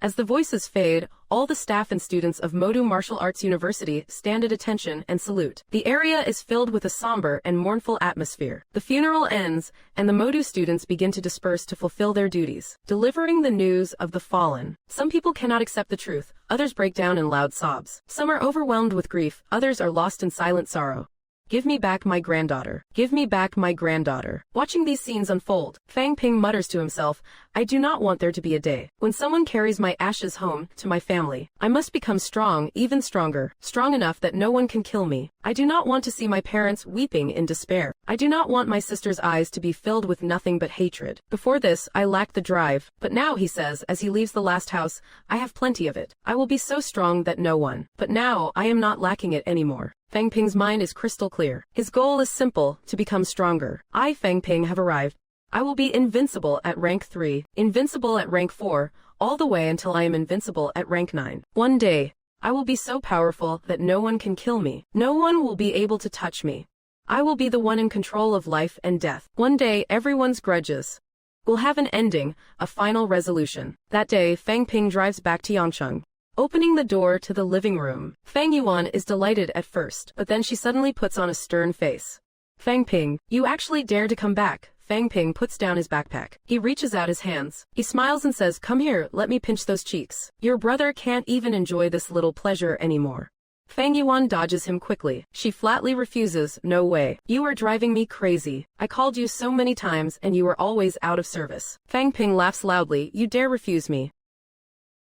Speaker 1: As the voices fade, all the staff and students of Modu Martial Arts University stand at attention and salute. The area is filled with a somber and mournful atmosphere. The funeral ends, and the Modu students begin to disperse to fulfill their duties, delivering the news of the fallen. Some people cannot accept the truth, others break down in loud sobs. Some are overwhelmed with grief, others are lost in silent sorrow. Give me back my granddaughter. Give me back my granddaughter. Watching these scenes unfold, Fang Ping mutters to himself, I do not want there to be a day when someone carries my ashes home to my family. I must become strong, even stronger, strong enough that no one can kill me. I do not want to see my parents weeping in despair. I do not want my sister's eyes to be filled with nothing but hatred. Before this, I lacked the drive, but now, he says, as he leaves the last house, I have plenty of it. I will be so strong that no one. But now, I am not lacking it anymore. Fang Ping's mind is crystal clear. His goal is simple, to become stronger. I, Fang Ping, have arrived. I will be invincible at rank 3, invincible at rank 4, all the way until I am invincible at rank 9. One day, I will be so powerful that no one can kill me. No one will be able to touch me. I will be the one in control of life and death. One day, everyone's grudges will have an ending, a final resolution. That day, Fang Ping drives back to Yangcheng. Opening the door to the living room, Fang Yuan is delighted at first, but then she suddenly puts on a stern face. Fang Ping, you actually dare to come back. Fang Ping puts down his backpack. He reaches out his hands. He smiles and says, come here, let me pinch those cheeks. Your brother can't even enjoy this little pleasure anymore. Fang Yuan dodges him quickly. She flatly refuses, no way. You are driving me crazy. I called you so many times and you were always out of service. Fang Ping laughs loudly, you dare refuse me.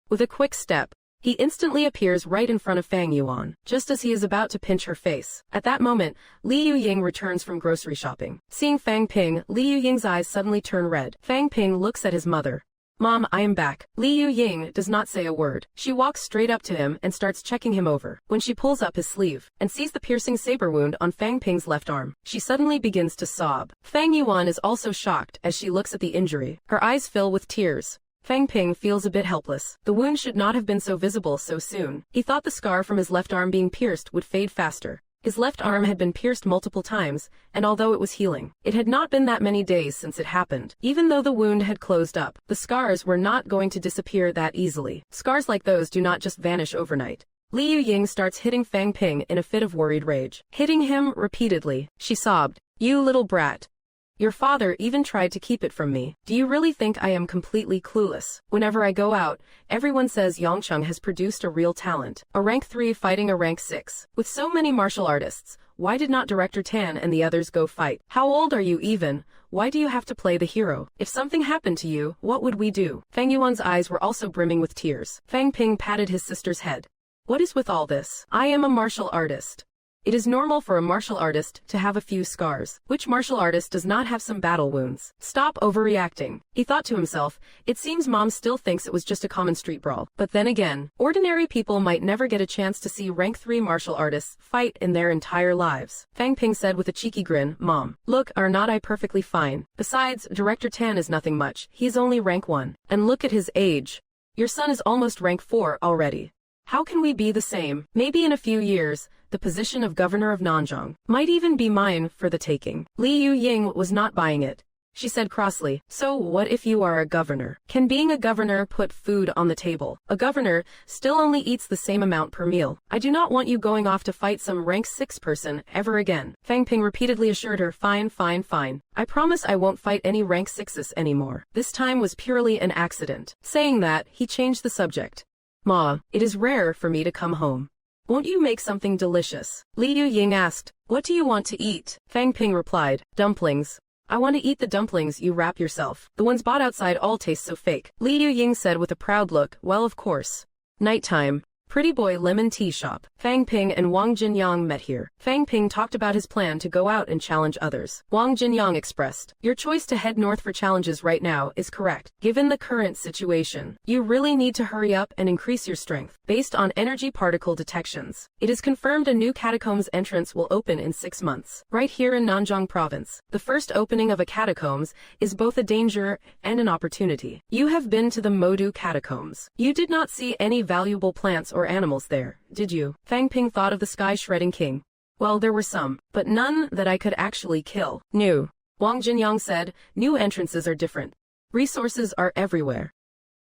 Speaker 1: With a quick step, he instantly appears right in front of Fang Yuan, just as he is about to pinch her face. At that moment, Li Yuying returns from grocery shopping. Seeing Fang Ping, Li Yuying's eyes suddenly turn red. Fang Ping looks at his mother. Mom, I am back. Li Yuying does not say a word. She walks straight up to him and starts checking him over. When she pulls up his sleeve and sees the piercing saber wound on Fang Ping's left arm, she suddenly begins to sob. Fang Yuan is also shocked as she looks at the injury. Her eyes fill with tears. Fang Ping feels a bit helpless. The wound should not have been so visible so soon. He thought the scar from his left arm being pierced would fade faster. His left arm had been pierced multiple times, and although it was healing, it had not been that many days since it happened. Even though the wound had closed up, the scars were not going to disappear that easily. Scars like those do not just vanish overnight. Li Yuying starts hitting Fang Ping in a fit of worried rage. Hitting him repeatedly. She sobbed. You little brat. Your father even tried to keep it from me. Do you really think I am completely clueless? Whenever I go out, everyone says Yongcheng has produced a real talent. A rank 3 fighting a rank 6. With so many martial artists, why did not Director Tan and the others go fight? How old are you even? Why do you have to play the hero? If something happened to you, what would we do? Fang Yuan's eyes were also brimming with tears. Fang Ping patted his sister's head. What is with all this? I am a martial artist. It is normal for a martial artist to have a few scars. Which martial artist does not have some battle wounds? Stop overreacting. He thought to himself, it seems mom still thinks it was just a common street brawl. But then again, ordinary people might never get a chance to see rank 3 martial artists fight in their entire lives. Fang Ping said with a cheeky grin, Mom, look, are not I perfectly fine? Besides, Director Tan is nothing much. He's only rank 1. And look at his age. Your son is almost rank 4 already. How can we be the same? Maybe in a few years, the position of governor of Nanjing might even be mine for the taking. Li Yuying was not buying it. She said crossly, so what if you are a governor? Can being a governor put food on the table? A governor still only eats the same amount per meal. I do not want you going off to fight some rank 6 person ever again. Fang Ping repeatedly assured her, fine, fine, fine. I promise I won't fight any rank 6s anymore. This time was purely an accident. Saying that, he changed the subject. Ma, it is rare for me to come home. Won't you make something delicious? Li Yuying asked, what do you want to eat? Fang Ping replied, dumplings. I want to eat the dumplings you wrap yourself. The ones bought outside all taste so fake. Li Yuying said with a proud look, well of course. Nighttime. Pretty Boy Lemon Tea Shop. Fang Ping and Wang Jinyang met here. Fang Ping talked about his plan to go out and challenge others. Wang Jinyang expressed, your choice to head north for challenges right now is correct. Given the current situation, you really need to hurry up and increase your strength. Based on energy particle detections, it is confirmed a new catacombs entrance will open in 6 months. Right here in Nanjing province, the first opening of a catacombs is both a danger and an opportunity. You have been to the Modu catacombs. You did not see any valuable plants or animals there, did you? Fang Ping thought of the sky-shredding king. Well, there were some, but none that I could actually kill. New. Wang Jinyang said, new entrances are different. Resources are everywhere.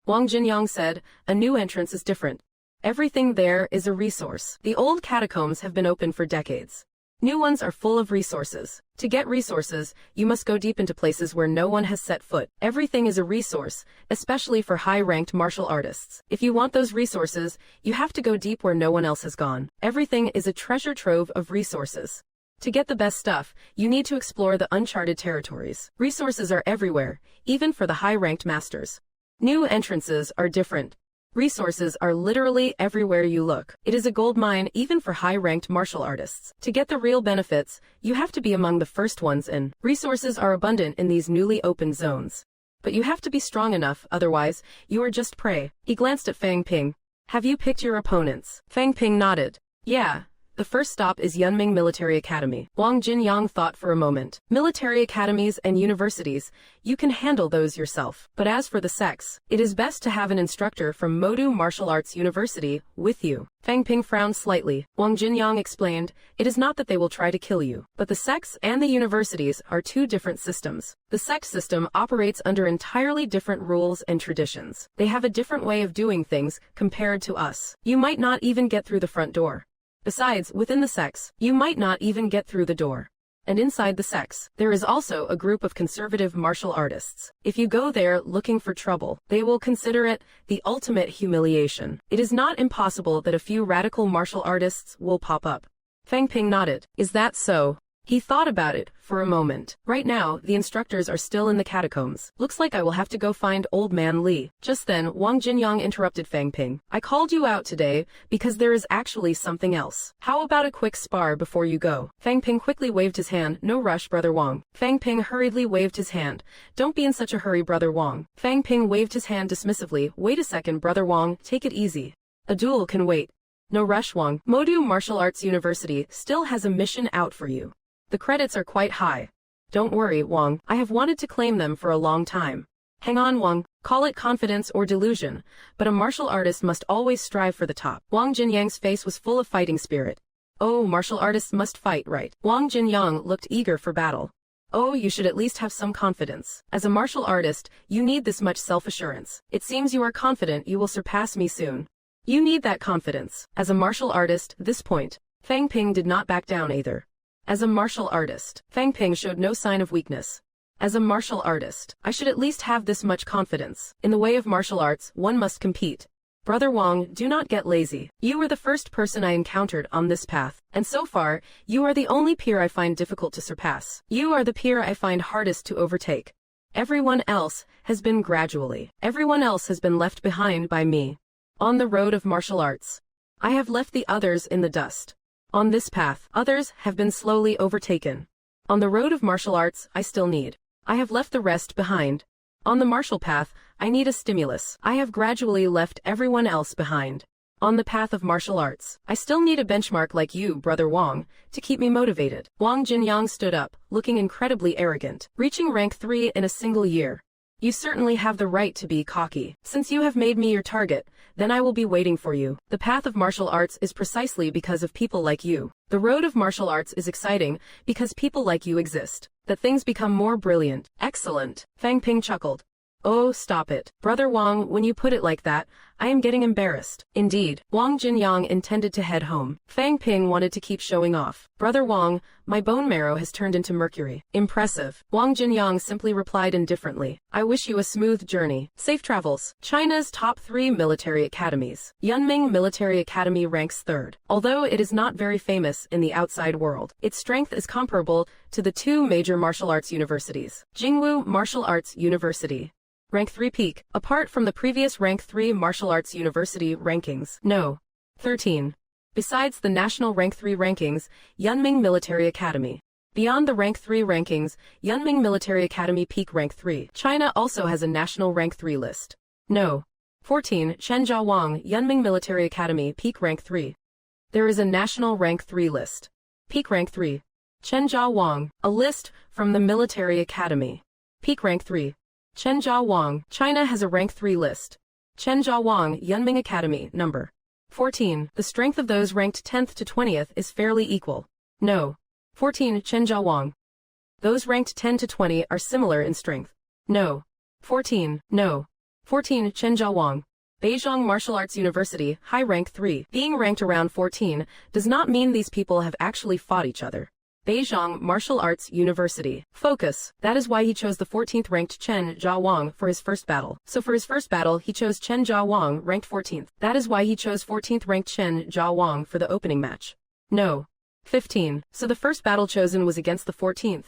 Speaker 1: Wang Jinyang said, a new entrance is different. Everything there is a resource. The old catacombs have been open for decades. New ones are full of resources. To get resources, you must go deep into places where no one has set foot. Everything is a resource, especially for high-ranked martial artists. If you want those resources, you have to go deep where no one else has gone. Everything is a treasure trove of resources. To get the best stuff, you need to explore the uncharted territories. Resources are everywhere, even for the high-ranked masters. New entrances are different. Resources are literally everywhere you look. It is a gold mine even for high-ranked martial artists. To get the real benefits, you have to be among the first ones in. Resources are abundant in these newly opened zones. But you have to be strong enough, otherwise, you are just prey. He glanced at Fang Ping. Have you picked your opponents? Fang Ping nodded. Yeah. The first stop is Yunming Military Academy. Wang Jinyang thought for a moment. Military academies and universities, you can handle those yourself. But as for the sects, it is best to have an instructor from Modu Martial Arts University with you. Fang Ping frowned slightly. Wang Jinyang explained, it is not that they will try to kill you, but the sects and the universities are two different systems. The sect system operates under entirely different rules and traditions. They have a different way of doing things compared to us. You might not even get through the front door. Besides, within the sects, you might not even get through the door. And inside the sects, there is also a group of conservative martial artists. If you go there looking for trouble, they will consider it the ultimate humiliation. It is not impossible that a few radical martial artists will pop up. Fang Ping nodded. Is that so? He thought about it for a moment. Right now, the instructors are still in the catacombs. Looks like I will have to go find Old Man Li. Just then, Wang Jinyang interrupted Fang Ping. I called you out today because there is actually something else. How about a quick spar before you go? Fang Ping quickly waved his hand. No rush, Brother Wang. Fang Ping hurriedly waved his hand. Don't be in such a hurry, Brother Wang. Fang Ping waved his hand dismissively. Wait a second, Brother Wang. Take it easy. A duel can wait. No rush, Wang. Modu Martial Arts University still has a mission out for you. The credits are quite high. Don't worry, Wang, I have wanted to claim them for a long time. Hang on, Wang, call it confidence or delusion, but a martial artist must always strive for the top. Wang Jinyang's face was full of fighting spirit. Oh, martial artists must fight, right? Wang Jinyang looked eager for battle. Oh, you should at least have some confidence. As a martial artist, you need this much self-assurance. It seems you are confident you will surpass me soon. You need that confidence. As a martial artist, this point, Fang Ping did not back down either. As a martial artist, Fang Ping showed no sign of weakness. As a martial artist, I should at least have this much confidence. In the way of martial arts, one must compete. Brother Wang, do not get lazy. You were the first person I encountered on this path, and so far, you are the only peer I find difficult to surpass. You are the peer I find hardest to overtake. Everyone else has been left behind by me. On the road of martial arts, I have left the others in the dust. On this path, others have been slowly overtaken. On the road of martial arts, I have left the rest behind. On the martial path, I need a stimulus. I have gradually left everyone else behind. On the path of martial arts, I still need a benchmark like you, Brother Wang, to keep me motivated. Wang Jinyang stood up, looking incredibly arrogant. Reaching rank 3 in a single year. You certainly have the right to be cocky. Since you have made me your target, then I will be waiting for you. The path of martial arts is precisely because of people like you. The road of martial arts is exciting because people like you exist. That things become more brilliant. Excellent. Fang Ping chuckled. Oh, stop it. Brother Wang, when you put it like that, I am getting embarrassed. Indeed, Wang Jinyang intended to head home. Fang Ping wanted to keep showing off. Brother Wang, my bone marrow has turned into mercury. Impressive. Wang Jinyang simply replied indifferently. I wish you a smooth journey. Safe travels. China's top 3 military academies. Yunming Military Academy ranks 3rd. Although it is not very famous in the outside world, its strength is comparable to the 2 major martial arts universities. Jingwu Martial Arts University. Rank 3 peak, apart from the previous Rank 3 Martial Arts University rankings. No. 13. Besides the national Rank 3 rankings, Yunming Military Academy. Beyond the Rank 3 rankings, Yunming Military Academy peak Rank 3. China also has a national Rank 3 list. No. 14. Wang Yunming Military Academy peak Rank 3. There is a national Rank 3 list. Peak Rank 3. Wang, a list from the Military Academy. Peak Rank 3. Wang, China has a Rank 3 list. Wang Yunming Academy, number 14. The strength of those ranked 10th to 20th is fairly equal. No. 14. Wang. Those ranked 10 to 20 are similar in strength. No. 14. No. 14. Wang. Beijing Martial Arts University, high rank 3. Being ranked around 14 does not mean these people have actually fought each other. Beijing Martial Arts University. Focus. That is why he chose the 14th ranked Wang for his first battle. So for his first battle, he chose Wang ranked 14th. That is why he chose 14th ranked Wang for the opening match. No. 15. So the first battle chosen was against the 14th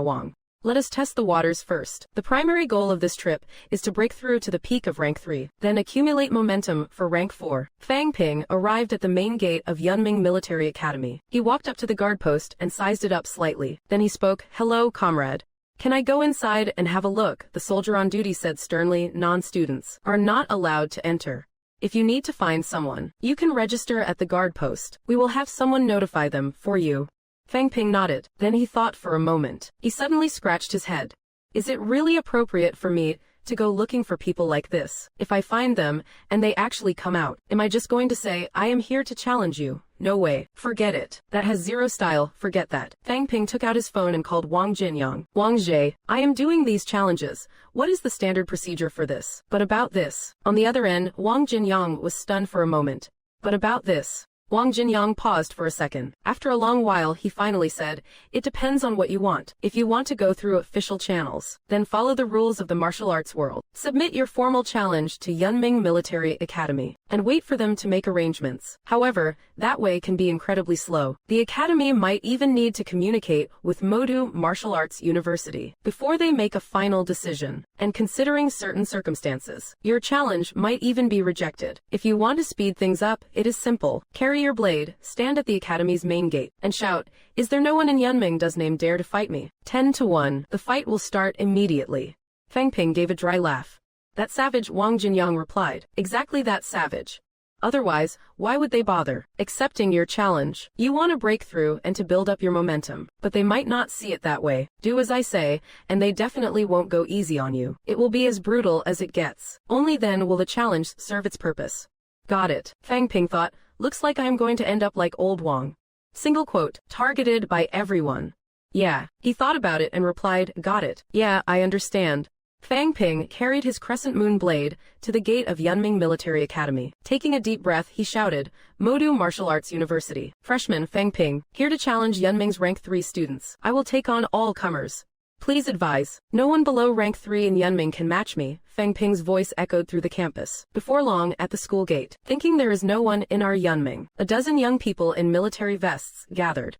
Speaker 1: Wang. Let us test the waters first. The primary goal of this trip is to break through to the peak of rank 3, then accumulate momentum for rank 4. Fang Ping arrived at the main gate of Yunming Military Academy. He walked up to the guard post and sized it up slightly. Then he spoke, "Hello, comrade. Can I go inside and have a look?" The soldier on duty said sternly, "Non-students are not allowed to enter. If you need to find someone, you can register at the guard post. We will have someone notify them for you." Fang Ping nodded. Then he thought for a moment. He suddenly scratched his head. Is it really appropriate for me to go looking for people like this? If I find them, and they actually come out, am I just going to say, "I am here to challenge you"? No way. Forget it. That has zero style, forget that. Fang Ping took out his phone and called Wang Jinyang. "Wang Jie, I am doing these challenges. What is the standard procedure for this?" "But about this." On the other end, Wang Jinyang was stunned for a moment. "But about this." Wang Jinyang paused for a second. After a long while, he finally said, "It depends on what you want. If you want to go through official channels, then follow the rules of the martial arts world. Submit your formal challenge to Yunming Military Academy, and wait for them to make arrangements. However, that way can be incredibly slow. The academy might even need to communicate with Modu Martial Arts University before they make a final decision, and considering certain circumstances, your challenge might even be rejected. If you want to speed things up, it is simple. Carry your blade, stand at the academy's main gate, and shout, 'Is there no one in Yunming does name dare to fight me?' 10 to 1. The fight will start immediately." Fang Ping gave a dry laugh. "That savage," Wang Jinyang replied. "Exactly that savage. Otherwise, why would they bother accepting your challenge? You want to break through and to build up your momentum, but they might not see it that way. Do as I say, and they definitely won't go easy on you. It will be as brutal as it gets. Only then will the challenge serve its purpose." Got it. Fang Ping thought, looks like I am going to end up like old Wang. Single quote, targeted by everyone. Yeah. He thought about it and replied, got it. Yeah, I understand. Fang Ping carried his crescent moon blade to the gate of Yunming Military Academy. Taking a deep breath, he shouted, Modu Martial Arts University. Freshman Fang Ping, here to challenge Yunming's rank 3 students. I will take on all comers. Please advise. No one below rank 3 in Yunming can match me, Fang Ping's voice echoed through the campus. Before long, at the school gate, thinking there is no one in our Yunming, a dozen young people in military vests gathered.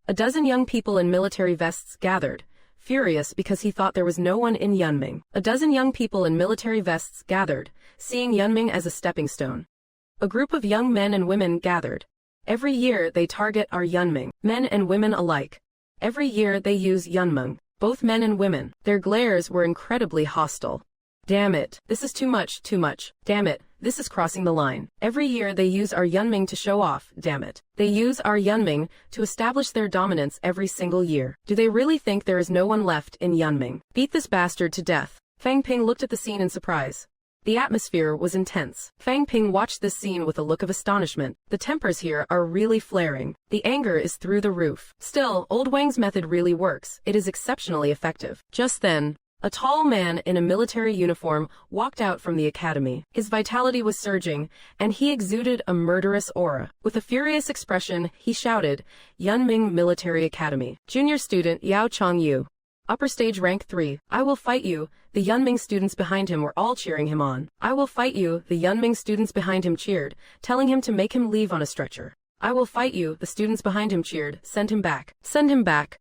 Speaker 1: Furious because he thought there was no one in Yunming. A dozen young people in military vests gathered, seeing Yunming as a stepping stone. A group of young men and women gathered. Every year they target our Yunming, men and women alike. Every year they use Yunmeng, both men and women. Their glares were incredibly hostile. Damn it, this is too much. Damn it, this is crossing the line. Every year they use our Yunming to show off, damn it. They use our Yunming to establish their dominance every single year. Do they really think there is no one left in Yunming? Beat this bastard to death. Fang Ping looked at the scene in surprise. The atmosphere was intense. Fang Ping watched this scene with a look of astonishment. The tempers here are really flaring. The anger is through the roof. Still, Old Wang's method really works. It is exceptionally effective. Just then, a tall man in a military uniform walked out from the academy. His vitality was surging, and he exuded a murderous aura. With a furious expression, he shouted, Yunming Military Academy. Junior student Yao Changyu. Upper stage rank 3. I will fight you. The Yunming students behind him were all cheering him on. I will fight you. The Yunming students behind him cheered, telling him to make him leave on a stretcher. I will fight you. The students behind him cheered, send him back. Send him back.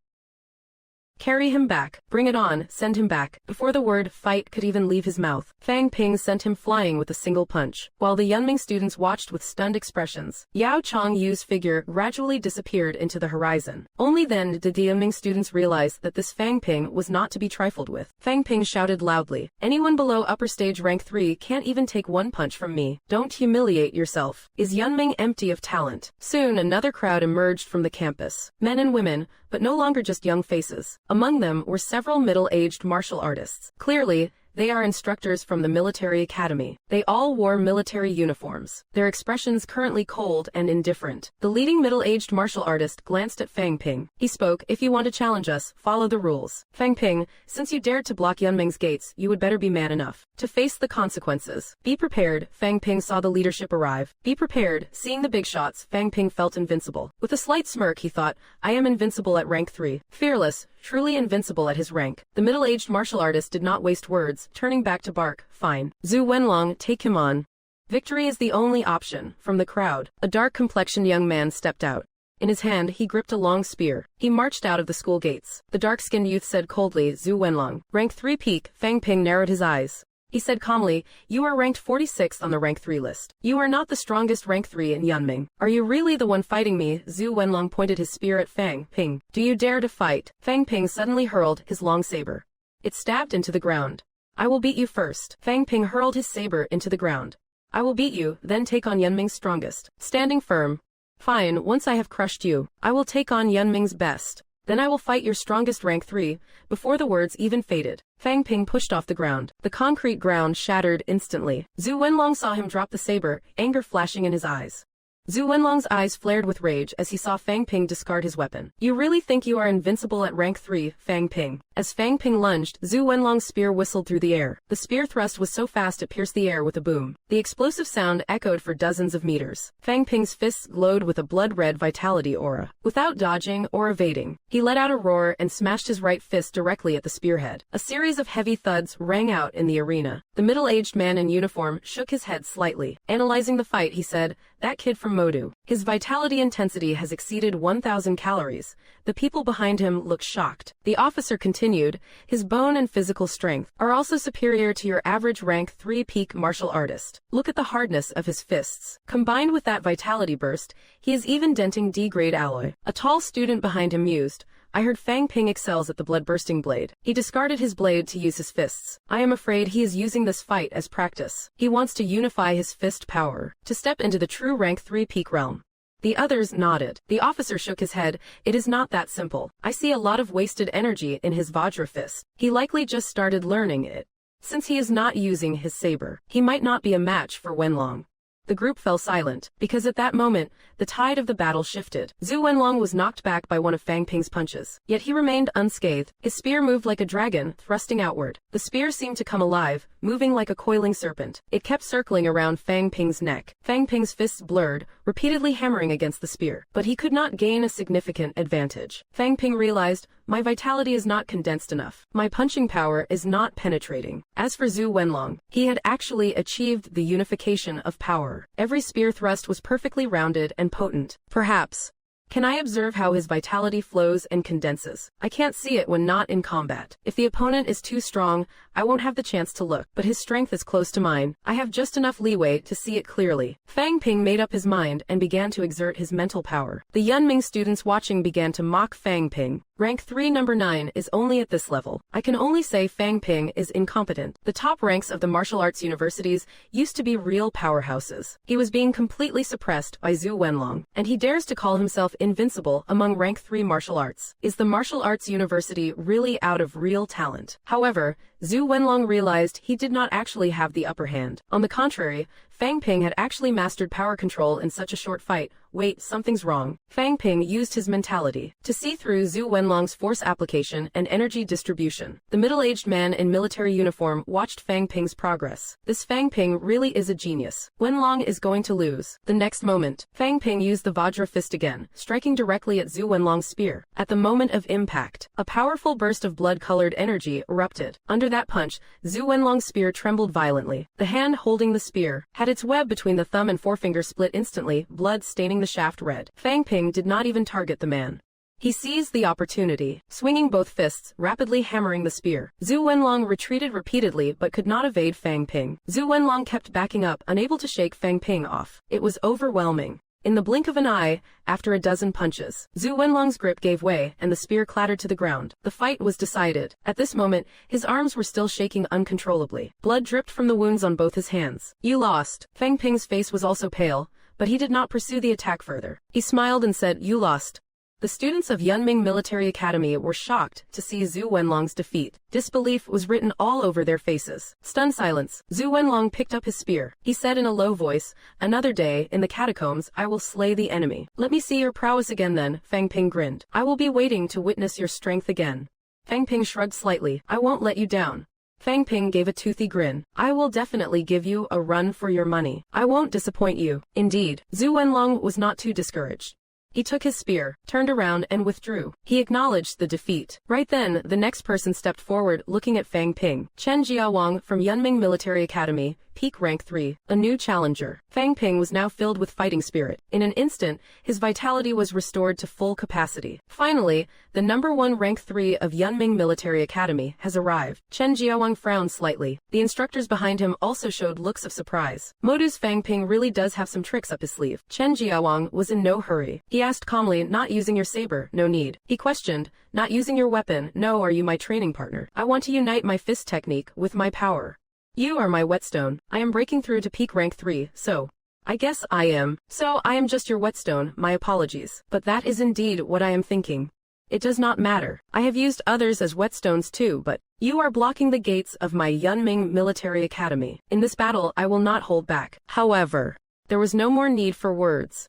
Speaker 1: Carry him back. Bring it on. Send him back. Before the word fight could even leave his mouth, Fang Ping sent him flying with a single punch. While the Yunming students watched with stunned expressions, Yao Changyu's figure gradually disappeared into the horizon. Only then did the Yunming students realize that this Fang Ping was not to be trifled with. Fang Ping shouted loudly, anyone below upper stage rank 3 can't even take one punch from me. Don't humiliate yourself. Is Yunming empty of talent? Soon another crowd emerged from the campus. Men and women, but no longer just young faces. Among them were several middle-aged martial artists. Clearly, they are instructors from the military academy. They all wore military uniforms, their expressions currently cold and indifferent. The leading middle-aged martial artist glanced at Fang Ping. He spoke, if you want to challenge us, follow the rules. Fang Ping, since you dared to block Yunming's gates, you would better be man enough to face the consequences. Be prepared. Fang Ping saw the leadership arrive. Be prepared. Seeing the big shots, Fang Ping felt invincible. With a slight smirk, he thought, I am invincible at rank 3. Fearless, truly invincible at his rank. The middle-aged martial artist did not waste words, turning back to bark, fine. Zhu Wenlong, take him on. Victory is the only option. From the crowd, a dark-complexioned young man stepped out. In his hand, he gripped a long spear. He marched out of the school gates. The dark-skinned youth said coldly, Zhu Wenlong. Rank 3 peak. Fang Ping narrowed his eyes. He said calmly, you are ranked 46th on the rank 3 list. You are not the strongest rank 3 in Yunming. Are you really the one fighting me? Zhu Wenlong pointed his spear at Fang Ping. Do you dare to fight? Fang Ping suddenly hurled his long saber. It stabbed into the ground. I will beat you first. Fang Ping hurled his saber into the ground. I will beat you, then take on Yunming's strongest. Standing firm. Fine, once I have crushed you, I will take on Yunming's best. Then I will fight your strongest rank 3. Before the words even faded, Fang Ping pushed off the ground. The concrete ground shattered instantly. Zhu Wenlong saw him drop the saber, anger flashing in his eyes. Zhu Wenlong's eyes flared with rage as he saw Fang Ping discard his weapon. You really think you are invincible at rank 3, Fang Ping? As Fang Ping lunged, Zhu Wenlong's spear whistled through the air. The spear thrust was so fast it pierced the air with a boom. The explosive sound echoed for dozens of meters. Fang Ping's fists glowed with a blood-red vitality aura. Without dodging or evading, he let out a roar and smashed his right fist directly at the spearhead. A series of heavy thuds rang out in the arena. The middle-aged man in uniform shook his head slightly. Analyzing the fight, he said, that kid from Modu. His vitality intensity has exceeded 1,000 calories. The people behind him looked shocked. The officer continued, his bone and physical strength are also superior to your average rank 3 peak martial artist. Look at the hardness of his fists. Combined with that vitality burst, he is even denting D-grade alloy. A tall student behind him mused, I heard Fang Ping excels at the blood-bursting blade. He discarded his blade to use his fists. I am afraid he is using this fight as practice. He wants to unify his fist power, to step into the true rank 3 peak realm. The others nodded. The officer shook his head. It is not that simple. I see a lot of wasted energy in his Vajra fist. He likely just started learning it. Since he is not using his saber, he might not be a match for Wenlong. The group fell silent, because at that moment, the tide of the battle shifted. Zhu Wenlong was knocked back by one of Fang Ping's punches. Yet he remained unscathed. His spear moved like a dragon, thrusting outward. The spear seemed to come alive, moving like a coiling serpent. It kept circling around Fang Ping's neck. Fang Ping's fists blurred, repeatedly hammering against the spear. But he could not gain a significant advantage. Fang Ping realized, my vitality is not condensed enough. My punching power is not penetrating. As for Zhu Wenlong, he had actually achieved the unification of power. Every spear thrust was perfectly rounded and potent. Perhaps. Can I observe how his vitality flows and condenses? I can't see it when not in combat. If the opponent is too strong, I won't have the chance to look, but his strength is close to mine. I have just enough leeway to see it clearly. Fang Ping made up his mind and began to exert his mental power. The Yunming students watching began to mock Fang Ping. Rank 3 number 9 is only at this level. I can only say Fang Ping is incompetent. The top ranks of the martial arts universities used to be real powerhouses. He was being completely suppressed by Zhu Wenlong, and he dares to call himself invincible among rank 3 martial arts. Is the martial arts university really out of real talent? However, Zhu Wenlong realized he did not actually have the upper hand. On the contrary, Fang Ping had actually mastered power control in such a short fight. Wait, something's wrong. Fang Ping used his mentality to see through Zhu Wenlong's force application and energy distribution. The middle-aged man in military uniform watched Fang Ping's progress. This Fang Ping really is a genius. Wenlong is going to lose. The next moment, Fang Ping used the Vajra fist again, striking directly at Zhu Wenlong's spear. At the moment of impact, a powerful burst of blood-colored energy erupted. Under that punch, Zhu Wenlong's spear trembled violently. The hand holding the spear had its web between the thumb and forefinger split instantly, blood staining the shaft red. Fang Ping did not even target the man. He seized the opportunity, swinging both fists, rapidly hammering the spear. Zhu Wenlong retreated repeatedly but could not evade Fang Ping. Zhu Wenlong kept backing up, unable to shake Fang Ping off. It was overwhelming. In the blink of an eye, after a dozen punches, Zhu Wenlong's grip gave way and the spear clattered to the ground. The fight was decided. At this moment, his arms were still shaking uncontrollably. Blood dripped from the wounds on both his hands. You lost. Fang Ping's face was also pale, but he did not pursue the attack further. He smiled and said, you lost. The students of Yunming Military Academy were shocked to see Zhu Wenlong's defeat. Disbelief was written all over their faces. Stunned silence, Zhu Wenlong picked up his spear. He said in a low voice, another day, in the catacombs, I will slay the enemy. Let me see your prowess again then, Fang Ping grinned. I will be waiting to witness your strength again. Fang Ping shrugged slightly. I won't let you down. Fang Ping gave a toothy grin. I will definitely give you a run for your money. I won't disappoint you. Indeed, Zhu Wenlong was not too discouraged. He took his spear, turned around and withdrew. He acknowledged the defeat. Right then, the next person stepped forward looking at Fang Ping. Chen Jiawang from Yunming Military Academy, peak rank 3, a new challenger. Fang Ping was now filled with fighting spirit. In an instant, his vitality was restored to full capacity. Finally, the number 1 rank 3 of Yunming Military Academy has arrived. Chen Jiawang frowned slightly. The instructors behind him also showed looks of surprise. Modu's Fang Ping really does have some tricks up his sleeve. Chen Jiawang was in no hurry. He asked calmly, not using your saber, no need. He questioned, not using your weapon, no, are you my training partner? I want to unite my fist technique with my power. You are my whetstone. I am breaking through to peak rank 3, so. I guess I am. So I am just your whetstone, my apologies. But that is indeed what I am thinking. It does not matter. I have used others as whetstones too, but you are blocking the gates of my Yunming Military Academy. In this battle, I will not hold back. However, there was no more need for words.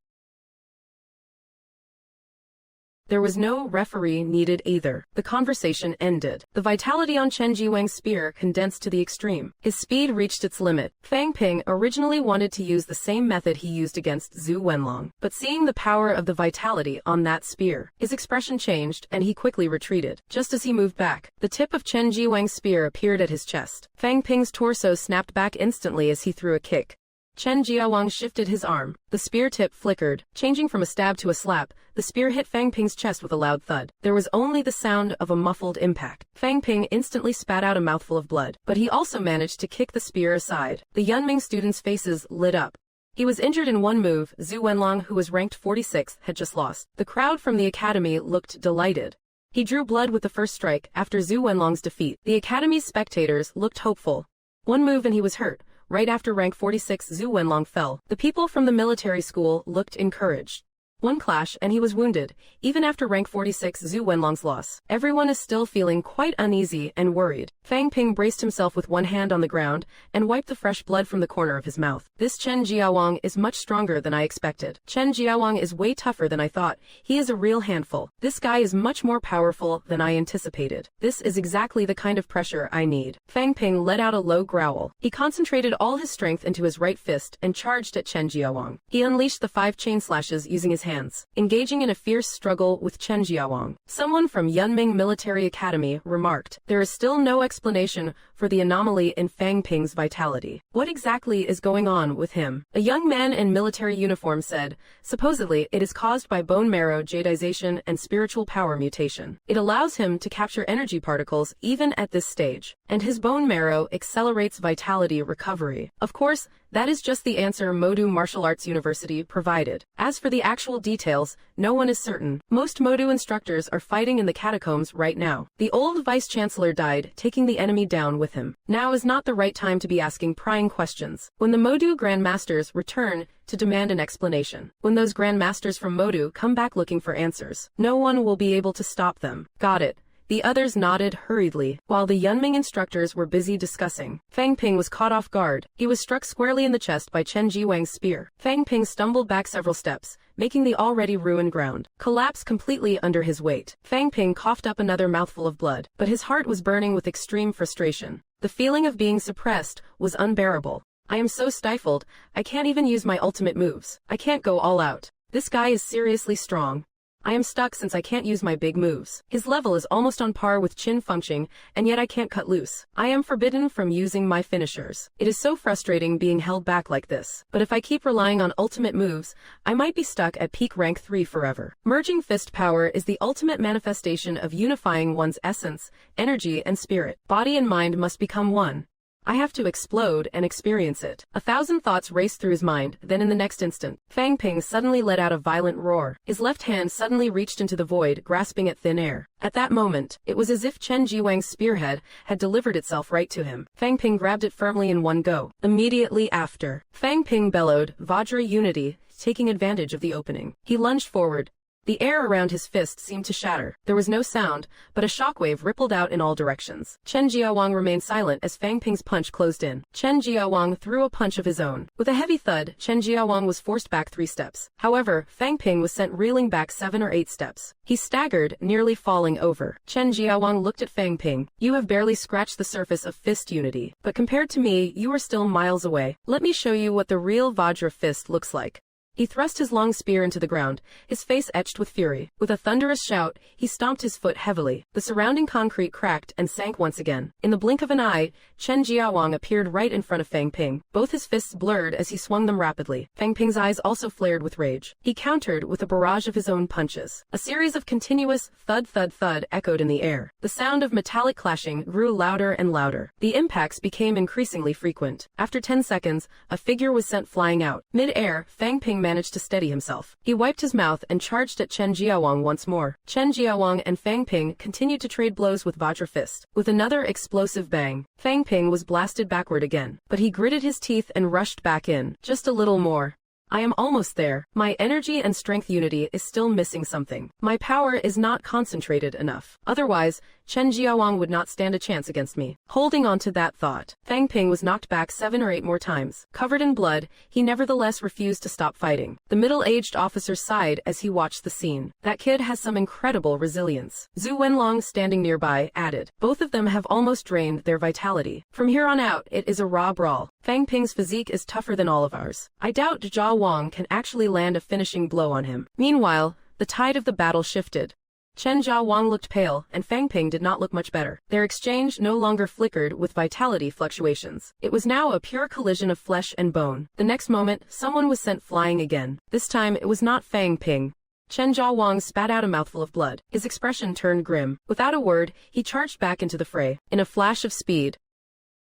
Speaker 1: There was no referee needed either. The conversation ended. The vitality on Chen Jiwang's spear condensed to the extreme. His speed reached its limit. Fang Ping originally wanted to use the same method he used against Zhu Wenlong, but seeing the power of the vitality on that spear, his expression changed and he quickly retreated. Just as he moved back, the tip of Chen Jiwang's spear appeared at his chest. Fang Ping's torso snapped back instantly as he threw a kick. Chen Jiawang shifted his arm. The spear tip flickered. Changing from a stab to a slap, the spear hit Fang Ping's chest with a loud thud. There was only the sound of a muffled impact. Fang Ping instantly spat out a mouthful of blood, but he also managed to kick the spear aside. The Yunming students' faces lit up. He was injured in one move. Zhu Wenlong, who was ranked 46th, had just lost. The crowd from the academy looked delighted. He drew blood with the first strike after Zhu Wenlong's defeat. The academy's spectators looked hopeful. One move and he was hurt. Right after rank 46 Zhu Wenlong fell, the people from the military school looked encouraged. One clash and he was wounded, even after rank 46 Zhu Wenlong's loss. Everyone is still feeling quite uneasy and worried. Fang Ping braced himself with one hand on the ground and wiped the fresh blood from the corner of his mouth. This Chen Jiawang is much stronger than I expected. Chen Jiawang is way tougher than I thought. He is a real handful. This guy is much more powerful than I anticipated. This is exactly the kind of pressure I need. Fang Ping let out a low growl. He concentrated all his strength into his right fist and charged at Chen Jiawang. He unleashed the 5 chain slashes using his hands, engaging in a fierce struggle with Chen Jiawang. Someone from Yunming Military Academy remarked, "There is still no explanation for the anomaly in Fang Ping's vitality. What exactly is going on with him?" A young man in military uniform said, "Supposedly, it is caused by bone marrow jadization and spiritual power mutation. It allows him to capture energy particles even at this stage, and his bone marrow accelerates vitality recovery." Of course, that is just the answer Modu Martial Arts University provided. As for the actual details, no one is certain. Most Modu instructors are fighting in the catacombs right now. The old vice-chancellor died, taking the enemy down with him. Now is not the right time to be asking prying questions. When the Modu Grandmasters return to demand an explanation, when those Grandmasters from Modu come back looking for answers, no one will be able to stop them. Got it. The others nodded hurriedly, while the Yunming instructors were busy discussing. Fang Ping was caught off guard. He was struck squarely in the chest by Chen Jiwang's spear. Fang Ping stumbled back several steps, making the already ruined ground collapse completely under his weight. Fang Ping coughed up another mouthful of blood, but his heart was burning with extreme frustration. The feeling of being suppressed was unbearable. "I am so stifled, I can't even use my ultimate moves. I can't go all out. This guy is seriously strong. I am stuck since I can't use my big moves. His level is almost on par with Qin Fengqing, and yet I can't cut loose. I am forbidden from using my finishers. It is so frustrating being held back like this. But if I keep relying on ultimate moves, I might be stuck at peak rank 3 forever." Merging fist power is the ultimate manifestation of unifying one's essence, energy, and spirit. Body and mind must become one. I have to explode and experience it. 1,000 thoughts raced through his mind, then in the next instant, Fang Ping suddenly let out a violent roar. His left hand suddenly reached into the void, grasping at thin air. At that moment, it was as if Chen Jiwang's spearhead had delivered itself right to him. Fang Ping grabbed it firmly in one go. Immediately after, Fang Ping bellowed, "Vajra Unity," taking advantage of the opening. He lunged forward. The air around his fist seemed to shatter. There was no sound, but a shockwave rippled out in all directions. Chen Jiawang remained silent as Fang Ping's punch closed in. Chen Jiawang threw a punch of his own. With a heavy thud, Chen Jiawang was forced back 3 steps. However, Fang Ping was sent reeling back 7 or 8 steps. He staggered, nearly falling over. Chen Jiawang looked at Fang Ping. "You have barely scratched the surface of fist unity, but compared to me, you are still miles away. Let me show you what the real Vajra fist looks like." He thrust his long spear into the ground, his face etched with fury. With a thunderous shout, he stomped his foot heavily. The surrounding concrete cracked and sank once again. In the blink of an eye, Chen Jiawang appeared right in front of Fang Ping. Both his fists blurred as he swung them rapidly. Fang Ping's eyes also flared with rage. He countered with a barrage of his own punches. A series of continuous thud-thud-thud echoed in the air. The sound of metallic clashing grew louder and louder. The impacts became increasingly frequent. After 10 seconds, a figure was sent flying out. Mid-air, Fang Ping managed to steady himself. He wiped his mouth and charged at Chen Jiawang once more. Chen Jiawang and Fang Ping continued to trade blows with Vajra Fist. With another explosive bang, Fang Ping was blasted backward again, but he gritted his teeth and rushed back in. "Just a little more. I am almost there. My energy and strength unity is still missing something. My power is not concentrated enough. Otherwise, Chen Jiawang would not stand a chance against me." Holding on to that thought, Fang Ping was knocked back 7 or 8 more times. Covered in blood, he nevertheless refused to stop fighting. The middle-aged officer sighed as he watched the scene. "That kid has some incredible resilience." Zhu Wenlong, standing nearby, added. "Both of them have almost drained their vitality. From here on out, it is a raw brawl. Fang Ping's physique is tougher than all of ours. I doubt Jia Wang can actually land a finishing blow on him." Meanwhile, the tide of the battle shifted. Chen Jiawang looked pale, and Fang Ping did not look much better. Their exchange no longer flickered with vitality fluctuations. It was now a pure collision of flesh and bone. The next moment, someone was sent flying again. This time, it was not Fang Ping. Chen Jiawang spat out a mouthful of blood. His expression turned grim. Without a word, he charged back into the fray. In a flash of speed,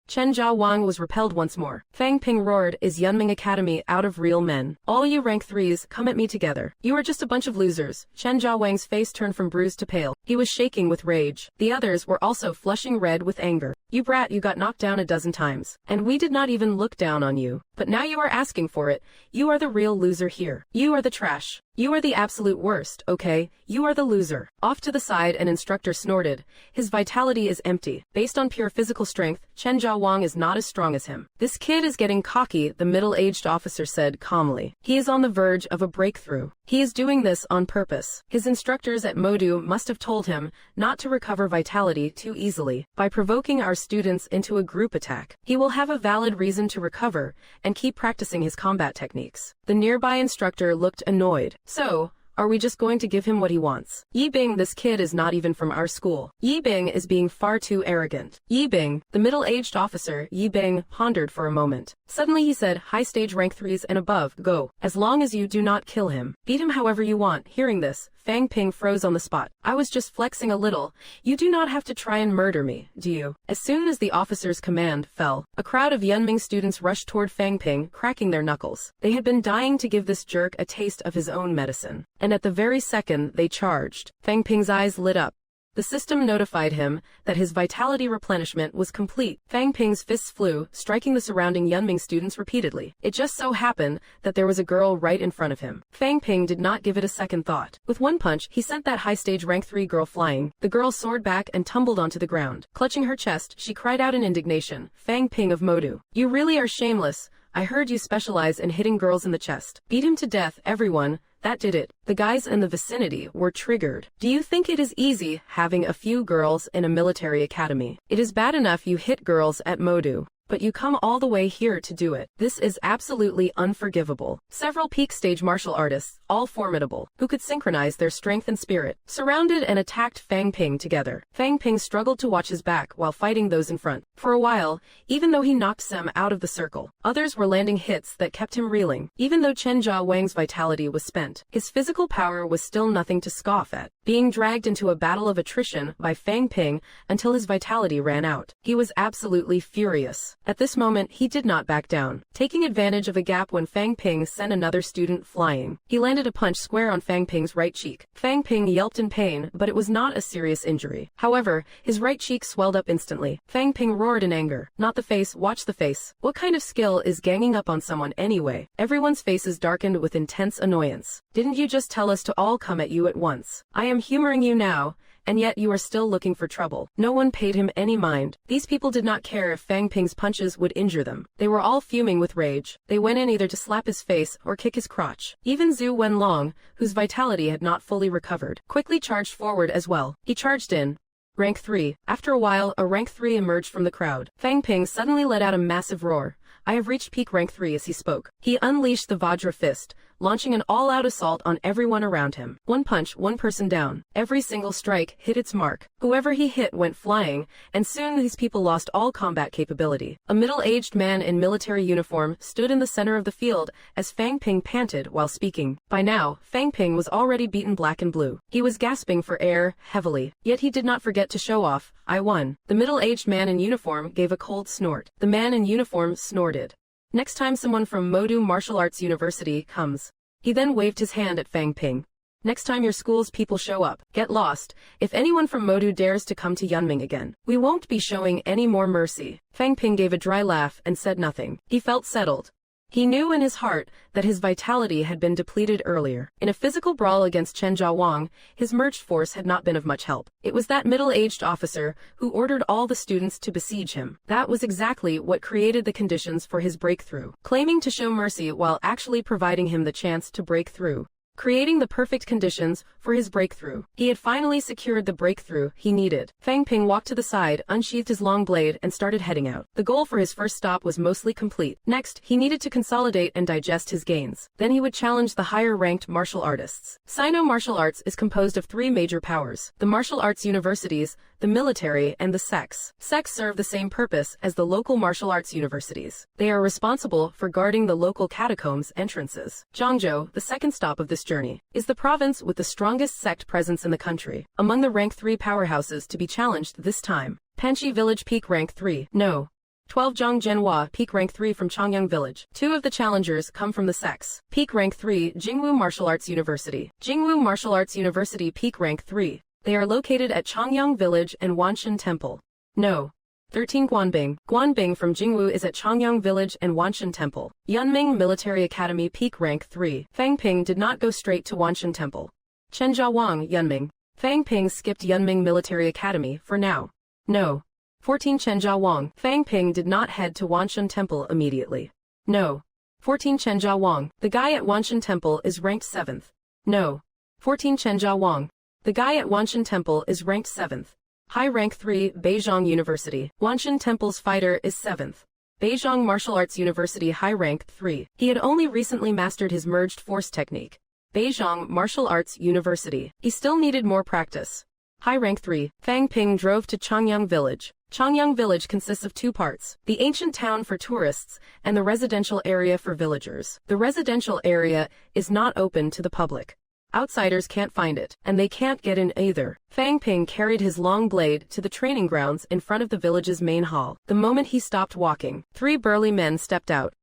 Speaker 1: Chen Jiawang was repelled once more. Fang Ping roared, "Is Yunming Academy out of real men? All you rank 3s, come at me together. You are just a bunch of losers." Chen Jiawang's face turned from bruised to pale. He was shaking with rage. The others were also flushing red with anger. "You brat, you got knocked down a dozen times. And we did not even look down on you. But now you are asking for it. You are the real loser here. You are the trash." You are the absolute worst, okay? You are the loser. Off to the side, an instructor snorted. His vitality is empty. Based on pure physical strength, Chen Jiawang is not as strong as him. This kid is getting cocky, the middle-aged officer said calmly. He is on the verge of a breakthrough. He is doing this on purpose. His instructors at Modu must have told him not to recover vitality too easily by provoking our students into a group attack. He will have a valid reason to recover and keep practicing his combat techniques. The nearby instructor looked annoyed. So, are we just going to give him what he wants? Yi Bing, this kid is not even from our school. Yi Bing is being far too arrogant. Yi Bing, the middle-aged officer, Yi Bing, pondered for a moment. Suddenly he said, high stage rank 3s and above, go. As long as you do not kill him. Beat him however you want. Hearing this, Fang Ping froze on the spot. I was just flexing a little. You do not have to try and murder me, do you? As soon as the officer's command fell, a crowd of Yunming students rushed toward Fang Ping, cracking their knuckles. They had been dying to give this jerk a taste of his own medicine. And at the very second they charged, Fang Ping's eyes lit up. The system notified him that his vitality replenishment was complete. Fang Ping's fists flew, striking the surrounding Yunming students repeatedly. It just so happened that there was a girl right in front of him. Fang Ping did not give it a second thought. With one punch, he sent that high-stage rank 3 girl flying. The girl soared back and tumbled onto the ground. Clutching her chest, she cried out in indignation, Fang Ping of Modu. You really are shameless. I heard you specialize in hitting girls in the chest. Beat him to death, everyone. That did it. The guys in the vicinity were triggered. Do you think it is easy having a few girls in a military academy? It is bad enough you hit girls at Modu, but you come all the way here to do it. This is absolutely unforgivable. Several peak stage martial artists, all formidable, who could synchronize their strength and spirit, surrounded and attacked Fang Ping together. Fang Ping struggled to watch his back while fighting those in front. For a while, even though he knocked some out of the circle, others were landing hits that kept him reeling. Even though Chen Jiawang's vitality was spent, his physical power was still nothing to scoff at. Being dragged into a battle of attrition by Fang Ping until his vitality ran out, he was absolutely furious. At this moment, he did not back down, taking advantage of a gap when Fang Ping sent another student flying. He landed a punch square on Fang Ping's right cheek. Fang Ping yelped in pain, but it was not a serious injury. However, his right cheek swelled up instantly. Fang Ping roared in anger. Not the face, watch the face. What kind of skill is ganging up on someone anyway? Everyone's faces darkened with intense annoyance. Didn't you just tell us to all come at you at once? I am humoring you now, and yet you are still looking for trouble. No one paid him any mind. These people did not care if Fang Ping's punches would injure them. They were all fuming with rage. They went in either to slap his face or kick his crotch. Even Zhu Wenlong, whose vitality had not fully recovered, quickly charged forward as well. He charged in. Rank 3. After a while, a rank 3 emerged from the crowd. Fang Ping suddenly let out a massive roar. I have reached peak rank 3 as he spoke. He unleashed the Vajra fist, launching an all-out assault on everyone around him. One punch, one person down. Every single strike hit its mark. Whoever he hit went flying, and soon these people lost all combat capability. A middle-aged man in military uniform stood in the center of the field as Fang Ping panted while speaking. By now, Fang Ping was already beaten black and blue. He was gasping for air, heavily. Yet he did not forget to show off. I won. The middle-aged man in uniform gave a cold snort. The man in uniform snorted. Next time someone from Modu Martial Arts University comes. He then waved his hand at Fang Ping. Next time your school's people show up, get lost. If anyone from Modu dares to come to Yunming again, we won't be showing any more mercy. Fang Ping gave a dry laugh and said nothing. He felt settled. He knew in his heart that his vitality had been depleted earlier. In a physical brawl against Chen Jiawang, his merged force had not been of much help. It was that middle-aged officer who ordered all the students to besiege him. That was exactly what created the conditions for his breakthrough, claiming to show mercy while actually providing him the chance to break through. Creating the perfect conditions for his breakthrough. He had finally secured the breakthrough he needed. Fang Ping walked to the side, unsheathed his long blade, and started heading out. The goal for his first stop was mostly complete. Next, he needed to consolidate and digest his gains. Then he would challenge the higher-ranked martial artists. Sino martial arts is composed of 3 major powers: the martial arts universities, the military, and the sects. Sects serve the same purpose as the local martial arts universities. They are responsible for guarding the local catacombs entrances. Zhangzhou, the second stop of this journey, is the province with the strongest sect presence in the country. Among the rank 3 powerhouses to be challenged this time, Panchi Village peak rank 3. No. 12 Zhang Zhenhua peak rank 3 from Changyang Village. 2 of the challengers come from the sects. Peak rank 3 Jingwu Martial Arts University. Jingwu Martial Arts University peak rank 3. They are located at Changyang Village and Wanshan Temple. No. 13 Guanbing. Guanbing from Jingwu is at Changyang Village and Wanshan Temple. Yunming Military Academy peak rank 3. Fang Ping did not go straight to Wanshan Temple. Chenjiawang Yunming. Fang Ping skipped Yunming Military Academy for now. No. 14 Chenjiawang. Fang Ping did not head to Wanshan Temple immediately. No. 14 Chenjiawang. The guy at Wanshan Temple is ranked 7th. No. 14 Chenjiawang. The guy at Wanshan Temple is ranked 7th. High rank 3 Beijing University. Wanshan Temple's fighter is 7th. Beijing Martial Arts University high rank 3. He had only recently mastered his merged force technique. Beijing Martial Arts University. He still needed more practice. High rank 3. Fang Ping drove to Changyang Village. Changyang Village consists of two parts, the ancient town for tourists and the residential area for villagers. The residential area is not open to the public. Outsiders can't find it, and they can't get in either. Fang Ping carried his long blade to the training grounds in front of the village's main hall. The moment he stopped walking, 3 burly men stepped out.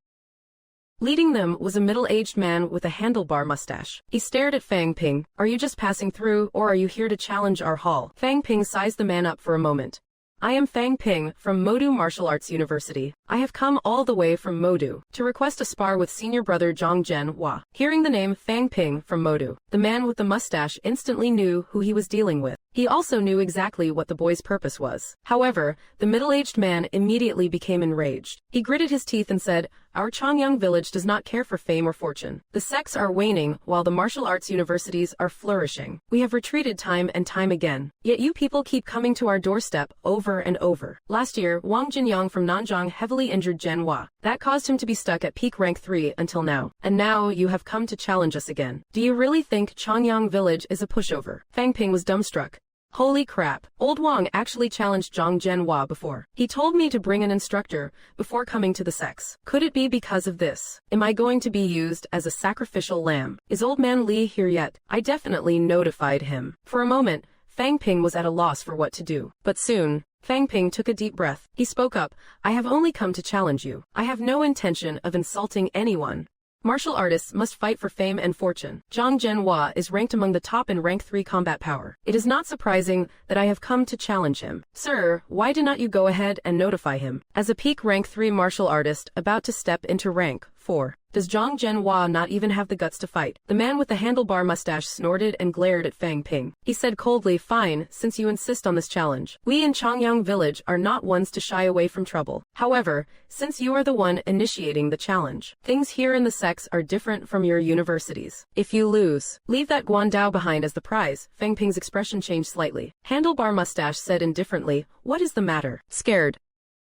Speaker 1: Leading them was a middle-aged man with a handlebar mustache. He stared at Fang Ping. Are you just passing through, or are you here to challenge our hall? Fang Ping sized the man up for a moment. I am Fang Ping from Modu Martial Arts University. I have come all the way from Modu to request a spar with senior brother Zhang Zhenhua. Hearing the name Fang Ping from Modu, the man with the mustache instantly knew who he was dealing with. He also knew exactly what the boy's purpose was. However, the middle-aged man immediately became enraged. He gritted his teeth and said, our Changyang village does not care for fame or fortune. The sects are waning while the martial arts universities are flourishing. We have retreated time and time again. Yet you people keep coming to our doorstep over and over. Last year, Wang Jinyang from Nanjing heavily injured Zhenhua. That caused him to be stuck at peak rank 3 until now. And now you have come to challenge us again. Do you really think Changyang village is a pushover? Fang Ping was dumbstruck. Holy crap, old Wang actually challenged Zhang Zhenhua before. He told me to bring an instructor before coming to the sects. Could it be because of this? Am I going to be used as a sacrificial lamb? Is old man Li here yet? I definitely notified him. For a moment, Fang Ping was at a loss for what to do. But soon, Fang Ping took a deep breath. He spoke up. I have only come to challenge you. I have no intention of insulting anyone. Martial artists must fight for fame and fortune. Zhang Zhenhua is ranked among the top in rank 3 combat power. It is not surprising that I have come to challenge him. Sir, why do not you go ahead and notify him? As a peak rank 3 martial artist about to step into rank 4. Does Zhang Zhenhua not even have the guts to fight? The man with the handlebar mustache snorted and glared at Fang Ping. He said coldly, fine, since you insist on this challenge. We in Changyang village are not ones to shy away from trouble. However, since you are the one initiating the challenge, things here in the sects are different from your universities. If you lose, leave that Guandao behind as the prize. Fang Ping's expression changed slightly. Handlebar mustache said indifferently, what is the matter? Scared.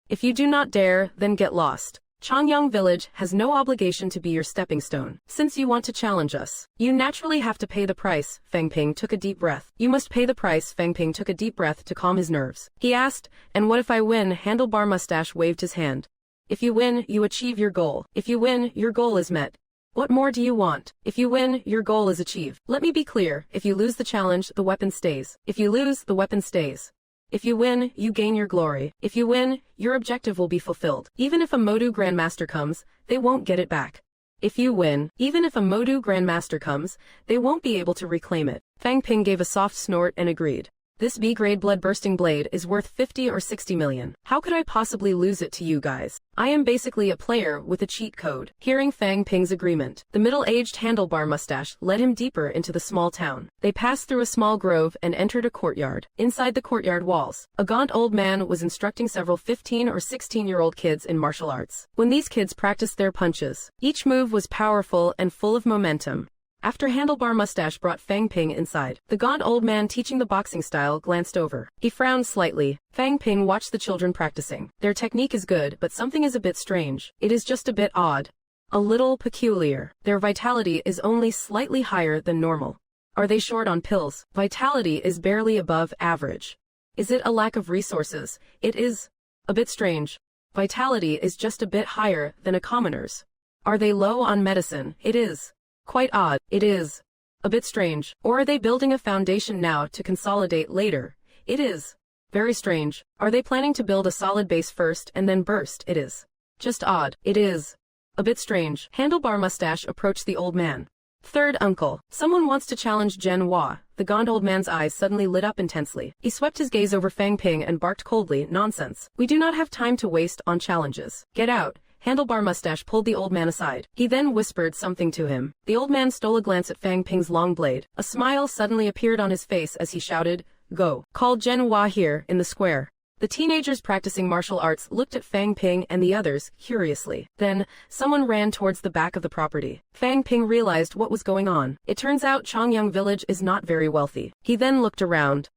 Speaker 1: If you do not dare, then get lost. Changyang village has no obligation to be your stepping stone. Since you want to challenge us, you naturally have to pay the price. Fang Ping took a deep breath. You must pay the price. Fang Ping took a deep breath to calm his nerves. He asked, and what if I win? Handlebar mustache waved his hand. If you win, you achieve your goal. If you win, your goal is met. What more do you want? If you win, your goal is achieved. Let me be clear. If you lose the challenge, the weapon stays. If you lose, the weapon stays. If you win, you gain your glory. If you win, your objective will be fulfilled. Even if a Modu Grandmaster comes, they won't get it back. If you win, even if a Modu Grandmaster comes, they won't be able to reclaim it. Fang Ping gave a soft snort and agreed. This B-grade blood-bursting blade is worth 50 or 60 million. How could I possibly lose it to you guys? I am basically a player with a cheat code. Hearing Fang Ping's agreement, the middle-aged handlebar mustache led him deeper into the small town. They passed through a small grove and entered a courtyard. Inside the courtyard walls, a gaunt old man was instructing several 15 or 16-year-old kids in martial arts. When these kids practiced their punches, each move was powerful and full of momentum. After handlebar mustache brought Fang Ping inside, the gaunt old man teaching the boxing style glanced over. He frowned slightly. Fang Ping watched the children practicing. Their technique is good, but something is a bit strange. It is just a bit odd. A little peculiar. Their vitality is only slightly higher than normal. Are they short on pills? Vitality is barely above average. Is it a lack of resources? It is a bit strange. Vitality is just a bit higher than a commoner's. Are they low on medicine? It is quite odd. It is a bit strange. Or are they building a foundation now to consolidate later? It is very strange. Are they planning to build a solid base first and then burst? It is just odd. It is a bit strange. Handlebar mustache approached the old man. Third uncle. Someone wants to challenge Hua. The gaunt old man's eyes suddenly lit up intensely. He swept his gaze over Fang Ping and barked coldly, "Nonsense. We do not have time to waste on challenges. Get out." Handlebar Mustache pulled the old man aside. He then whispered something to him. The old man stole a glance at Fang Ping's long blade. A smile suddenly appeared on his face as he shouted, "Go. Call Hua here, in the square." The teenagers practicing martial arts looked at Fang Ping and the others, curiously. Then, someone ran towards the back of the property. Fang Ping realized what was going on. It turns out Chongyang village is not very wealthy. He then looked around.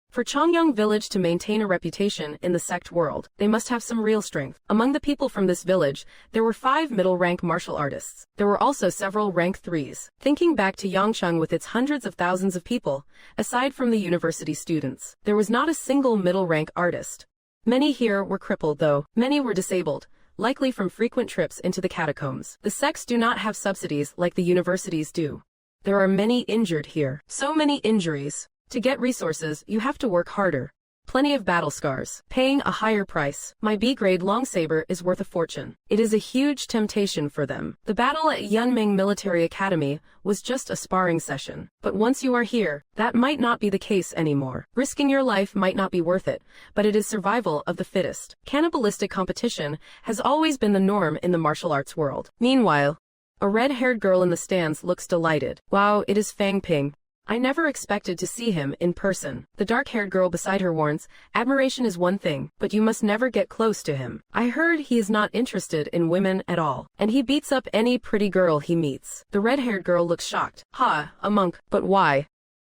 Speaker 1: For Chongyang village to maintain a reputation in the sect world, they must have some real strength. Among the people from this village, there were 5 middle-rank martial artists. There were also several rank 3s. Thinking back to Yangcheng with its hundreds of thousands of people, aside from the university students, there was not a single middle-rank artist. Many here were crippled though. Many were disabled, likely from frequent trips into the catacombs. The sects do not have subsidies like the universities do. There are many injured here. So many injuries. To get resources, you have to work harder. Plenty of battle scars. Paying a higher price. My B-grade long saber is worth a fortune. It is a huge temptation for them. The battle at Yunming Military Academy was just a sparring session. But once you are here, that might not be the case anymore. Risking your life might not be worth it, but it is survival of the fittest. Cannibalistic competition has always been the norm in the martial arts world. Meanwhile, a red-haired girl in the stands looks delighted. Wow, it is Fang Ping. I never expected to see him in person. The dark-haired girl beside her warns, admiration is one thing, but you must never get close to him. I heard he is not interested in women at all, and he beats up any pretty girl he meets. The red-haired girl looks shocked. Ha, a monk, but why?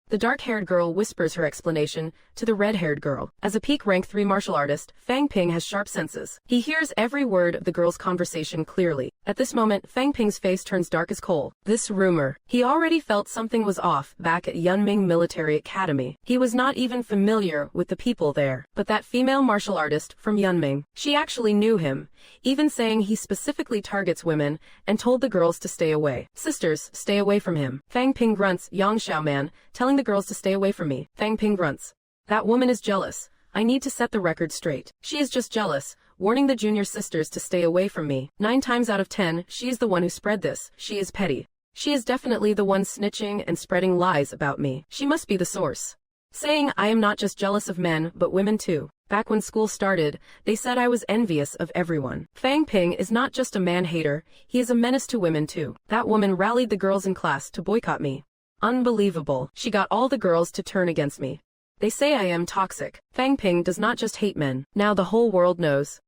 Speaker 1: The dark-haired girl whispers her explanation to the red-haired girl. As a peak rank 3 martial artist, Fang Ping has sharp senses. He hears every word of the girl's conversation clearly. At this moment, Fang Ping's face turns dark as coal. This rumor. He already felt something was off back at Yunming Military Academy. He was not even familiar with the people there. But that female martial artist from Yunming, she actually knew him, even saying he specifically targets women and told the girls to stay away. Sisters, stay away from him. Fang Ping grunts, Yang Xiaoman, telling the girls to stay away from me. Fang Ping grunts. That woman is jealous. I need to set the record straight. She is just jealous, warning the junior sisters to stay away from me. 9 times out of 10, she is the one who spread this. She is petty. She is definitely the one snitching and spreading lies about me. She must be the source. Saying I am not just jealous of men but women too. Back when school started, they said I was envious of everyone. Fang Ping is not just a man-hater, he is a menace to women too. That woman rallied the girls in class to boycott me. Unbelievable. She got all the girls to turn against me. They say I am toxic. Fang Ping does not just hate men. Now the whole world knows.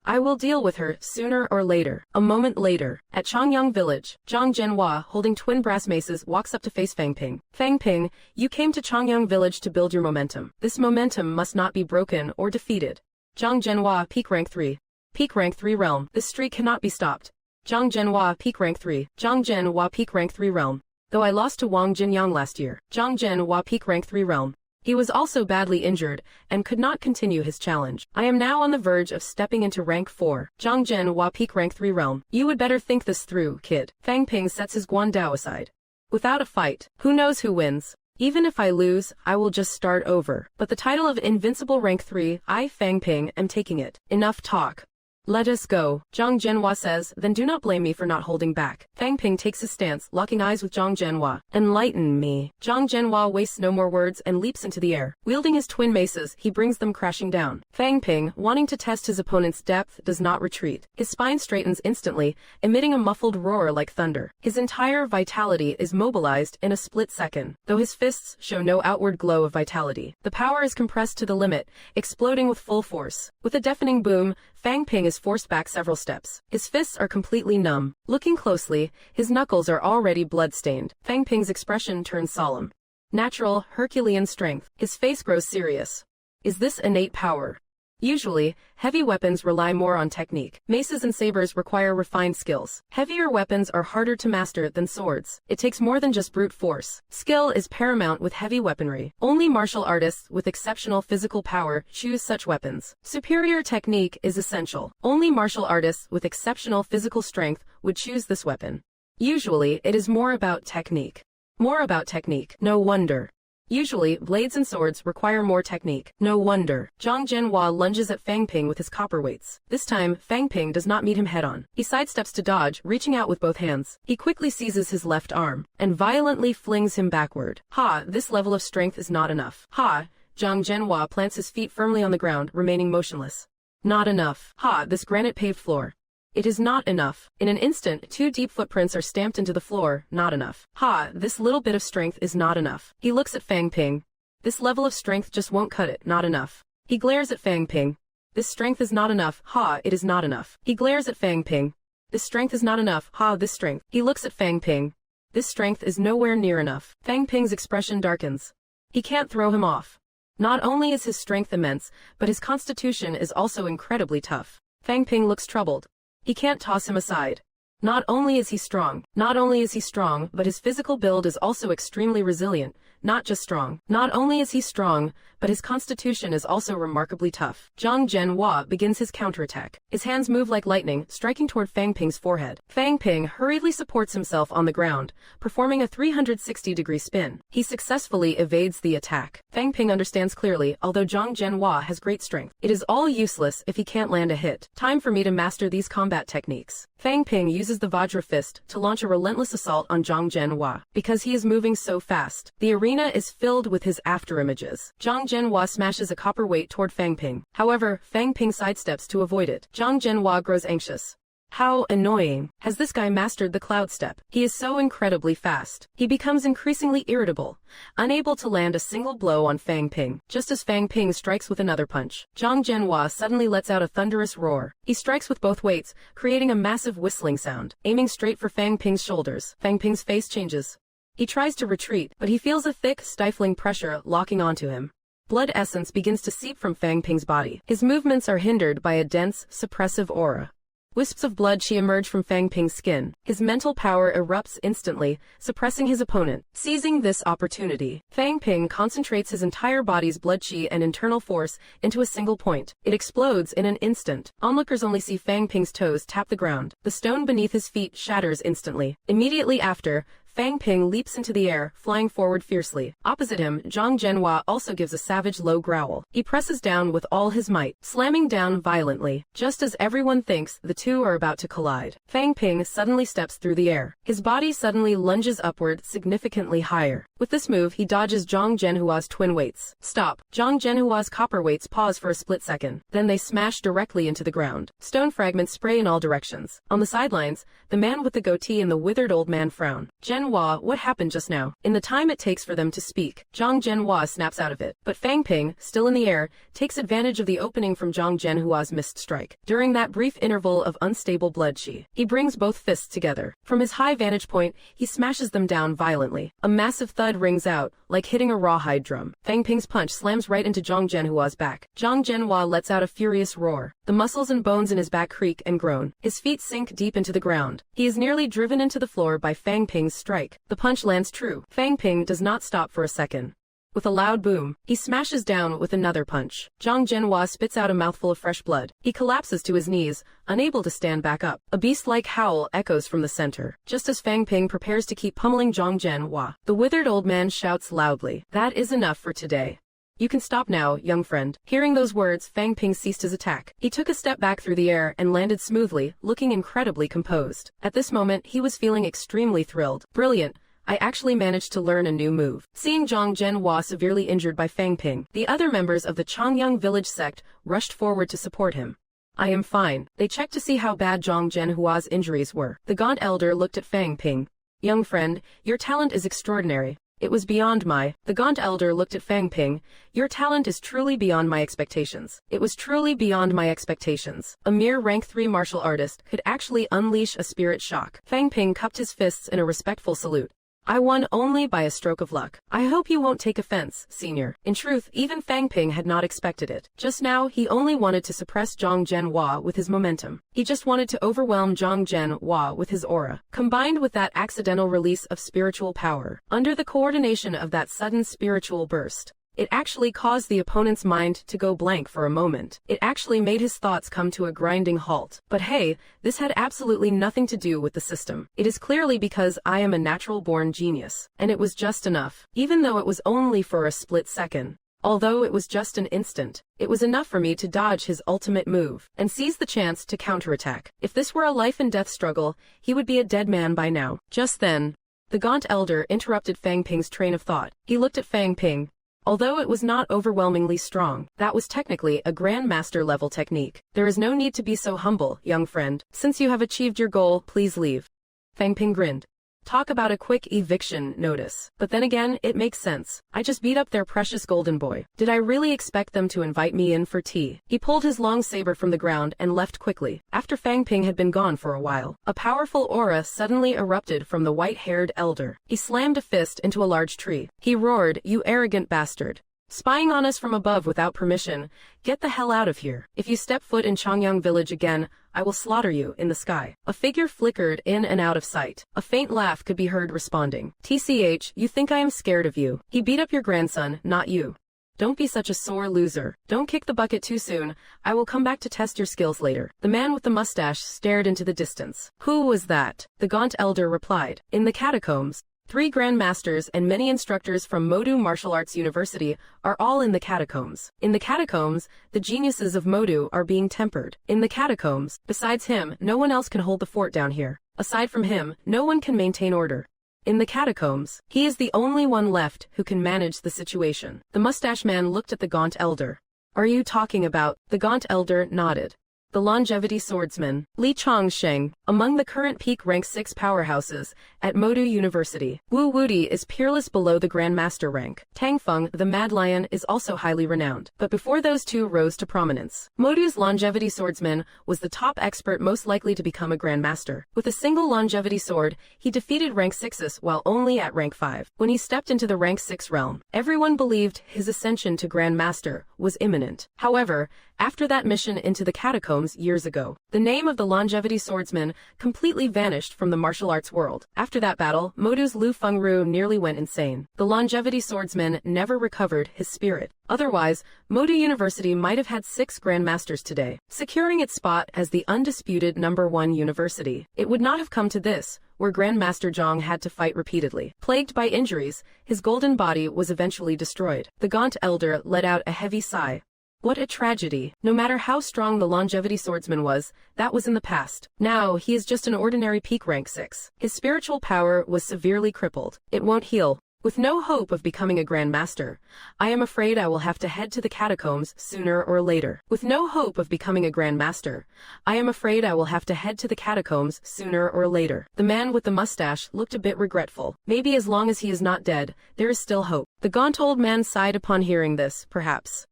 Speaker 1: I will deal with her sooner or later. A moment later, at Chongyang village, Zhang Zhenhua, holding twin brass maces, walks up to face Fang Ping. Fang Ping, you came to Chongyang village to build your momentum. This momentum must not be broken or defeated. Zhang Zhenhua, peak rank 3. Peak rank 3 realm. This streak cannot be stopped. Zhang Zhenhua, peak rank 3. Zhang Zhenhua, peak rank 3 realm. Though I lost to Wang Jinyang last year. Zhang Zhenhua, peak rank 3 realm. He was also badly injured and could not continue his challenge. I am now on the verge of stepping into rank 4. Zhang Zhenhua, peak rank 3 realm. You would better think this through, kid. Fang Ping sets his Guandao aside. Without a fight, who knows who wins? Even if I lose, I will just start over. But the title of Invincible rank 3, I, Fang Ping, am taking it. Enough talk. Let us go, Zhang Zhenhua says, then do not blame me for not holding back. Fang Ping takes his stance, locking eyes with Zhang Zhenhua. Enlighten me. Zhang Zhenhua wastes no more words and leaps into the air. Wielding his twin maces, he brings them crashing down. Fang Ping, wanting to test his opponent's depth, does not retreat. His spine straightens instantly, emitting a muffled roar like thunder. His entire vitality is mobilized in a split second, though his fists show no outward glow of vitality. The power is compressed to the limit, exploding with full force. With a deafening boom, Fang Ping is forced back several steps. His fists are completely numb. Looking closely, his knuckles are already blood-stained. Fang Ping's expression turns solemn. Natural, Herculean strength. His face grows serious. Is this innate power? Usually, heavy weapons rely more on technique. Maces and sabers require refined skills. Heavier weapons are harder to master than swords. It takes more than just brute force. Skill is paramount with heavy weaponry. Only martial artists with exceptional physical power choose such weapons. Superior technique is essential. Only martial artists with exceptional physical strength would choose this weapon. Usually, it is more about technique. More about technique. No wonder. Usually, blades and swords require more technique. No wonder. Zhang Zhenhua lunges at Fang Ping with his copper weights. This time, Fang Ping does not meet him head-on. He sidesteps to dodge, reaching out with both hands. He quickly seizes his left arm and violently flings him backward. Ha, this level of strength is not enough. Ha, Zhang Zhenhua plants his feet firmly on the ground, remaining motionless. Not enough. Ha, this granite-paved floor. It is not enough. In an instant, 2 deep footprints are stamped into the floor. Not enough. Ha, this little bit of strength is not enough. He looks at Fang Ping. This level of strength just won't cut it. Not enough. He glares at Fang Ping. This strength is not enough. Ha, it is not enough. He glares at Fang Ping. This strength is not enough. Ha, this strength. He looks at Fang Ping. This strength is nowhere near enough. Fang Ping's expression darkens. He can't throw him off. Not only is his strength immense, but his constitution is also incredibly tough. Fang Ping looks troubled. He can't toss him aside. Not only is he strong, but his physical build is also extremely resilient, not just strong. Not only is he strong, but his constitution is also remarkably tough. Zhang Zhenhua begins his counterattack. His hands move like lightning, striking toward Fang Ping's forehead. Fang Ping hurriedly supports himself on the ground, performing a 360-degree spin. He successfully evades the attack. Fang Ping understands clearly, although Zhang Zhenhua has great strength, it is all useless if he can't land a hit. Time for me to master these combat techniques. Fang Ping uses the Vajra Fist to launch a relentless assault on Zhang Zhenhua. Because he is moving so fast, the arena is filled with his afterimages. Zhang Zhenhua smashes a copper weight toward Fang Ping. However, Fang Ping sidesteps to avoid it. Zhang Zhenhua grows anxious. How annoying. Has this guy mastered the cloud step? He is so incredibly fast. He becomes increasingly irritable, unable to land a single blow on Fang Ping. Just as Fang Ping strikes with another punch, Zhang Zhenhua suddenly lets out a thunderous roar. He strikes with both weights, creating a massive whistling sound, aiming straight for Fang Ping's shoulders. Fang Ping's face changes. He tries to retreat, but he feels a thick, stifling pressure locking onto him. Blood essence begins to seep from Fang Ping's body. His movements are hindered by a dense, suppressive aura. Wisps of blood emerge from Fang Ping's skin. His mental power erupts instantly, suppressing his opponent. Seizing this opportunity, Fang Ping concentrates his entire body's blood qi and internal force into a single point. It explodes in an instant. Onlookers only see Fang Ping's toes tap the ground. The stone beneath his feet shatters instantly. Immediately after, Fang Ping leaps into the air, flying forward fiercely. Opposite him, Zhang Zhenhua also gives a savage low growl. He presses down with all his might, slamming down violently. Just as everyone thinks the two are about to collide, Fang Ping suddenly steps through the air. His body suddenly lunges upward, significantly higher. With this move, he dodges Zhang Zhenhua's twin weights. Stop. Zhang Zhenhua's copper weights pause for a split second. Then they smash directly into the ground. Stone fragments spray in all directions. On the sidelines, the man with the goatee and the withered old man frown. Zhenhua, what happened just now? In the time it takes for them to speak, Zhang Zhenhua snaps out of it. But Fang Ping, still in the air, takes advantage of the opening from Zhang Zhenhua's missed strike. During that brief interval of unstable blood qi, he brings both fists together. From his high vantage point, he smashes them down violently. A massive thud rings out, like hitting a rawhide drum. Fang Ping's punch slams right into Zhang Zhenhua's back. Zhang Zhenhua lets out a furious roar. The muscles and bones in his back creak and groan. His feet sink deep into the ground. He is nearly driven into the floor by Fang Ping's strike. The punch lands true. Fang Ping does not stop for a second. With a loud boom, he smashes down with another punch. Zhang Zhenhua spits out a mouthful of fresh blood. He collapses to his knees, unable to stand back up. A beast-like howl echoes from the center. Just as Fang Ping prepares to keep pummeling Zhang Zhenhua, the withered old man shouts loudly, "That is enough for today. You can stop now, young friend." Hearing those words, Fang Ping ceased his attack. He took a step back through the air and landed smoothly, looking incredibly composed. At this moment, he was feeling extremely thrilled. Brilliant. I actually managed to learn a new move. Seeing Zhang Zhenhua severely injured by Fang Ping, the other members of the Changyang village sect rushed forward to support him. I am fine. They checked to see how bad Zhang Zhenhua's injuries were. The gaunt elder looked at Fang Ping. Young friend, your talent is extraordinary. It was beyond my. The gaunt elder looked at Fang Ping. Your talent is truly beyond my expectations. It was truly beyond my expectations. A mere rank 3 martial artist could actually unleash a spirit shock. Fang Ping cupped his fists in a respectful salute. I won only by a stroke of luck. I hope you won't take offense, senior. In truth, even Fang Ping had not expected it. Just now, he only wanted to suppress Zhang Zhenhua with his momentum. He just wanted to overwhelm Zhang Zhenhua with his aura. Combined with that accidental release of spiritual power, under the coordination of that sudden spiritual burst, It actually caused the opponent's mind to go blank for a moment. It actually made his thoughts come to a grinding halt. But hey, this had absolutely nothing to do with the system. It is clearly because I am a natural-born genius. And it was just enough. Even though it was only for a split second. Although it was just an instant, it was enough for me to dodge his ultimate move and seize the chance to counterattack. If this were a life-and-death struggle, he would be a dead man by now. Just then, the gaunt elder interrupted Fang Ping's train of thought. He looked at Fang Ping. Although it was not overwhelmingly strong, that was technically a grandmaster-level technique. There is no need to be so humble, young friend. Since you have achieved your goal, please leave. Fang Ping grinned. Talk about a quick eviction notice. But then again, it makes sense. I just beat up their precious golden boy. Did I really expect them to invite me in for tea? He pulled his long saber from the ground and left quickly. After Fang Ping had been gone for a while, a powerful aura suddenly erupted from the white-haired elder. He slammed a fist into a large tree. He roared, "You arrogant bastard. Spying on us from above without permission, get the hell out of here. If you step foot in Chongyang village again, I will slaughter you in the sky." A figure flickered in and out of sight. A faint laugh could be heard responding. "TCH, you think I am scared of you? He beat up your grandson, not you. Don't be such a sore loser. Don't kick the bucket too soon. I will come back to test your skills later." The man with the mustache stared into the distance. "Who was that?" The gaunt elder replied. "In the catacombs. 3 grandmasters and many instructors from Modu Martial Arts University are all in the catacombs. In the catacombs, the geniuses of Modu are being tempered. In the catacombs, besides him, no one else can hold the fort down here. Aside from him, no one can maintain order. In the catacombs, he is the only one left who can manage the situation." The mustache man looked at the gaunt elder. "Are you talking about?" The gaunt elder nodded. The longevity swordsman, Li Chongsheng, among the current peak rank 6 powerhouses at Modu University. Wu Wudi is peerless below the Grandmaster rank. Tang Feng, the Mad Lion, is also highly renowned. But before those two rose to prominence, Modu's longevity swordsman was the top expert most likely to become a Grandmaster. With a single longevity sword, he defeated rank 6s while only at rank 5. When he stepped into the rank 6 realm, everyone believed his ascension to Grandmaster was imminent. However, after that mission into the catacombs years ago, the name of the longevity swordsman completely vanished from the martial arts world. After that battle, Modu's Lu Fengru nearly went insane. The longevity swordsman never recovered his spirit. Otherwise, Modu University might have had 6 grandmasters today, securing its spot as the undisputed #1 university. It would not have come to this, where Grandmaster Zhang had to fight repeatedly. Plagued by injuries, his golden body was eventually destroyed. The gaunt elder let out a heavy sigh. What a tragedy. No matter how strong the longevity swordsman was, that was in the past. Now, he is just an ordinary peak rank 6. His spiritual power was severely crippled. It won't heal. With no hope of becoming a grandmaster, I am afraid I will have to head to the catacombs sooner or later. With no hope of becoming a grandmaster, I am afraid I will have to head to the catacombs sooner or later. The man with the mustache looked a bit regretful. Maybe as long as he is not dead, there is still hope. The gaunt old man sighed upon hearing this, perhaps.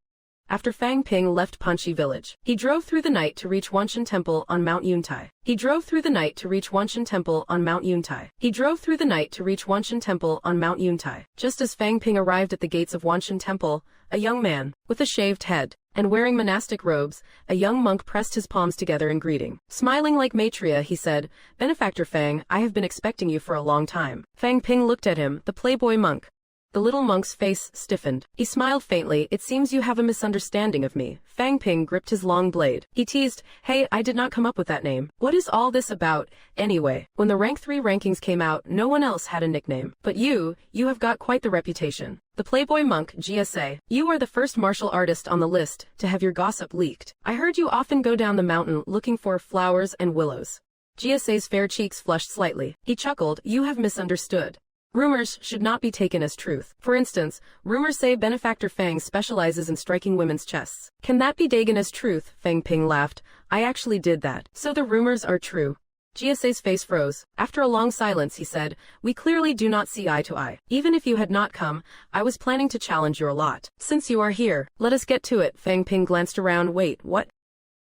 Speaker 1: After Fang Ping left Punchy Village, he drove through the night to reach Wanshan Temple on Mount Yuntai. He drove through the night to reach Wanshan Temple on Mount Yuntai. He drove through the night to reach Wanshan Temple on Mount Yuntai. Just as Fang Ping arrived at the gates of Wanshan Temple, a young man, with a shaved head, and wearing monastic robes, a young monk pressed his palms together in greeting. Smiling like Maitreya, he said, "Benefactor Fang, I have been expecting you for a long time." Fang Ping looked at him, the playboy monk. The little monk's face stiffened. He smiled faintly. "It seems you have a misunderstanding of me." Fang Ping gripped his long blade. He teased, "Hey, I did not come up with that name. What is all this about, anyway?" When the rank 3 rankings came out, no one else had a nickname. But you have got quite the reputation. The playboy monk, GSA, you are the first martial artist on the list to have your gossip leaked. I heard you often go down the mountain looking for flowers and willows. GSA's fair cheeks flushed slightly. He chuckled, "You have misunderstood. Rumors should not be taken as truth. For instance, rumors say Benefactor Fang specializes in striking women's chests. Can that be taken as truth?" Fang Ping laughed. "I actually did that. So the rumors are true." GSA's face froze. After a long silence, he said, "We clearly do not see eye to eye. Even if you had not come, I was planning to challenge your lot. Since you are here, let us get to it." Fang Ping glanced around. "Wait, what?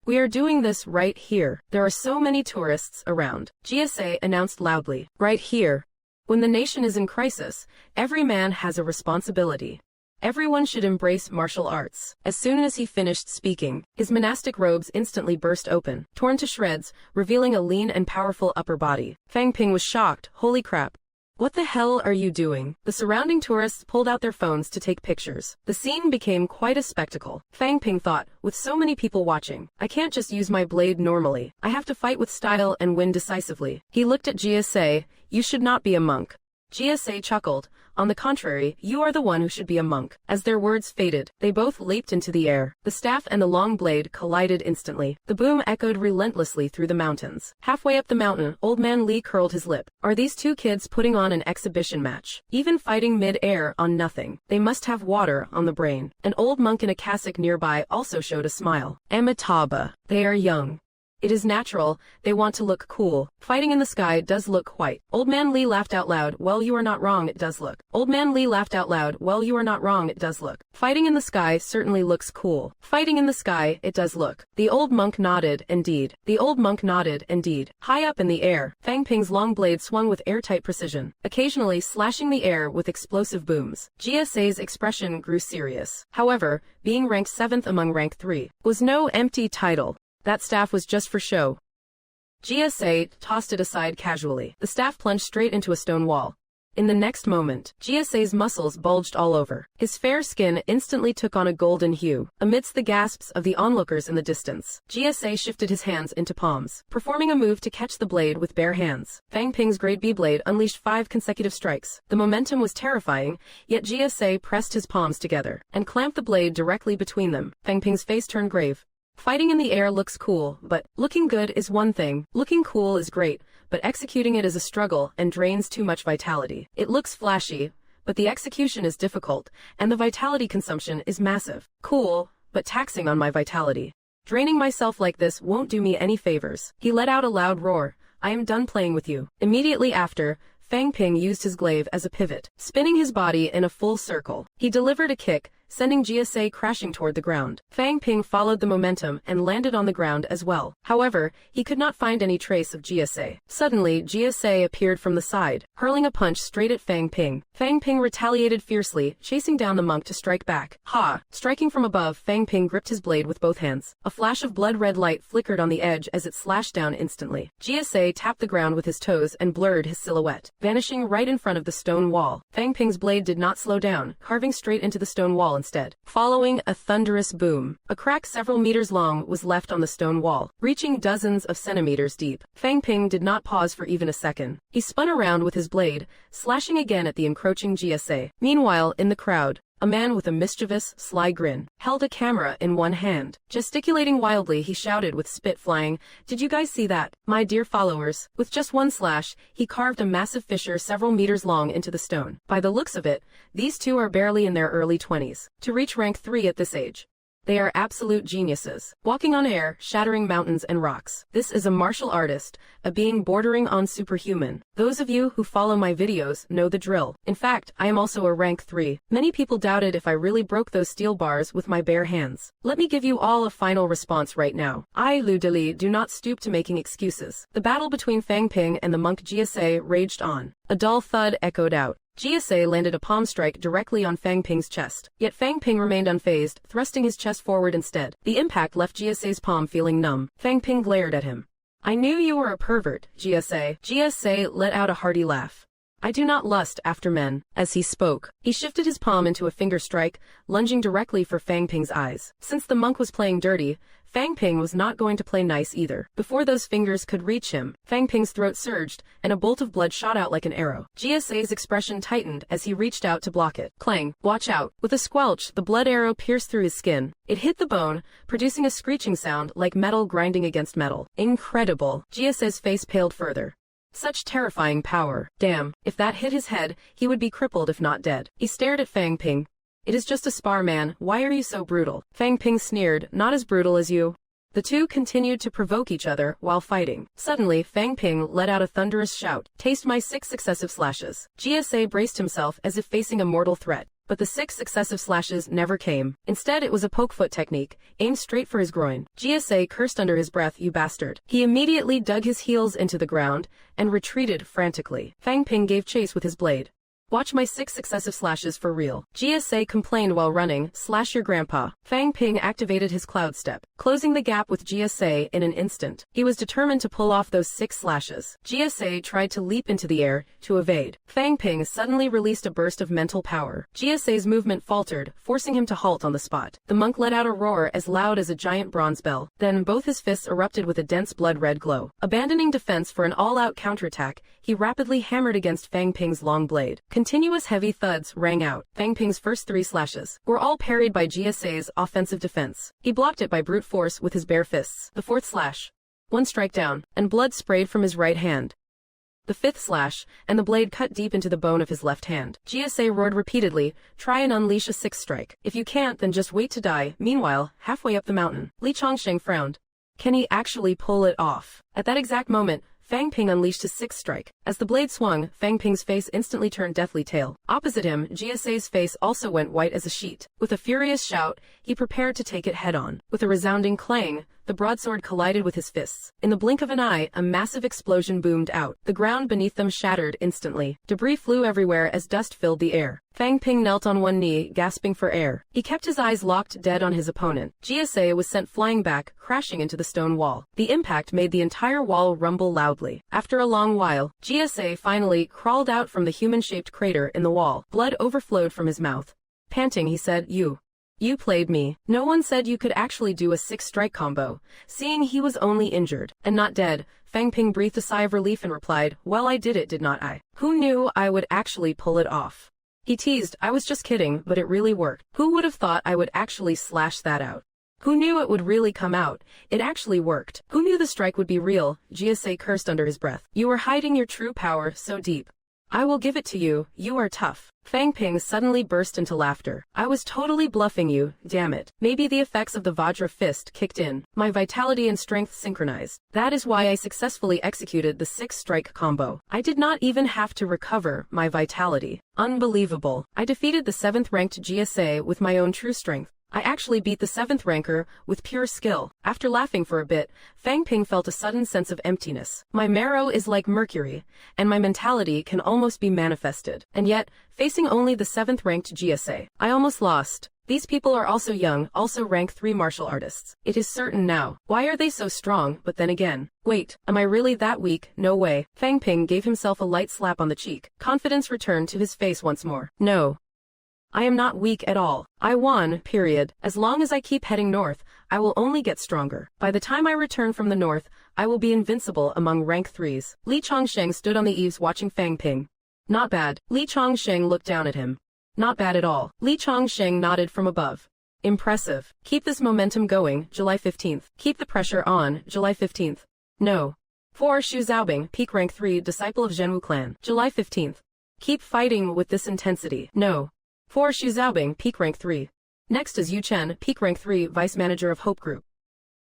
Speaker 1: We are doing this right here. There are so many tourists around," GSA announced loudly. "Right here. When the nation is in crisis, every man has a responsibility. Everyone should embrace martial arts." As soon as he finished speaking, his monastic robes instantly burst open, torn to shreds, revealing a lean and powerful upper body. Fang Ping was shocked. Holy crap. What the hell are you doing? The surrounding tourists pulled out their phones to take pictures. The scene became quite a spectacle. Fang Ping thought, with so many people watching, I can't just use my blade normally. I have to fight with style and win decisively. He looked at Jia. You should not be a monk. Jia chuckled. On the contrary, you are the one who should be a monk. As their words faded, they both leaped into the air. The staff and the long blade collided instantly. The boom echoed relentlessly through the mountains. Halfway up the mountain, Old Man Li curled his lip. Are these two kids putting on an exhibition match? Even fighting mid-air on nothing. They must have water on the brain. An old monk in a cassock nearby also showed a smile. Amitabha. They are young. It is natural, they want to look cool. Fighting in the sky does look white. Old Man Li laughed out loud. Well, you are not wrong, it does look. Old Man Li laughed out loud. Well, you are not wrong, it does look. Fighting in the sky certainly looks cool. Fighting in the sky, it does look. The old monk nodded, indeed. The old monk nodded, indeed. High up in the air, Fang Ping's long blade swung with airtight precision, occasionally slashing the air with explosive booms. Jia's expression grew serious. However, being ranked 7th among rank 3 was no empty title. That staff was just for show. Jia tossed it aside casually. The staff plunged straight into a stone wall. In the next moment, Jia's muscles bulged all over. His fair skin instantly took on a golden hue. Amidst the gasps of the onlookers in the distance, Jia shifted his hands into palms, performing a move to catch the blade with bare hands. Fang Ping's Grade B blade unleashed 5 consecutive strikes. The momentum was terrifying, yet Jia pressed his palms together and clamped the blade directly between them. Fang Ping's face turned grave. Fighting in the air looks cool, but looking good is one thing. Looking cool is great, but executing it is a struggle and drains too much vitality. It looks flashy, but the execution is difficult, and the vitality consumption is massive. Cool, but taxing on my vitality. Draining myself like this won't do me any favors. He let out a loud roar. I am done playing with you. Immediately after, Fang Ping used his glaive as a pivot, spinning his body in a full circle. He delivered a kick, sending Jia crashing toward the ground. Fang Ping followed the momentum and landed on the ground as well. However, he could not find any trace of Jia. Suddenly, Jia appeared from the side, hurling a punch straight at Fang Ping. Fang Ping retaliated fiercely, chasing down the monk to strike back. Ha! Striking from above, Fang Ping gripped his blade with both hands. A flash of blood-red light flickered on the edge as it slashed down instantly. Jia tapped the ground with his toes and blurred his silhouette, vanishing right in front of the stone wall. Fang Ping's blade did not slow down, carving straight into the stone wall instead. Following a thunderous boom, a crack several meters long was left on the stone wall, reaching dozens of centimeters deep. Fang Ping did not pause for even a second. He spun around with his blade, slashing again at the encroaching Jia. Meanwhile, in the crowd, a man with a mischievous, sly grin held a camera in one hand. Gesticulating wildly, he shouted with spit flying, "Did you guys see that, my dear followers?" With just one slash, he carved a massive fissure several meters long into the stone. By the looks of it, these two are barely in their early 20s. To reach rank 3 at this age, they are absolute geniuses, walking on air, shattering mountains and rocks. This is a martial artist, a being bordering on superhuman. Those of you who follow my videos know the drill. In fact, I am also a rank 3. Many people doubted if I really broke those steel bars with my bare hands. Let me give you all a final response right now. I, Lu Deli, do not stoop to making excuses. The battle between Fang Ping and the monk Jia raged on. A dull thud echoed out. Jia landed a palm strike directly on Fang Ping's chest. Yet Fang Ping remained unfazed, thrusting his chest forward instead. The impact left Jia's palm feeling numb. Fang Ping glared at him. I knew you were a pervert, Jia. Jia let out a hearty laugh. I do not lust after men. As he spoke, he shifted his palm into a finger strike, lunging directly for Fang Ping's eyes. Since the monk was playing dirty, Fang Ping was not going to play nice either. Before those fingers could reach him, Fang Ping's throat surged, and a bolt of blood shot out like an arrow. Jia's expression tightened as he reached out to block it. Clang! Watch out! With a squelch, the blood arrow pierced through his skin. It hit the bone, producing a screeching sound like metal grinding against metal. Incredible! Jia's face paled further. Such terrifying power. Damn, if that hit his head, he would be crippled if not dead. He stared at Fang Ping. It is just a spar, man. Why are you so brutal? Fang Ping sneered, not as brutal as you. The two continued to provoke each other while fighting. Suddenly, Fang Ping let out a thunderous shout. Taste my 6 successive slashes. Jia braced himself as if facing a mortal threat. But the 6 successive slashes never came. Instead, it was a pokefoot technique, aimed straight for his groin. Jia cursed under his breath, you bastard. He immediately dug his heels into the ground and retreated frantically. Fang Ping gave chase with his blade. Watch my 6 successive slashes for real. GSA complained while running, slash your grandpa. Fang Ping activated his cloud step, closing the gap with GSA in an instant. He was determined to pull off those 6 slashes. GSA tried to leap into the air, to evade. Fang Ping suddenly released a burst of mental power. GSA's movement faltered, forcing him to halt on the spot. The monk let out a roar as loud as a giant bronze bell. Then both his fists erupted with a dense blood-red glow. Abandoning defense for an all-out counterattack, he rapidly hammered against Fang Ping's long blade. Continuous heavy thuds rang out. Fang Ping's first 3 slashes were all parried by GSA's offensive defense. He blocked it by brute force with his bare fists. The 4th slash, 1 strike down, and blood sprayed from his right hand. The 5th slash, and the blade cut deep into the bone of his left hand. GSA roared repeatedly, try and unleash a 6th strike. If you can't, then just wait to die. Meanwhile, halfway up the mountain, Li Chongsheng frowned. Can he actually pull it off? At that exact moment, Fang Ping unleashed his 6th strike. As the blade swung, Fang Ping's face instantly turned deathly pale. Opposite him, GSA's face also went white as a sheet. With a furious shout, he prepared to take it head-on. With a resounding clang, the broadsword collided with his fists. In the blink of an eye, a massive explosion boomed out. The ground beneath them shattered instantly. Debris flew everywhere as dust filled the air. Fang Ping knelt on one knee, gasping for air. He kept his eyes locked dead on his opponent. GSA was sent flying back, crashing into the stone wall. The impact made the entire wall rumble loudly. After a long while, GSA finally crawled out from the human-shaped crater in the wall. Blood overflowed from his mouth. Panting, he said, You played me. No one said you could actually do a 6-strike combo. Seeing he was only injured, and not dead, Fang Ping breathed a sigh of relief and replied, well, I did it, did not I? Who knew I would actually pull it off? He teased, I was just kidding, but it really worked. Who would have thought I would actually slash that out? Who knew it would really come out? It actually worked. Who knew the strike would be real? GSA cursed under his breath. You were hiding your true power so deep. I will give it to you, you are tough. Fang Ping suddenly burst into laughter. I was totally bluffing you, damn it. Maybe the effects of the Vajra fist kicked in. My vitality and strength synchronized. That is why I successfully executed the 6-strike combo. I did not even have to recover my vitality. Unbelievable. I defeated the 7th-ranked GSA with my own true strength. I actually beat the 7th ranker with pure skill. After laughing for a bit, Fang Ping felt a sudden sense of emptiness. My marrow is like mercury, and my mentality can almost be manifested. And yet, facing only the 7th-ranked GSA, I almost lost. These people are also young, also rank 3 martial artists. It is certain now. Why are they so strong? But then again, wait, am I really that weak? No way. Fang Ping gave himself a light slap on the cheek. Confidence returned to his face once more. No. I am not weak at all. I won, period. As long as I keep heading north, I will only get stronger. By the time I return from the north, I will be invincible among rank 3s. Li Chongsheng stood on the eaves watching Fang Ping. Not bad. Li Chongsheng looked down at him. Not bad at all. Li Chongsheng nodded from above. Impressive. Keep this momentum going, July 15th. Keep the pressure on, July 15th. No. 4. Xu Xiaobing, peak rank 3, disciple of Zhenwu clan, July 15th. Keep fighting with this intensity. No. 4. Xu Xiaobing, peak rank 3. Next is Yu Chen, peak rank 3, vice manager of Hope Group.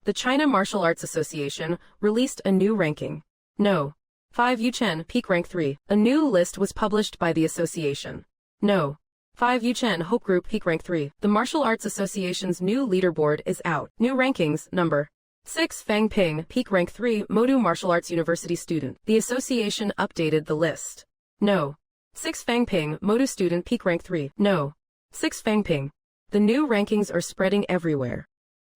Speaker 1: The China Martial Arts Association released a new ranking. No. 5. Yu Chen, peak rank 3. A new list was published by the association. No. 5. Yu Chen, Hope Group, peak rank 3. The Martial Arts Association's new leaderboard is out. New rankings, number 6. Fang Ping, peak rank 3, Modu Martial Arts University student. The association updated the list. No. 6. Fang Ping, Modu student, peak rank 3. No. 6. Fang Ping. The new rankings are spreading everywhere.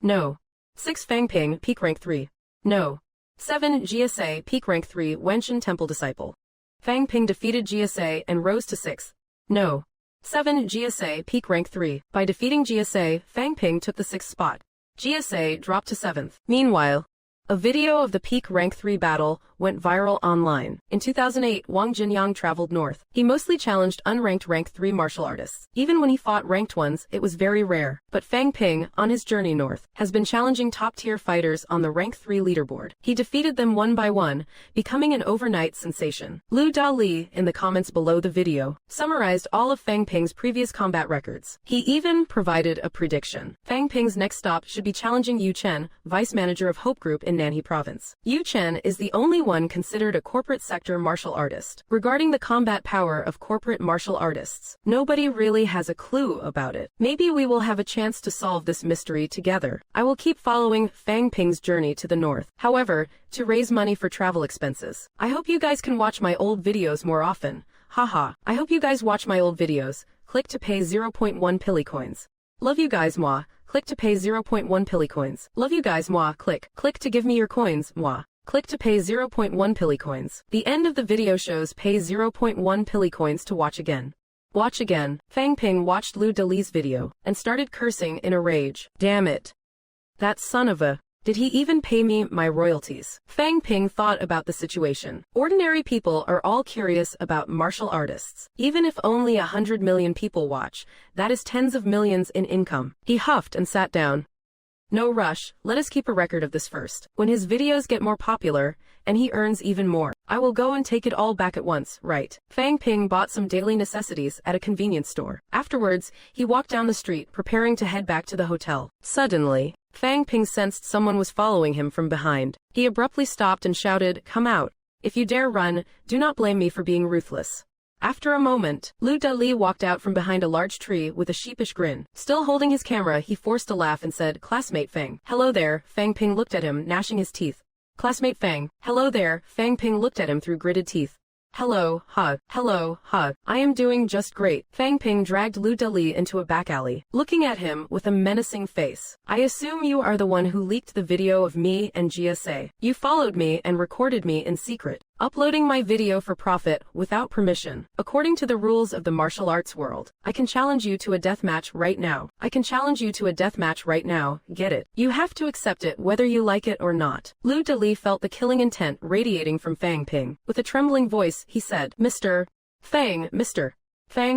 Speaker 1: No. 6. Fang Ping, peak rank 3. No. 7. GSA, peak rank 3, Wenshan Temple disciple. Fang Ping defeated GSA and rose to 6th. No. 7. GSA, peak rank 3. By defeating GSA, Fang Ping took the 6th spot. GSA dropped to 7th. Meanwhile, a video of the peak rank 3 battle went viral online. In 2008, Wang Jinyang traveled north. He mostly challenged unranked rank 3 martial artists. Even when he fought ranked ones, it was very rare. But Fang Ping, on his journey north, has been challenging top-tier fighters on the rank 3 leaderboard. He defeated them one by one, becoming an overnight sensation. Lu Dali, in the comments below the video, summarized all of Fang Ping's previous combat records. He even provided a prediction. Fang Ping's next stop should be challenging Yu Chen, vice manager of Hope Group in Nanhe Province. Yu Chen is the only one considered a corporate sector martial artist. Regarding the combat power of corporate martial artists, nobody really has a clue about it. Maybe we will have a chance to solve this mystery together. I will keep following Fang Ping's journey to the north, however, to raise money for travel expenses. I hope you guys can watch my old videos more often. Haha. I hope you guys watch my old videos. Click to pay 0.1 pilly coins. Love you guys, moi. Click to pay 0.1 pilly coins. Love you guys, moi. Click to give me your coins, moi. Click to pay 0.1 pilly coins. The end of the video shows pay 0.1 pilly coins to watch again. Watch again. Fang Ping watched Lu Dali's video and started cursing in a rage. Damn it. That son of a... Did he even pay me my royalties? Fang Ping thought about the situation. Ordinary people are all curious about martial artists. Even if only 100 million people watch, that is tens of millions in income. He huffed and sat down. No rush, let us keep a record of this first. When his videos get more popular, and he earns even more, I will go and take it all back at once, right? Fang Ping bought some daily necessities at a convenience store. Afterwards, he walked down the street, preparing to head back to the hotel. Suddenly, Fang Ping sensed someone was following him from behind. He abruptly stopped and shouted, "Come out. If you dare run, do not blame me for being ruthless." After a moment, Lu Dali walked out from behind a large tree with a sheepish grin. Still holding his camera, he forced a laugh and said, "Classmate Fang." "Hello there." Fang Ping looked at him, gnashing his teeth. "Classmate Fang." "Hello there." Fang Ping looked at him through gritted teeth. "Hello, huh. Hello, huh. I am doing just great." Fang Ping dragged Lu Dali into a back alley, looking at him with a menacing face. "I assume you are the one who leaked the video of me and GSA. You followed me and recorded me in secret, uploading my video for profit without permission. According to the rules of the martial arts world, I can challenge you to a death match right now. I can challenge you to a death match right now, get it? You have to accept it whether you like it or not." Lu Dali felt the killing intent radiating from Fang Ping. With a trembling voice, he said, Mr. Fang,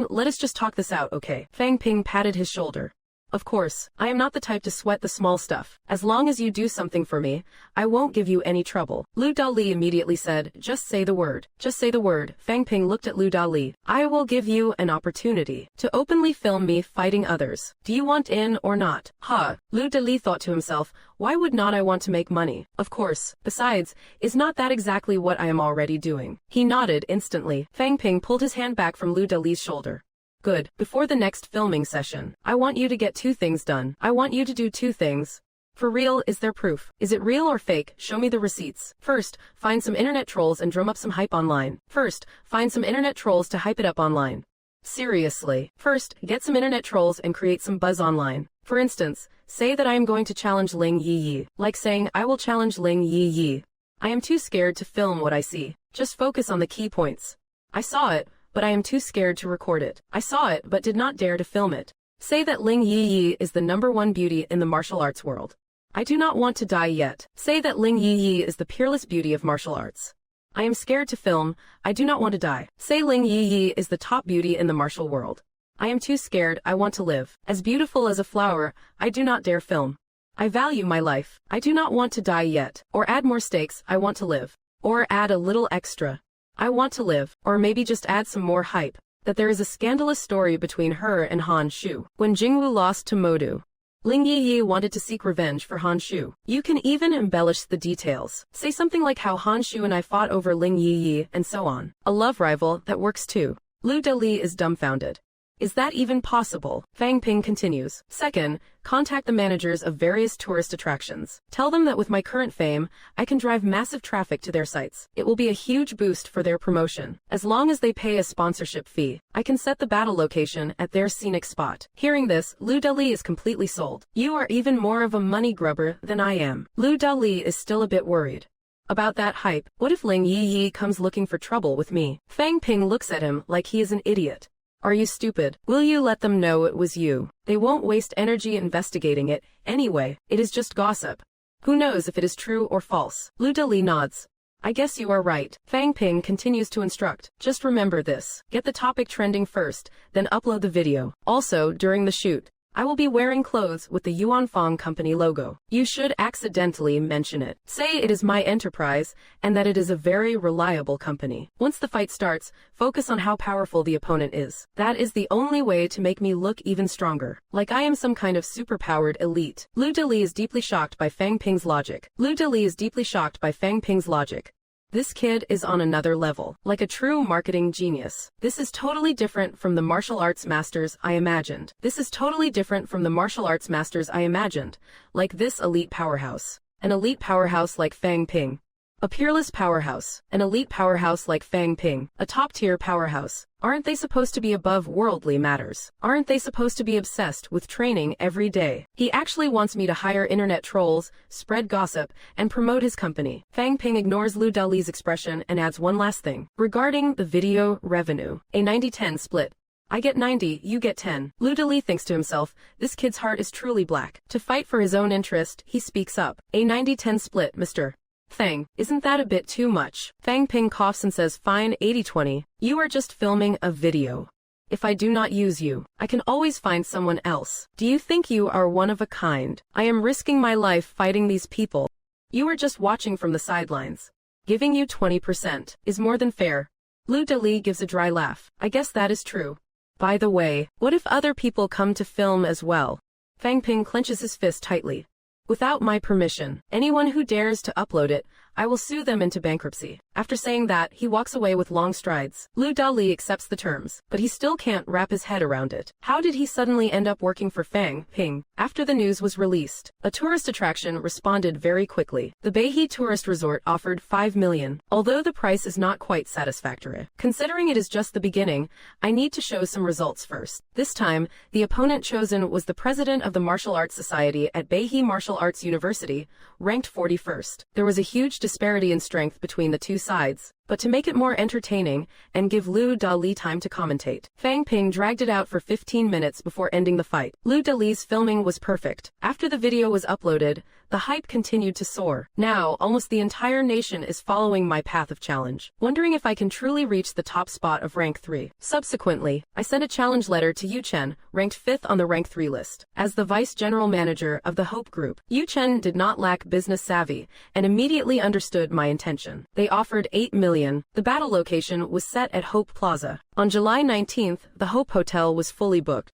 Speaker 1: let us just talk this out, okay?" Fang Ping patted his shoulder. "Of course, I am not the type to sweat the small stuff. As long as you do something for me, I won't give you any trouble." Lu Dali immediately said, "Just say the word. Just say the word." Fang Ping looked at Lu Dali. "I will give you an opportunity to openly film me fighting others. Do you want in or not?" "Huh." Lu Dali thought to himself, "Why would not I want to make money? Of course. Besides, is not that exactly what I am already doing?" He nodded instantly. Fang Ping pulled his hand back from Lu Dali's shoulder. "Good. Before the next filming session, I want you to get two things done. I want you to do two things. For real, is there proof? Is it real or fake? Show me the receipts. First, find some internet trolls and drum up some hype online. First, find some internet trolls to hype it up online. Seriously. First, get some internet trolls and create some buzz online. For instance, say that I am going to challenge Ling Yi Yi. Like saying, I will challenge Ling Yi Yi. I am too scared to film what I see. Just focus on the key points. I saw it, but I am too scared to record it. I saw it but did not dare to film it. Say that Ling Yi Yi is the #1 beauty in the martial arts world. I do not want to die yet. Say that Ling Yi Yi is the peerless beauty of martial arts. I am scared to film. I do not want to die. Say Ling Yi Yi is the top beauty in the martial world. I am too scared. I want to live. As beautiful as a flower, I do not dare film. I value my life. I do not want to die yet. Or add more stakes. I want to live. Or add a little extra. I want to live, or maybe just add some more hype, that there is a scandalous story between her and Han Shu. When Jingwu lost to Modu, Ling Yi Yi wanted to seek revenge for Han Shu. You can even embellish the details. Say something like how Han Shu and I fought over Ling Yi Yi, and so on. A love rival, that works too. Lu Dali is dumbfounded. Is that even possible? Fang Ping continues. Second, contact the managers of various tourist attractions. Tell them that with my current fame, I can drive massive traffic to their sites. It will be a huge boost for their promotion. As long as they pay a sponsorship fee, I can set the battle location at their scenic spot. Hearing this, Lu Dali is completely sold. You are even more of a money grubber than I am. Lu Dali is still a bit worried about that hype. What if Ling Yi Yi comes looking for trouble with me? Fang Ping looks at him like he is an idiot. Are you stupid? Will you let them know it was you? They won't waste energy investigating it. Anyway, it is just gossip. Who knows if it is true or false? Lu Dali nods. I guess you are right. Fang Ping continues to instruct. Just remember this. Get the topic trending first, then upload the video. Also, during the shoot, I will be wearing clothes with the Yuanfang Company logo. You should accidentally mention it. Say it is my enterprise, and that it is a very reliable company. Once the fight starts, focus on how powerful the opponent is. That is the only way to make me look even stronger. Like I am some kind of superpowered elite. Lu Dali is deeply shocked by Fang Ping's logic. Lu Dali is deeply shocked by Fang Ping's logic. This kid is on another level, like a true marketing genius. This is totally different from the martial arts masters I imagined. This is totally different from the martial arts masters I imagined, like this elite powerhouse. An elite powerhouse like Fang Ping. A peerless powerhouse, an elite powerhouse like Fang Ping, a top-tier powerhouse. Aren't they supposed to be above worldly matters? Aren't they supposed to be obsessed with training every day? He actually wants me to hire internet trolls, spread gossip, and promote his company. Fang Ping ignores Lu Dali's expression and adds one last thing. Regarding the video revenue, a 90-10 split. I get 90, you get 10. Lu Dali thinks to himself, this kid's heart is truly black. To fight for his own interest, he speaks up. A 90-10 split, Mr. Fang, isn't that a bit too much? Fang Ping coughs and says, fine, 80-20. You are just filming a video. If I do not use you, I can always find someone else. Do you think you are one of a kind? I am risking my life fighting these people. You are just watching from the sidelines. Giving you 20% is more than fair. Lu Dali gives a dry laugh. I guess that is true. By the way, what if other people come to film as well? Fang Ping clenches his fist tightly. Without my permission, anyone who dares to upload it, I will sue them into bankruptcy. After saying that, he walks away with long strides. Lu Dali accepts the terms, but he still can't wrap his head around it. How did he suddenly end up working for Fang Ping? After the news was released, a tourist attraction responded very quickly. The Beihe Tourist Resort offered 5 million. Although the price is not quite satisfactory. Considering it is just the beginning, I need to show some results first. This time, the opponent chosen was the president of the Martial Arts Society at Beihe Martial Arts University, ranked 41st. There was a huge disparity in strength between the two sides, but to make it more entertaining and give Lu Dali time to commentate, Fang Ping dragged it out for 15 minutes before ending the fight. Lu Dali's filming was perfect. After the video was uploaded, the hype continued to soar. Now, almost the entire nation is following my path of challenge, wondering if I can truly reach the top spot of rank 3. Subsequently, I sent a challenge letter to Yu Chen, ranked 5th on the rank 3 list. As the vice general manager of the Hope Group, Yu Chen did not lack business savvy and immediately understood my intention. They offered 8 million. The battle location was set at Hope Plaza. On July 19th, the Hope Hotel was fully booked.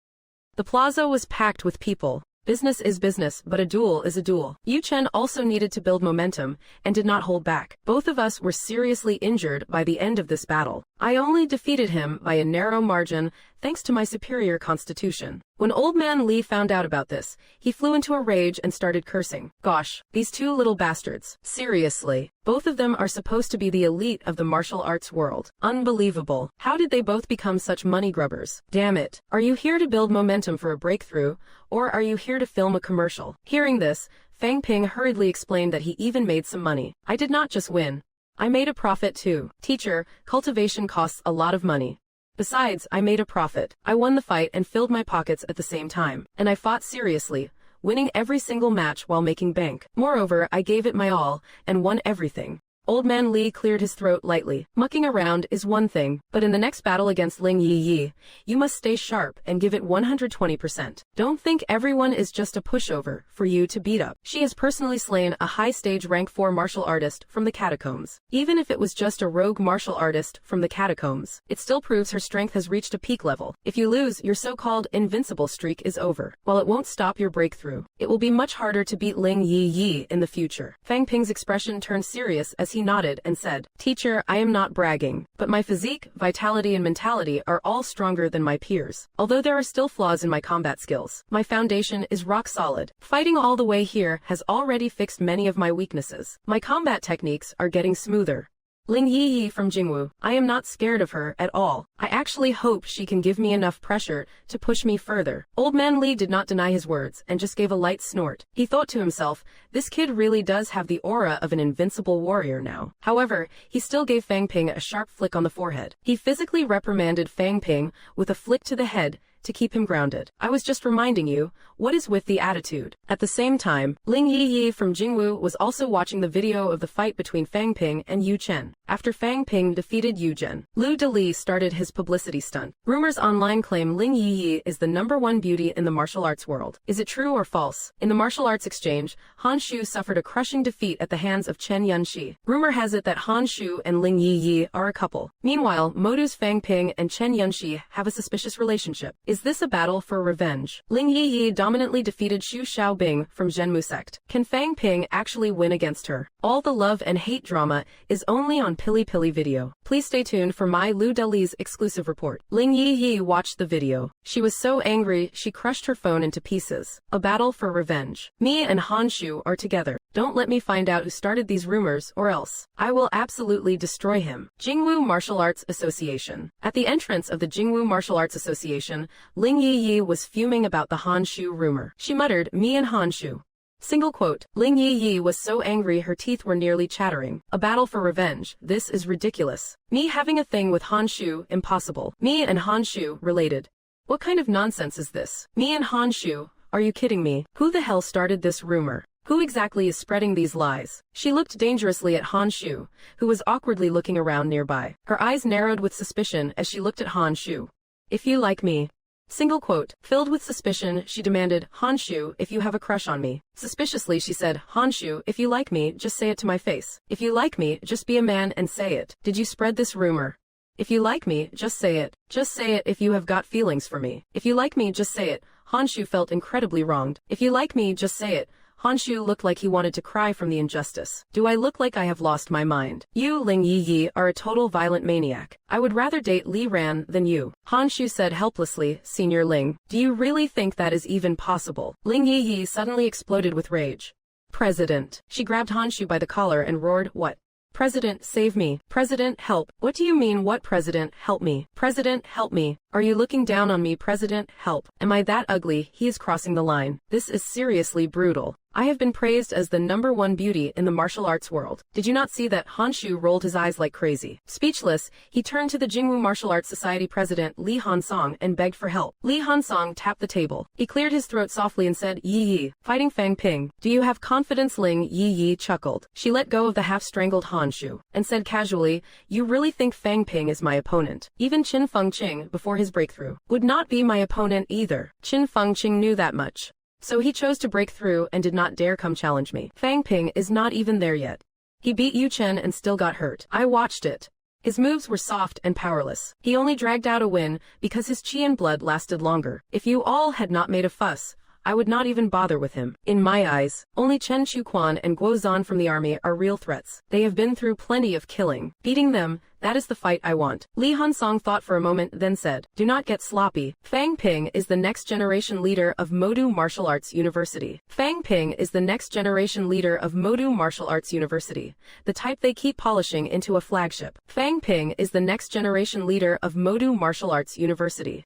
Speaker 1: The plaza was packed with people. Business is business, but a duel is a duel. Yu Chen also needed to build momentum and did not hold back. Both of us were seriously injured by the end of this battle. I only defeated him by a narrow margin thanks to my superior constitution. When Old Man Li found out about this, he flew into a rage and started cursing. Gosh, these two little bastards. Seriously, both of them are supposed to be the elite of the martial arts world. Unbelievable. How did they both become such money grubbers? Damn it. Are you here to build momentum for a breakthrough, or are you here to film a commercial? Hearing this, Fang Ping hurriedly explained that he even made some money. I did not just win. I made a profit too. Teacher, cultivation costs a lot of money. Besides, I made a profit. I won the fight and filled my pockets at the same time. And I fought seriously, winning every single match while making bank. Moreover, I gave it my all and won everything. Old Man Li cleared his throat lightly. Mucking around is one thing, but in the next battle against Ling Yi, you must stay sharp and give it 120%. Don't think everyone is just a pushover for you to beat up. She has personally slain a high-stage rank 4 martial artist from the catacombs. Even if it was just a rogue martial artist from the catacombs, it still proves her strength has reached a peak level. If you lose, your so-called invincible streak is over. While it won't stop your breakthrough, it will be much harder to beat Ling Yi in the future. Fang Ping's expression turned serious as he nodded and said, Teacher, I am not bragging, but my physique, vitality and mentality are all stronger than my peers. Although there are still flaws in my combat skills, my foundation is rock solid. Fighting all the way here has already fixed many of my weaknesses. My combat techniques are getting smoother. Ling Yi from Jingwu, I am not scared of her at all. I actually hope she can give me enough pressure to push me further. Old Man Li did not deny his words and just gave a light snort. He thought to himself, this kid really does have the aura of an invincible warrior now. However, he still gave Fang Ping a sharp flick on the forehead. He physically reprimanded Fang Ping with a flick to the head to keep him grounded. I was just reminding you, what is with the attitude? At the same time, Ling Yi from Jingwu was also watching the video of the fight between Fang Ping and Yu Chen. After Fang Ping defeated Yu Chen, Lu Dali started his publicity stunt. Rumors online claim Ling Yi is the #1 beauty in the martial arts world. Is it true or false? In the martial arts exchange, Han Shu suffered a crushing defeat at the hands of Chen Yunxi. Rumor has it that Han Shu and Ling Yi are a couple. Meanwhile, Modu's Fang Ping and Chen Yunxi have a suspicious relationship. Is this a battle for revenge? Ling Yi dominantly defeated Xu Xiaobing from Zhenmu sect. Can Fang Ping actually win against her? All the love and hate drama is only on Pili Pili Video. Please stay tuned for my Lu Dali's exclusive report. Ling Yi watched the video. She was so angry she crushed her phone into pieces. A battle for revenge. Me and Han Shu are together. Don't let me find out who started these rumors, or else I will absolutely destroy him. Jingwu Martial Arts Association. At the entrance of the Jingwu Martial Arts Association, Ling Yi was fuming about the Han Shu rumor. She muttered, "Me and Han Shu." Single quote. Ling Yi was so angry her teeth were nearly chattering. A battle for revenge. This is ridiculous. Me having a thing with Han Shu, impossible. Me and Han Shu, related. What kind of nonsense is this? Me and Han Shu, are you kidding me? Who the hell started this rumor? Who exactly is spreading these lies? She looked dangerously at Han Shu, who was awkwardly looking around nearby. Her eyes narrowed with suspicion as she looked at Han Shu. If you like me. Single quote. Filled with suspicion, she demanded, "Han Shu, if you have a crush on me." Suspiciously she said, "Han Shu, if you like me, just say it to my face. If you like me, just be a man and say it. Did you spread this rumor? If you like me, just say it. Just say it if you have got feelings for me. If you like me, just say it." Han Shu felt incredibly wronged. If you like me, just say it. Han Shu looked like he wanted to cry from the injustice. Do I look like I have lost my mind? You, Ling Yi, are a total violent maniac. I would rather date Li Ran than you. Han Shu said helplessly, "Senior Ling, do you really think that is even possible?" Ling Yi suddenly exploded with rage. "President." She grabbed Han Shu by the collar and roared, "What? President, save me. President, help. What do you mean, what? President, help me. President, help me. Are you looking down on me? President, help. Am I that ugly? He is crossing the line. This is seriously brutal. I have been praised as the #1 beauty in the martial arts world. Did you not see that?" Han Shu rolled his eyes like crazy. Speechless, he turned to the Jingwu Martial Arts Society president Li Hansong and begged for help. Li Hansong tapped the table. He cleared his throat softly and said, "Yi, fighting Fang Ping. Do you have confidence?" Ling Yi chuckled. She let go of the half-strangled Han Shu and said casually, "You really think Fang Ping is my opponent? Even Qin Fengqing, before his breakthrough, would not be my opponent either. Qin Fengqing knew that much. So he chose to break through and did not dare come challenge me. Fang Ping is not even there yet. He beat Yu Chen and still got hurt. I watched it. His moves were soft and powerless. He only dragged out a win because his chi and blood lasted longer. If you all had not made a fuss, I would not even bother with him. In my eyes, only Chen Chuquan and Guo Zhan from the army are real threats. They have been through plenty of killing. Beating them, that is the fight I want." Li Hansong thought for a moment, then said, "Do not get sloppy. Fang Ping is the next generation leader of Modu Martial Arts University. Fang Ping is the next generation leader of Modu Martial Arts University, the type they keep polishing into a flagship. Fang Ping is the next generation leader of Modu Martial Arts University."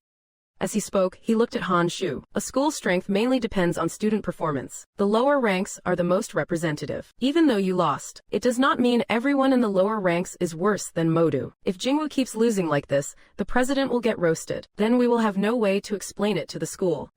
Speaker 1: As he spoke, he looked at Han Shu. A school's strength mainly depends on student performance. The lower ranks are the most representative. Even though you lost, it does not mean everyone in the lower ranks is worse than Modu. If Jingwu keeps losing like this, the president will get roasted. Then we will have no way to explain it to the school.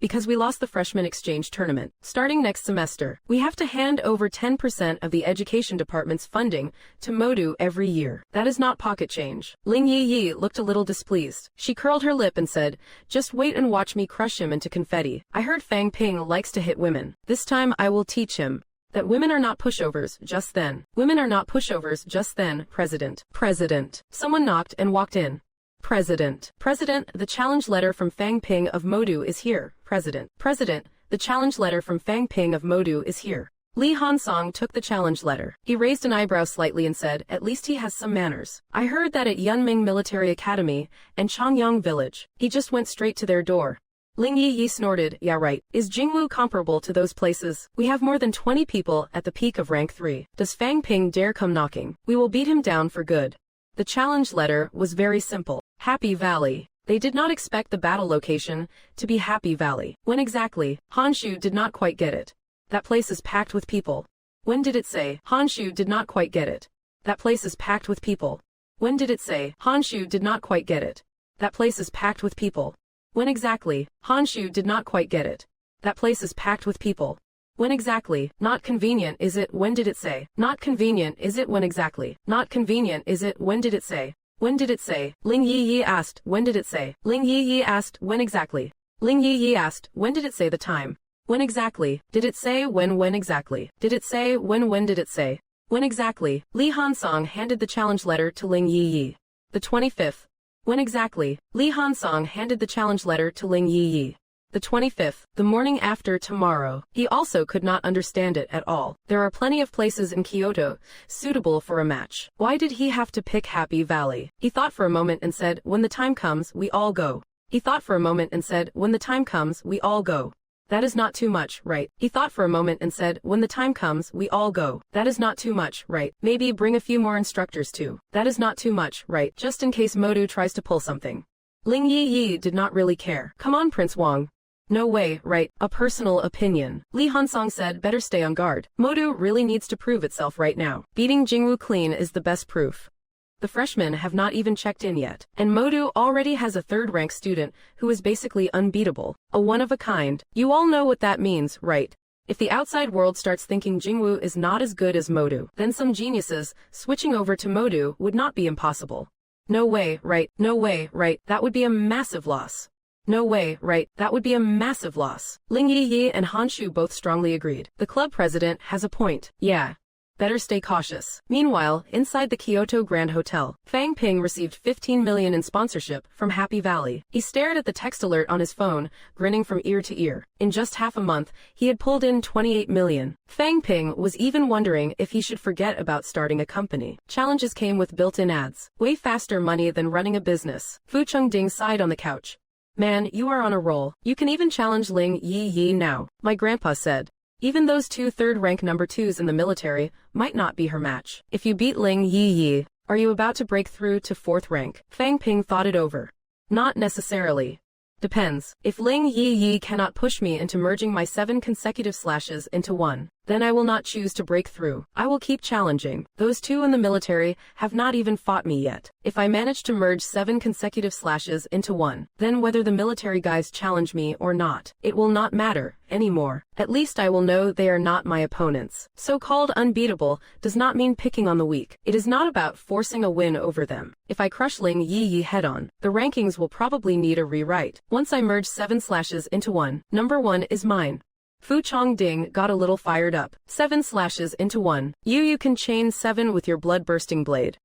Speaker 1: Because we lost the freshman exchange tournament. Starting next semester, we have to hand over 10% of the education department's funding to Modu every year. That is not pocket change. Ling Yi looked a little displeased. She curled her lip and said, "Just wait and watch me crush him into confetti. I heard Fang Ping likes to hit women. This time I will teach him that women are not pushovers." Just then, "Women are not pushovers." Just then, President. President. Someone knocked and walked in. President. President, the challenge letter from Fang Ping of Modu is here. President. President, the challenge letter from Fang Ping of Modu is here. Li Hansong took the challenge letter. He raised an eyebrow slightly and said, "At least he has some manners. I heard that at Yunming Military Academy and Changyang Village." He just went straight to their door. Ling Yi snorted, "Yeah right. Is Jingwu comparable to those places? We have more than 20 people at the peak of rank 3. Does Fang Ping dare come knocking? We will beat him down for good." The challenge letter was very simple. Happy Valley. They did not expect the battle location to be Happy Valley. When exactly? Han Shu did not quite get it. That place is packed with people. When did it say? Han Shu did not quite get it. That place is packed with people. When did it say? Han Shu did not quite get it. That place is packed with people. When exactly? Han Shu did not quite get it. That place is packed with people. When exactly? Not convenient, is it? When did it say? Not convenient, is it? When exactly? Not convenient, is it? When did it say? When did it say? Ling Yi asked, "When did it say?" Ling Yi asked, "When exactly?" Ling Yi asked, "When did it say the time?" When exactly? Did it say when? When exactly? Did it say when? When did it say? When exactly? Li Hansong handed the challenge letter to Ling Yi. The 25th. When exactly? Li Hansong handed the challenge letter to Ling Yi. The 25th, the morning after tomorrow. He also could not understand it at all. There are plenty of places in Kyoto suitable for a match. Why did he have to pick Happy Valley? He thought for a moment and said, "When the time comes, we all go." He thought for a moment and said, "When the time comes, we all go." That is not too much, right? He thought for a moment and said, when the time comes, we all go. That is not too much, right? Maybe bring a few more instructors too. That is not too much, right? Just in case Modu tries to pull something. Ling Yi did not really care. Come on, Prince Wang. No way, right? A personal opinion. Li Hansong said, better stay on guard. Modu really needs to prove itself right now. Beating Jingwu clean is the best proof. The freshmen have not even checked in yet, and Modu already has a third-rank student who is basically unbeatable, a one-of-a-kind. You all know what that means, right? If the outside world starts thinking Jingwu is not as good as Modu, then some geniuses switching over to Modu would not be impossible. No way, right? No way, right? That would be a massive loss. No way, right? That would be a massive loss. Ling Yi and Han Shu both strongly agreed. The club president has a point. Yeah. Better stay cautious. Meanwhile, inside the Kyoto Grand Hotel, Fang Ping received 15 million in sponsorship from Happy Valley. He stared at the text alert on his phone, grinning from ear to ear. In just half a month, he had pulled in 28 million. Fang Ping was even wondering if he should forget about starting a company. Challenges came with built-in ads. Way faster money than running a business. Fu Chengding sighed on the couch. Man, you are on a roll. You can even challenge Ling Yi now, my grandpa said. Even those two third-rank number 2s in the military might not be her match. If you beat Ling Yi, are you about to break through to 4th rank? Fang Ping thought it over. Not necessarily. Depends. If Ling Yi cannot push me into merging my 7 consecutive slashes into one, then I will not choose to break through. I will keep challenging. Those 2 in the military have not even fought me yet. If I manage to merge 7 consecutive slashes into one, then whether the military guys challenge me or not, it will not matter anymore. At least I will know they are not my opponents. So-called unbeatable does not mean picking on the weak. It is not about forcing a win over them. If I crush Ling Yi head-on, the rankings will probably need a rewrite. Once I merge 7 slashes into one, number 1 is mine. Fu Chongding got a little fired up. 7 slashes into one. You can chain 7 with your blood-bursting blade.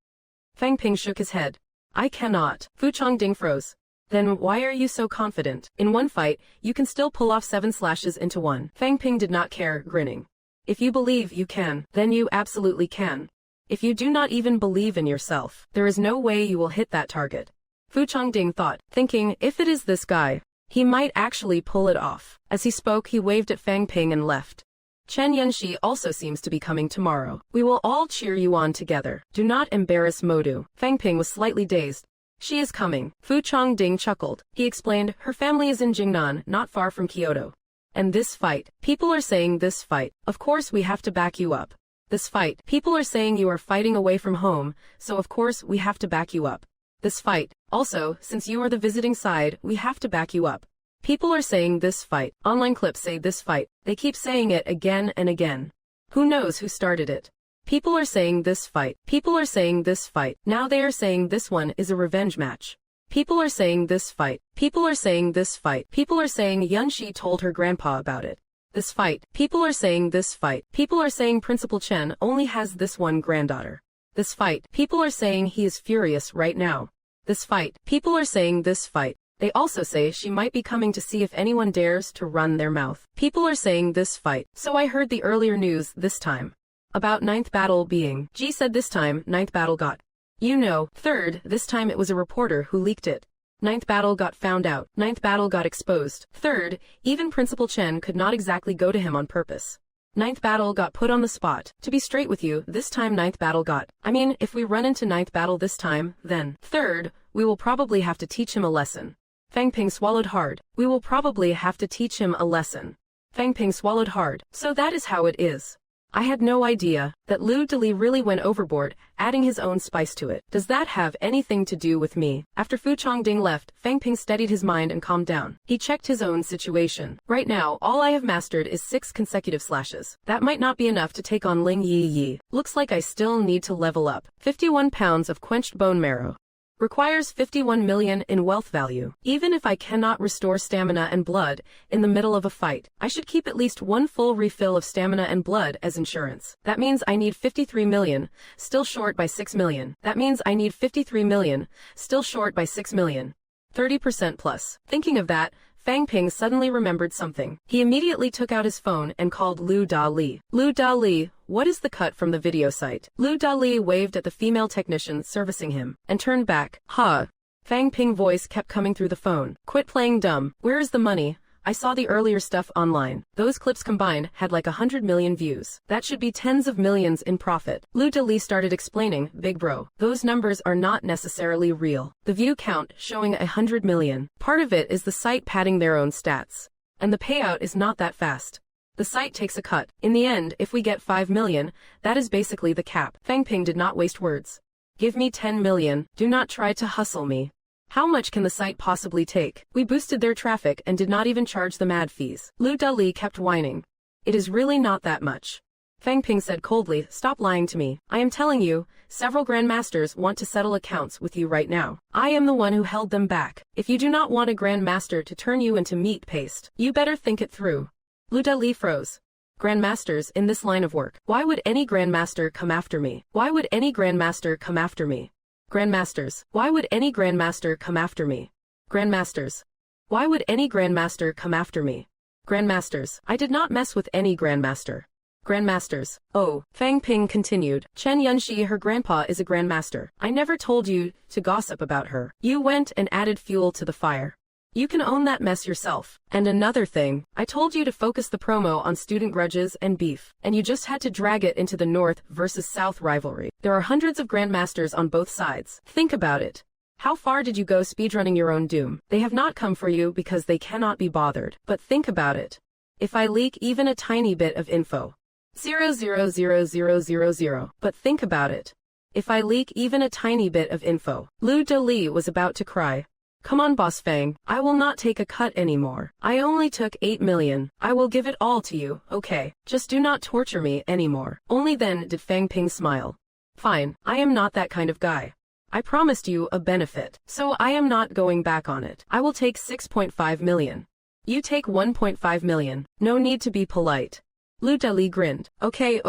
Speaker 1: Fang Ping shook his head. I cannot. Fu Chongding froze. Then why are you so confident? In one fight, you can still pull off 7 slashes into one. Fang Ping did not care, grinning. If you believe you can, then you absolutely can. If you do not even believe in yourself, there is no way you will hit that target. Fu Chongding thought, thinking, if it is this guy, he might actually pull it off. As he spoke, he waved at Fang Ping and left. Chen Yanxi also seems to be coming tomorrow. We will all cheer you on together. Do not embarrass Modu. Fang Ping was slightly dazed. She is coming. Fu Chongding chuckled. He explained, her family is in Jingnan, not far from Kyoto. And this fight. People are saying this fight. Of course we have to back you up. This fight. People are saying you are fighting away from home, so of course we have to back you up. This fight. Also, since you are the visiting side, we have to back you up. People are saying this fight. Online clips say this fight. They keep saying it again and again. Who knows who started it? People are saying this fight. People are saying this fight. Now they are saying this one is a revenge match. People are saying this fight. People are saying this fight. People are saying Yunxi told her grandpa about it. This fight. People are saying this fight. People are saying Principal Chen only has this one granddaughter. This fight. People are saying he is furious right now. This fight. People are saying this fight. They also say she might be coming to see if anyone dares to run their mouth. People are saying this fight. So I heard the earlier news this time. About 9th battle being. Ji said this time 9th battle got. You know, 3rd, this time it was a reporter who leaked it. 9th battle got found out. 9th battle got exposed. 3rd, even Principal Chen could not exactly go to him on purpose. 9th battle got put on the spot. To be straight with you, this time 9th battle got. I mean, if we run into 9th battle this time, then 3rd, we will probably have to teach him a lesson. Fang Ping swallowed hard. We will probably have to teach him a lesson. Fang Ping swallowed hard. So that is how it is. I had no idea that Lu Deli really went overboard, adding his own spice to it. Does that have anything to do with me? After Fu Chongding left, Fang Ping steadied his mind and calmed down. He checked his own situation. Right now, all I have mastered is 6 consecutive slashes. That might not be enough to take on Ling Yi. Looks like I still need to level up. 51 pounds of quenched bone marrow. Requires 51 million in wealth value. Even if I cannot restore stamina and blood in the middle of a fight, I should keep at least 1 full refill of stamina and blood as insurance. That means I need 53 million, still short by 6 million. That means I need 53 million, still short by 6 million. 30% plus. Thinking of that, Fang Ping suddenly remembered something. He immediately took out his phone and called Lu Dali. Lu Dali, what is the cut from the video site? Lu Dali waved at the female technician servicing him and turned back. Ha. Fang Ping voice kept coming through the phone. Quit playing dumb. Where is the money? I saw the earlier stuff online. Those clips combined had like 100 million views. That should be tens of millions in profit. Lu Deli started explaining, big bro, those numbers are not necessarily real. The view count showing 100 million. Part of it is the site padding their own stats. And the payout is not that fast. The site takes a cut. In the end, if we get 5 million, that is basically the cap. Fang Ping did not waste words. Give me 10 million. Do not try to hustle me. How much can the site possibly take? We boosted their traffic and did not even charge them ad fees. Lu Dali kept whining. It is really not that much. Fang Ping said coldly, stop lying to me. I am telling you, several grandmasters want to settle accounts with you right now. I am the one who held them back. If you do not want a grandmaster to turn you into meat paste, you better think it through. Lu Dali froze. Grandmasters in this line of work. Why would any grandmaster come after me? Why would any grandmaster come after me? Grandmasters. Why would any grandmaster come after me? Grandmasters. Why would any grandmaster come after me? Grandmasters. I did not mess with any grandmaster. Grandmasters. Oh, Fang Ping continued. Chen Yunxi, her grandpa is a grandmaster. I never told you to gossip about her. You went and added fuel to the fire. You can own that mess yourself. And another thing, I told you to focus the promo on student grudges and beef, and you just had to drag it into the North versus South rivalry. There are hundreds of grandmasters on both sides. Think about it. How far did you go speedrunning your own doom? They have not come for you because they cannot be bothered. But think about it. If I leak even a tiny bit of info. 0000000. But think about it. If I leak even a tiny bit of info. Lu Deli was about to cry. Come on, Boss Fang, I will not take a cut anymore. I only took 8 million. I will give it all to you, okay? Just do not torture me anymore. Only then did Fang Ping smile. Fine, I am not that kind of guy. I promised you a benefit, so I am not going back on it. I will take 6.5 million. You take 1.5 million. No need to be polite. Lu Deli grinned. Okay.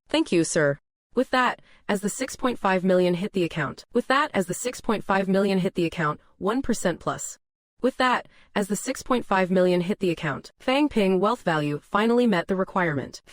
Speaker 1: Thank you, sir. With that, as the 6.5 million hit the account. 1% plus. With that, as the 6.5 million hit the account. Fang Ping wealth value finally met the requirement.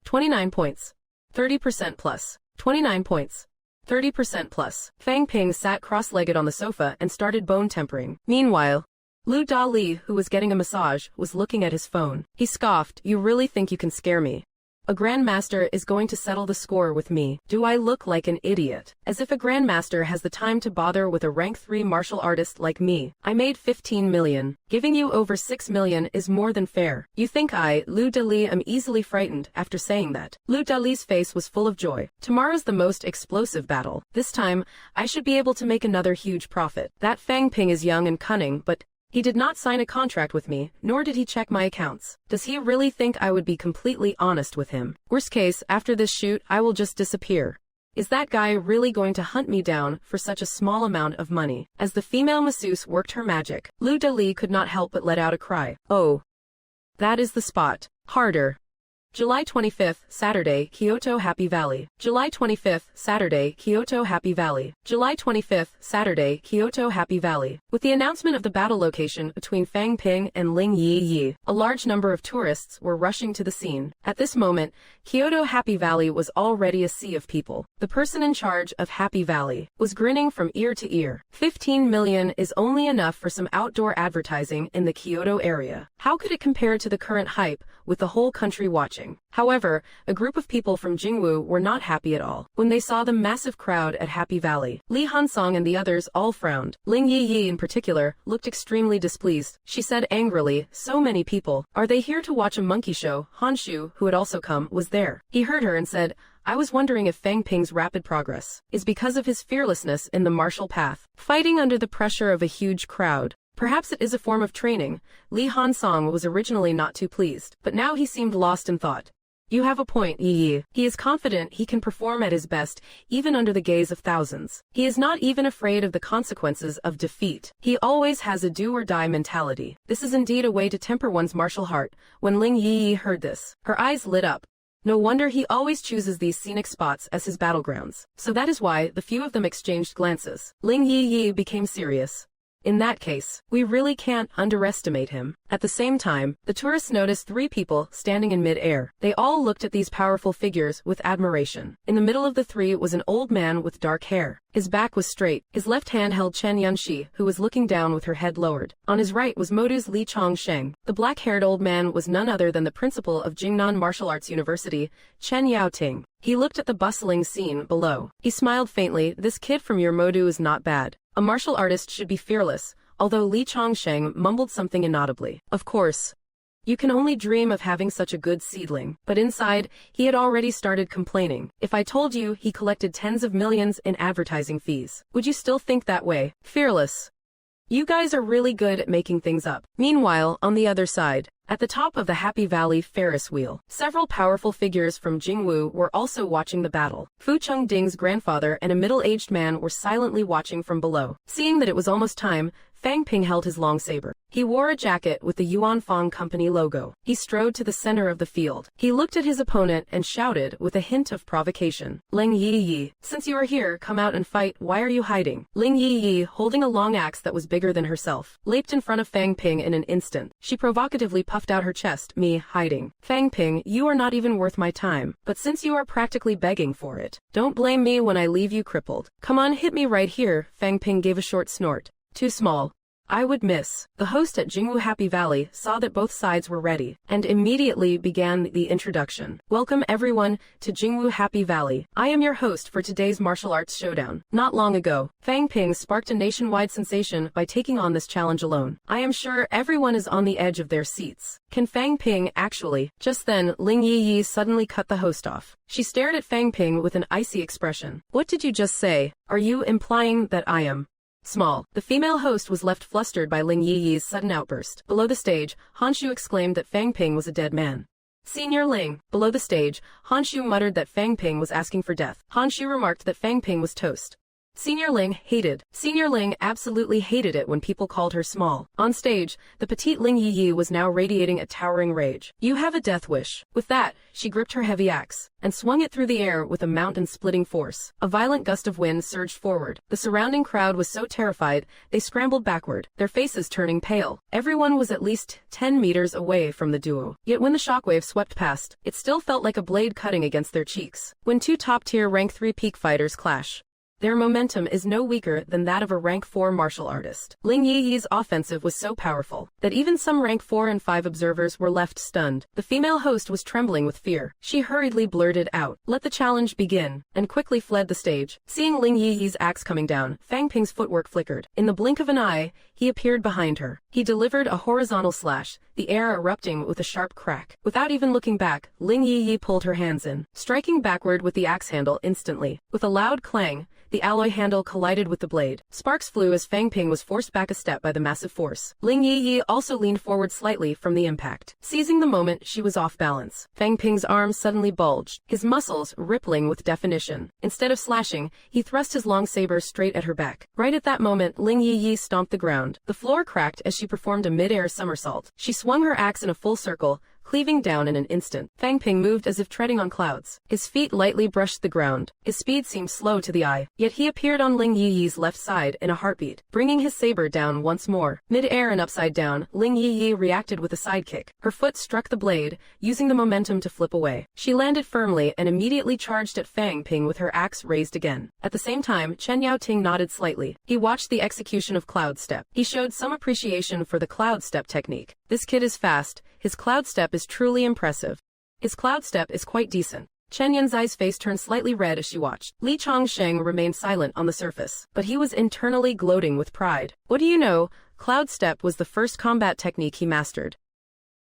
Speaker 1: 29 points. 30% plus. 29 points. 30% plus. Fang Ping sat cross-legged on the sofa and started bone tempering. Meanwhile, Lu Dali, who was getting a massage, was looking at his phone. He scoffed, you really think you can scare me? A grandmaster is going to settle the score with me. Do I look like an idiot? As if a grandmaster has the time to bother with a rank 3 martial artist like me. I made 15 million. Giving you over 6 million is more than fair. You think I, Lu Dali, am easily frightened after saying that? Lu Dali's face was full of joy. Tomorrow's the most explosive battle. This time, I should be able to make another huge profit. That Fang Ping is young and cunning, but he did not sign a contract with me, nor did he check my accounts. Does he really think I would be completely honest with him? Worst case, after this shoot, I will just disappear. Is that guy really going to hunt me down for such a small amount of money? As the female masseuse worked her magic, Lu Dali could not help but let out a cry. Oh. That is the spot. Harder. July 25th, Saturday, Kyoto Happy Valley. July 25th, Saturday, Kyoto Happy Valley. July 25th, Saturday, Kyoto Happy Valley. With the announcement of the battle location between Fang Ping and Ling Yi, a large number of tourists were rushing to the scene. At this moment, Kyoto Happy Valley was already a sea of people. The person in charge of Happy Valley was grinning from ear to ear. 15 million is only enough for some outdoor advertising in the Kyoto area. How could it compare to the current hype with the whole country watching? However, a group of people from Jingwu were not happy at all. When they saw the massive crowd at Happy Valley, Li Hansong and the others all frowned. Ling Yi in particular looked extremely displeased. She said angrily, so many people. Are they here to watch a monkey show? Han Shu, who had also come, was there. He heard her and said, I was wondering if Fang Ping's rapid progress is because of his fearlessness in the martial path, fighting under the pressure of a huge crowd. Perhaps it is a form of training. Li Hansong was originally not too pleased, but now he seemed lost in thought. You have a point, Yi. He is confident he can perform at his best, even under the gaze of thousands. He is not even afraid of the consequences of defeat. He always has a do-or-die mentality. This is indeed a way to temper one's martial heart. When Ling Yi heard this, her eyes lit up. No wonder he always chooses these scenic spots as his battlegrounds. So that is why the few of them exchanged glances. Ling Yi became serious. In that case, we really can't underestimate him. At the same time, the tourists noticed 3 people standing in mid-air. They all looked at these powerful figures with admiration. In the middle of the 3 was an old man with dark hair. His back was straight. His left hand held Chen Yunxi, who was looking down with her head lowered. On his right was Modu's Li Chongsheng. The black-haired old man was none other than the principal of Jingnan Martial Arts University, Chen Yaoting. He looked at the bustling scene below. He smiled faintly. This kid from your Modu is not bad. A martial artist should be fearless, although Li Chongsheng mumbled something inaudibly. Of course. You can only dream of having such a good seedling. But inside, he had already started complaining. If I told you he collected tens of millions in advertising fees, would you still think that way? Fearless. You guys are really good at making things up. Meanwhile, on the other side, at the top of the Happy Valley Ferris wheel, several powerful figures from Jingwu were also watching the battle. Fu Chengding's grandfather and a middle-aged man were silently watching from below. Seeing that it was almost time, Fang Ping held his long saber. He wore a jacket with the Yuan Fang Company logo. He strode to the center of the field. He looked at his opponent and shouted with a hint of provocation. Ling Yi, since you are here, come out and fight. Why are you hiding? Ling Yi, holding a long axe that was bigger than herself, leaped in front of Fang Ping in an instant. She provocatively puffed out her chest. Me, hiding. Fang Ping, you are not even worth my time. But since you are practically begging for it, don't blame me when I leave you crippled. Come on, hit me right here. Fang Ping gave a short snort. Too small. I would miss. The host at Jingwu Happy Valley saw that both sides were ready, and immediately began the introduction. Welcome everyone to Jingwu Happy Valley. I am your host for today's martial arts showdown. Not long ago, Fang Ping sparked a nationwide sensation by taking on this challenge alone. I am sure everyone is on the edge of their seats. Can Fang Ping actually? Just then, Ling Yi suddenly cut the host off. She stared at Fang Ping with an icy expression. What did you just say? Are you implying that I am small? The female host was left flustered by Ling Yi's sudden outburst. Below the stage, Hanshu exclaimed that Fang Ping was a dead man. Senior Ling. Below the stage, Hanshu muttered that Fang Ping was asking for death. Hanshu remarked that Fang Ping was toast. Senior Ling absolutely hated it when people called her small. On stage, the petite Ling Yi was now radiating a towering rage. You have a death wish. With that, she gripped her heavy axe and swung it through the air with a mountain-splitting force. A violent gust of wind surged forward. The surrounding crowd was so terrified, they scrambled backward, their faces turning pale. Everyone was at least 10 meters away from the duo. Yet when the shockwave swept past, it still felt like a blade cutting against their cheeks. When two top-tier rank 3 peak fighters clash, their momentum is no weaker than that of a rank 4 martial artist. Ling Yi's offensive was so powerful that even some rank 4 and 5 observers were left stunned. The female host was trembling with fear. She hurriedly blurted out, "Let the challenge begin," and quickly fled the stage. Seeing Ling Yi's axe coming down, Fang Ping's footwork flickered. In the blink of an eye, he appeared behind her. He delivered a horizontal slash, the air erupting with a sharp crack. Without even looking back, Ling Yi pulled her hands in, striking backward with the axe handle instantly. With a loud clang, the alloy handle collided with the blade. Sparks flew as Fang Ping was forced back a step by the massive force. Ling Yi also leaned forward slightly from the impact. Seizing the moment, she was off balance. Fang Ping's arm suddenly bulged, his muscles rippling with definition. Instead of slashing, he thrust his long saber straight at her back. Right at that moment, Ling Yi stomped the ground. The floor cracked as she performed a mid-air somersault. She swung her axe in a full circle, cleaving down in an instant. Fang Ping moved as if treading on clouds. His feet lightly brushed the ground. His speed seemed slow to the eye, yet he appeared on Ling Yi's left side in a heartbeat, bringing his saber down once more. Mid-air and upside down, Ling Yi reacted with a sidekick. Her foot struck the blade, using the momentum to flip away. She landed firmly and immediately charged at Fang Ping with her axe raised again. At the same time, Chen Yaoting nodded slightly. He watched the execution of Cloud Step. He showed some appreciation for the Cloud Step technique. This kid is fast. His Cloud Step is truly impressive. His Cloud Step is quite decent. Chen Yanzai's face turned slightly red as she watched. Li Chongsheng remained silent on the surface, but he was internally gloating with pride. What do you know? Cloud Step was the first combat technique he mastered.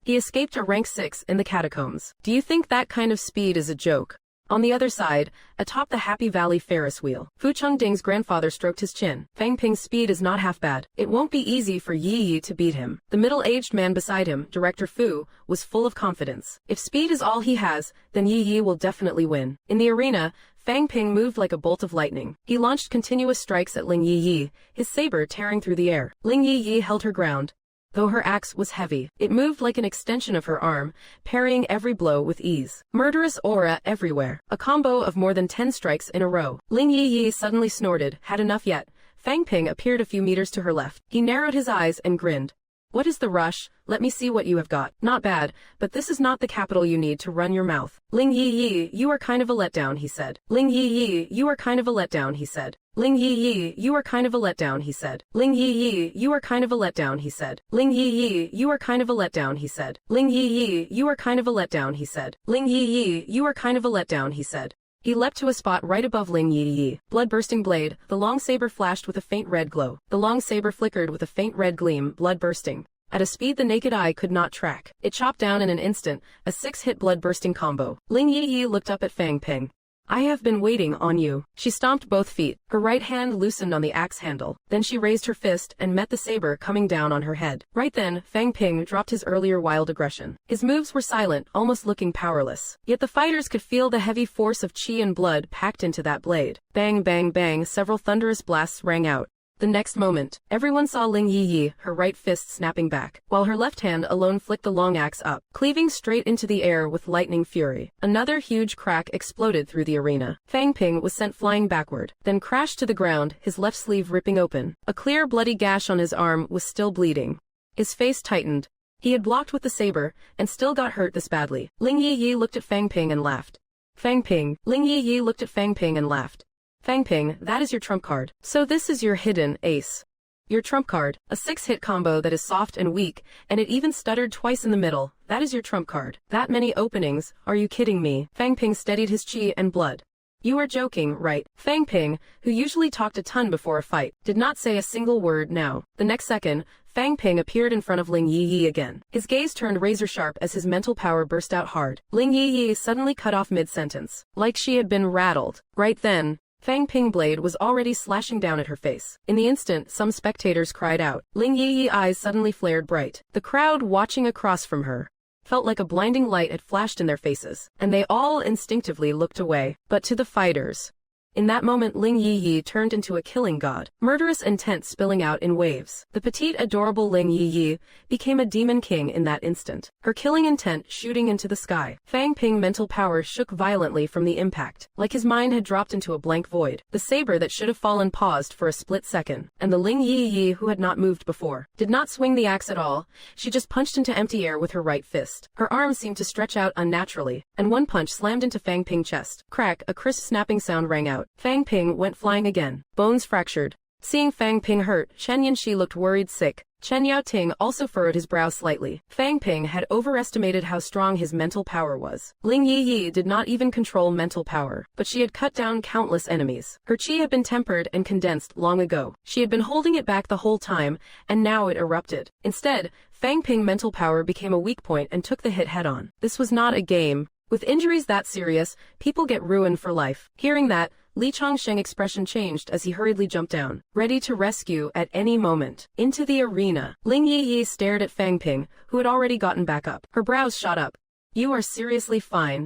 Speaker 1: He escaped a rank 6 in the catacombs. Do you think that kind of speed is a joke? On the other side, atop the Happy Valley Ferris wheel, Fu Chengding's grandfather stroked his chin. Fang Ping's speed is not half bad. It won't be easy for Yi to beat him. The middle-aged man beside him, Director Fu, was full of confidence. If speed is all he has, then Yi will definitely win. In the arena, Fang Ping moved like a bolt of lightning. He launched continuous strikes at Ling Yi, his saber tearing through the air. Ling Yi held her ground. Though her axe was heavy, it moved like an extension of her arm, parrying every blow with ease. Murderous aura everywhere. A combo of more than 10 strikes in a row. Ling Yi suddenly snorted. Had enough yet? Fang Ping appeared a few meters to her left. He narrowed his eyes and grinned. What is the rush? Let me see what you have got. Not bad, but this is not the capital you need to run your mouth. Ling Yi, you are kind of a letdown, he said. Ling Yi, you are kind of a letdown, he said. Ling Yi, you are kind of a letdown, he said. Ling Yi, you are kind of a letdown, he said. Ling Yi, you are kind of a letdown, he said. Ling Yi, you are kind of a letdown, he said. Ling Yi, you are kind of a letdown, he said. He leapt to a spot right above Ling Yi. Blood-bursting blade, the long saber flashed with a faint red glow. The long saber flickered with a faint red gleam, blood-bursting. At a speed the naked eye could not track. It chopped down in an instant, a 6-hit blood-bursting combo. Ling Yi looked up at Fang Ping. I have been waiting on you. She stomped both feet. Her right hand loosened on the axe handle. Then she raised her fist and met the saber coming down on her head. Right then, Fang Ping dropped his earlier wild aggression. His moves were silent, almost looking powerless. Yet the fighters could feel the heavy force of chi and blood packed into that blade. Bang, bang, bang, several thunderous blasts rang out. The next moment, everyone saw Ling Yi, her right fist snapping back, while her left hand alone flicked the long axe up, cleaving straight into the air with lightning fury. Another huge crack exploded through the arena. Fang Ping was sent flying backward, then crashed to the ground, his left sleeve ripping open. A clear bloody gash on his arm was still bleeding. His face tightened. He had blocked with the saber, and still got hurt this badly. Ling Yi looked at Fang Ping and laughed. Fang Ping. Ling Yi looked at Fang Ping and laughed. Fang Ping, that is your trump card. So this is your hidden ace. Your trump card, a 6-hit combo that is soft and weak, and it even stuttered twice in the middle. That is your trump card. That many openings, are you kidding me? Fang Ping steadied his chi and blood. You are joking, right? Fang Ping, who usually talked a ton before a fight, did not say a single word now. The next second, Fang Ping appeared in front of Ling Yi again. His gaze turned razor-sharp as his mental power burst out hard. Ling Yi suddenly cut off mid-sentence, like she had been rattled. Right then, Fang Ping blade was already slashing down at her face. In the instant, some spectators cried out. Ling Yi's eyes suddenly flared bright. The crowd watching across from her felt like a blinding light had flashed in their faces, and they all instinctively looked away. But to the fighters, in that moment Ling Yi turned into a killing god, murderous intent spilling out in waves. The petite adorable Ling Yi became a demon king in that instant, her killing intent shooting into the sky. Fang Ping mental power shook violently from the impact, like his mind had dropped into a blank void. The saber that should have fallen paused for a split second, and the Ling Yi who had not moved before did not swing the axe at all. She just punched into empty air with her right fist. Her arms seemed to stretch out unnaturally, and one punch slammed into Fang Ping's chest. Crack, a crisp snapping sound rang out. Fang Ping went flying again, bones fractured. Seeing Fang Ping hurt, Chen Yanxi looked worried sick. Chen Yaoting also furrowed his brow slightly. Fang Ping had overestimated how strong his mental power was. Ling Yi did not even control mental power, but she had cut down countless enemies. Her chi had been tempered and condensed long ago. She had been holding it back the whole time, and now it erupted. Instead, Fang Ping mental power became a weak point and took the hit head-on. This was not a game. With injuries that serious, people get ruined for life. Hearing that, Li Chongsheng's expression changed as he hurriedly jumped down, ready to rescue at any moment. Into the arena, Ling Yi stared at Fang Ping, who had already gotten back up. Her brows shot up. You are seriously fine.